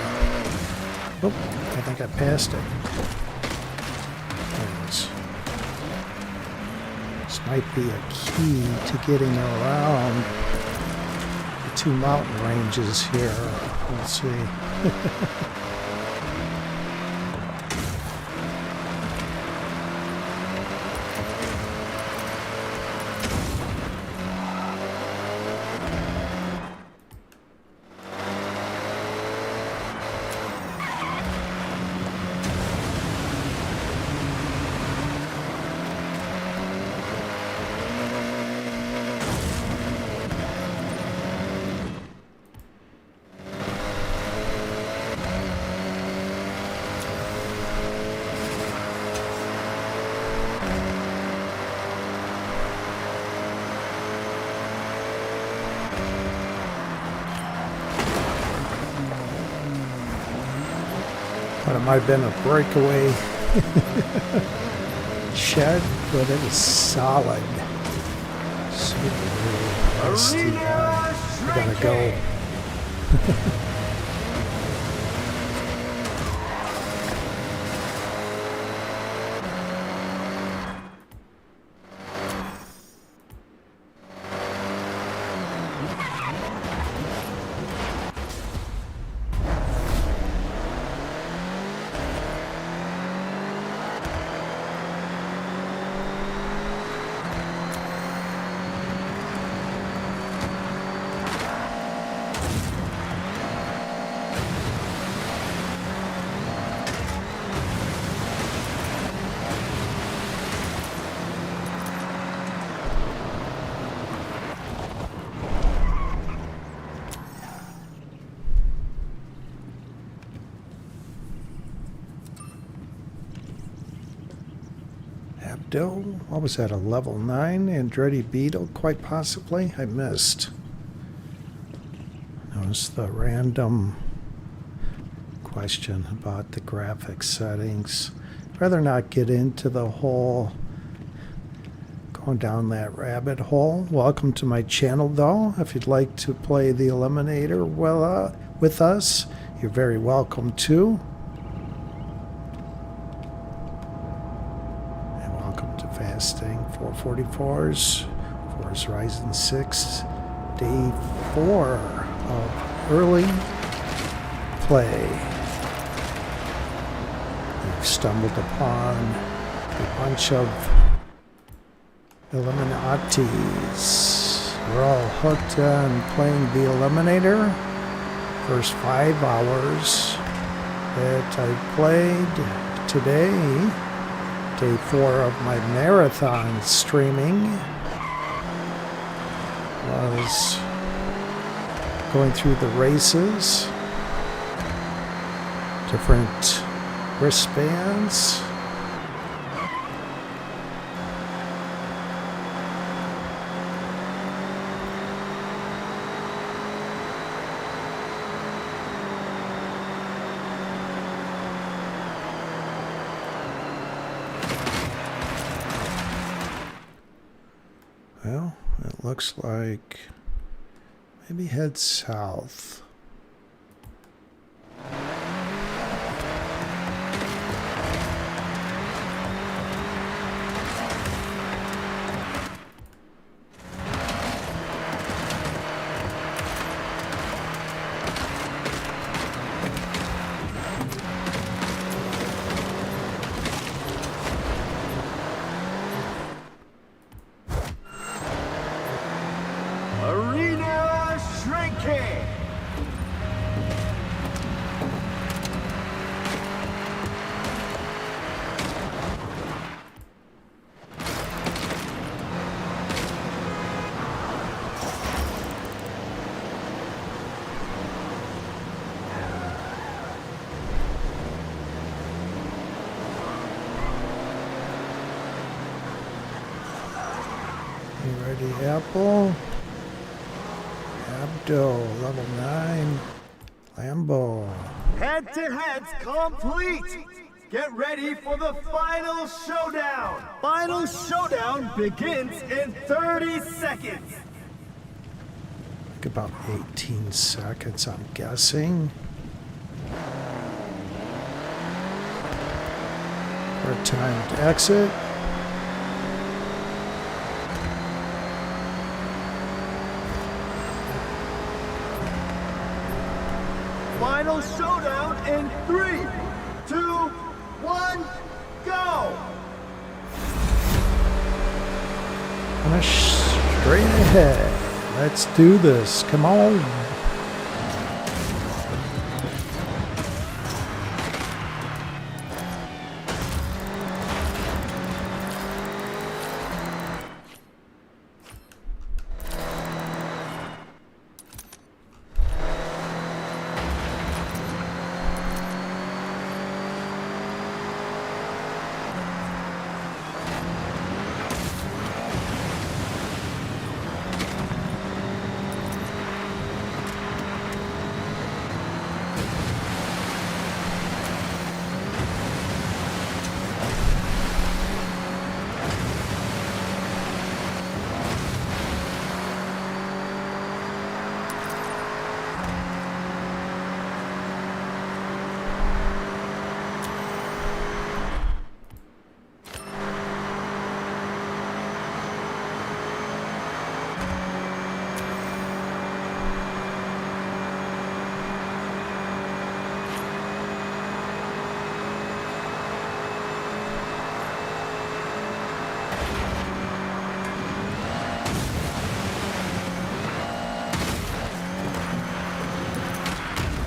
Oh, I think I passed it. There it is. This might be a key to getting around the two mountain ranges here. We'll see. But it might have been a breakaway shed, but it is solid. Super rusty. We're gonna go. Abdo, what was that, a level 9 Andretti Beetle? Quite possibly. I missed. Notice the random question about the graphics settings. I'd rather not get into the whole going down that rabbit hole. Welcome to my channel, though. If you'd like to play the Eliminator with us, you're very welcome to. And welcome to Fasting 444's Forza Horizon 6, Day 4 of early play. We've stumbled upon a bunch of Illuminatis. We're all hooked on playing the Eliminator. First 5 hours that I played today, day 4 of my marathon streaming, was going through the races, different wristbands. Well, it looks like maybe head south. Arena shrinking. You ready, Apple? Abdo, level 9. Lambo. Head-to-heads complete. Get ready for the final showdown. Final showdown begins in 30 seconds. Like about 18 seconds, I'm guessing. For time to exit. Final showdown in 3, 2, 1, go! Finish straight ahead. Let's do this. Come on.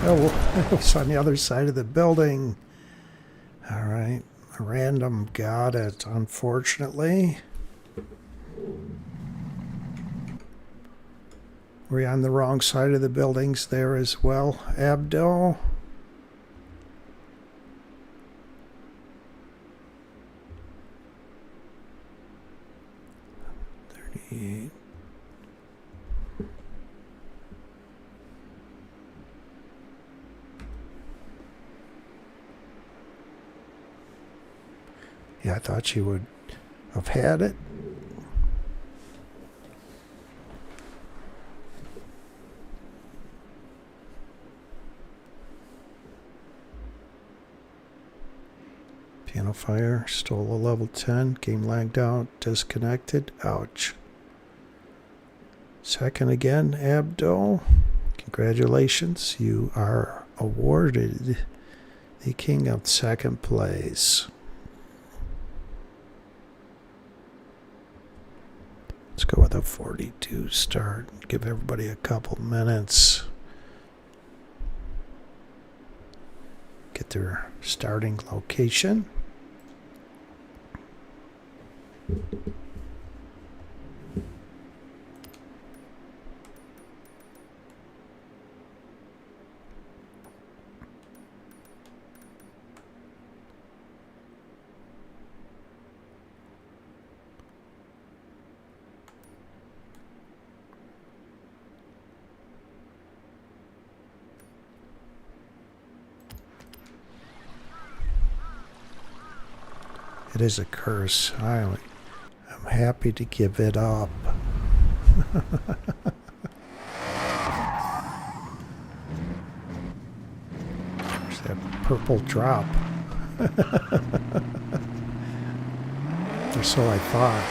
Oh, it was on the other side of the building. All right. A random got it, unfortunately. Were you on the wrong side of the buildings there as well, Abdo? Yeah, I thought she would have had it. Piano fire, stole a level 10, game lagged out, disconnected, ouch. Second again, Abdo. Congratulations, you are awarded the king of second place. Let's go with a 42 start. Give everybody a couple minutes. Get their starting location. It is a curse. I'm happy to give it up. There's that purple drop. Or so I thought.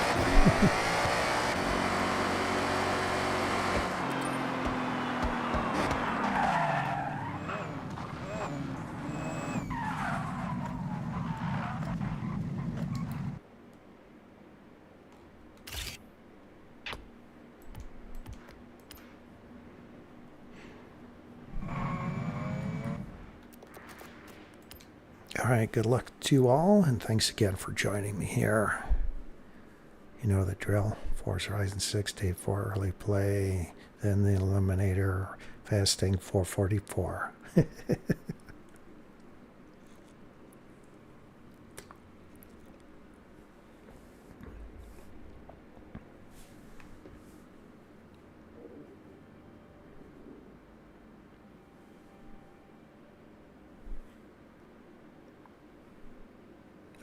All right, good luck to you all, and thanks again for joining me here. You know the drill. Forza Horizon 6, Day 4, early play, then the Eliminator, fasting 444.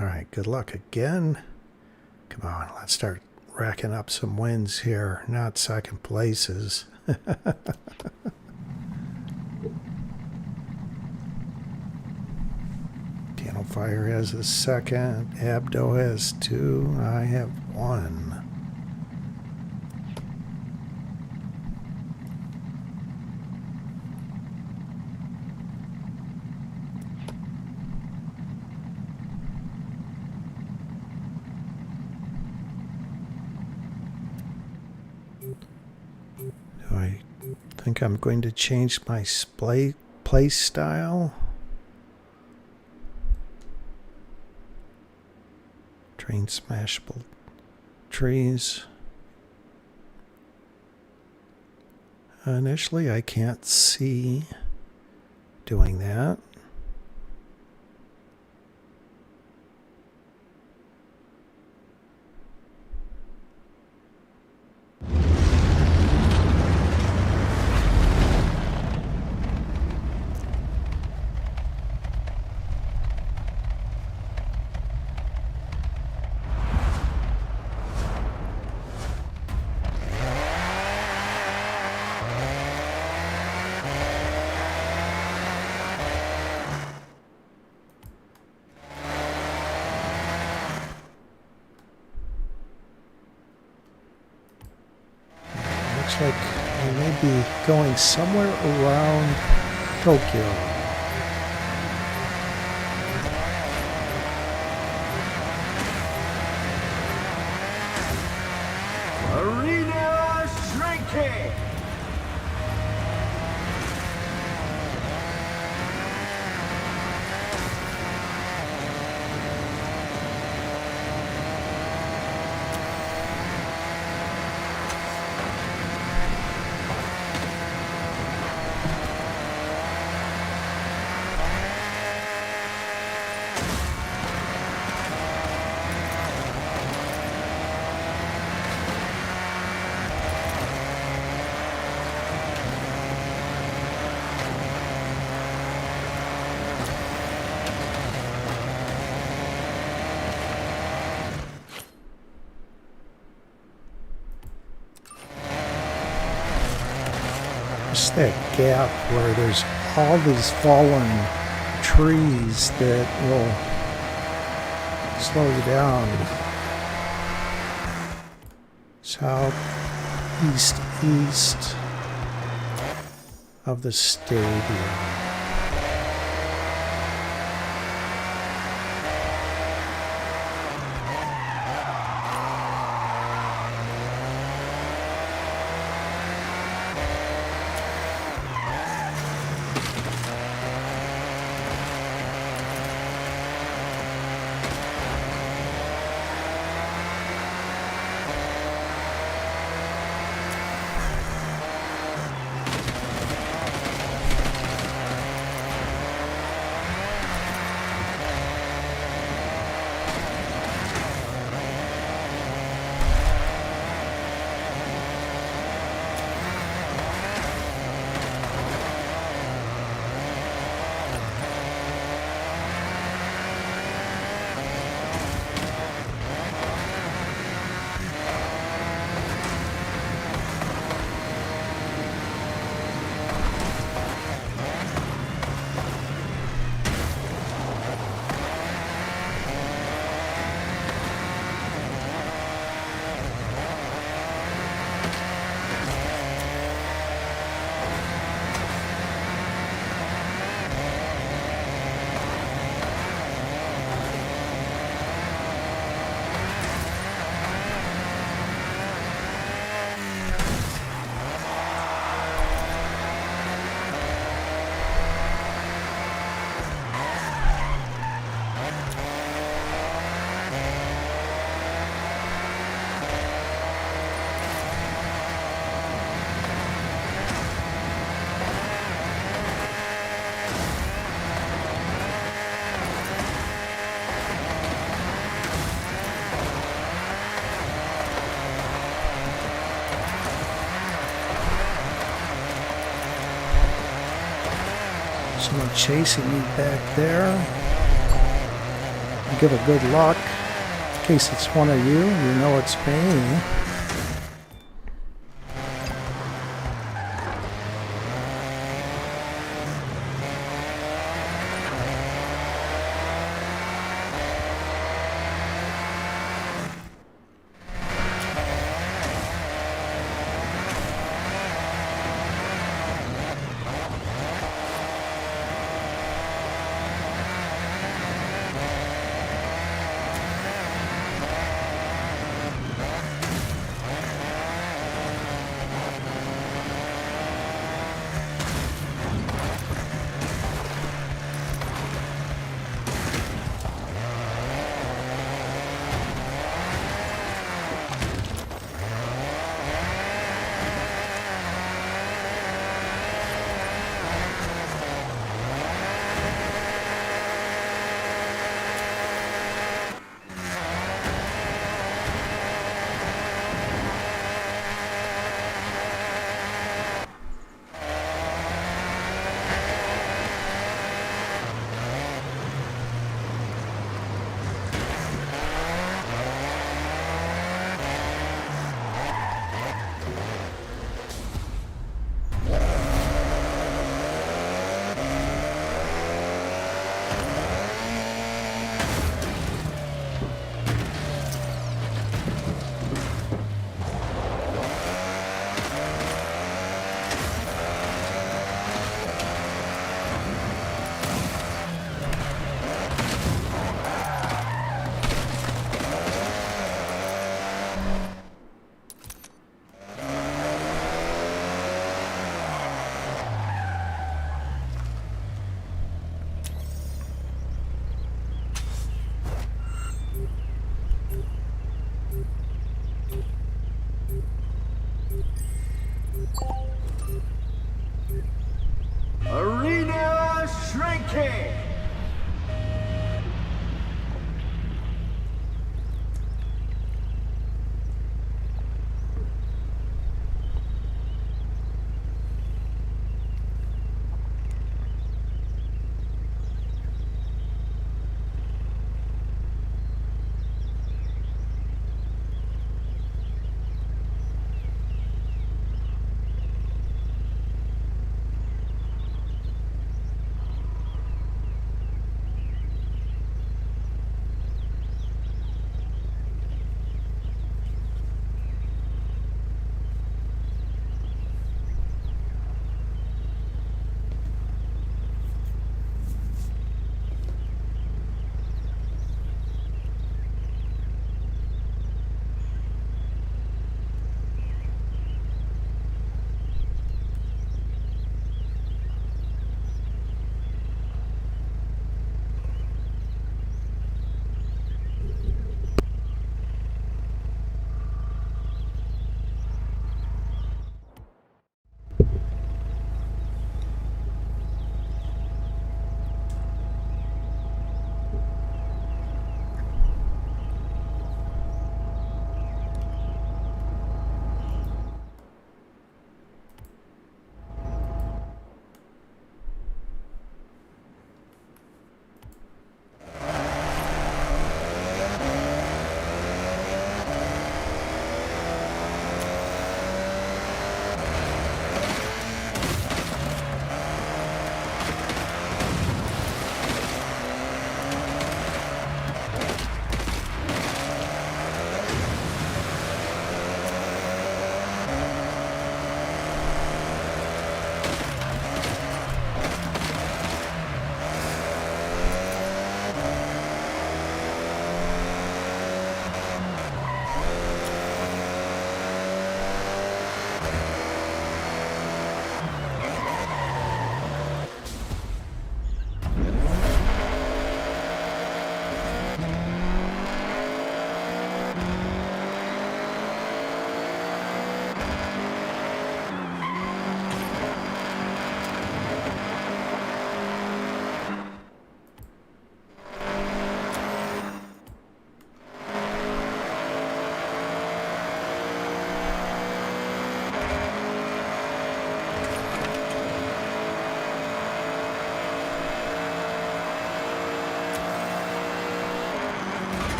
All right, good luck again. Come on, let's start racking up some wins here, not second places. Piano Fire has a second, Abdo has 2, I have 1. I think I'm going to change my play style. Train smashable trees. Initially, I can't see doing that. Looks like I may be going somewhere around Tokyo. Arena shrinking! just that gap where there's all these fallen trees that will slow you down. South, east of the stadium. Someone chasing me back there. Give a good luck. In case it's one of you, you know it's me.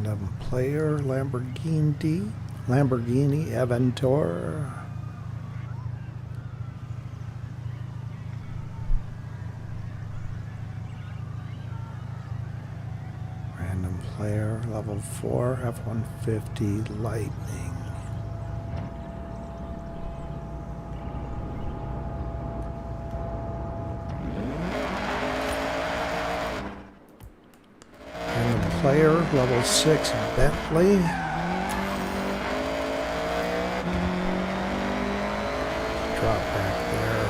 Random player, Lamborghini Aventador. Random player, level 4, F-150 Lightning. Random player, level 6 Bentley. Drop back there.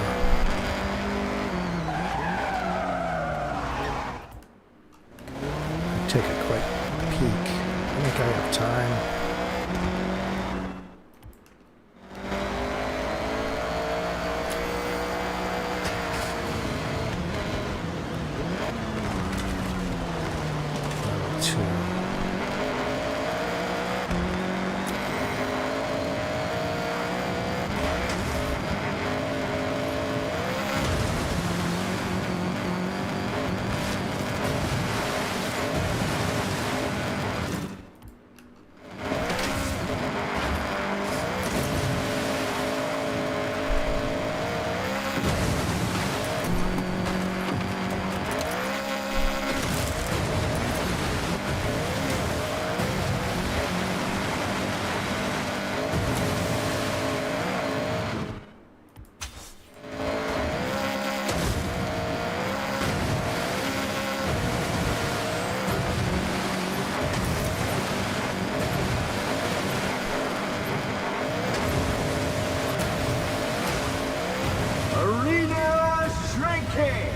Take a quick peek. I think I have time. Level 2. Arena shrinking.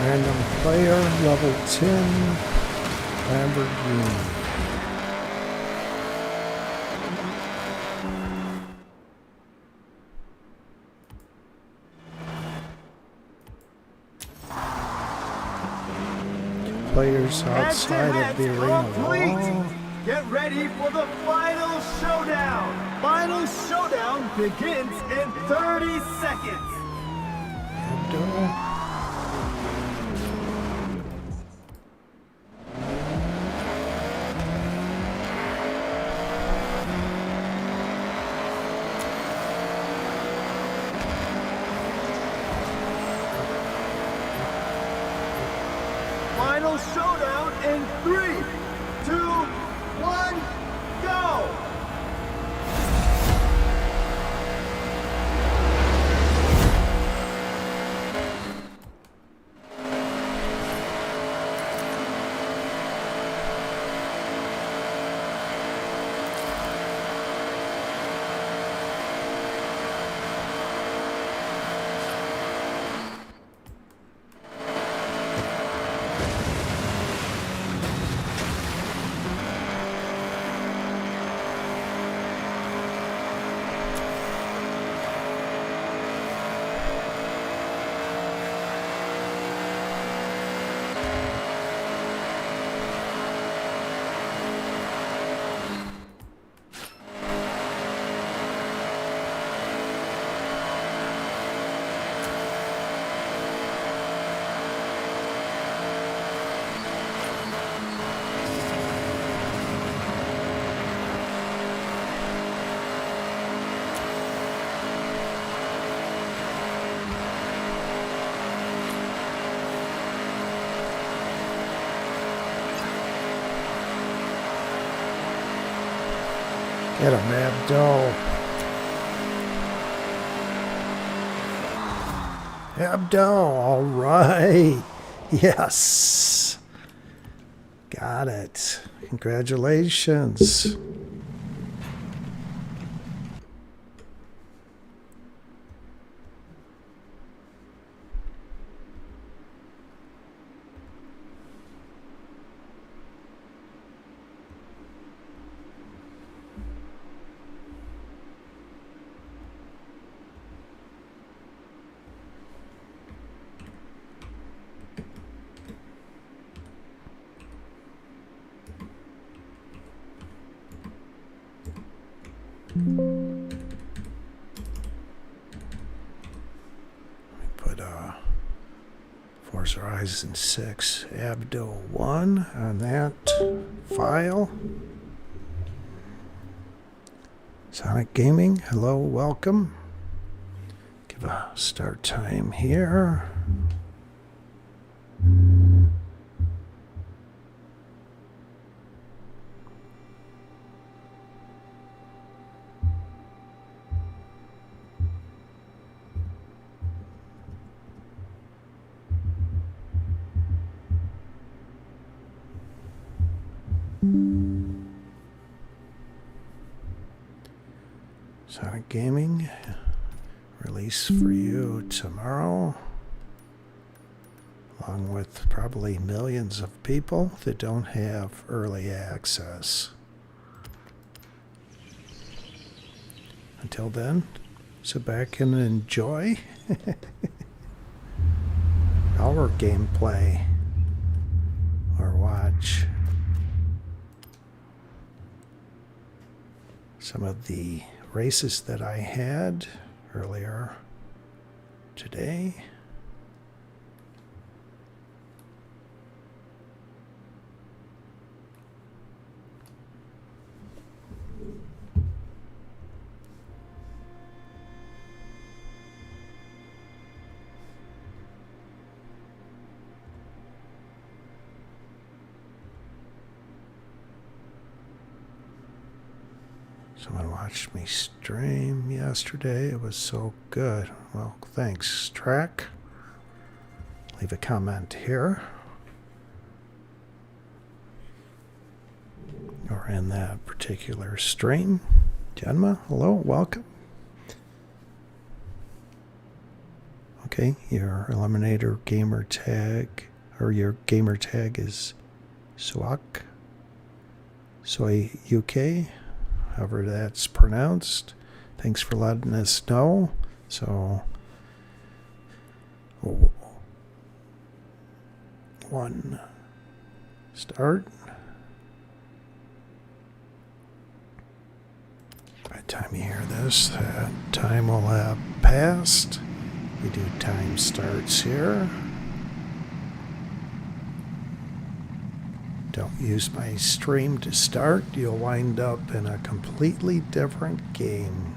Random player, level 10 Lamborghini. Players outside of the arena wall. Get ready for the final showdown. Final showdown begins in 30 seconds. Abdul. Final showdown in 3, 2, 1, go! Get him, Abdul. Abdul, all right. Yes. Got it. Congratulations. Put Forza Horizon 6 Abdo 1 on that file. Sonic Gaming, hello, welcome. Give a start time here. Sonic Gaming, release for you tomorrow, along with probably millions of people that don't have early access. Until then, sit back and enjoy our gameplay, or watch some of the races that I had earlier today. Someone watched me stream yesterday. It was so good. Well, thanks, Track. Leave a comment here, or in that particular stream. Jenma, hello, welcome. Okay, your Eliminator gamer tag, or your gamer tag is Soy UK. However that's pronounced. Thanks for letting us know. So, one, start. By the time you hear this, that time will have passed. We do time starts here. Don't use my stream to start. You'll wind up in a completely different game.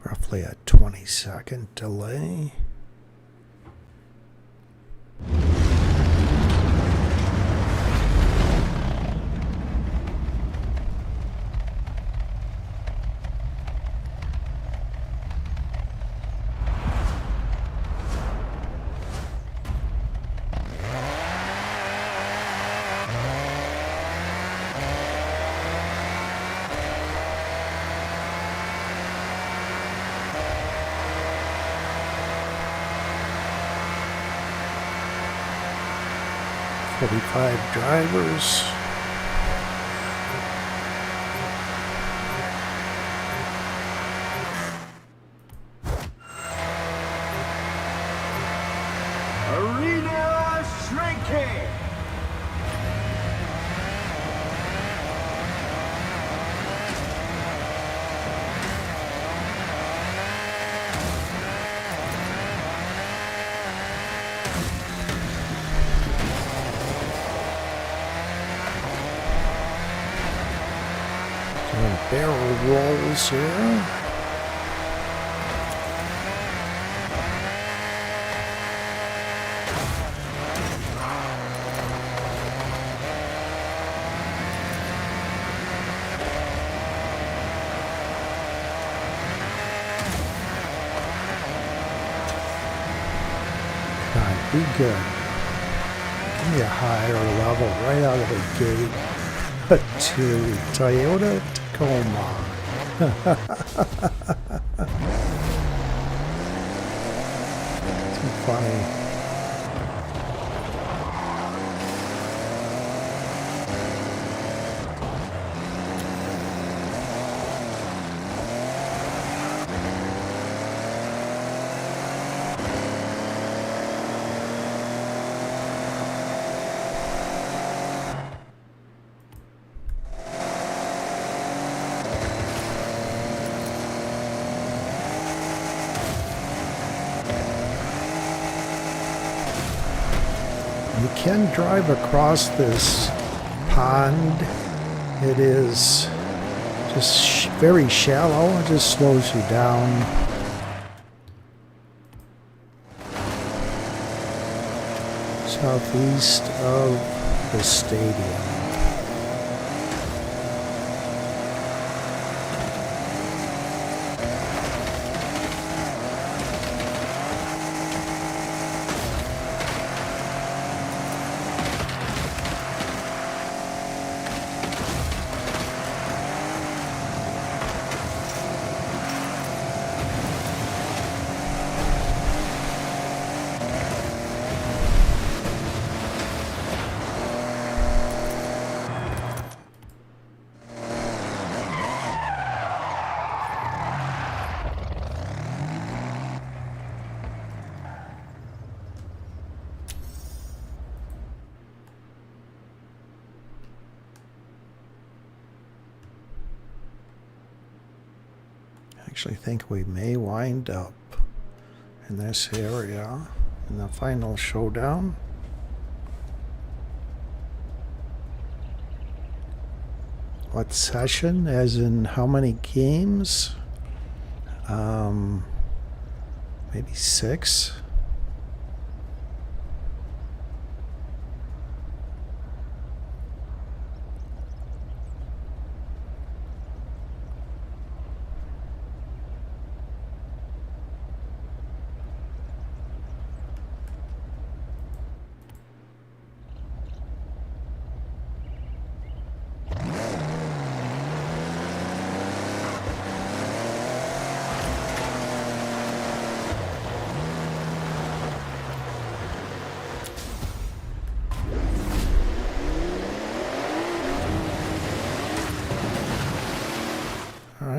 Roughly a 20-second delay. Drivers. Arena shrinking. Barrel rolls here. Come on, be good. Give me a higher level right out of the gate. to Toyota Tacoma. Too funny. You can drive across this pond. It is just very shallow. It just slows you down. Southeast of the stadium. Actually think we may wind up in this area in the final showdown. What session, as in how many games? Maybe 6.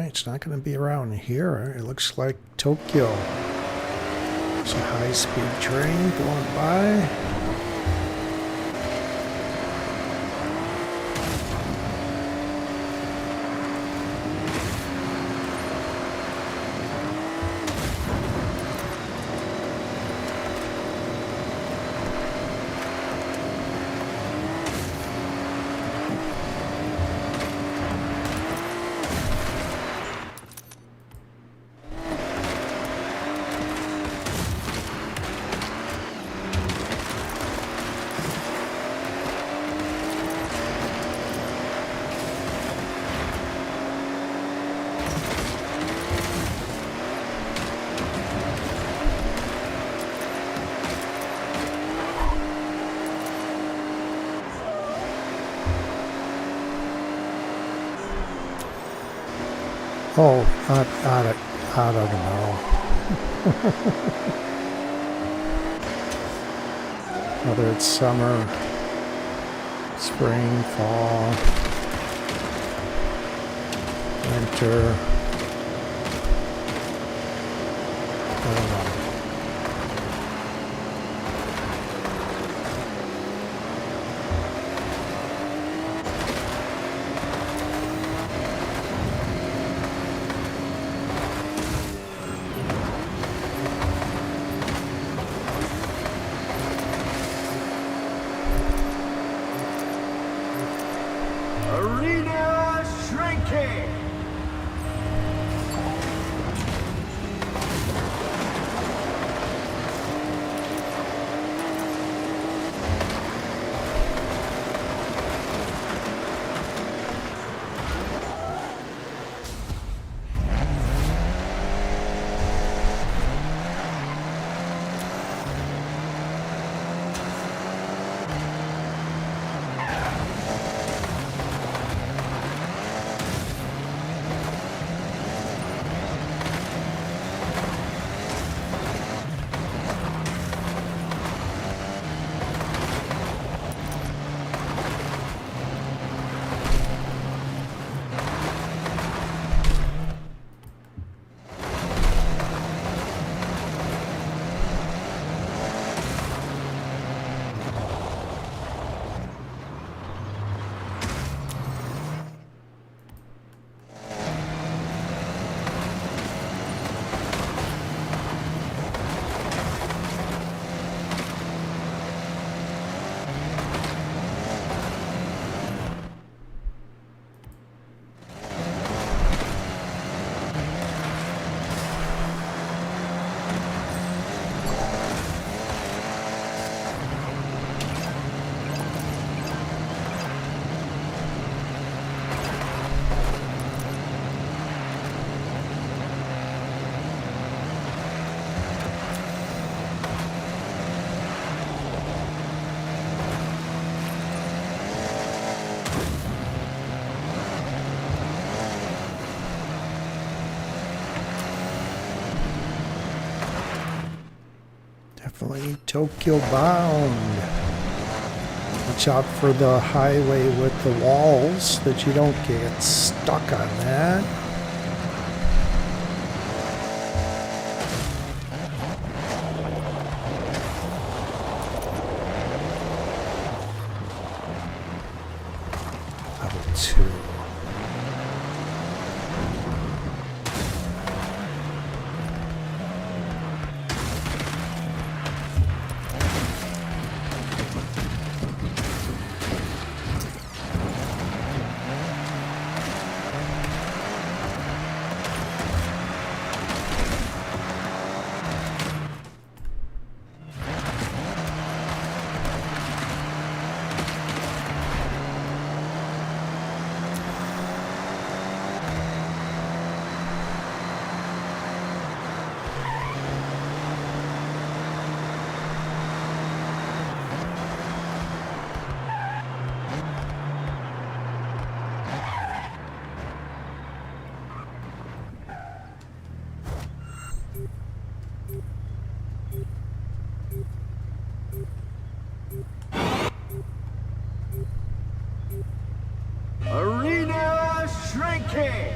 It's not going to be around here. It looks like Tokyo. There's a high-speed train going by. Oh, I don't know. Whether it's summer, spring, fall, winter, I don't know. Arena shrinking! Definitely Tokyo bound. Watch out for the highway with the walls, that you don't get stuck on that. Level 2. Arena shrinking!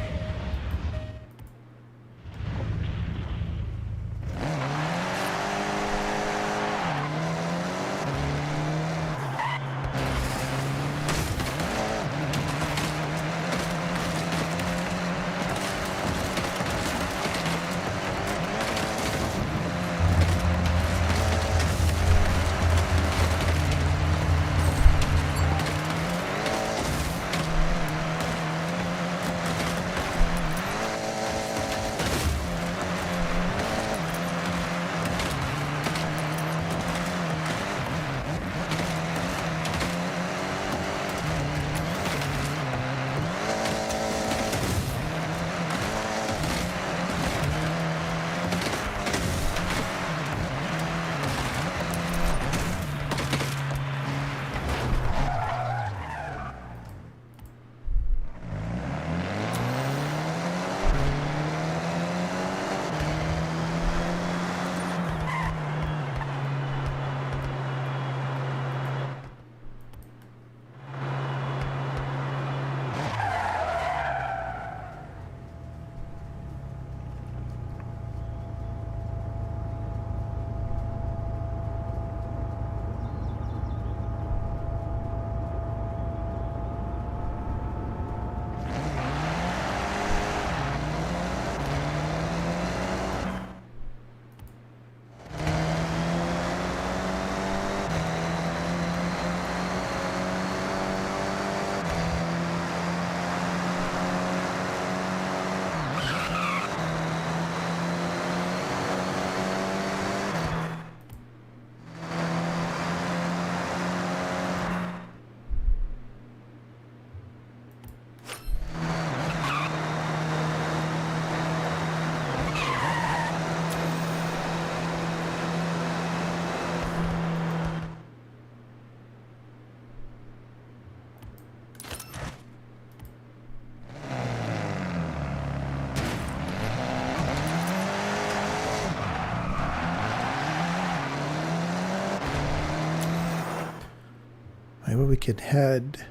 Maybe we could head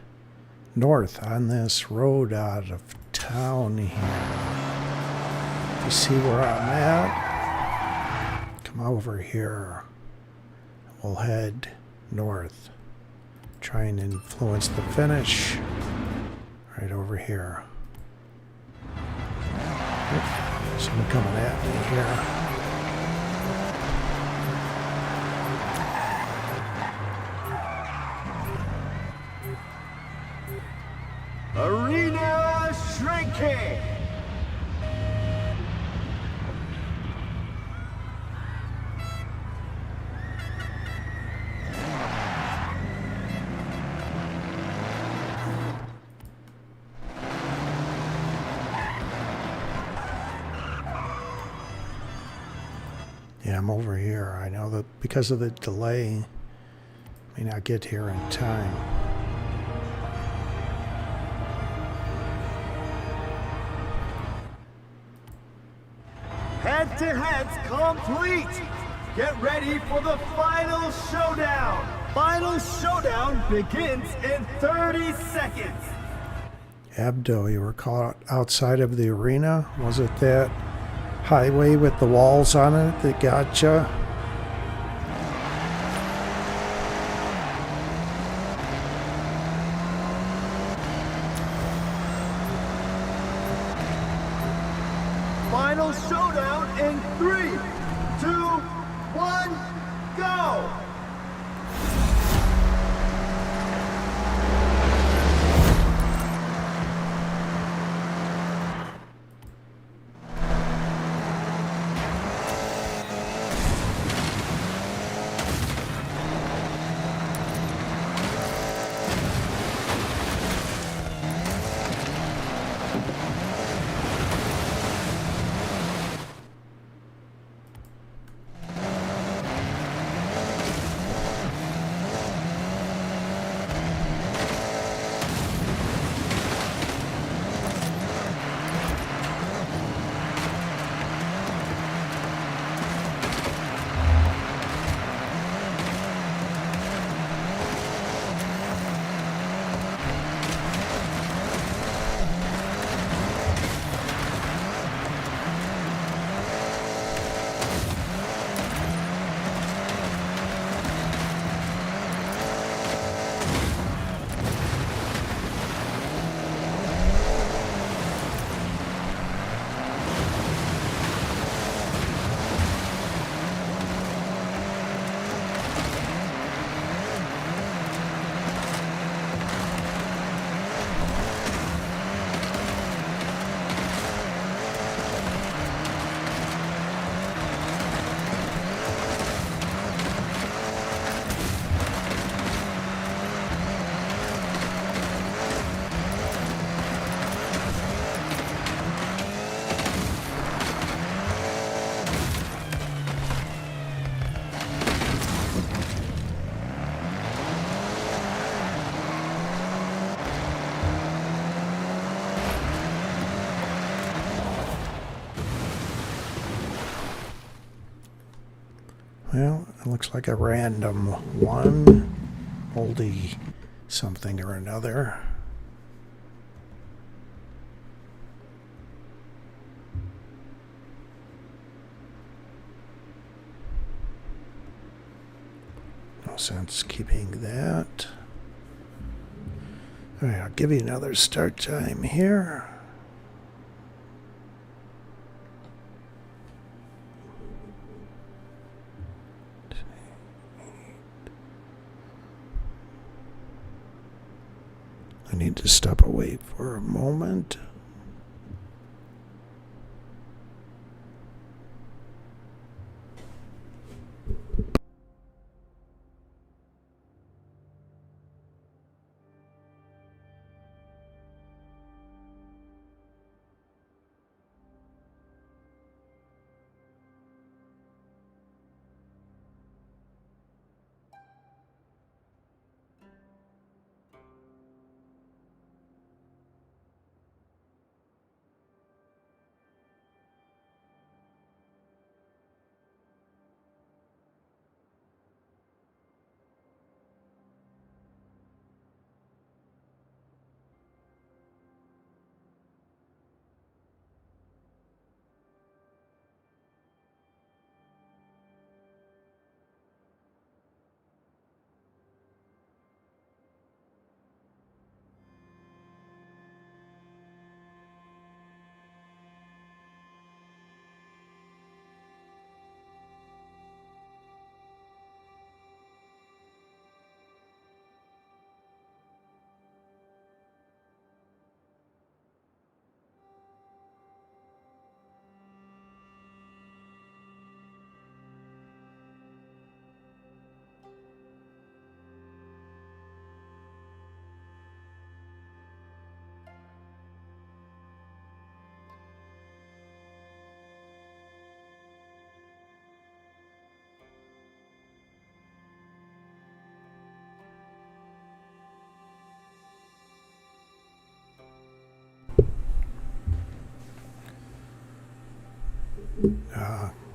north on this road out of town here. You see where I'm at? Come over here. We'll head north. Try and influence the finish right over here. Oop, someone coming at me here. Arena shrinking! Yeah, I'm over here. I know that because of the delay, may not get here in time. Head-to-head's complete! get ready for the final showdown. Final showdown begins in 30 seconds. Abdo, you were caught outside of the arena? Was it that highway with the walls on it that gotcha? Final showdown in 3, 2, 1, go! Well, it looks like a random one. Oldie something or another. No sense keeping that. Alright, I'll give you another start time here. I need to step away for a moment.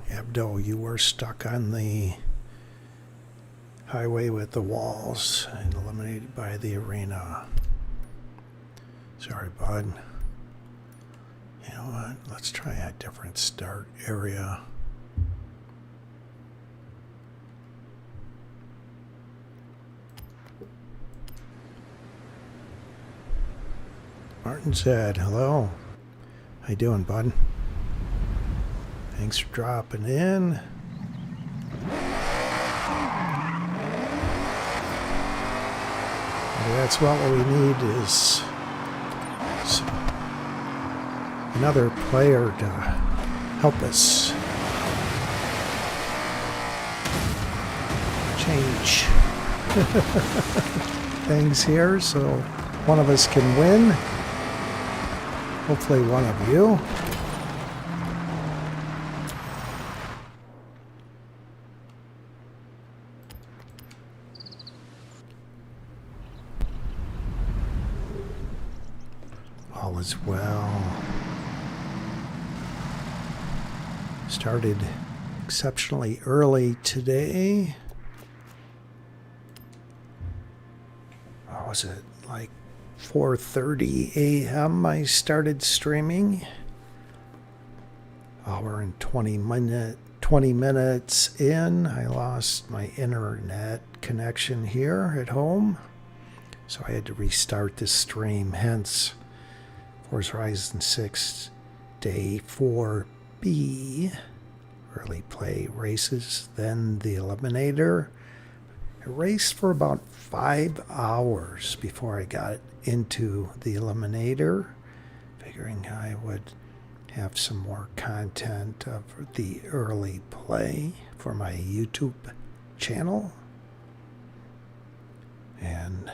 Abdo, you were stuck on the highway with the walls and eliminated by the arena. Sorry, bud. You know what? Let's try a different start area. Martin said, hello. How you doing, bud? Thanks for dropping in. That's what we need is another player to help us change things here so one of us can win. Hopefully one of you. All is well. Started exceptionally early today. What was it? Like 4:30 a.m. I started streaming. Hour and 20 minutes in, I lost my internet connection here at home. So I had to restart the stream, hence Forza Horizon 6 Day 4B, early play races, then the Eliminator. I raced for about 5 hours before I got into the Eliminator, figuring I would have some more content of the early play for my YouTube channel. And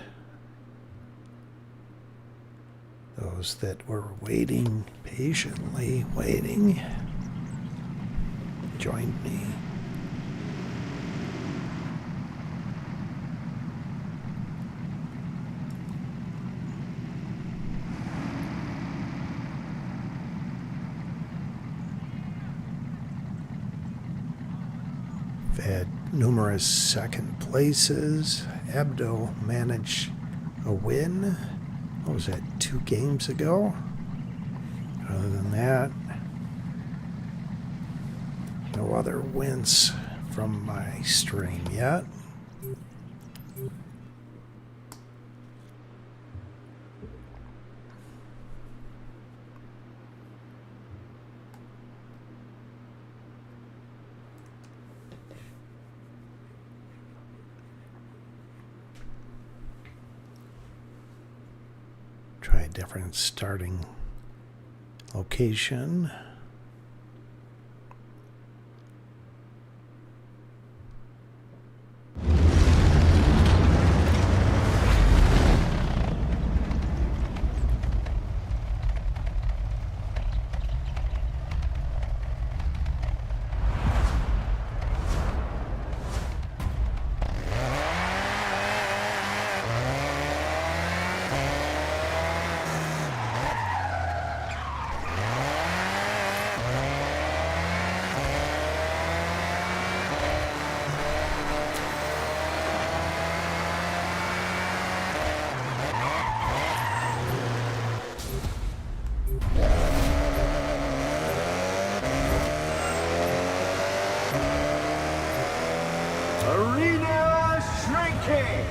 those that were waiting, patiently waiting, joined me. I've had numerous second places. Abdo managed a win. What was that, 2 games ago? Other than that, no other wins from my stream yet. Try a different starting location. Arena shrinking.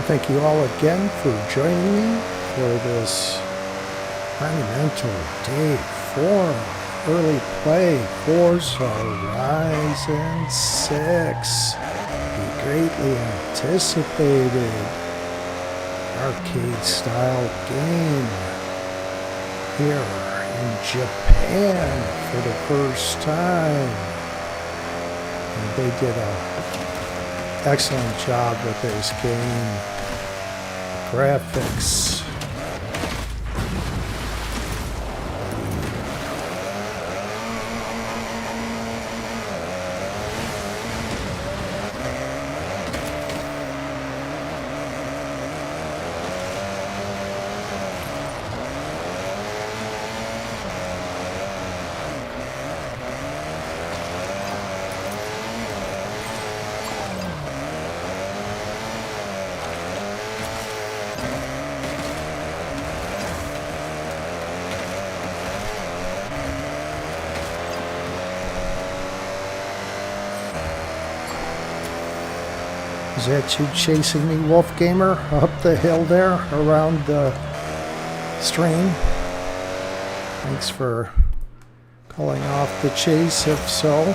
Thank you all again for joining me for this monumental day 4 early play, Forza Horizon 6. The greatly anticipated arcade-style game here in Japan for the first time. And they did an excellent job with this game. Graphics. Is that you chasing me, Wolf Gamer, up the hill there around the stream? Thanks for calling off the chase, if so.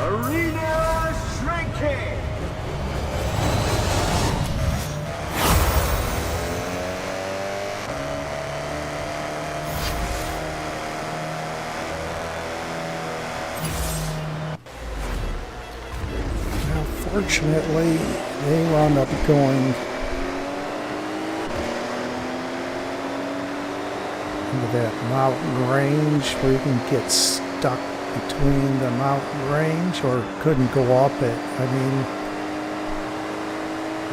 Arena shrinking! Fortunately, they wound up going into that mountain range where you can get stuck between the mountain range or couldn't go up it. I mean,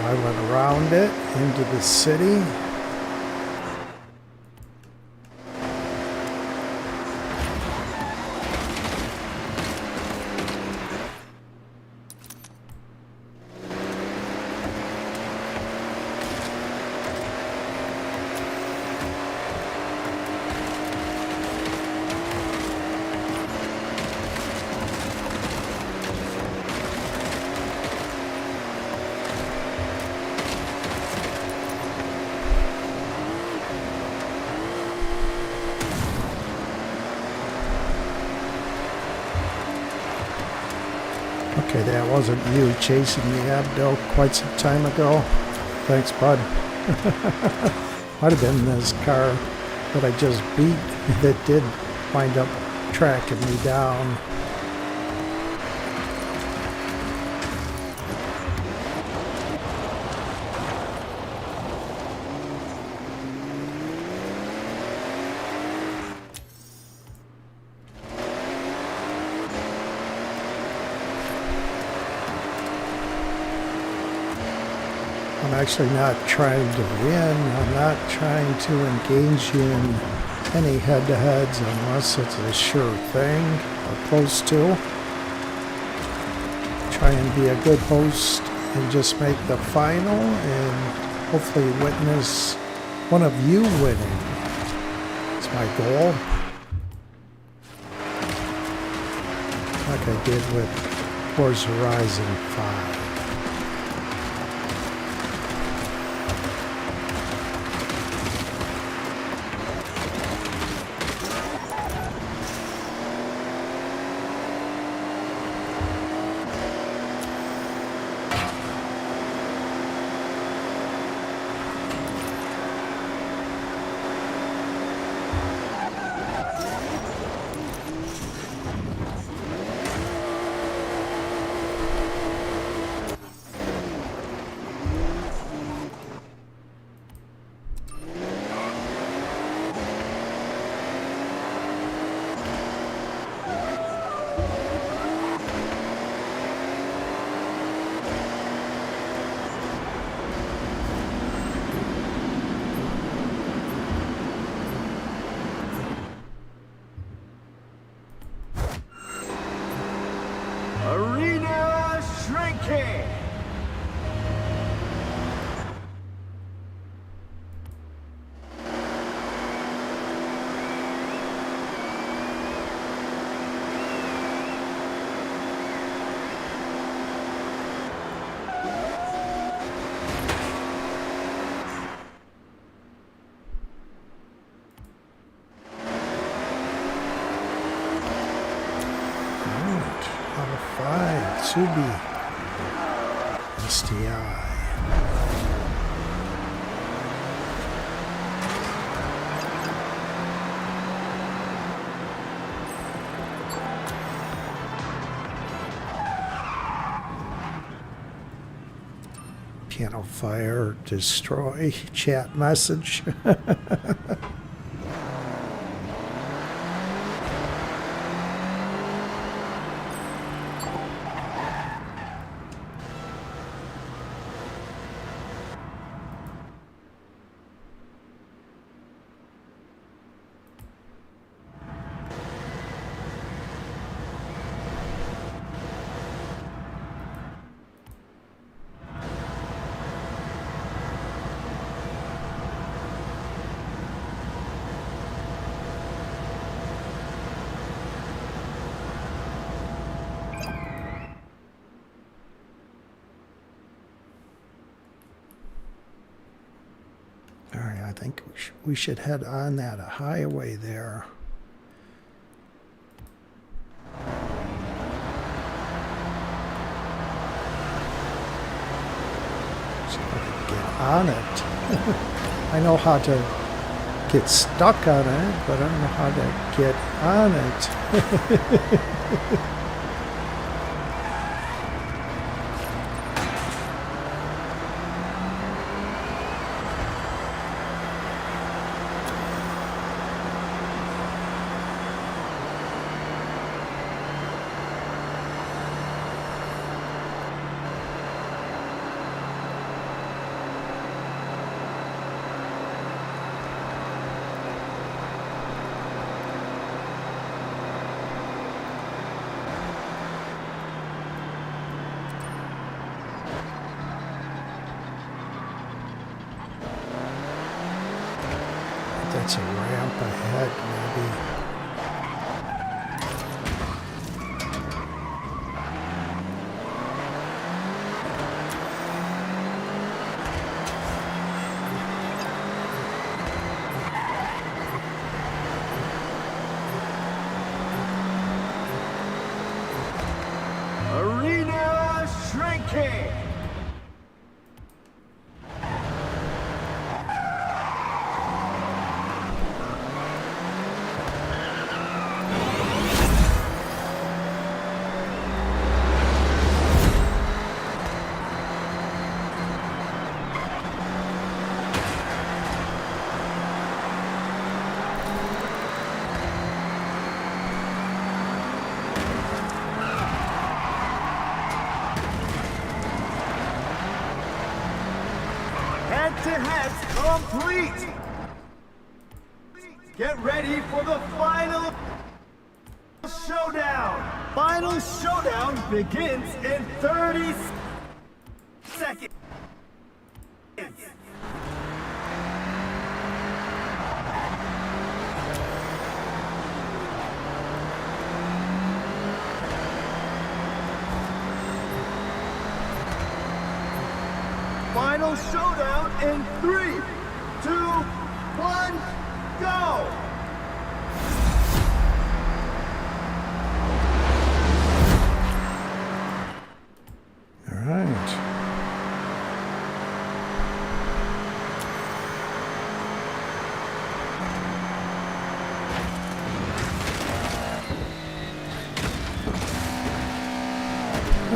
I went around it into the city. Okay, that wasn't you chasing me, Abdo, quite some time ago. Thanks, bud. Might have been this car that I just beat that did wind up tracking me down. I'm actually not trying to win. I'm not trying to engage in any head-to-heads unless it's a sure thing or close to. Try and be a good host and just make the final and hopefully witness one of you winning. It's my goal. Like I did with Forza Horizon 5. Arena shrinking. Out of 5, Tsubi, STI. Piano fire, destroy, chat message. All right, I think we should head on that highway there. So I can get on it. I know how to get stuck on it, but I don't know how to get on it. that's a ramp ahead, maybe. Arena shrinking. Head-to-heads complete! Get ready for the final showdown! Final showdown begins in 30 seconds! Final showdown in 3, 2, 1, go! All right.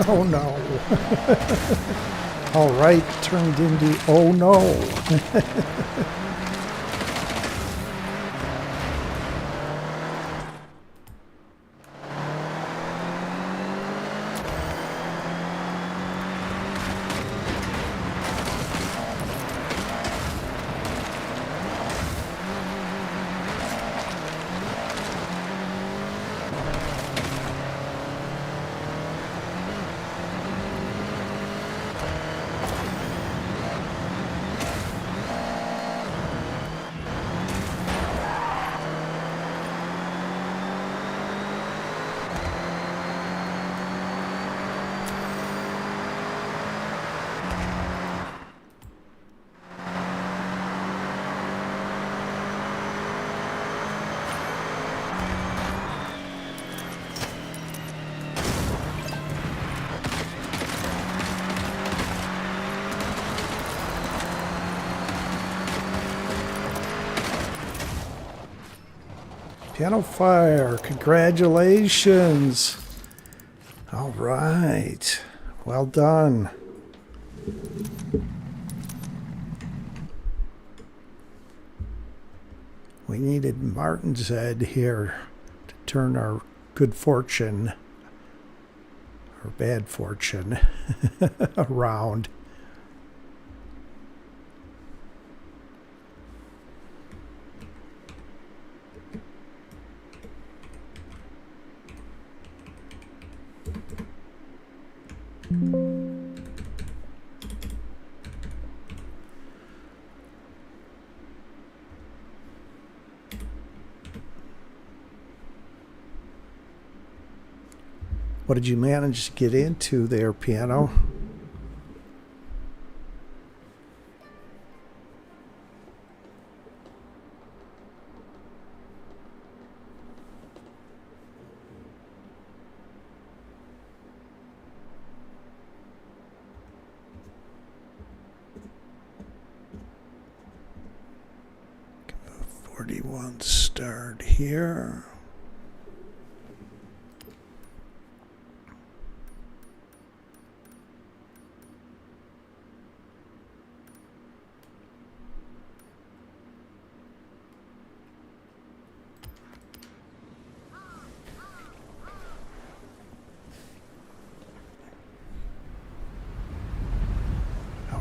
Oh no. All right, turned into oh no. Piano fire, congratulations. All right, well done. We needed Martin's Head here to turn our good fortune, or bad fortune, around. What did you manage to get into there, Piano? Give a 41 start here.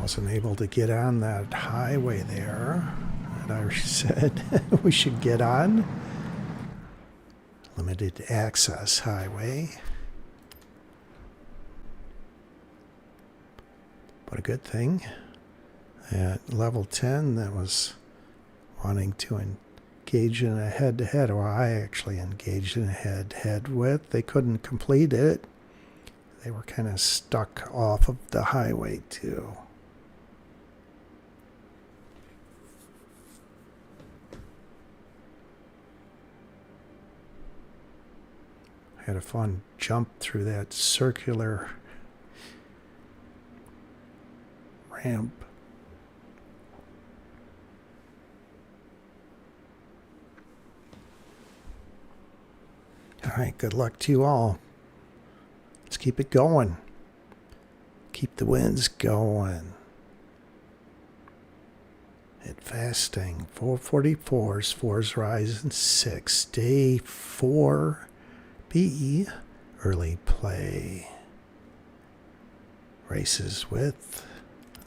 Wasn't able to get on that highway there that I said we should get on. Limited access highway. But a good thing. At level 10, that was wanting to engaged in a head-to-head, or I actually engaged in a head-to-head with. They couldn't complete it. They were kind of stuck off of the highway too. I had a fun jump through that circular ramp. All right, good luck to you all. Let's keep it going. Keep the winds going. Advancing. 444s, 4's rising 6. Day 4B. Early play. Races with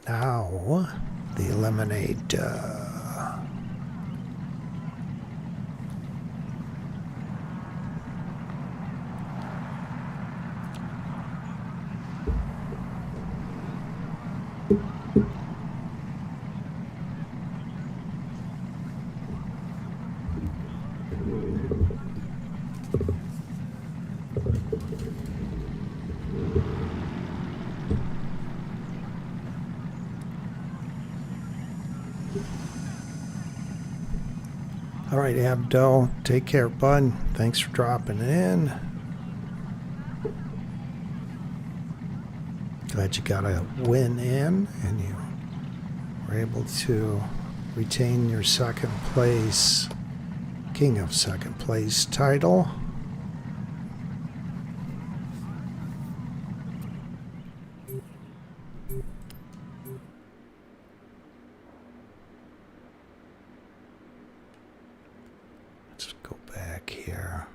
now the Eliminator. All right, Abdo, take care, bud. Thanks for dropping in. Glad you got a win in, and you were able to retain your second place, King of Second Place title. Let's go back here.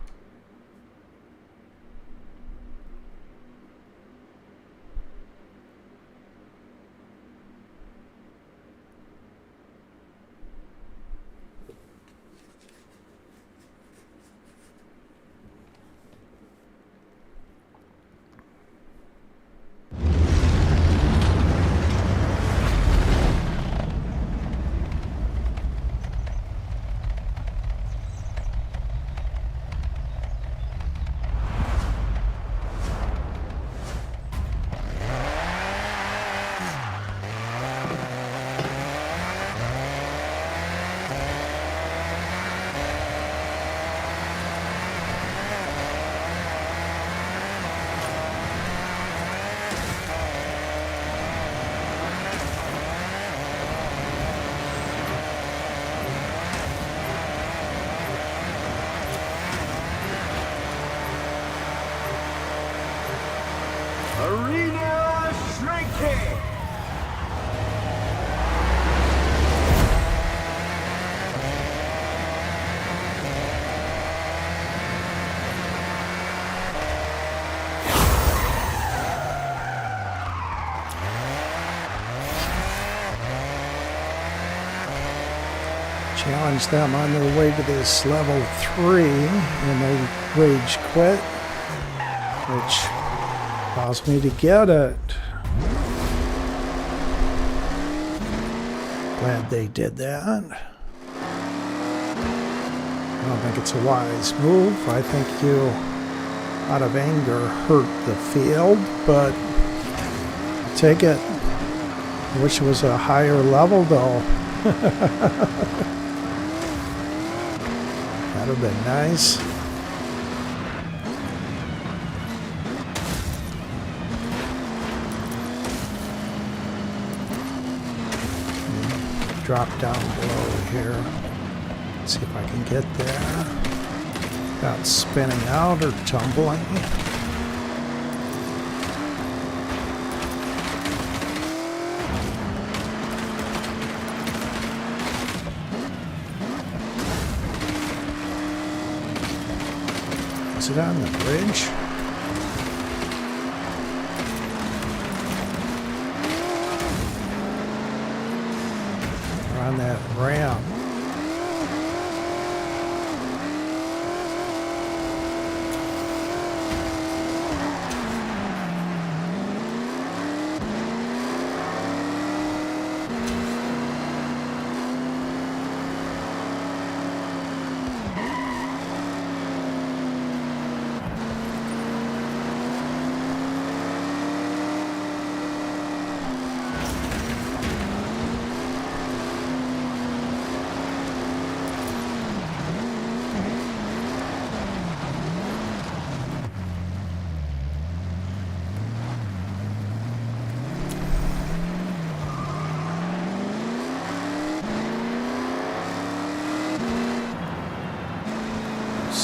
Arena shrinking! Challenge them on their way to this level 3, and they rage quit, which allows me to get it. Glad they did that. I don't think it's a wise move. I think you, out of anger, hurt the field, but I'll take it. I wish it was a higher level, though. That would have been nice. Drop down below here. See if I can get there without spinning out or tumbling. Is it on the bridge? Or on that ramp?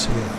see it.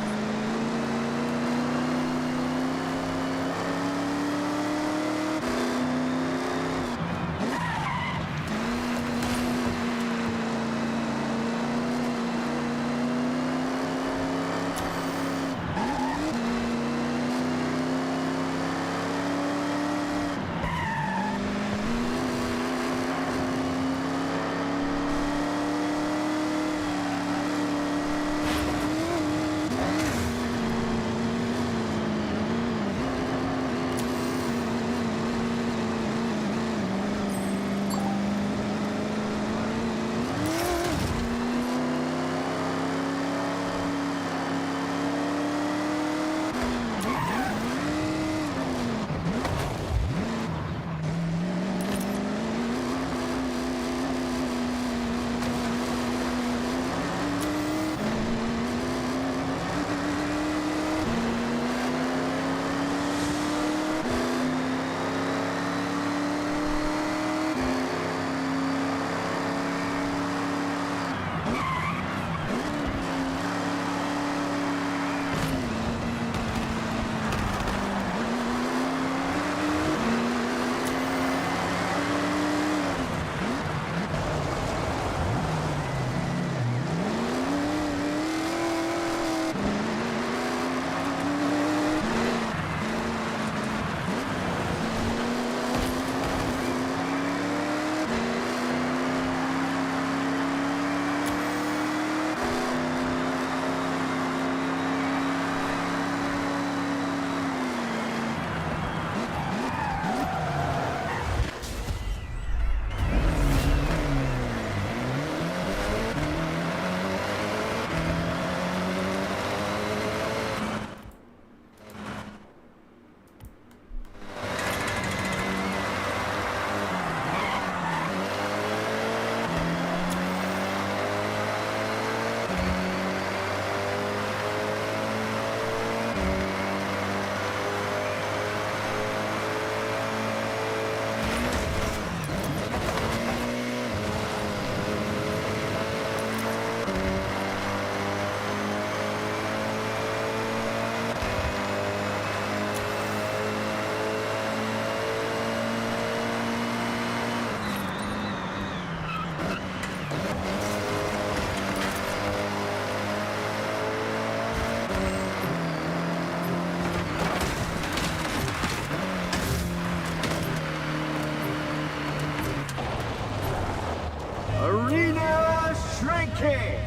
Arena shrinking!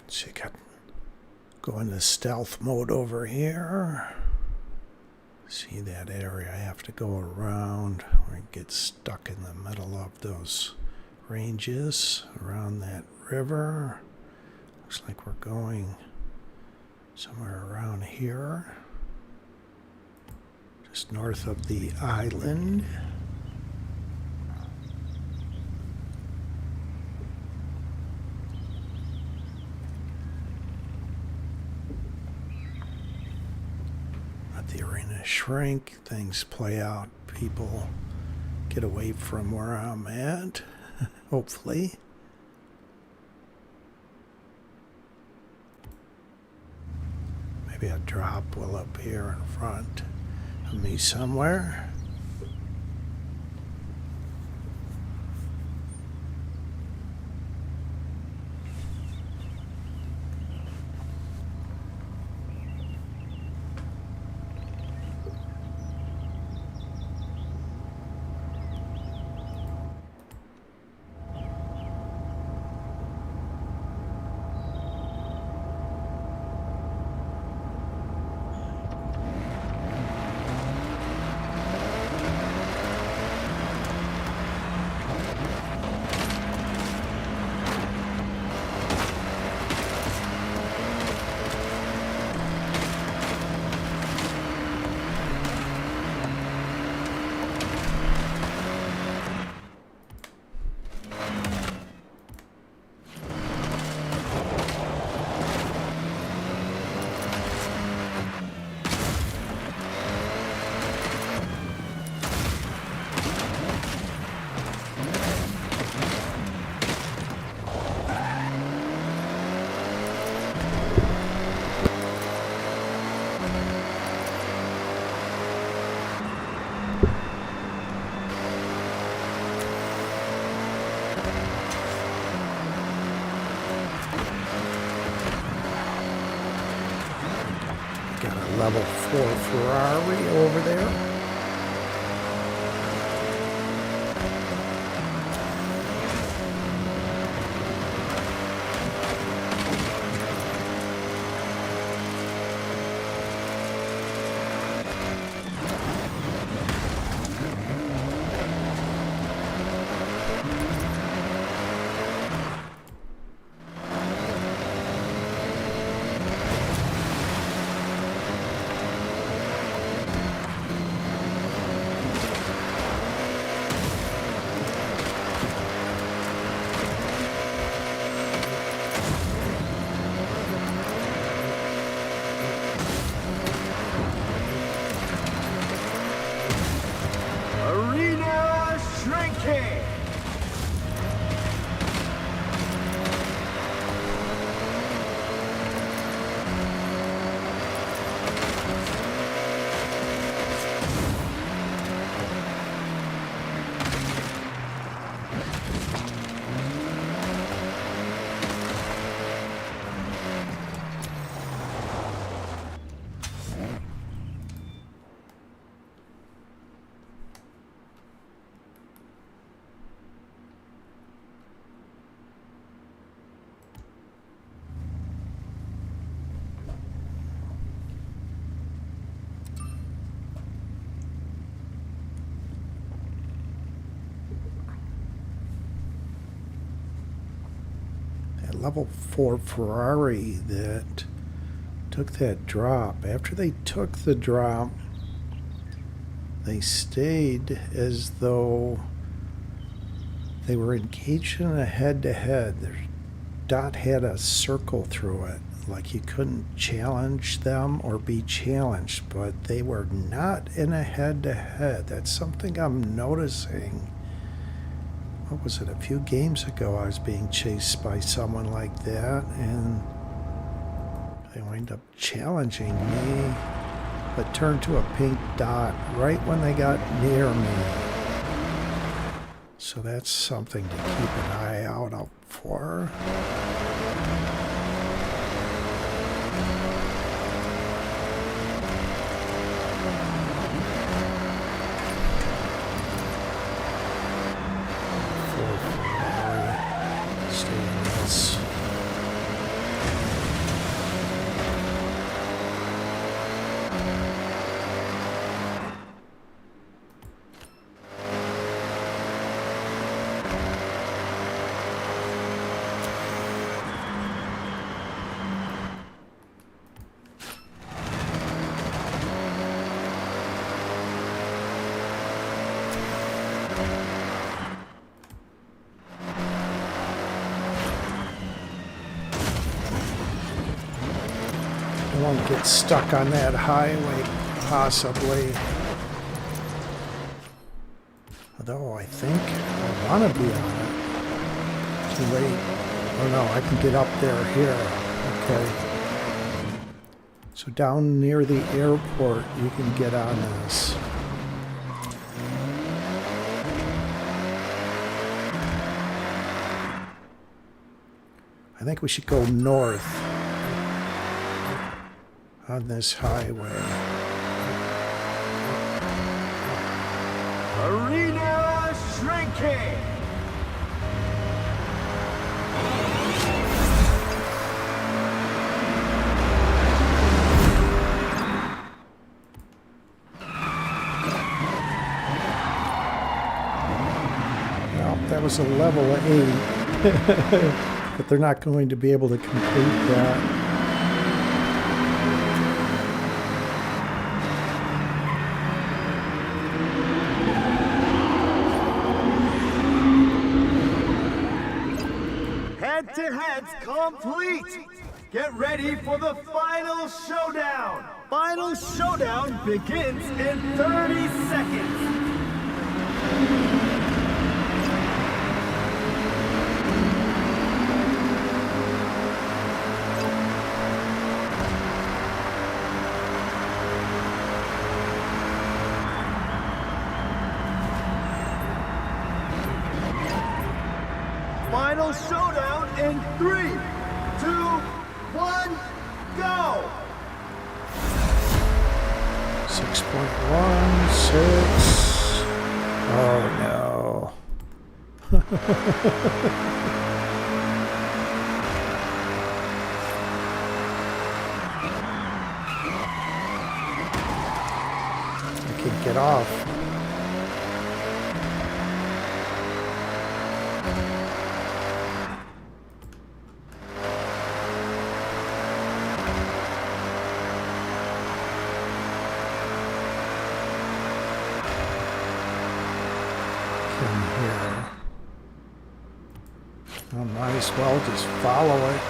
So you got go into stealth mode over here. See that area? I have to go around or get stuck in the middle of those ranges around that river. Looks like we're going somewhere around here, just north of the island. Let the arena shrink, things play out, people get away from where I'm at, hopefully. Maybe a drop will appear in front of me somewhere. level 4 Ferrari over there. Arena shrinking. Level 4 Ferrari that took that drop. After they took the drop, they stayed as though they were engaged in a head-to-head. Their dot had a circle through it, like you couldn't challenge them or be challenged, but they were not in a head-to-head. That's something I'm noticing. What was it, a few games ago I was being chased by someone like that, and they wind up challenging me, but turned to a pink dot right when they got near me. So that's something to keep an eye out for. Won't get stuck on that highway, possibly. Although I think I want to be on it. Too late. Oh no, I can get up there here. Okay. So down near the airport, you can get on this. I think we should go north on this highway. Arena shrinking. Well, that was a level 8, but they're not going to be able to complete that. Head-to-heads complete! Get ready for the final showdown! Final showdown begins in 30 seconds! Final showdown in 3, 2, 1, go! 6.16. Oh no. I can get off. I might as well just follow it.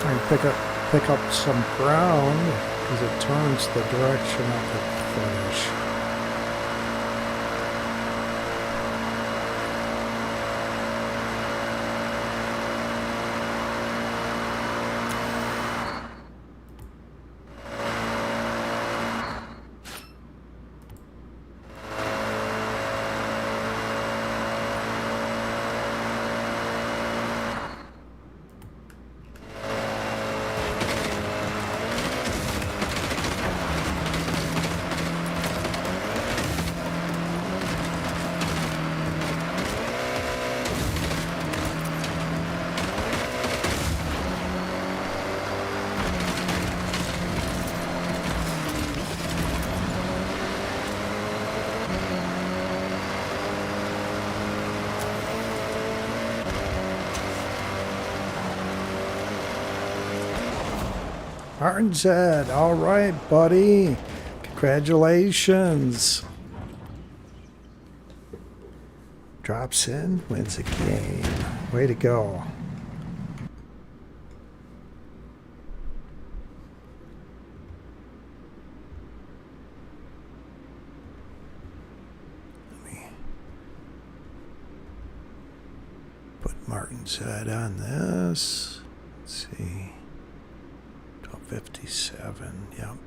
Try and pick up some ground as it turns the direction of the finish. Martin said, all right, buddy. Congratulations. Drops in, wins a game. Way to go. Let me put Martin's head on this. Let's see. 12:57. Yep.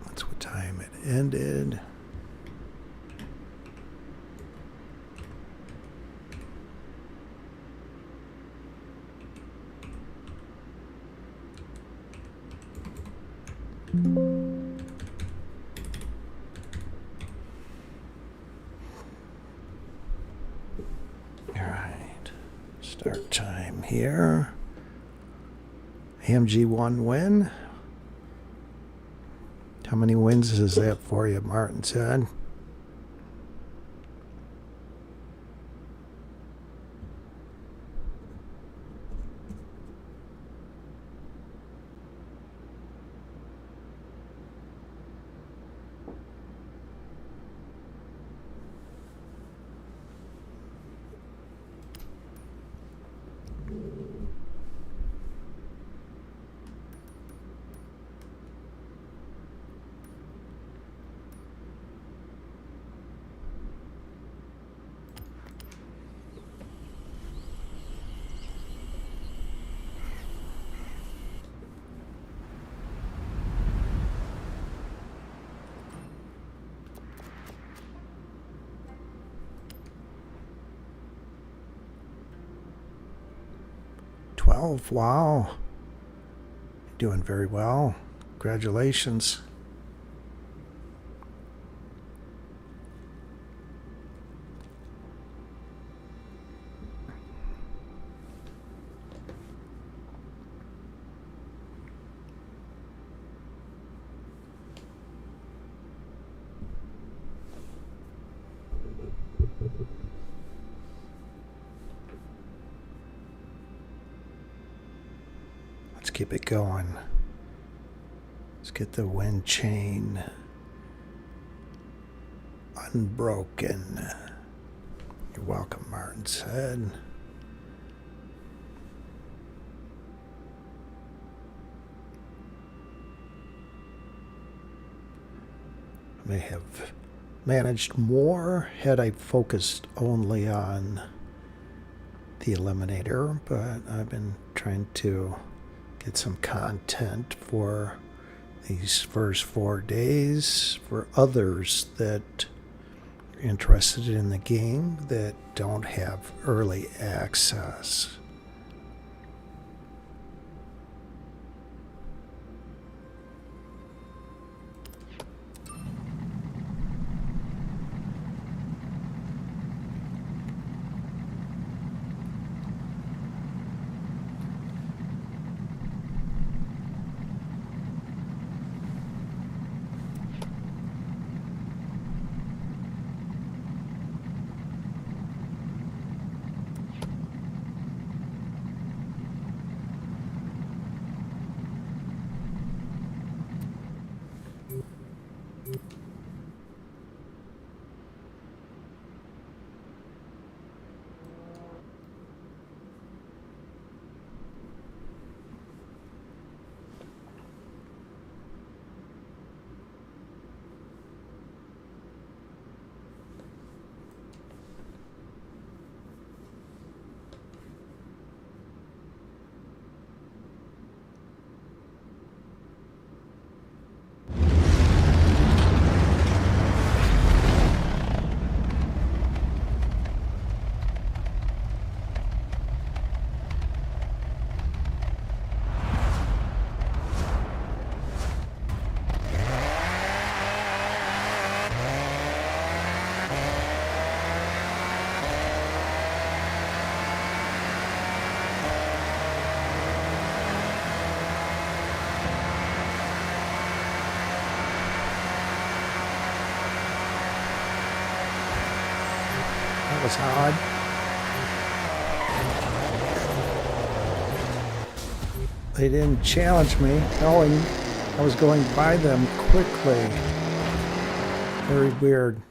That's what time it ended. All right. Start time here. AMG1 win. How many wins is that for you, Martin said? Wow. You're doing very well. Congratulations. Let's keep it going. Let's get the wind chain unbroken. You're welcome, Martin said. I may have managed more had I focused only on the Eliminator, but I've been trying to get some content for these first 4 days for others that are interested in the game that don't have early access. was odd. They didn't challenge me, knowing I was going by them quickly. Very weird.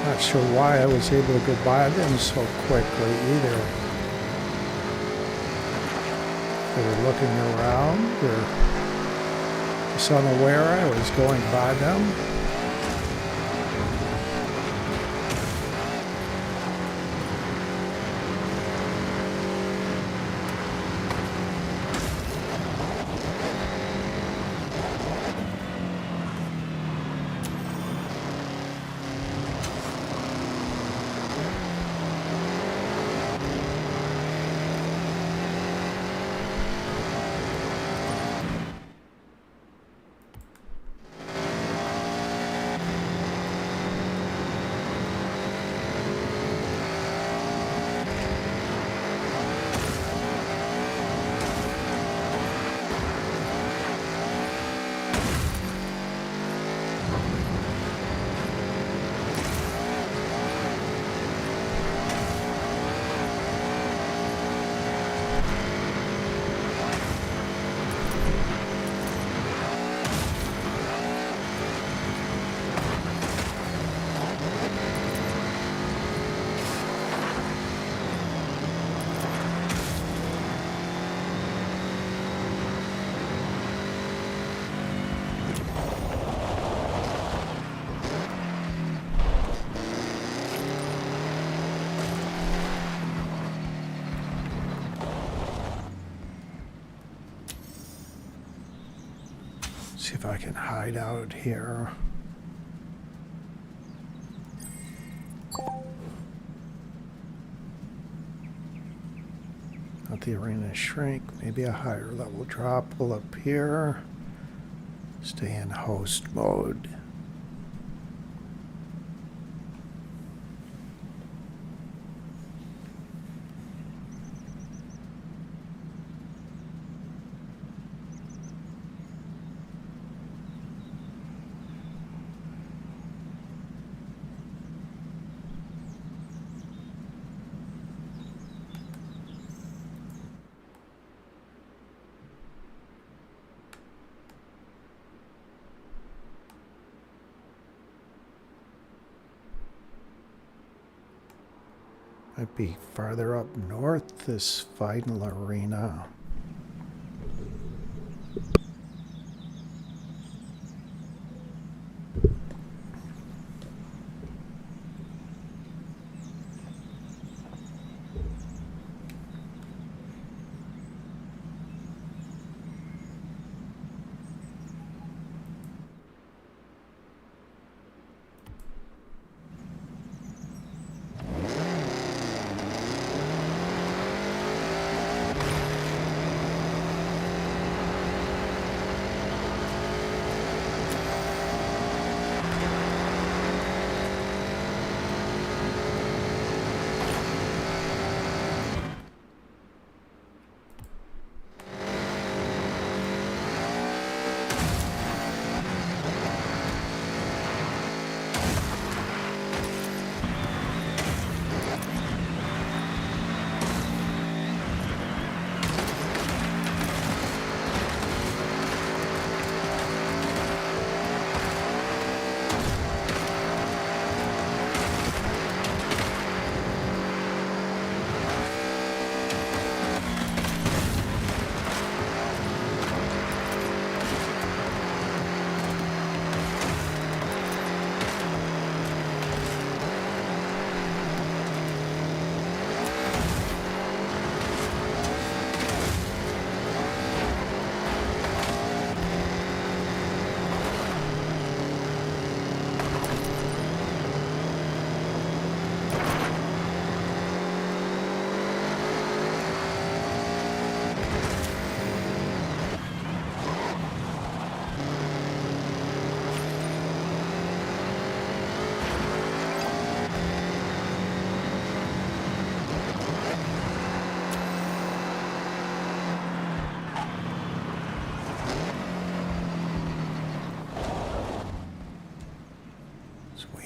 Not sure why I was able to go by them so quickly either. They were looking around or just unaware I was going by them. See if I can hide out here. Let the arena shrink. Maybe a higher level drop will appear. Stay in host mode. Might be farther up north, this final arena.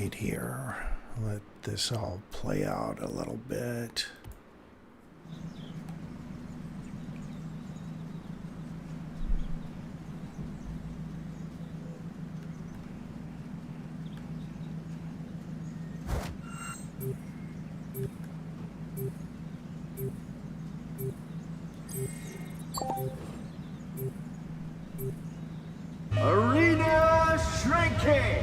Right here. Let this all play out a little bit. Arena shrinking!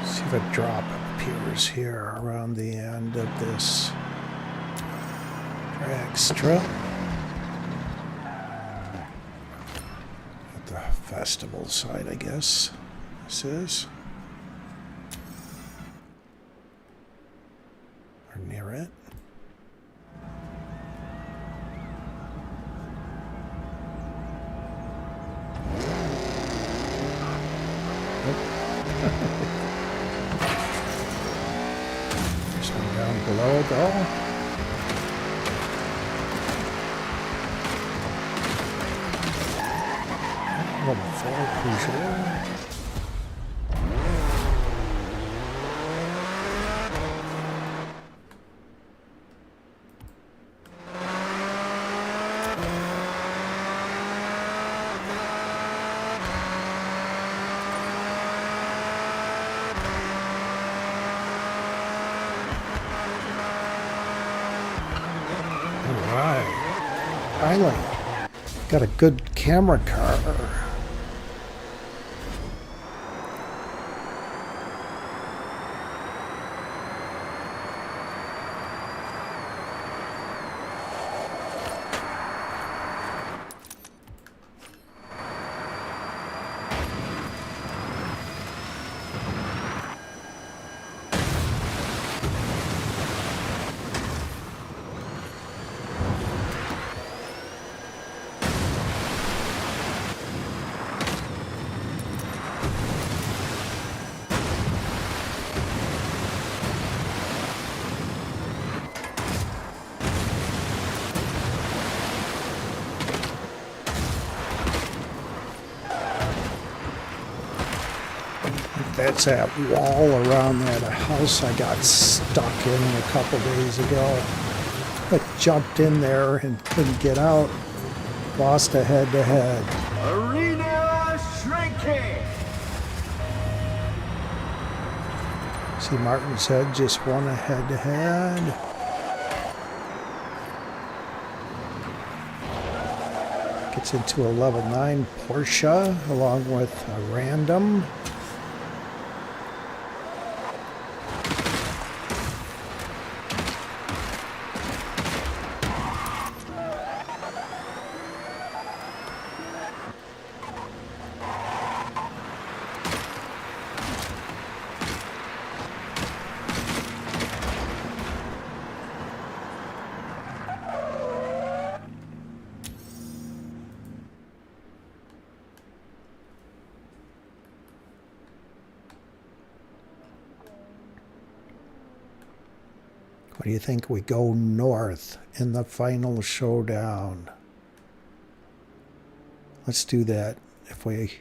See if a drop appears here around the end of this drag strip. At the festival site, I guess this is. Or near it. There's one down below though. Level 4 cruiser. Finally, got a good camera car. That's that wall around that house I got stuck in a couple days ago. I jumped in there and couldn't get out. Lost a head-to-head. Arena shrinking! See, Martin said just won a head-to-head. Gets into a level 9 Porsche along with a random. What do you think we go north in the final showdown? Let's do that. If we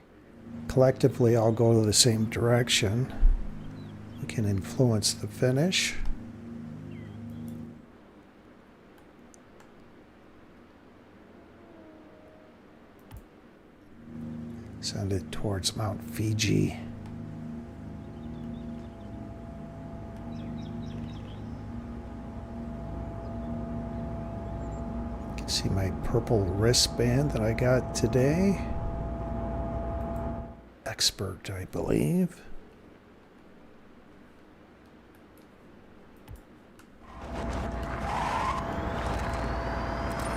collectively all go to the same direction, we can influence the finish. Send it towards Mount Fiji. See my purple wristband that I got today. Expert, I believe.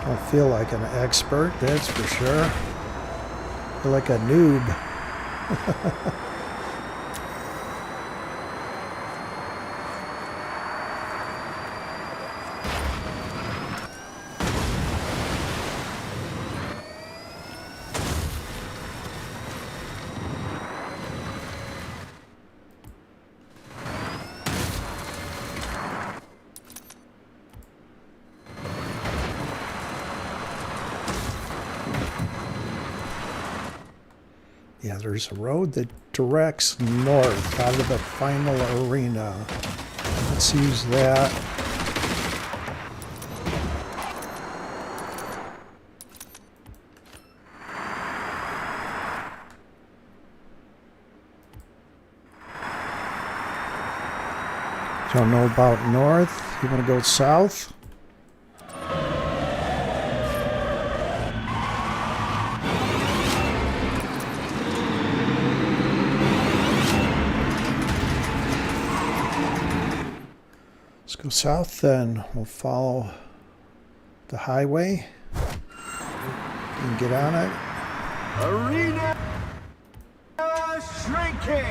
Don't feel like an expert, that's for sure. Feel like a noob. Yeah, there's a road that directs north out of the final arena. Let's use that. Don't know about north. You want to go south? Let's go south then. We'll follow the highway and get on it. Arena shrinking.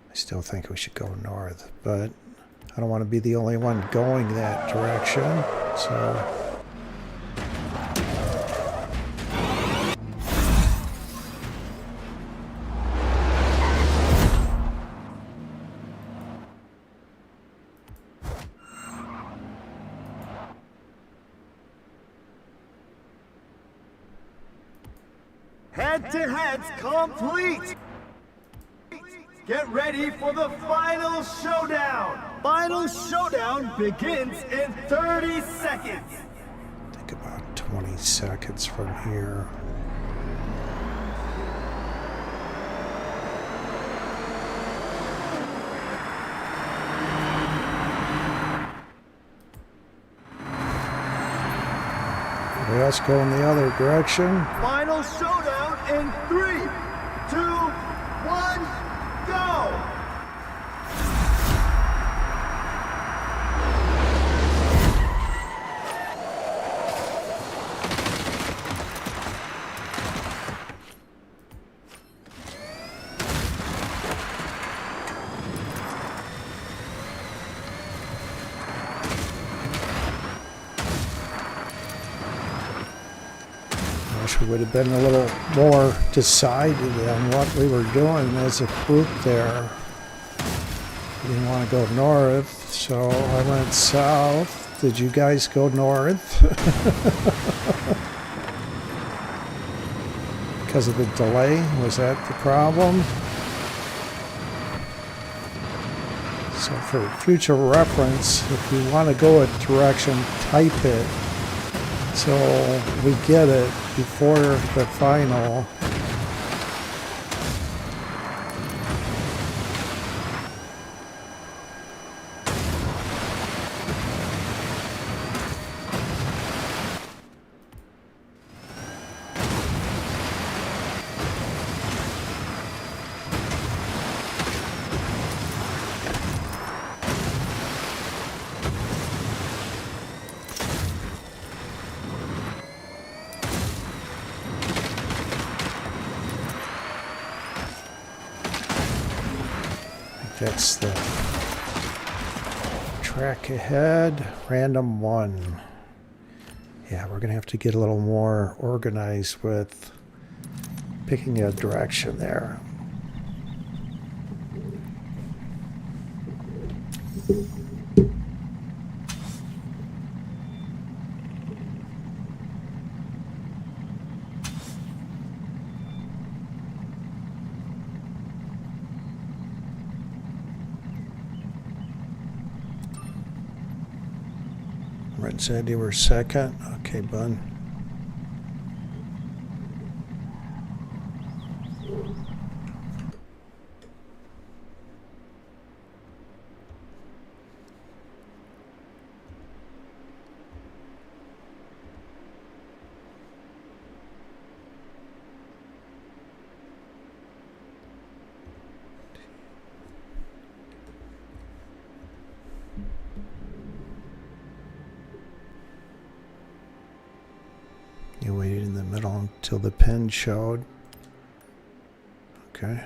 I still think we should go north, but I don't want to be the only one going that direction, so... Head-to-heads complete! Get ready for the final showdown! Final showdown begins in 30 seconds! I think about 20 seconds from here. Everybody else go in the other direction. Final showdown in 3, 2, 1, go! Wish we would have been a little more decided on what we were doing as a group there. We didn't want to go north, so I went south. Did you guys go north? Because of the delay? Was that the problem? So for future reference, if you want to go a direction, type it so we get it before the final. That's the track ahead, random 1. Yeah, we're going to have to get a little more organized with picking a direction there. Red said you were second. Okay, bud. You waited in the middle until the pin showed. Okay.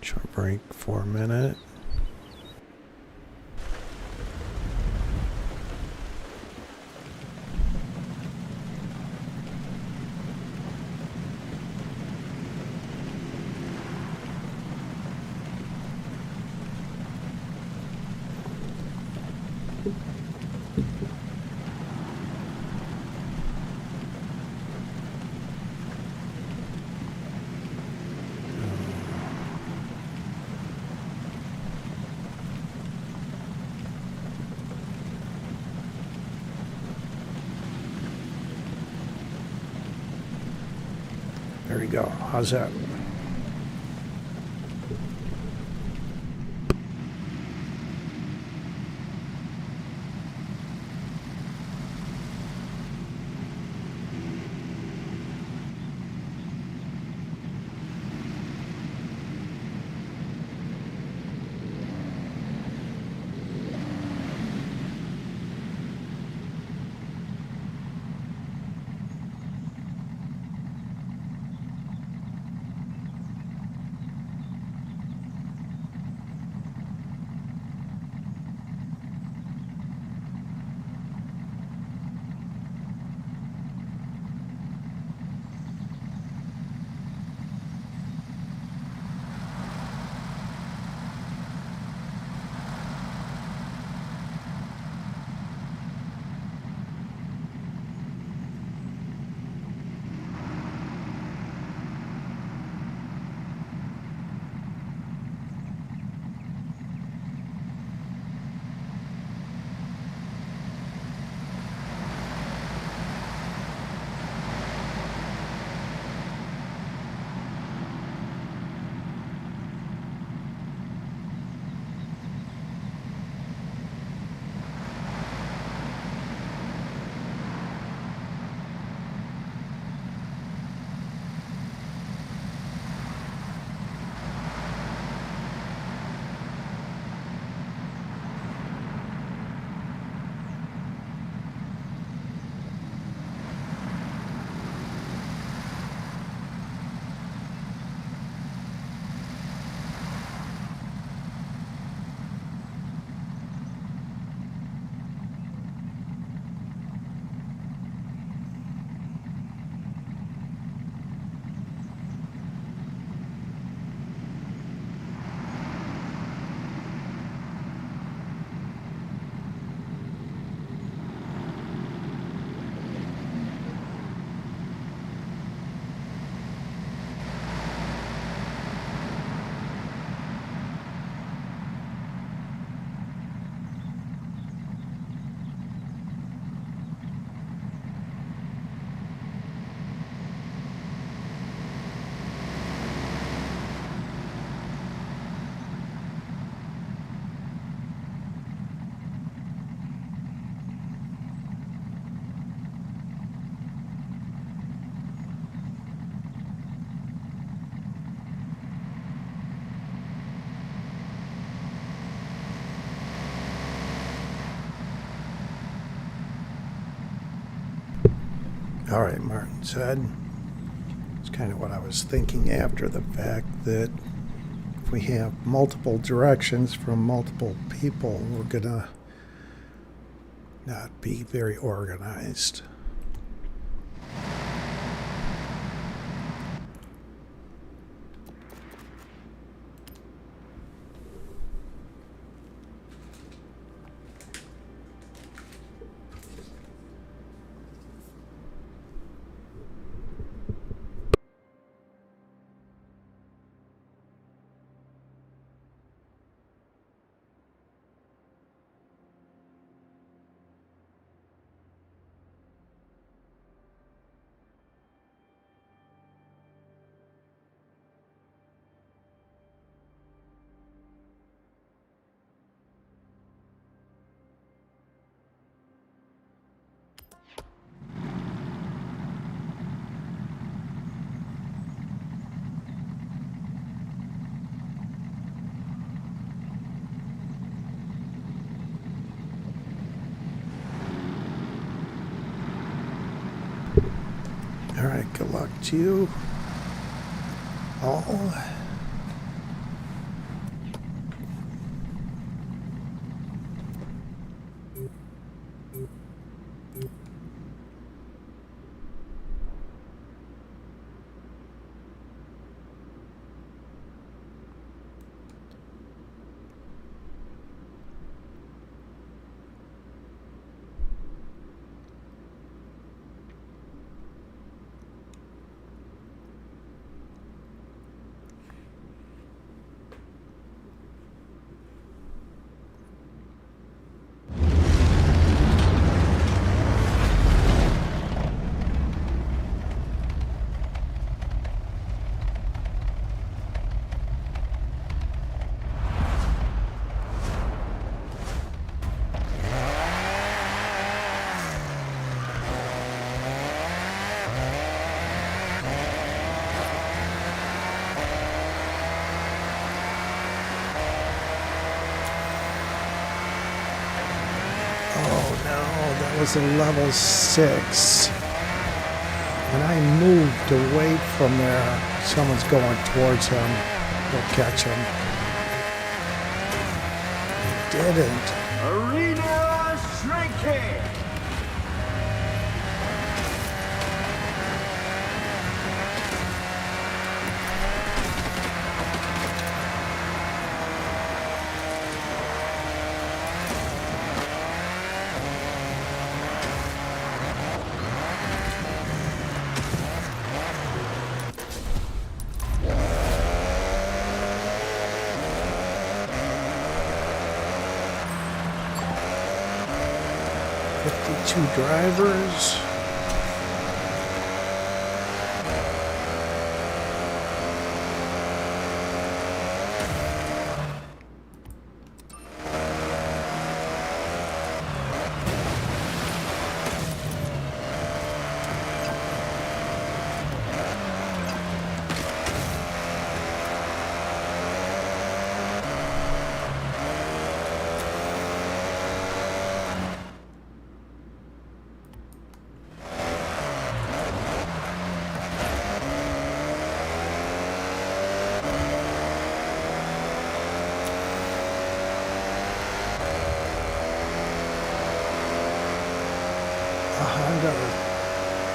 Short break for a minute. There we go. How's that? All right, Martin said. It's kind of what I was thinking after the fact, that if we have multiple directions from multiple people, we're gonna not be very organized. collect you all. That was a level 6. And I moved away from there. Someone's going towards him. He'll catch him. He didn't. Arena shrinking! Two drivers.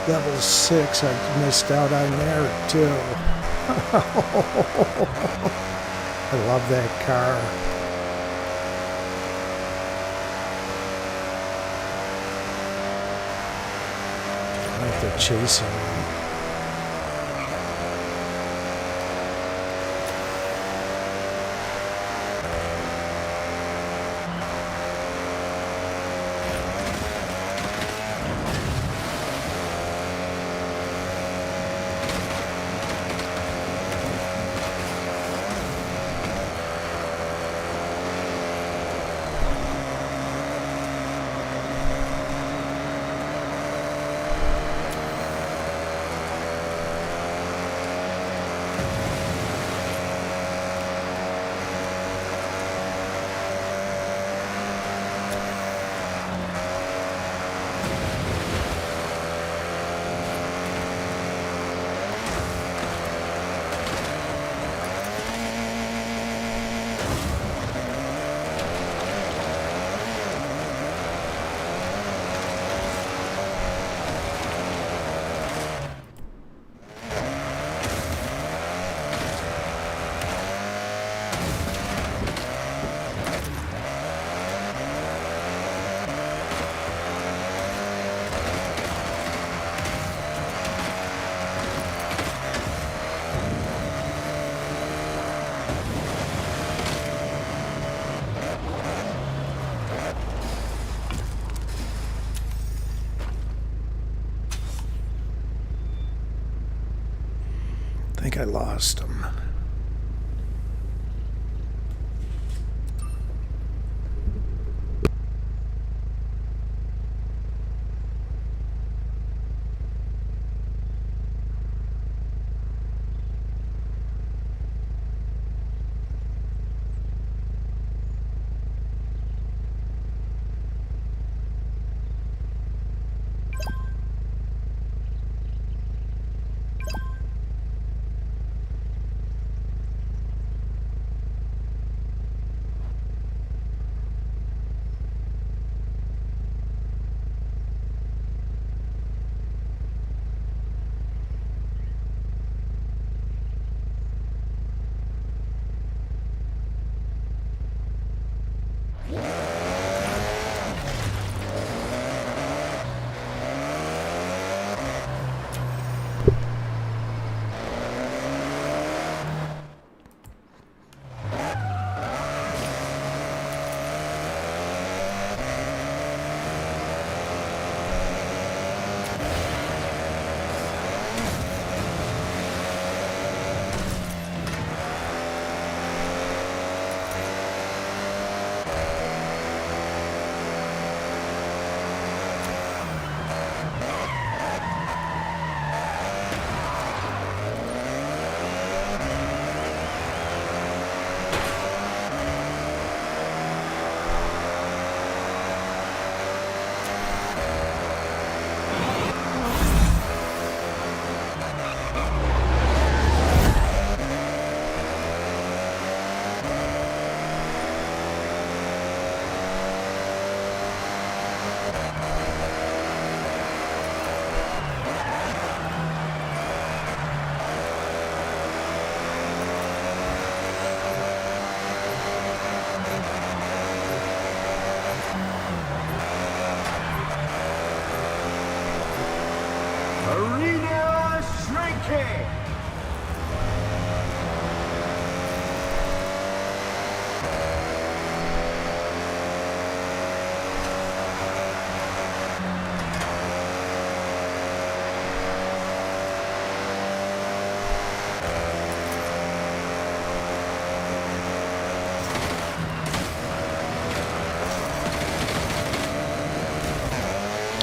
Level 6, I missed out on there too. I love that car. I like they're chasing me. I think I lost him. King.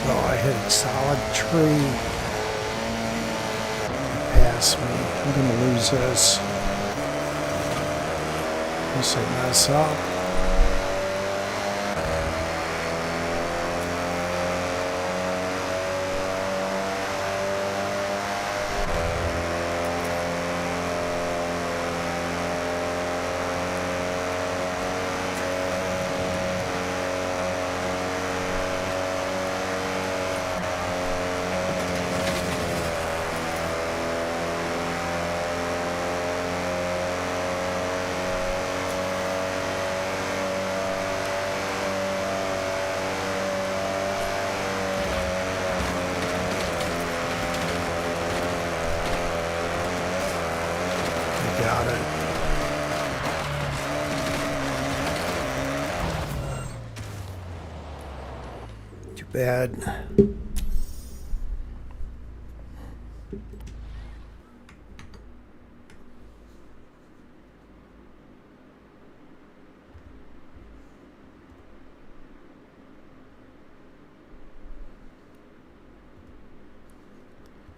Oh, I hit a solid tree. Pass me. I'm gonna lose this. Unless I mess up. Got it. Too bad.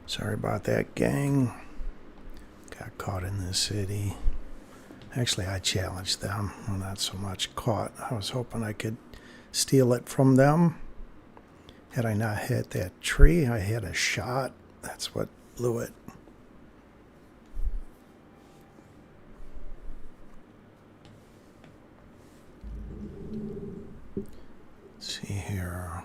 Sorry about that, gang. Got caught in the city. Actually, I challenged them. Well, not so much caught. I was hoping I could steal it from them. Had I not hit that tree, I hit a shot. That's what blew it. Let's see here.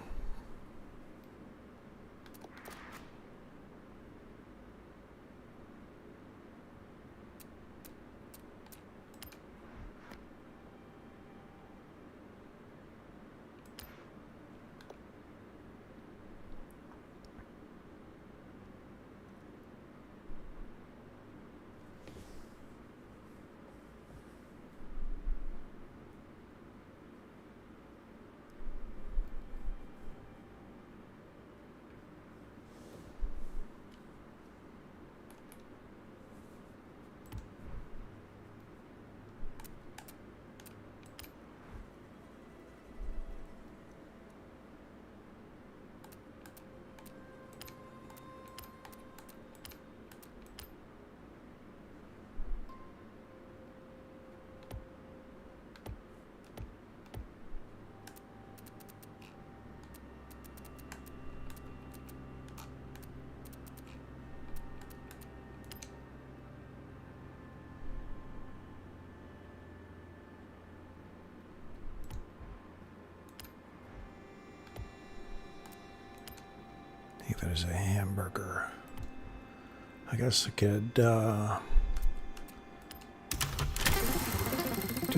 If there's a hamburger, I guess I could do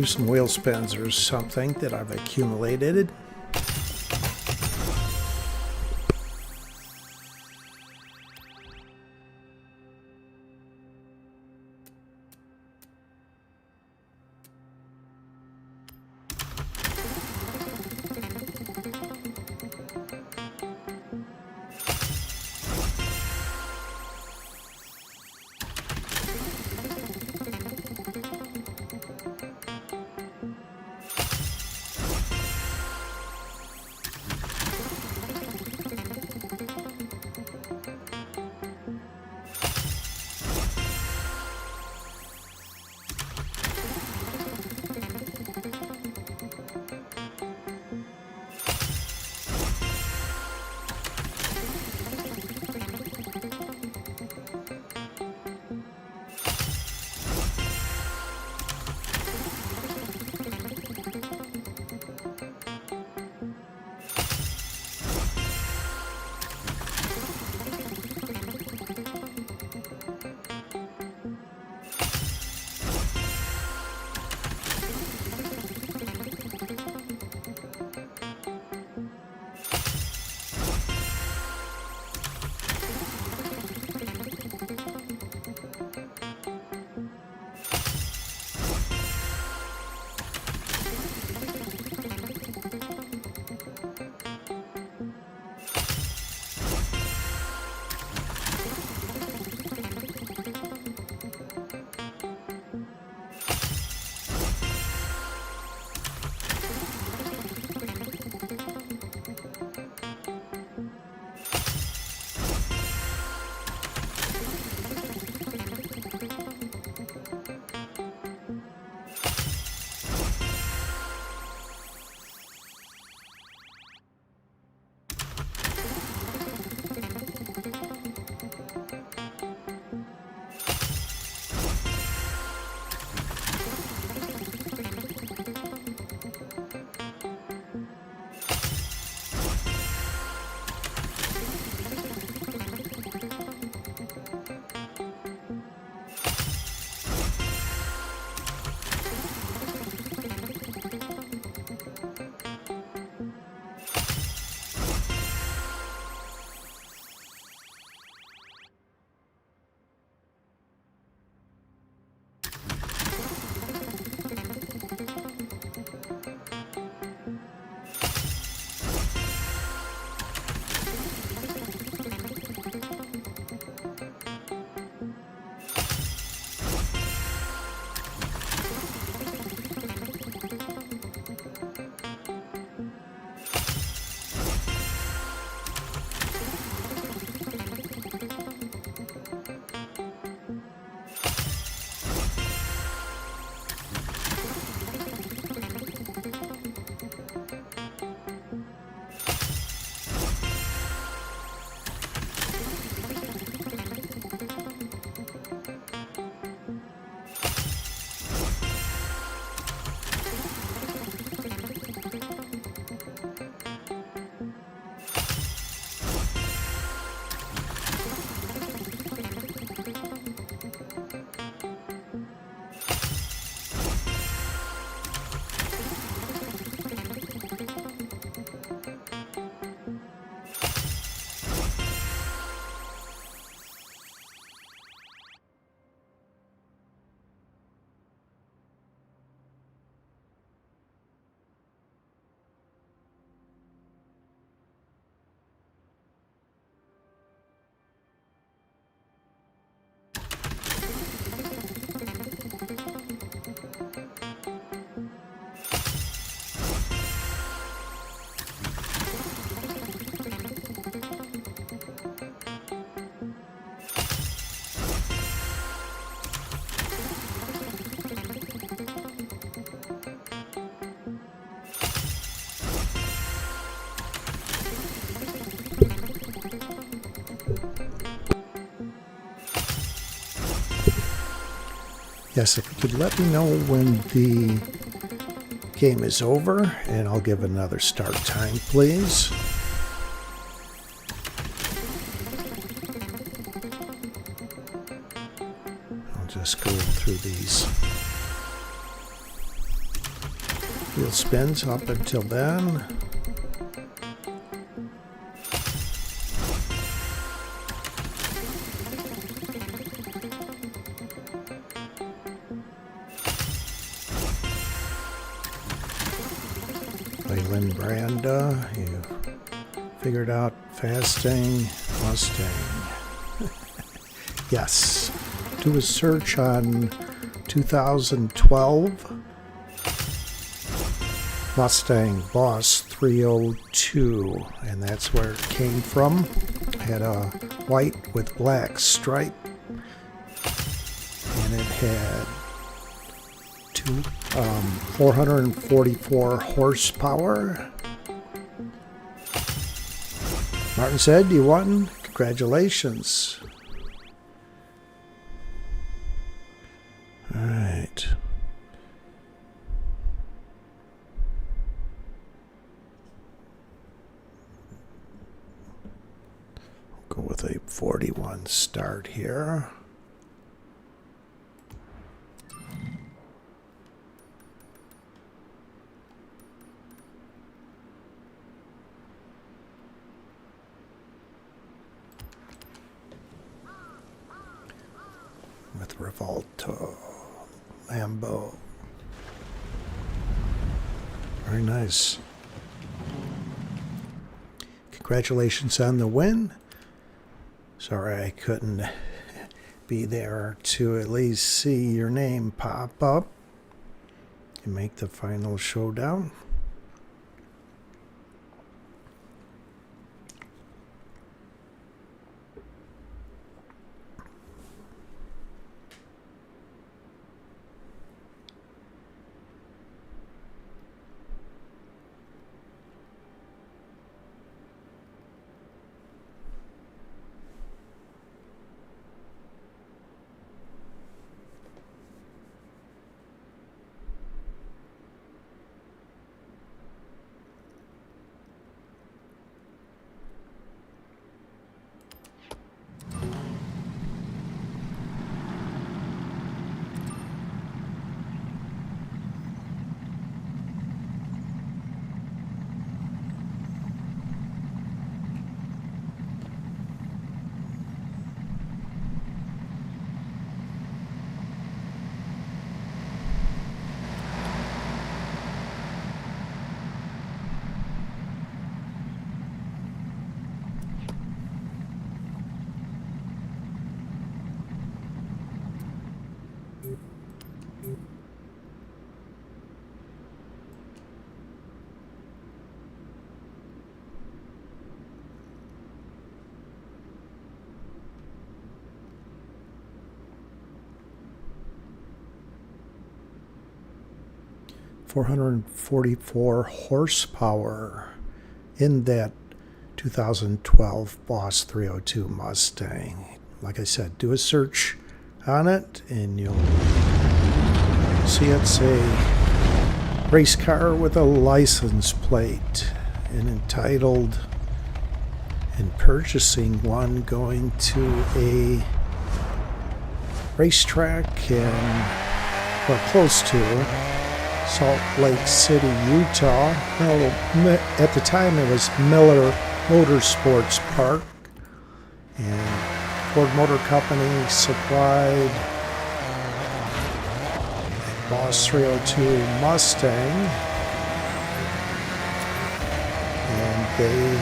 some wheel spins or something that I've accumulated. Yes, if you could let me know when the game is over, and I'll give another start time, please. I'll just go through these wheel spins up until then. Leyland Branda, you figured out fasting Mustang. Yes, do a search on 2012 Mustang Boss 302, and that's where it came from. It had a white with black stripe, and it had 444 horsepower. Martin said, you won. Congratulations. All right. Go with a 41 start here. With Revolto, Lambo. Very nice. Congratulations on the win. Sorry I couldn't be there to at least see your name pop up and make the final showdown. .444 horsepower in that 2012 Boss 302 Mustang. Like I said, do a search on it and you'll see it's a race car with a license plate, and entitled, in purchasing one, going to a racetrack or close to Salt Lake City, Utah. At the time it was Miller Motorsports Park, and Ford Motor Company supplied a Boss 302 Mustang, and they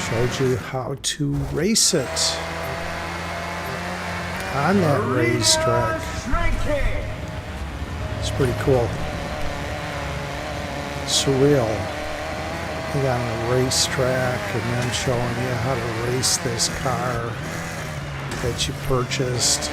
showed you how to race it on that racetrack. It's pretty cool. Surreal. You got on a racetrack and then showing you how to race this car that you purchased.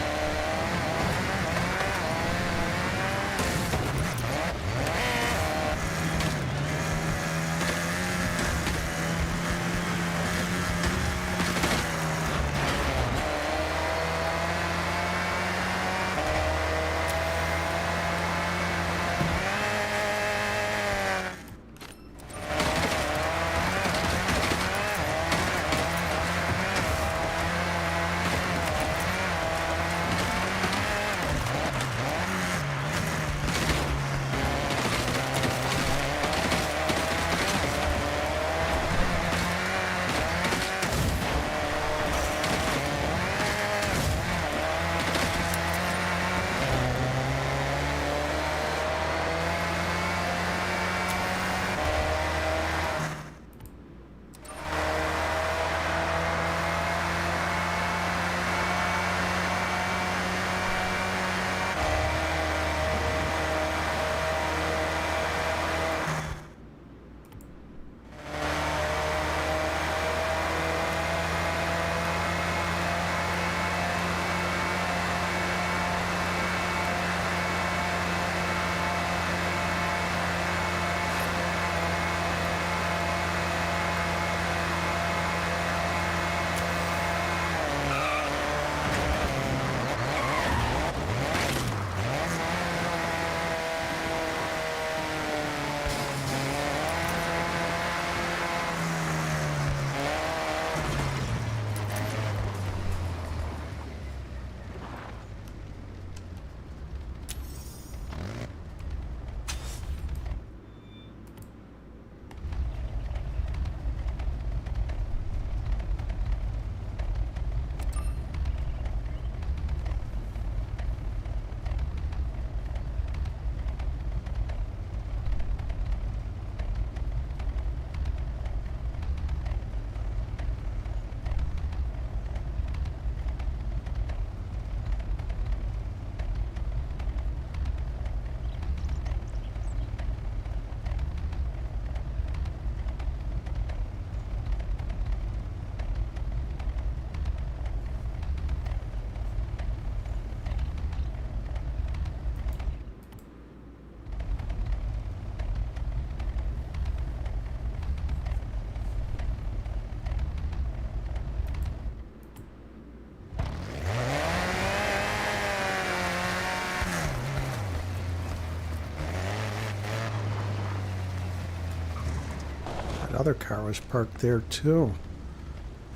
That other car was parked there too.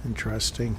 Interesting.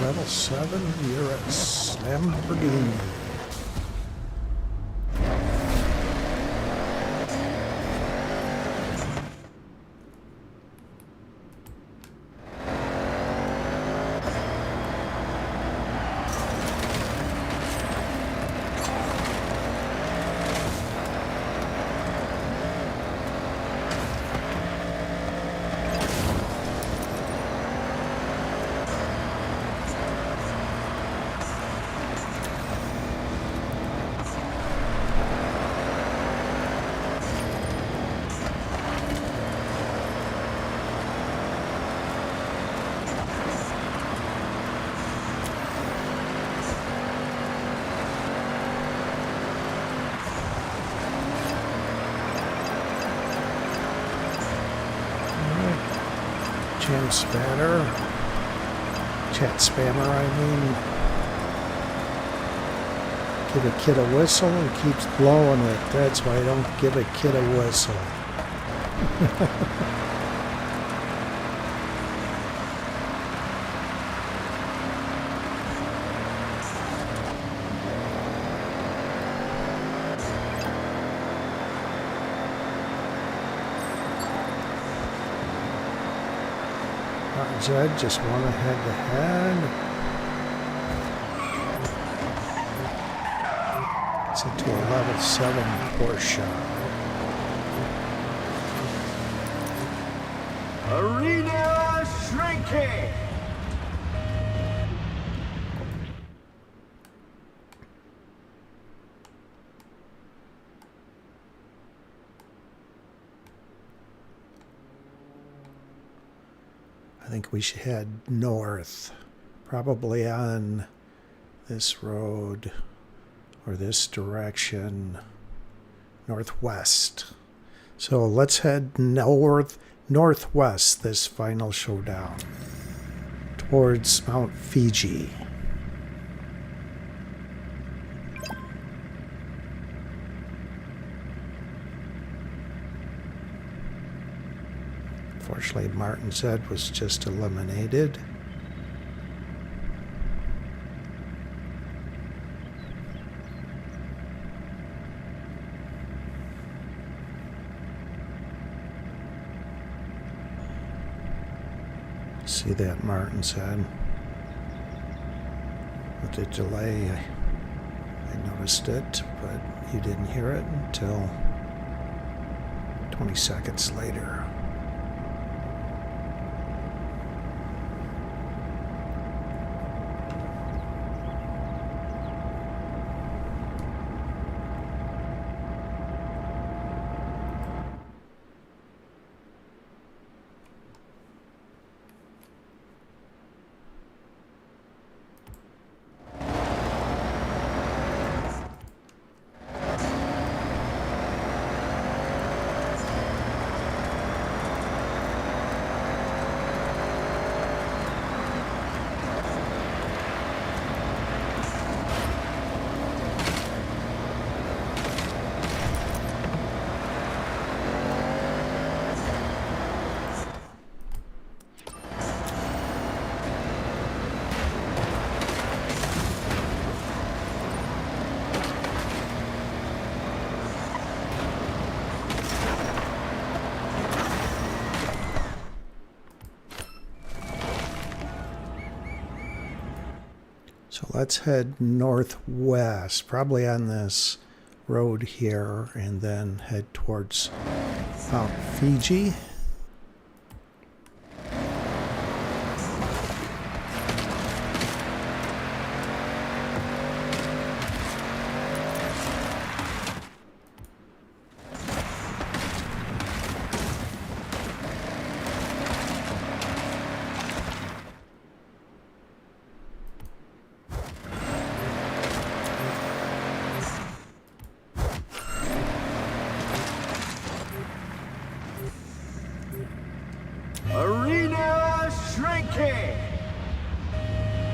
Level 7, you're at Lamborghini. Chat spammer, I mean. Give a kid a whistle and keeps blowing it. That's why I don't give a kid a whistle. Zed just went ahead to head. It's into a level 7 Porsche. Arena shrinking. I think we should head north, probably on this road or this direction, northwest. So let's head northwest this final showdown towards Mount Fiji. Unfortunately, Martin Zed was just eliminated. See that, Martin Zed. With the delay, I noticed it, but you didn't hear it until 20 seconds later. So let's head northwest, probably on this road here, and then head towards Mount Fiji. Arena shrinking.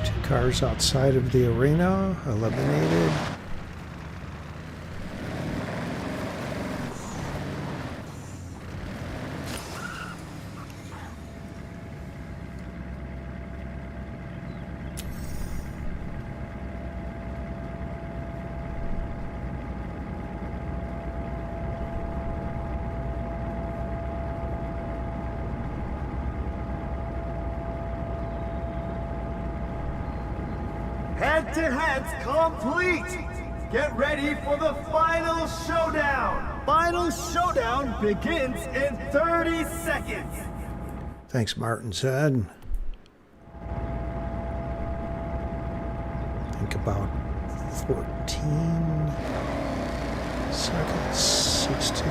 2 cars outside of the arena, eliminated. Head-to-heads complete. Get ready for the final showdown. Final showdown begins in 30 seconds. Thanks, Martin Zed. I think about 14 seconds, 16.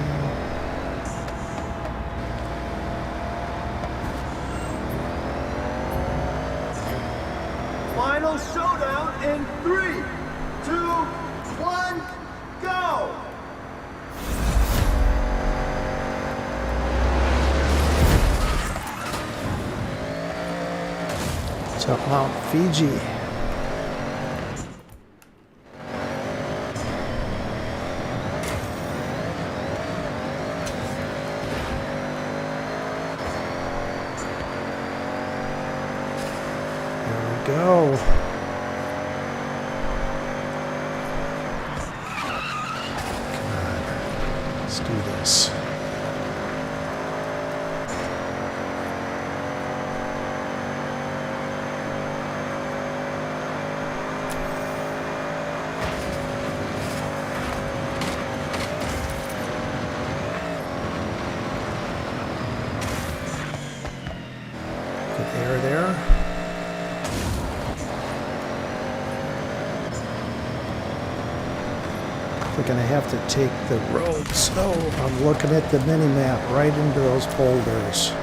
Final showdown in 3, 2, 1, go! It's up Mount Fiji. Go. Come on. Let's do this. gonna have to take the road. So I'm looking at the mini-map right into those boulders.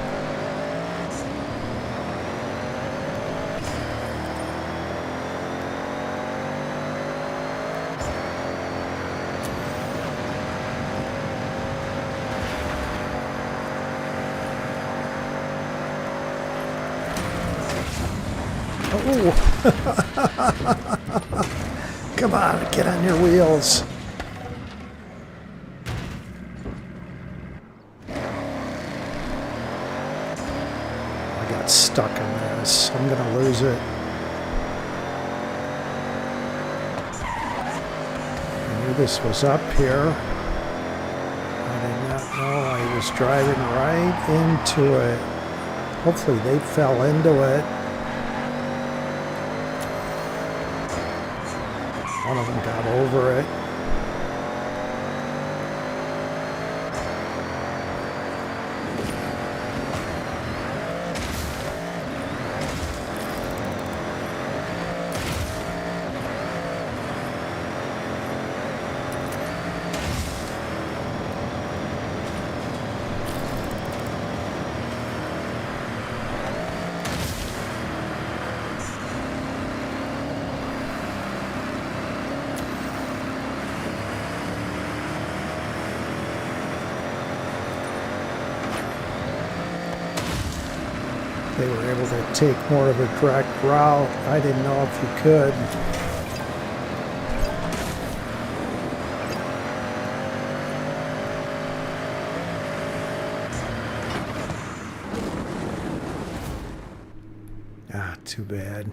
Oh! Come on, get on your wheels. I got stuck in this. I'm gonna lose it. I knew this was up here. I did not know I was driving right into it. Hopefully they fell into it. One of them got over it. They were able to take more of a direct route. I didn't know if you could. Ah, too bad.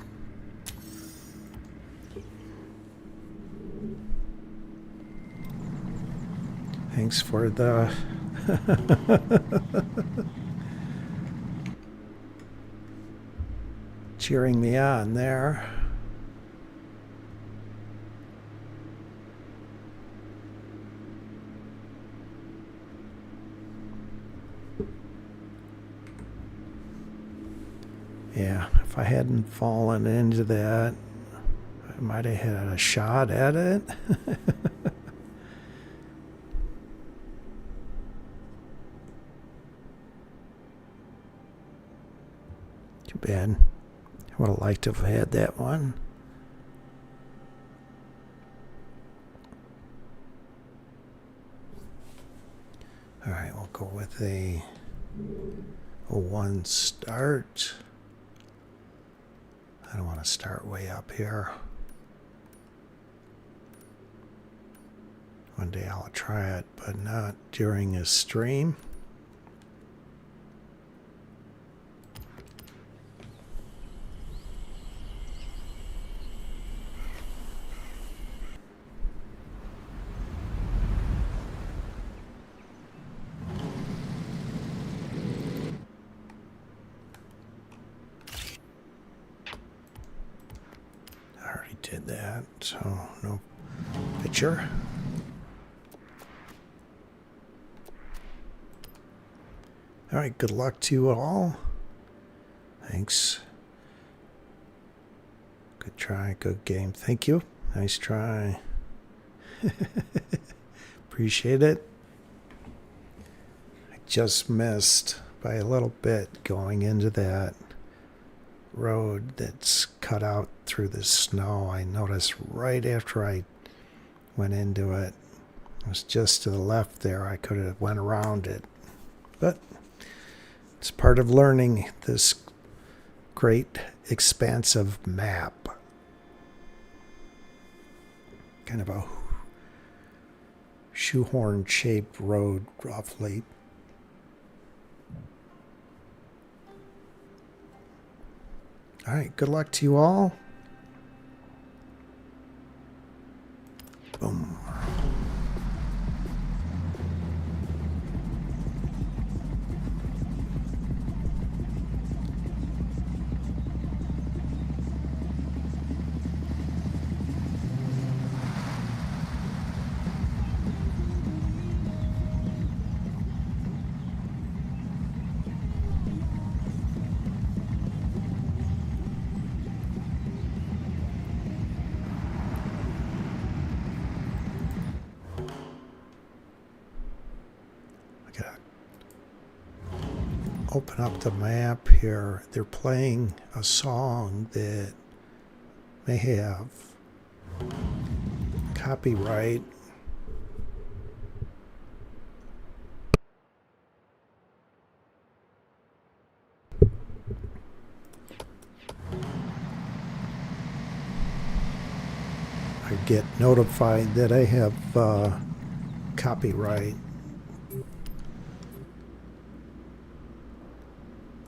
Thanks for the... cheering me on there. Yeah, if I hadn't fallen into that, I might have had a shot at it. Too bad. I would have liked to have had that one. All right, we'll go with a 1 start. I don't want to start way up here. One day I'll try it, but not during a stream. Did that, so no picture. All right, good luck to you all. Thanks. Good try, good game. Thank you. Nice try. Appreciate it. I just missed by a little bit going into that road that's cut out through the snow. I noticed right after I went into it. It was just to the left there. I could have went around it. But it's part of learning this great expansive map. Kind of a shoehorn shaped road roughly. All right, good luck to you all. Boom. open up the map here. They're playing a song that may have copyright. I get notified that I have copyright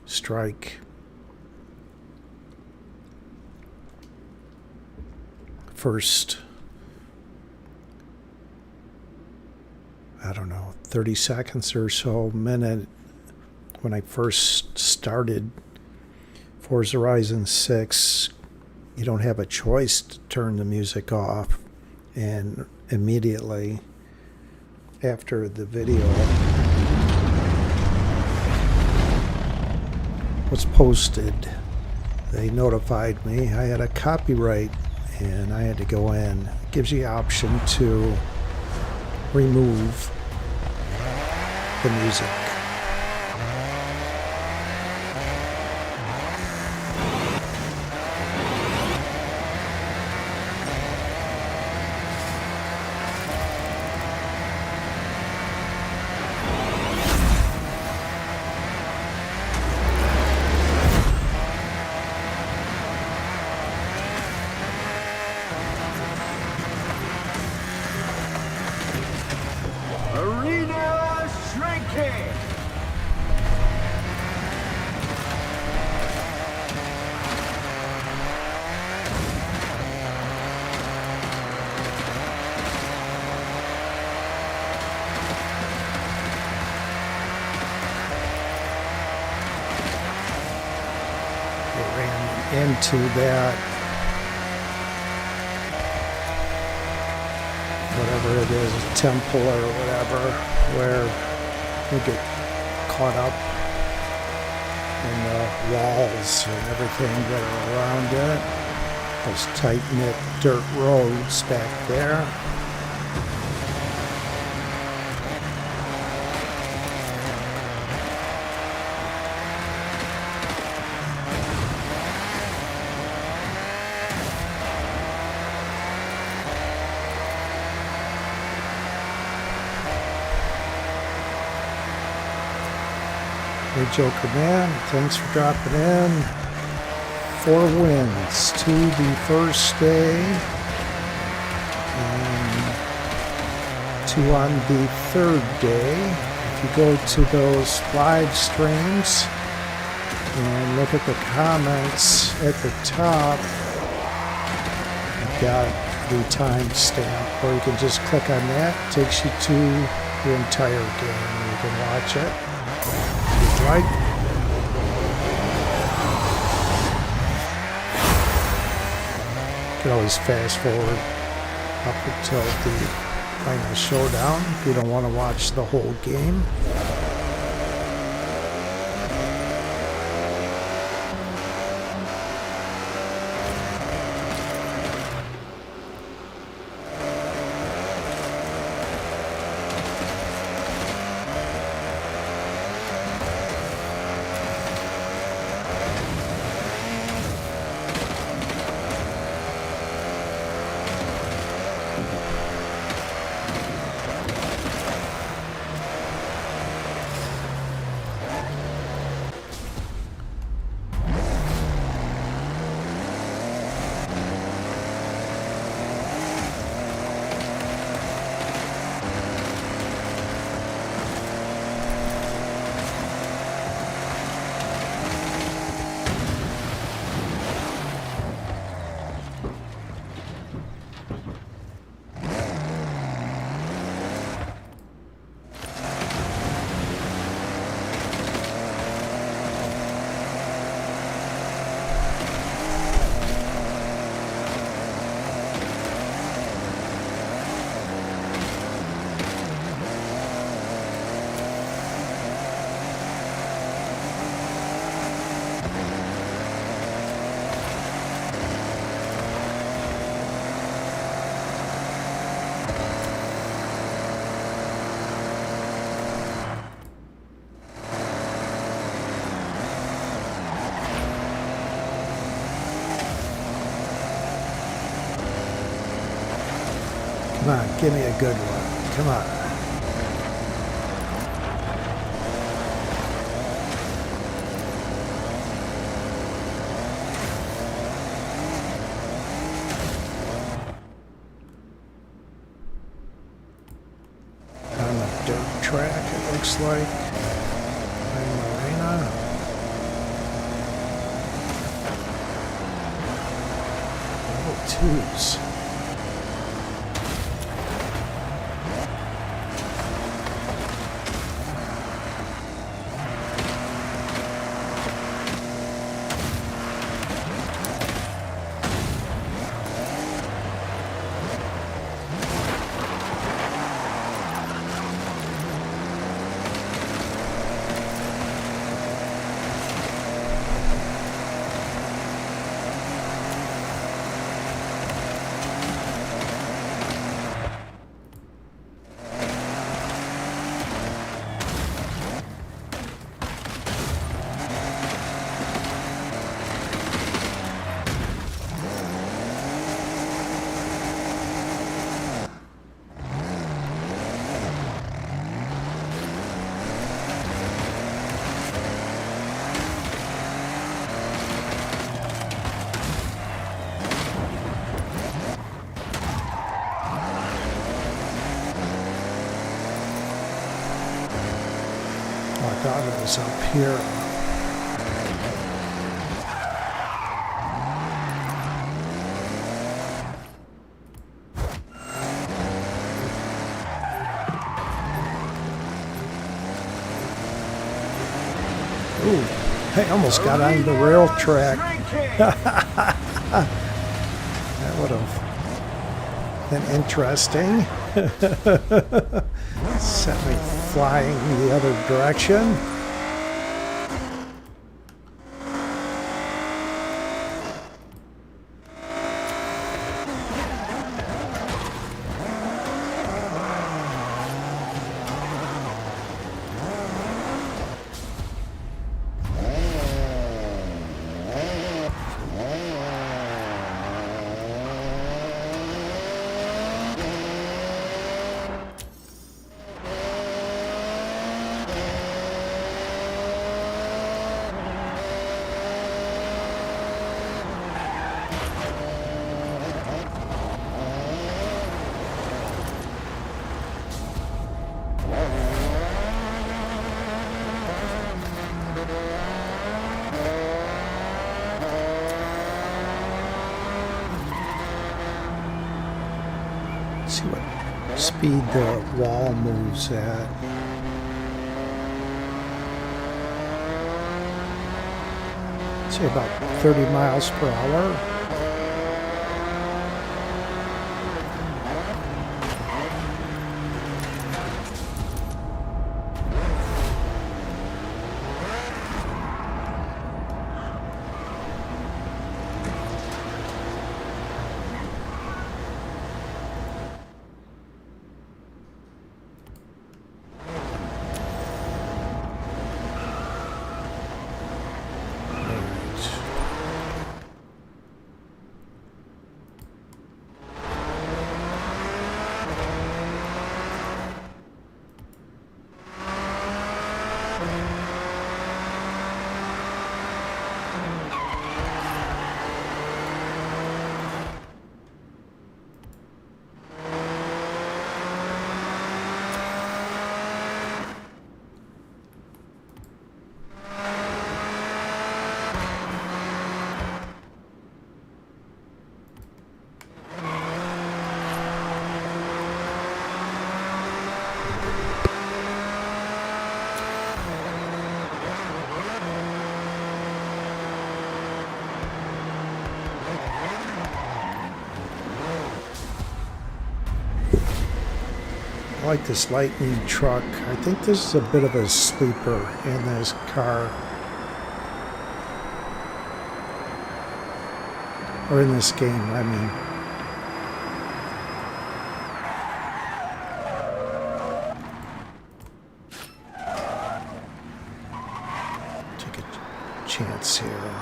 strike. First, I don't know, 30 seconds or so, minute, when I first started Forza Horizon 6, you don't have a choice to turn the music off, and immediately after the video was posted, they notified me I had a copyright and I had to go in. It gives you the option to remove the music. Arena shrinking. They ran into that, whatever it is, a temple or whatever, where you get caught up in the walls and everything that are around it. Those tight-knit dirt roads back there. Hey Joker Man, thanks for dropping in. 4 wins to the first day and 2 on the third day. If you go to those live streams and look at the comments at the top, I've got the timestamp, or you can just click on that. It takes you to the entire game. You can watch it. Right. You can always fast forward up until the final showdown if you don't want to watch the whole game. Come on, give me a good one. Come on. On a dirt track, it looks like. Marina. Level 2s. I thought it was up here. Ooh, I almost got on the rail track. That would have been interesting. Set me flying the other direction. See what speed the wall moves at. Say about 30 miles per hour. I like this Lightning truck. I think this is a bit of a sleeper in this car. Or in this game, I mean. Take a chance here.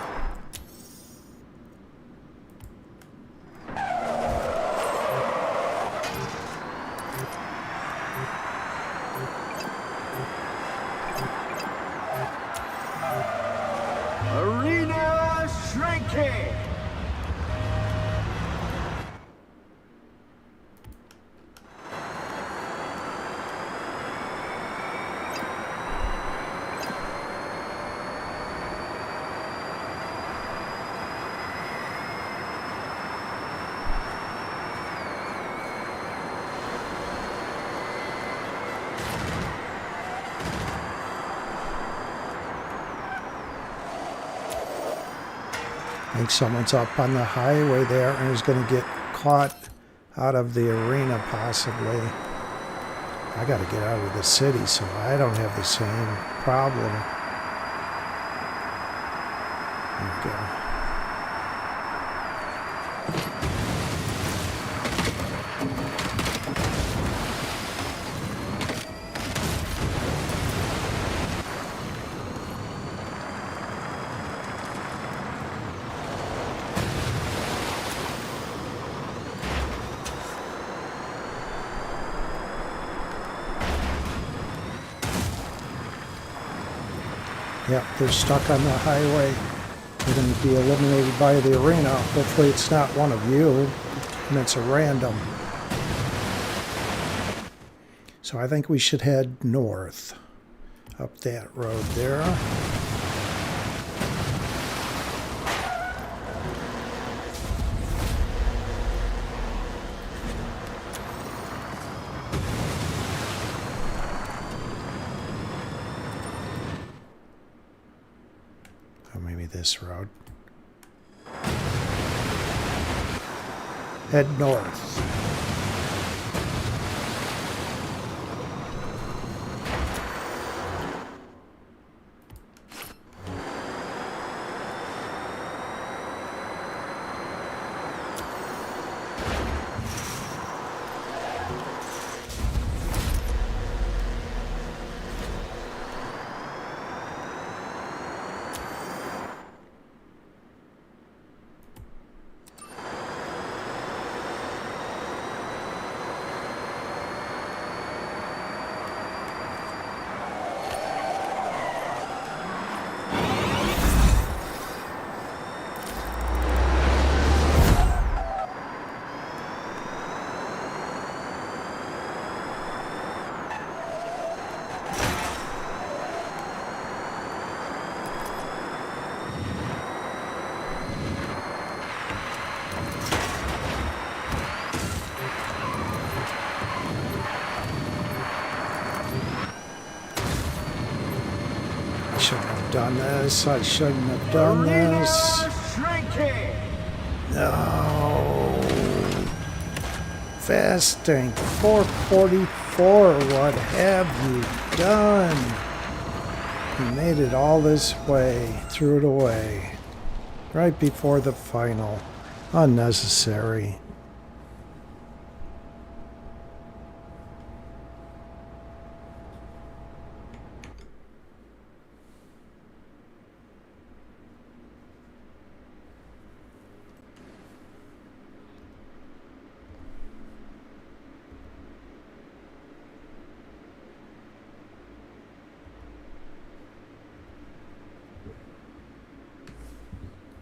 I think someone's up on the highway there and is going to get caught out of the arena, possibly. I got to get out of the city so I don't have the same problem. There we go. Yep, they're stuck on the highway. They're going to be eliminated by the arena. Hopefully it's not one of you, and it's a random. So I think we should head north, up that road there. This road. Head north. I shouldn't have done this. I shouldn't have done this. No. Fasting 444. What have you done? You made it all this way. Threw it away. Right before the final. Unnecessary.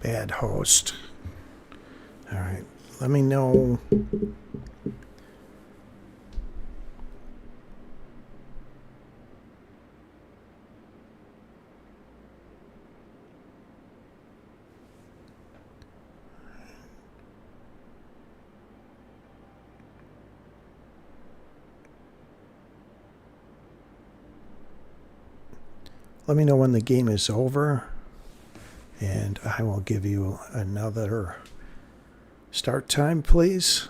Bad host. All right, let me know. Let me know when the game is over, and I will give you another start time, please.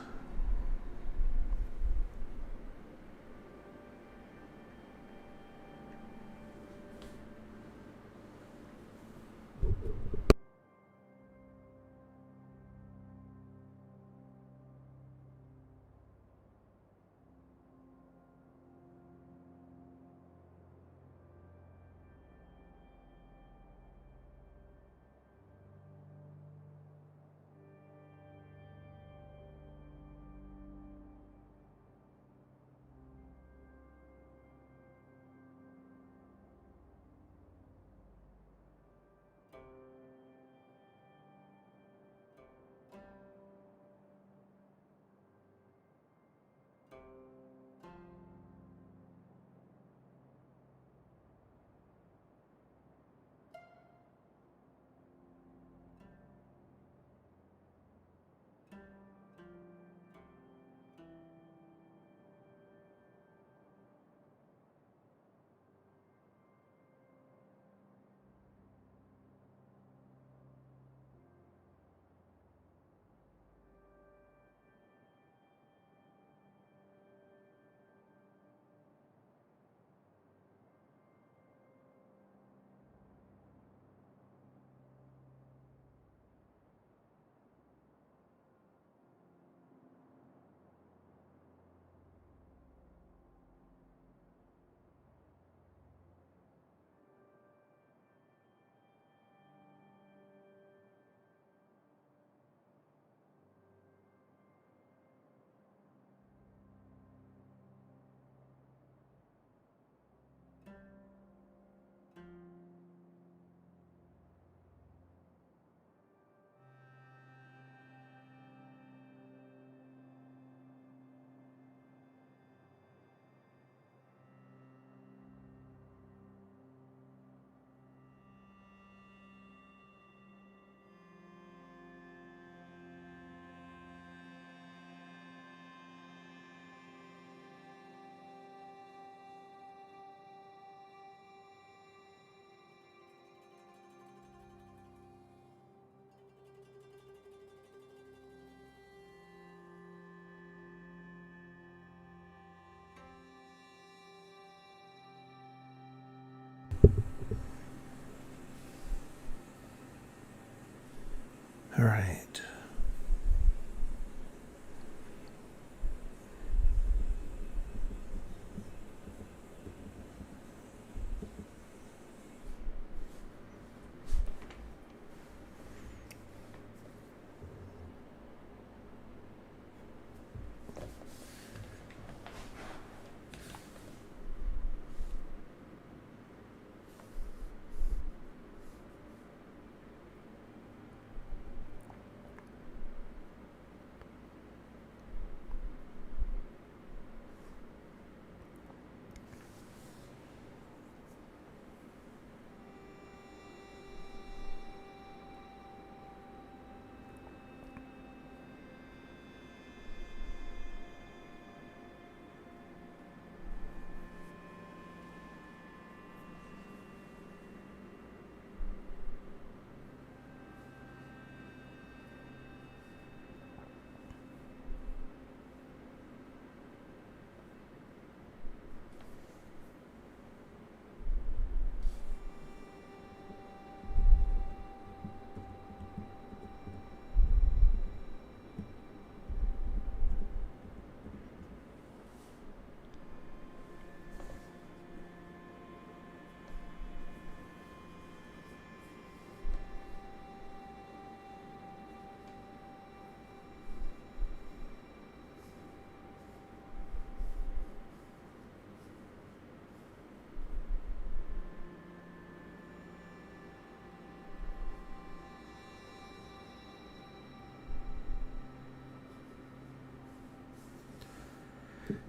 All right.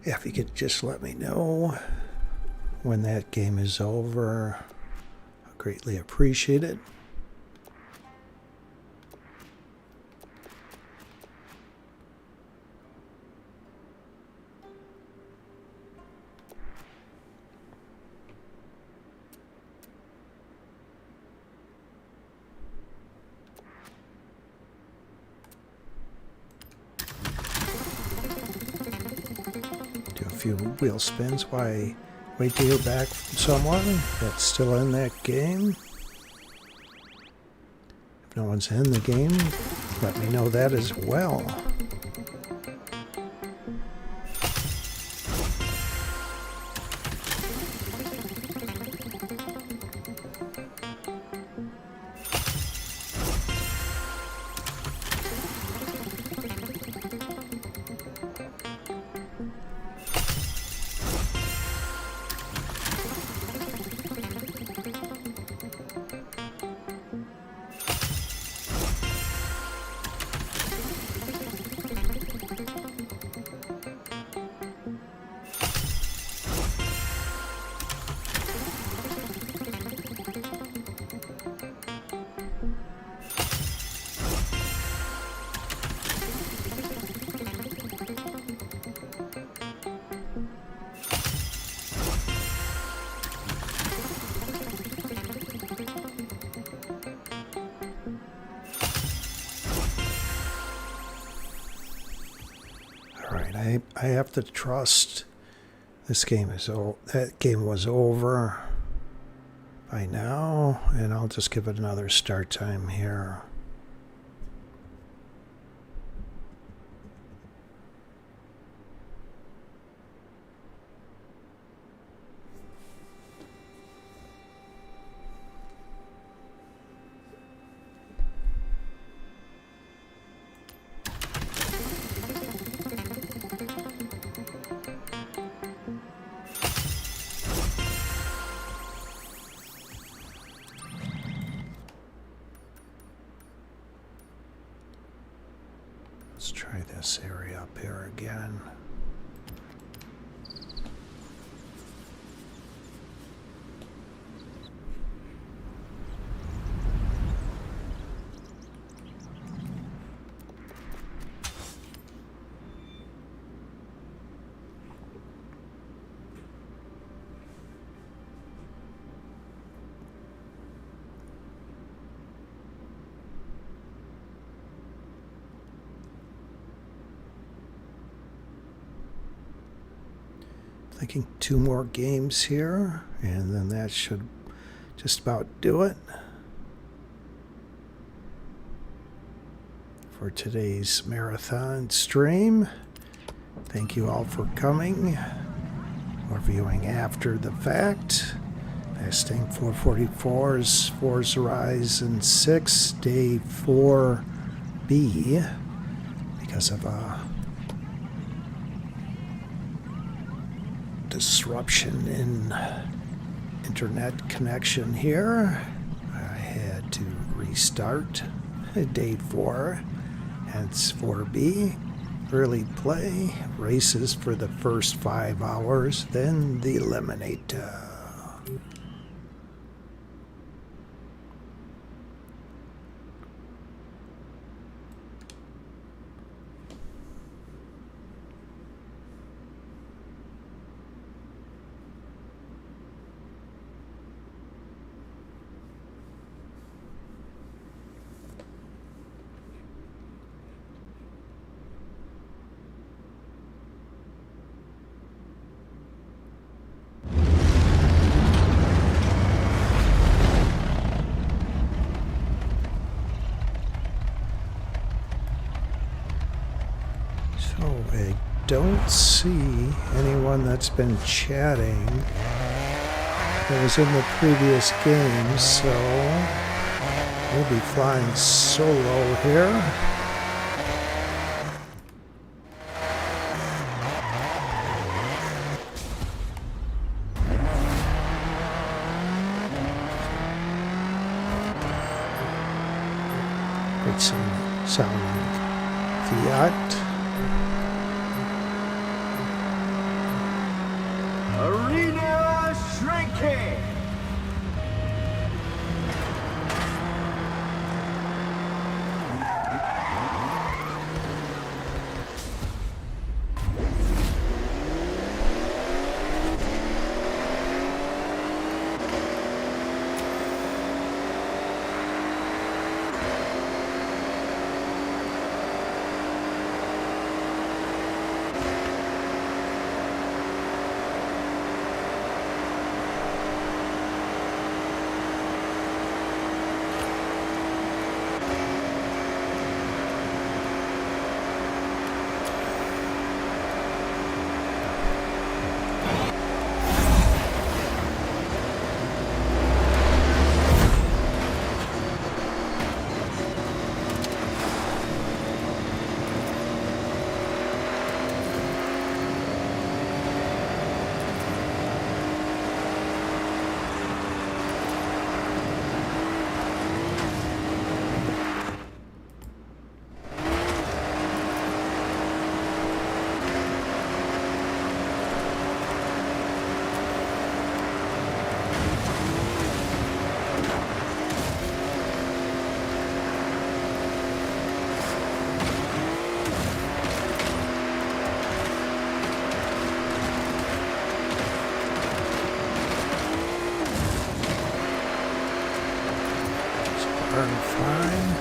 Yeah, if you could just let me know when that game is over, I'll greatly appreciate it. Few wheel spins while I wait to hear back from someone that's still in that game. If no one's in the game, let me know that as well. I have to trust this game is that game was over by now, and I'll just give it another start time here. Let's try this area up here again. Thinking 2 more games here, and then that should just about do it for today's marathon stream. Thank you all for coming or viewing after the fact. Fasting 444's Forza Horizon 6, Day 4B, because of a disruption in internet connection here. I had to restart Day 4, hence 4B. Early play, races for the first 5 hours, then the Eliminator. So I don't see anyone that's been chatting that was in the previous game, so we'll be flying solo here. Great sounding Fiat. Arena shrinking! Burn fine.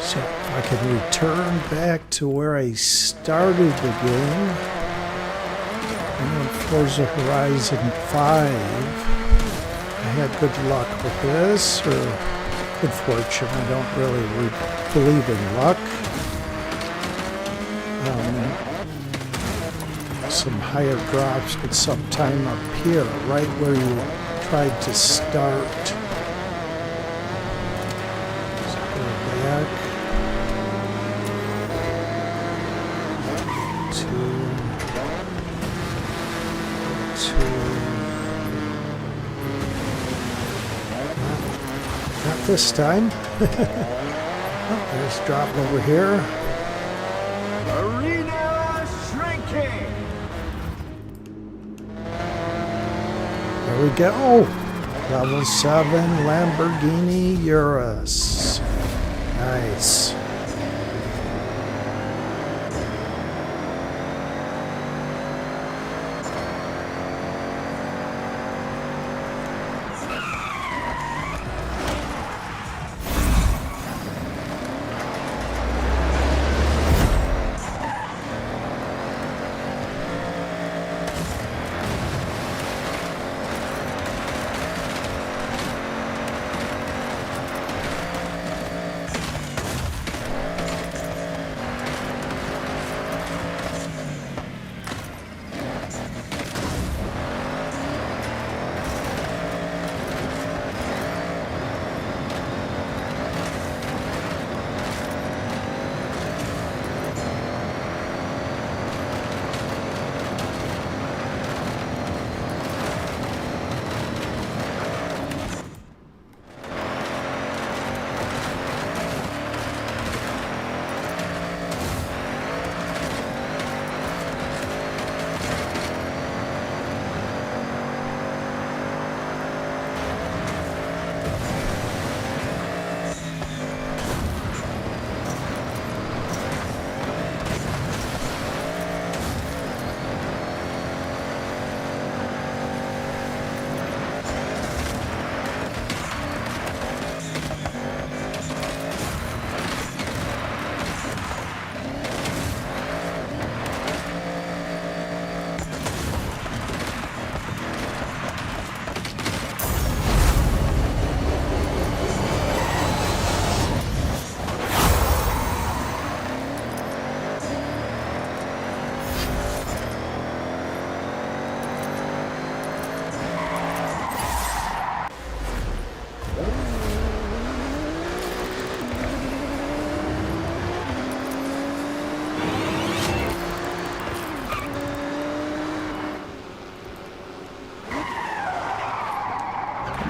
So if I can return back to where I started the game, and then Forza Horizon 5, I had good luck with this, or good fortune. I don't really believe in luck. Some higher drops, but sometime up here, right where you tried to start. So go back not this time. Oh, there's a drop over here. Arena shrinking. There we go. Level 7 Lamborghini Urus. Nice.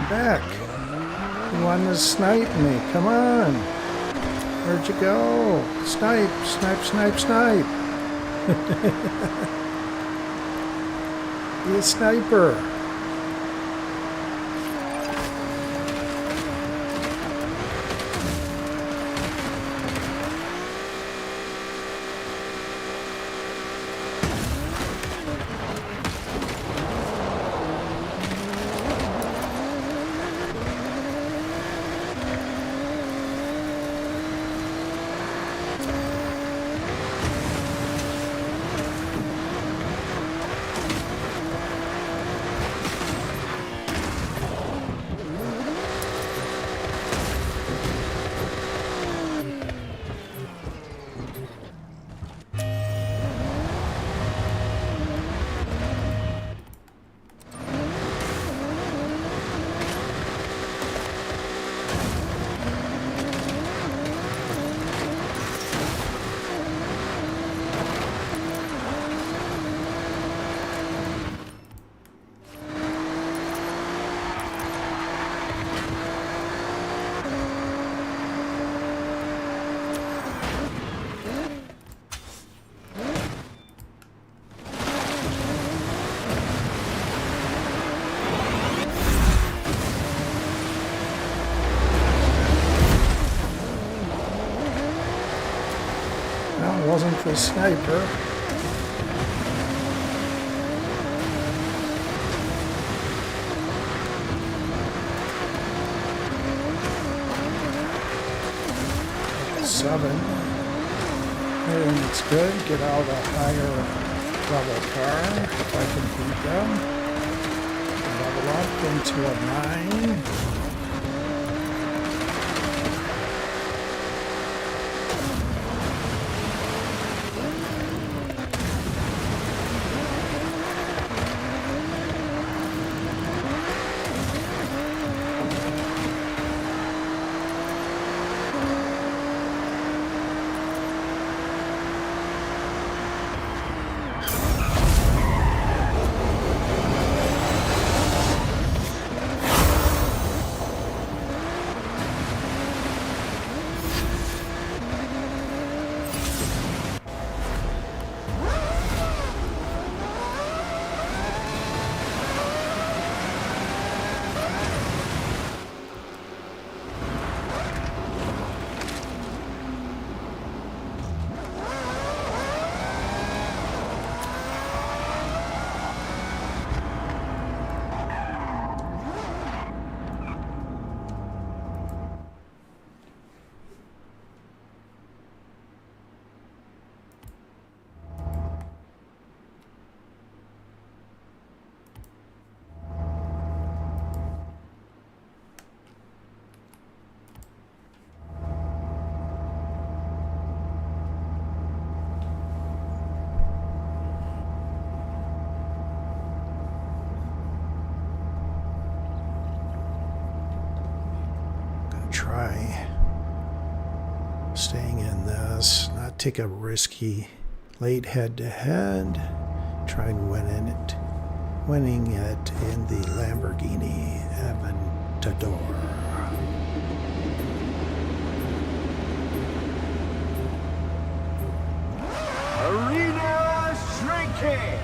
Back. You want to snipe me? Come on. Where'd you go? Snipe, snipe, snipe, snipe. Be a sniper. Wasn't the sniper. 7. And it's good. Get out a higher level car if I can beat them. Level up into a 9. Try staying in this, not take a risky late head-to-head. Try and winning it in the Lamborghini Aventador. Arena shrinking.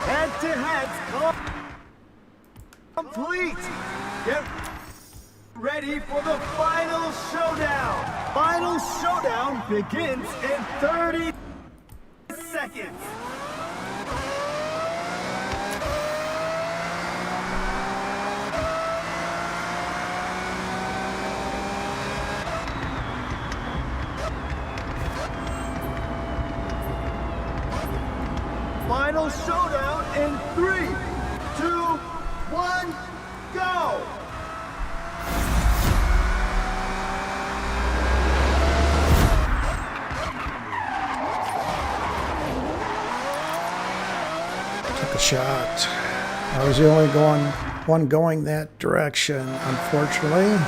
Head-to-heads complete. Get ready for the final showdown. Final showdown begins in 30 seconds. Final showdown in 3, 2, 1, go! Took a shot. I was the only one going that direction, unfortunately.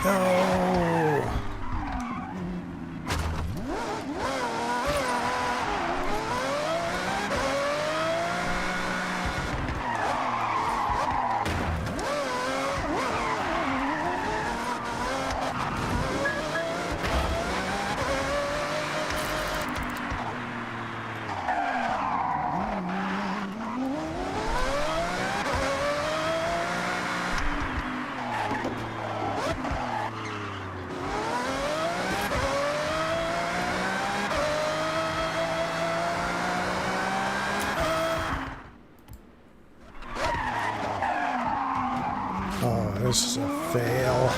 No. Oh, this is a fail.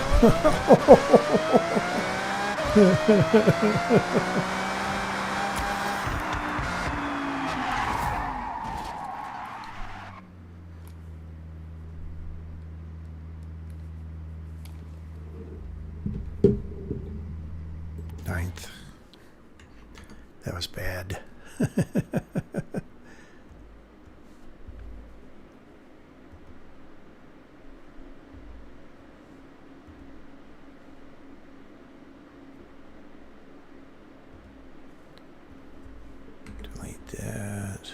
Ninth. That was bad. Delete that.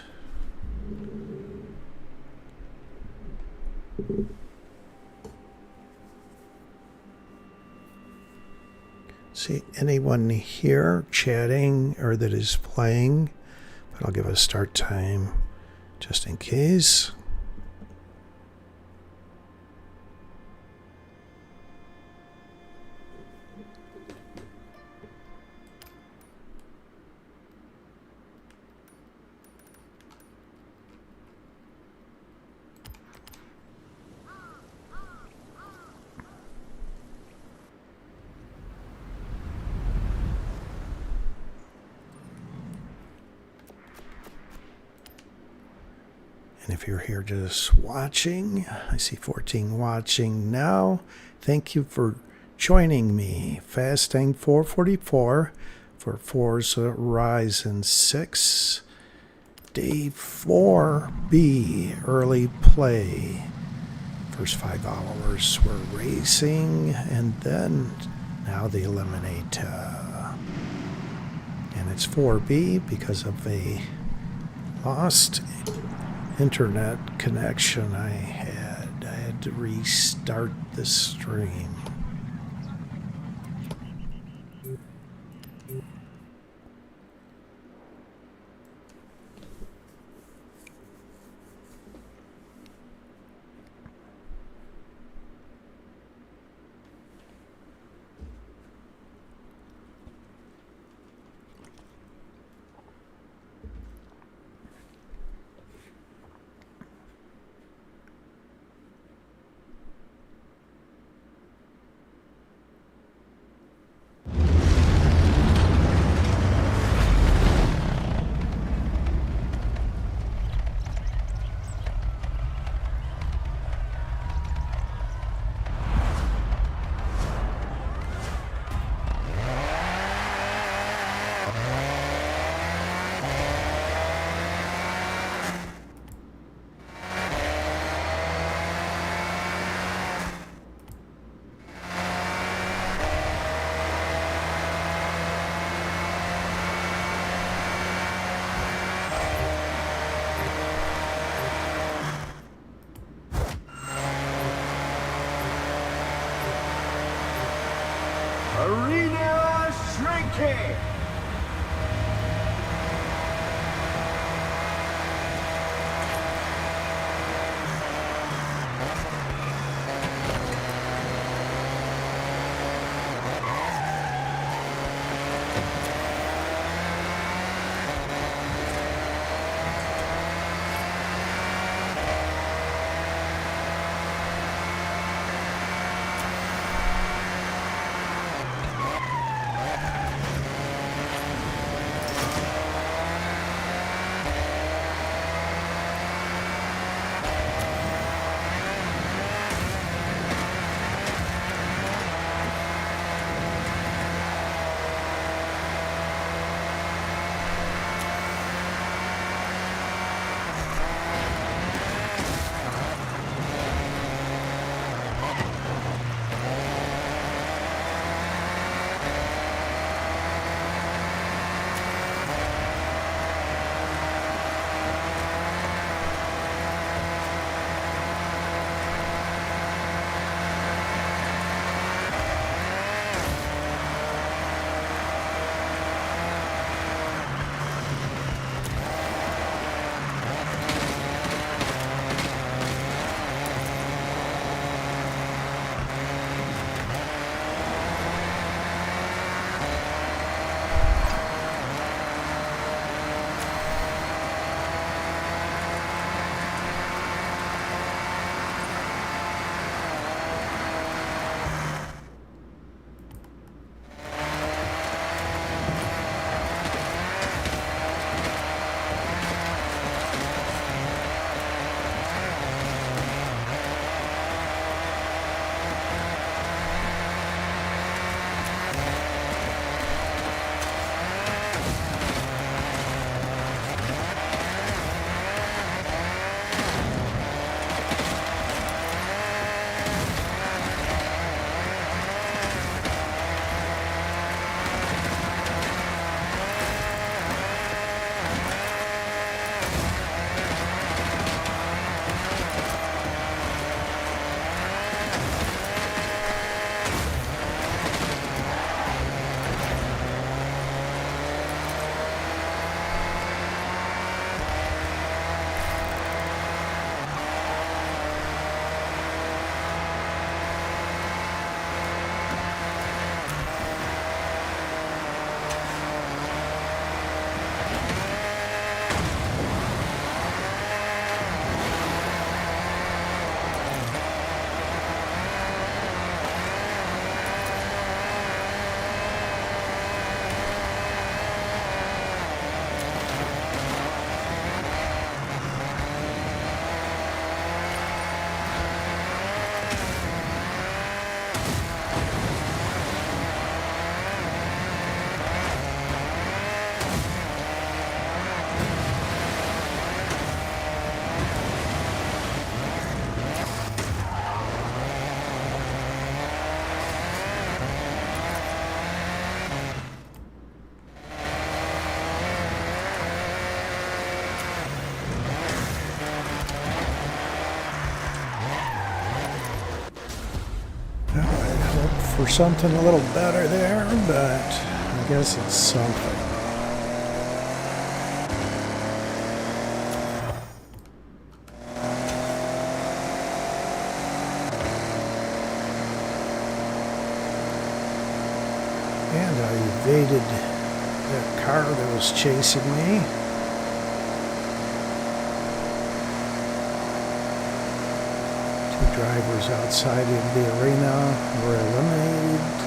See anyone here chatting or that is playing? But I'll give a start time just in case. And if you're here just watching, I see 14 watching now. Thank you for joining me. Fasting 444 for Forza Horizon 6. Day 4B, early play. First 5 hours were racing, and then now the Eliminator. And it's 4B because of a lost internet connection I had. I had to restart the stream. Arena shrinking! for something a little better there, but I guess it's something. And I evaded that car that was chasing me. Two drivers outside of the arena were eliminated.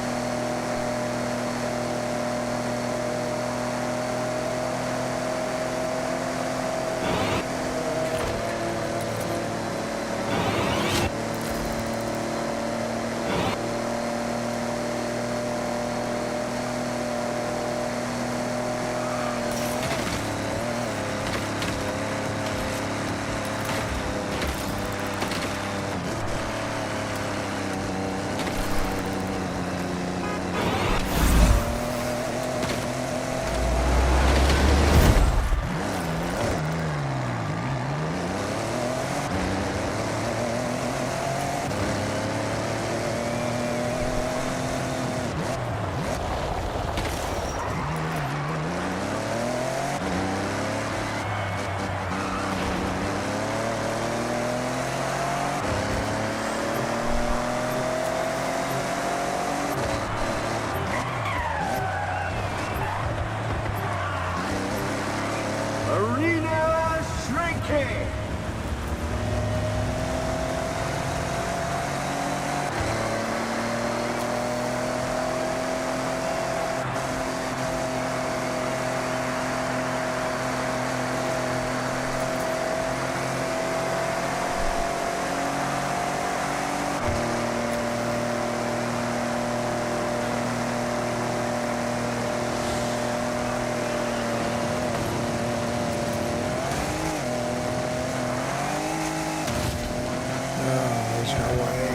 Arena shrinking! There's no way.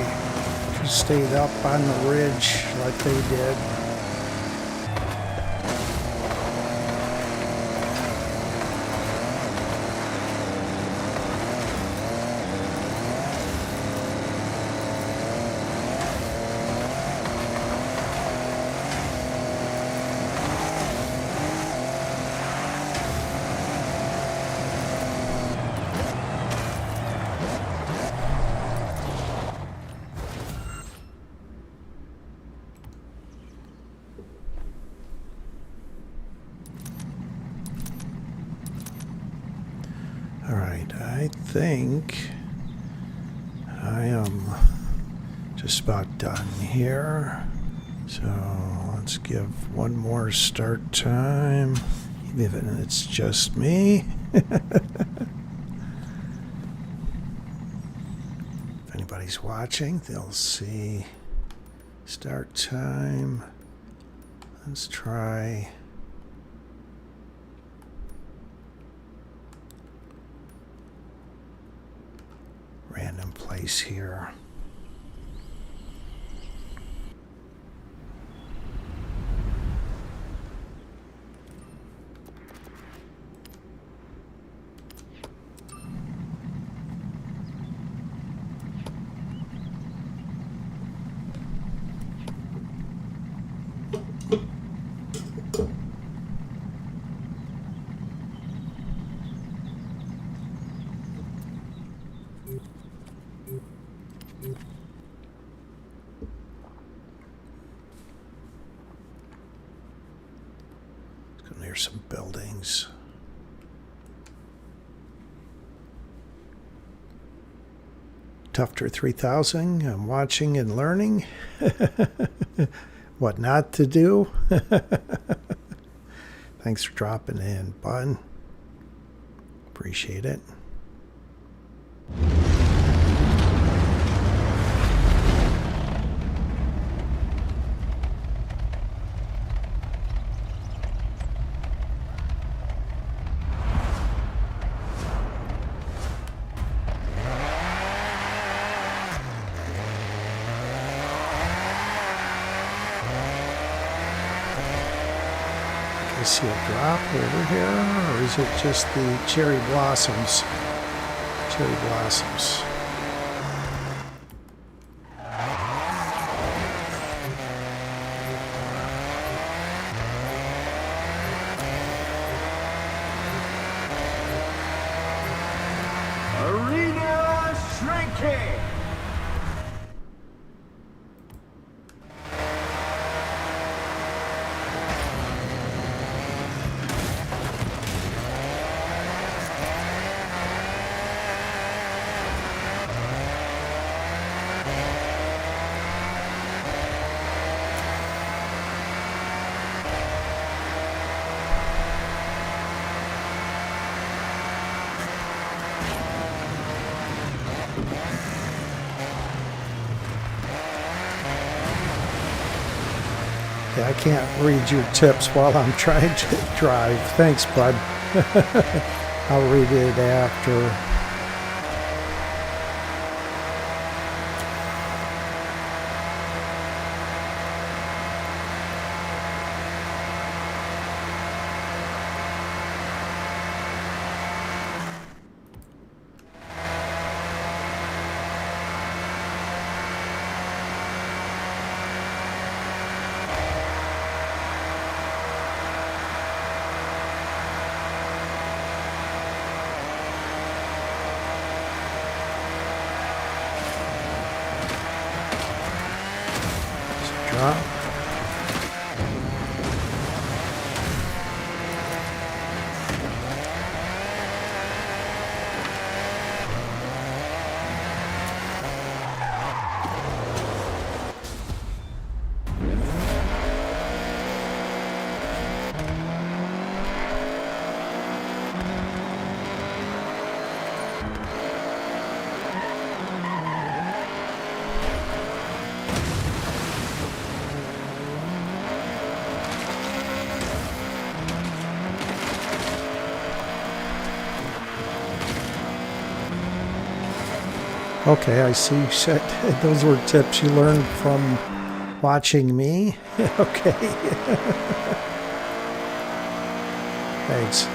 If you stayed up on the ridge like they did. All right, I think I am just about done here. So let's give one more start time, even if it's just me. If anybody's watching, they'll see start time. Let's try. Random place here. Near some buildings. Tufter 3000, I'm watching and learning what not to do. Thanks for dropping in, bud. Appreciate it. I see a drop over here, or is it just the cherry blossoms? Cherry blossoms. Yeah, I can't read your tips while I'm trying to drive. Thanks, bud. I'll read it after. Drop. Okay, I see you said those were tips you learned from watching me. Okay. Thanks.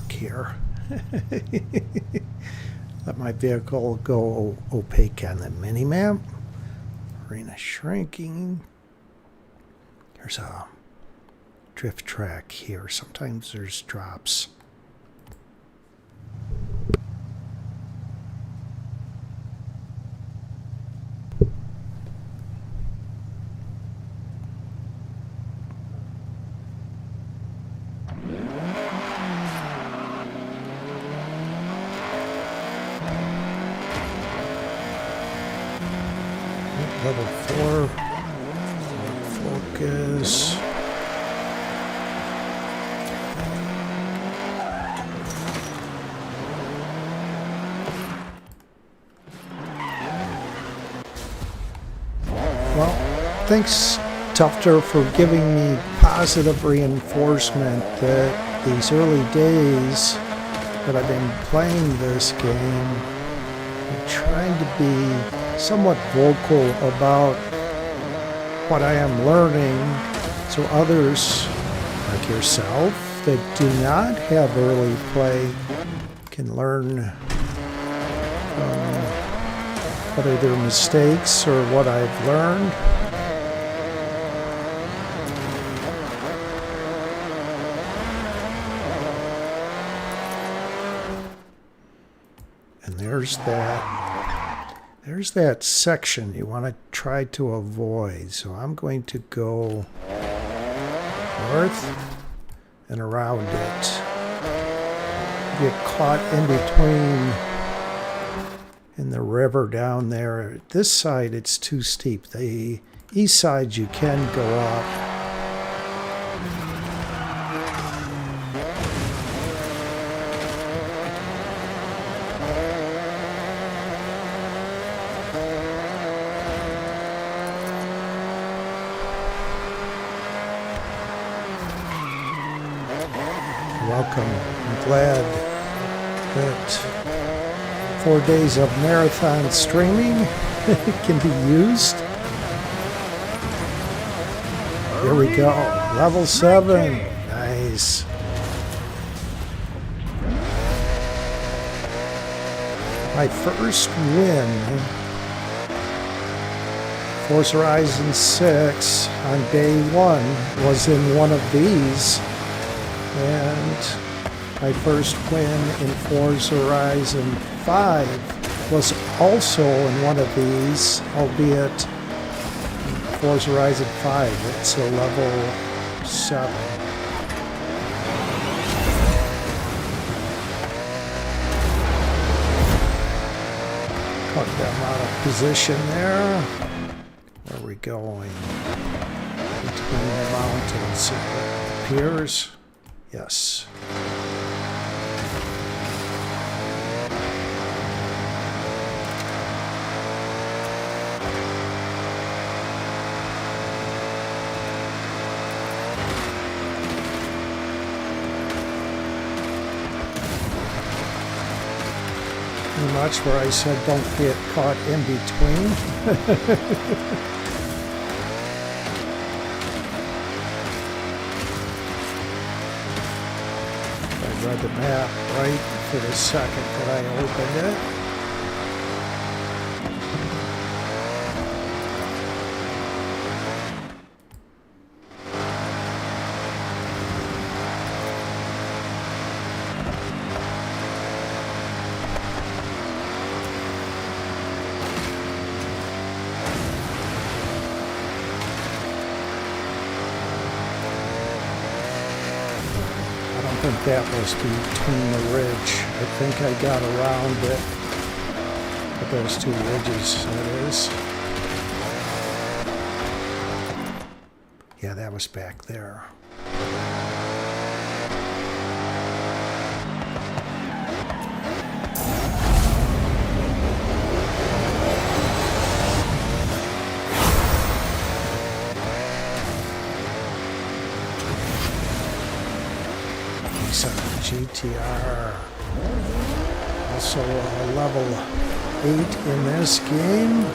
Here. Let my vehicle go opaque on the mini-map. Arena shrinking. There's a drift track here. Sometimes there's drops. Level 4, focus. Well, thanks, Tufter, for giving me positive reinforcement that these early days that I've been playing this game, I'm trying to be somewhat vocal about what I am learning so others like yourself that do not have early play can learn whether they're mistakes or what I've learned. And there's that section you want to try to avoid. So I'm going to go north and around it. Get caught in between in the river down there. This side it's too steep. The east side you can go up. Welcome. I'm glad that 4 days of marathon streaming can be used. Here we go. Level 7. Nice. My first win Forza Horizon 6 on day one was in one of these, and my first win in Forza Horizon 5 was also in one of these, albeit Forza Horizon 5, it's a level 7. Cut them out of position there. Where are we going? Between the mountains, it appears. Yes. Pretty much where I said don't get caught in between. I read the map right for the second that I opened it. I think that was between the ridge. I think I got around it. But those two ridges, that is. Yeah, that was back there. GTR, also level 8 in this game.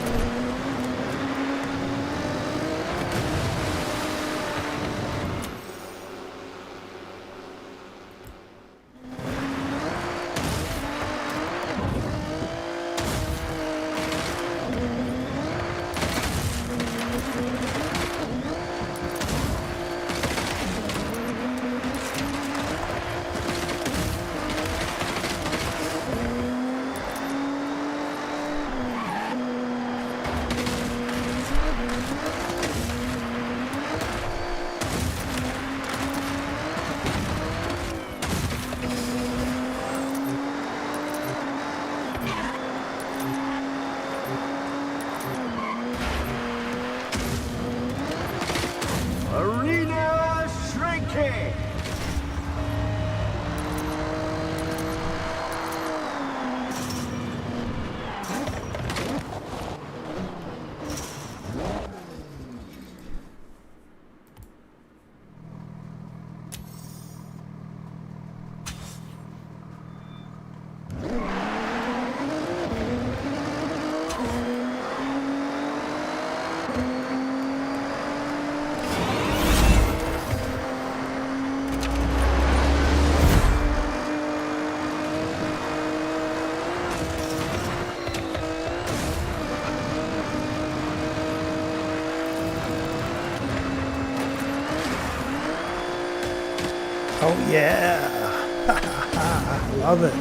Arena shrinking. Oh yeah! Love it.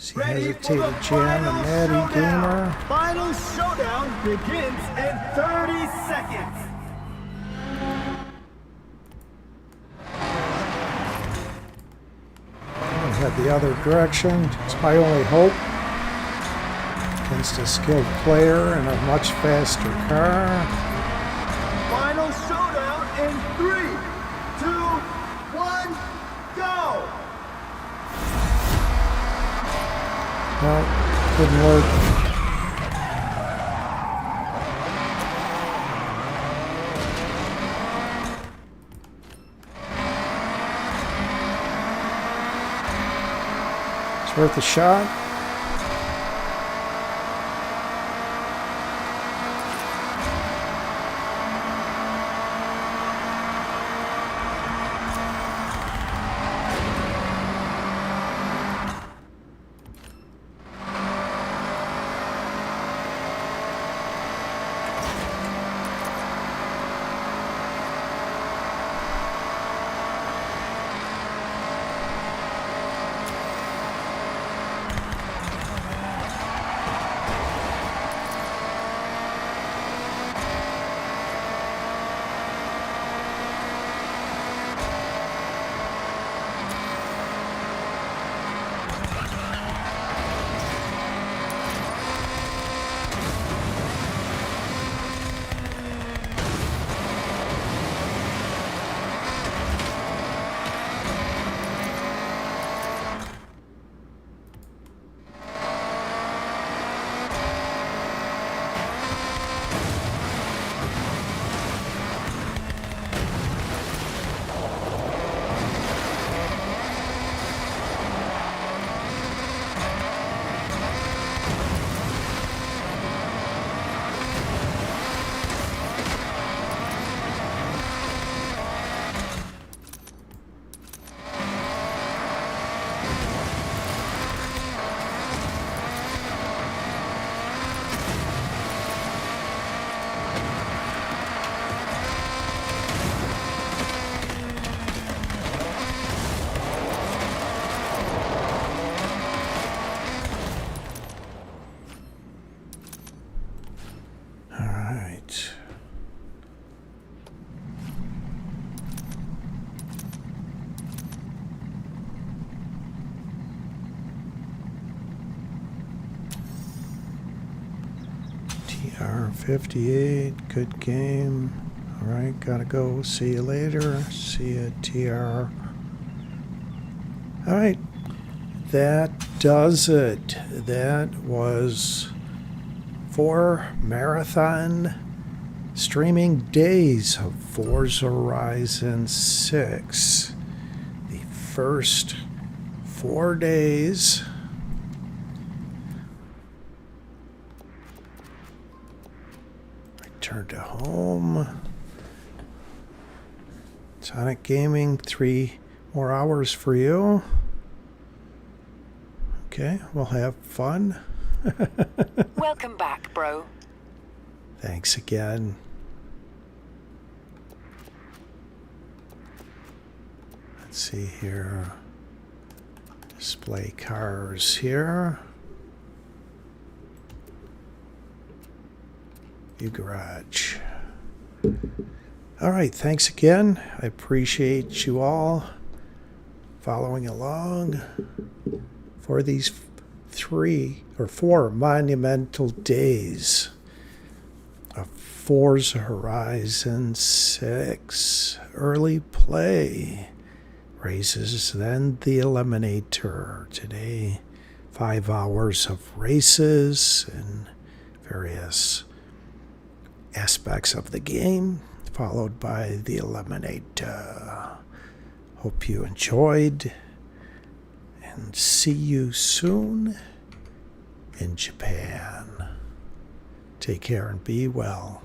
Easy Ready for the hesitated jam, a final natty gamer. showdown. Final showdown begins in 30 seconds. I'll head the other direction. It's my only hope against a skilled player and a much faster car. Final showdown in 3, 2, 1, go! No, couldn't work. It's worth a shot. TR-58, good game. All right, gotta go. See you later. See you, TR. All right, that does it. That was 4 marathon streaming days of Forza Horizon 6. The first 4 days. Return to home. Sonic Gaming, 3 more hours for you. Okay, we'll have fun. Welcome back, bro. Thanks again. Let's see here. Display cars here. View garage. All right, thanks again. I appreciate you all following along for these 3 or 4 monumental days of Forza Horizon 6 early play races, then the Eliminator. Today, 5 hours of races and various aspects of the game, followed by the Eliminator. Hope you enjoyed, and see you soon in Japan. Take care and be well.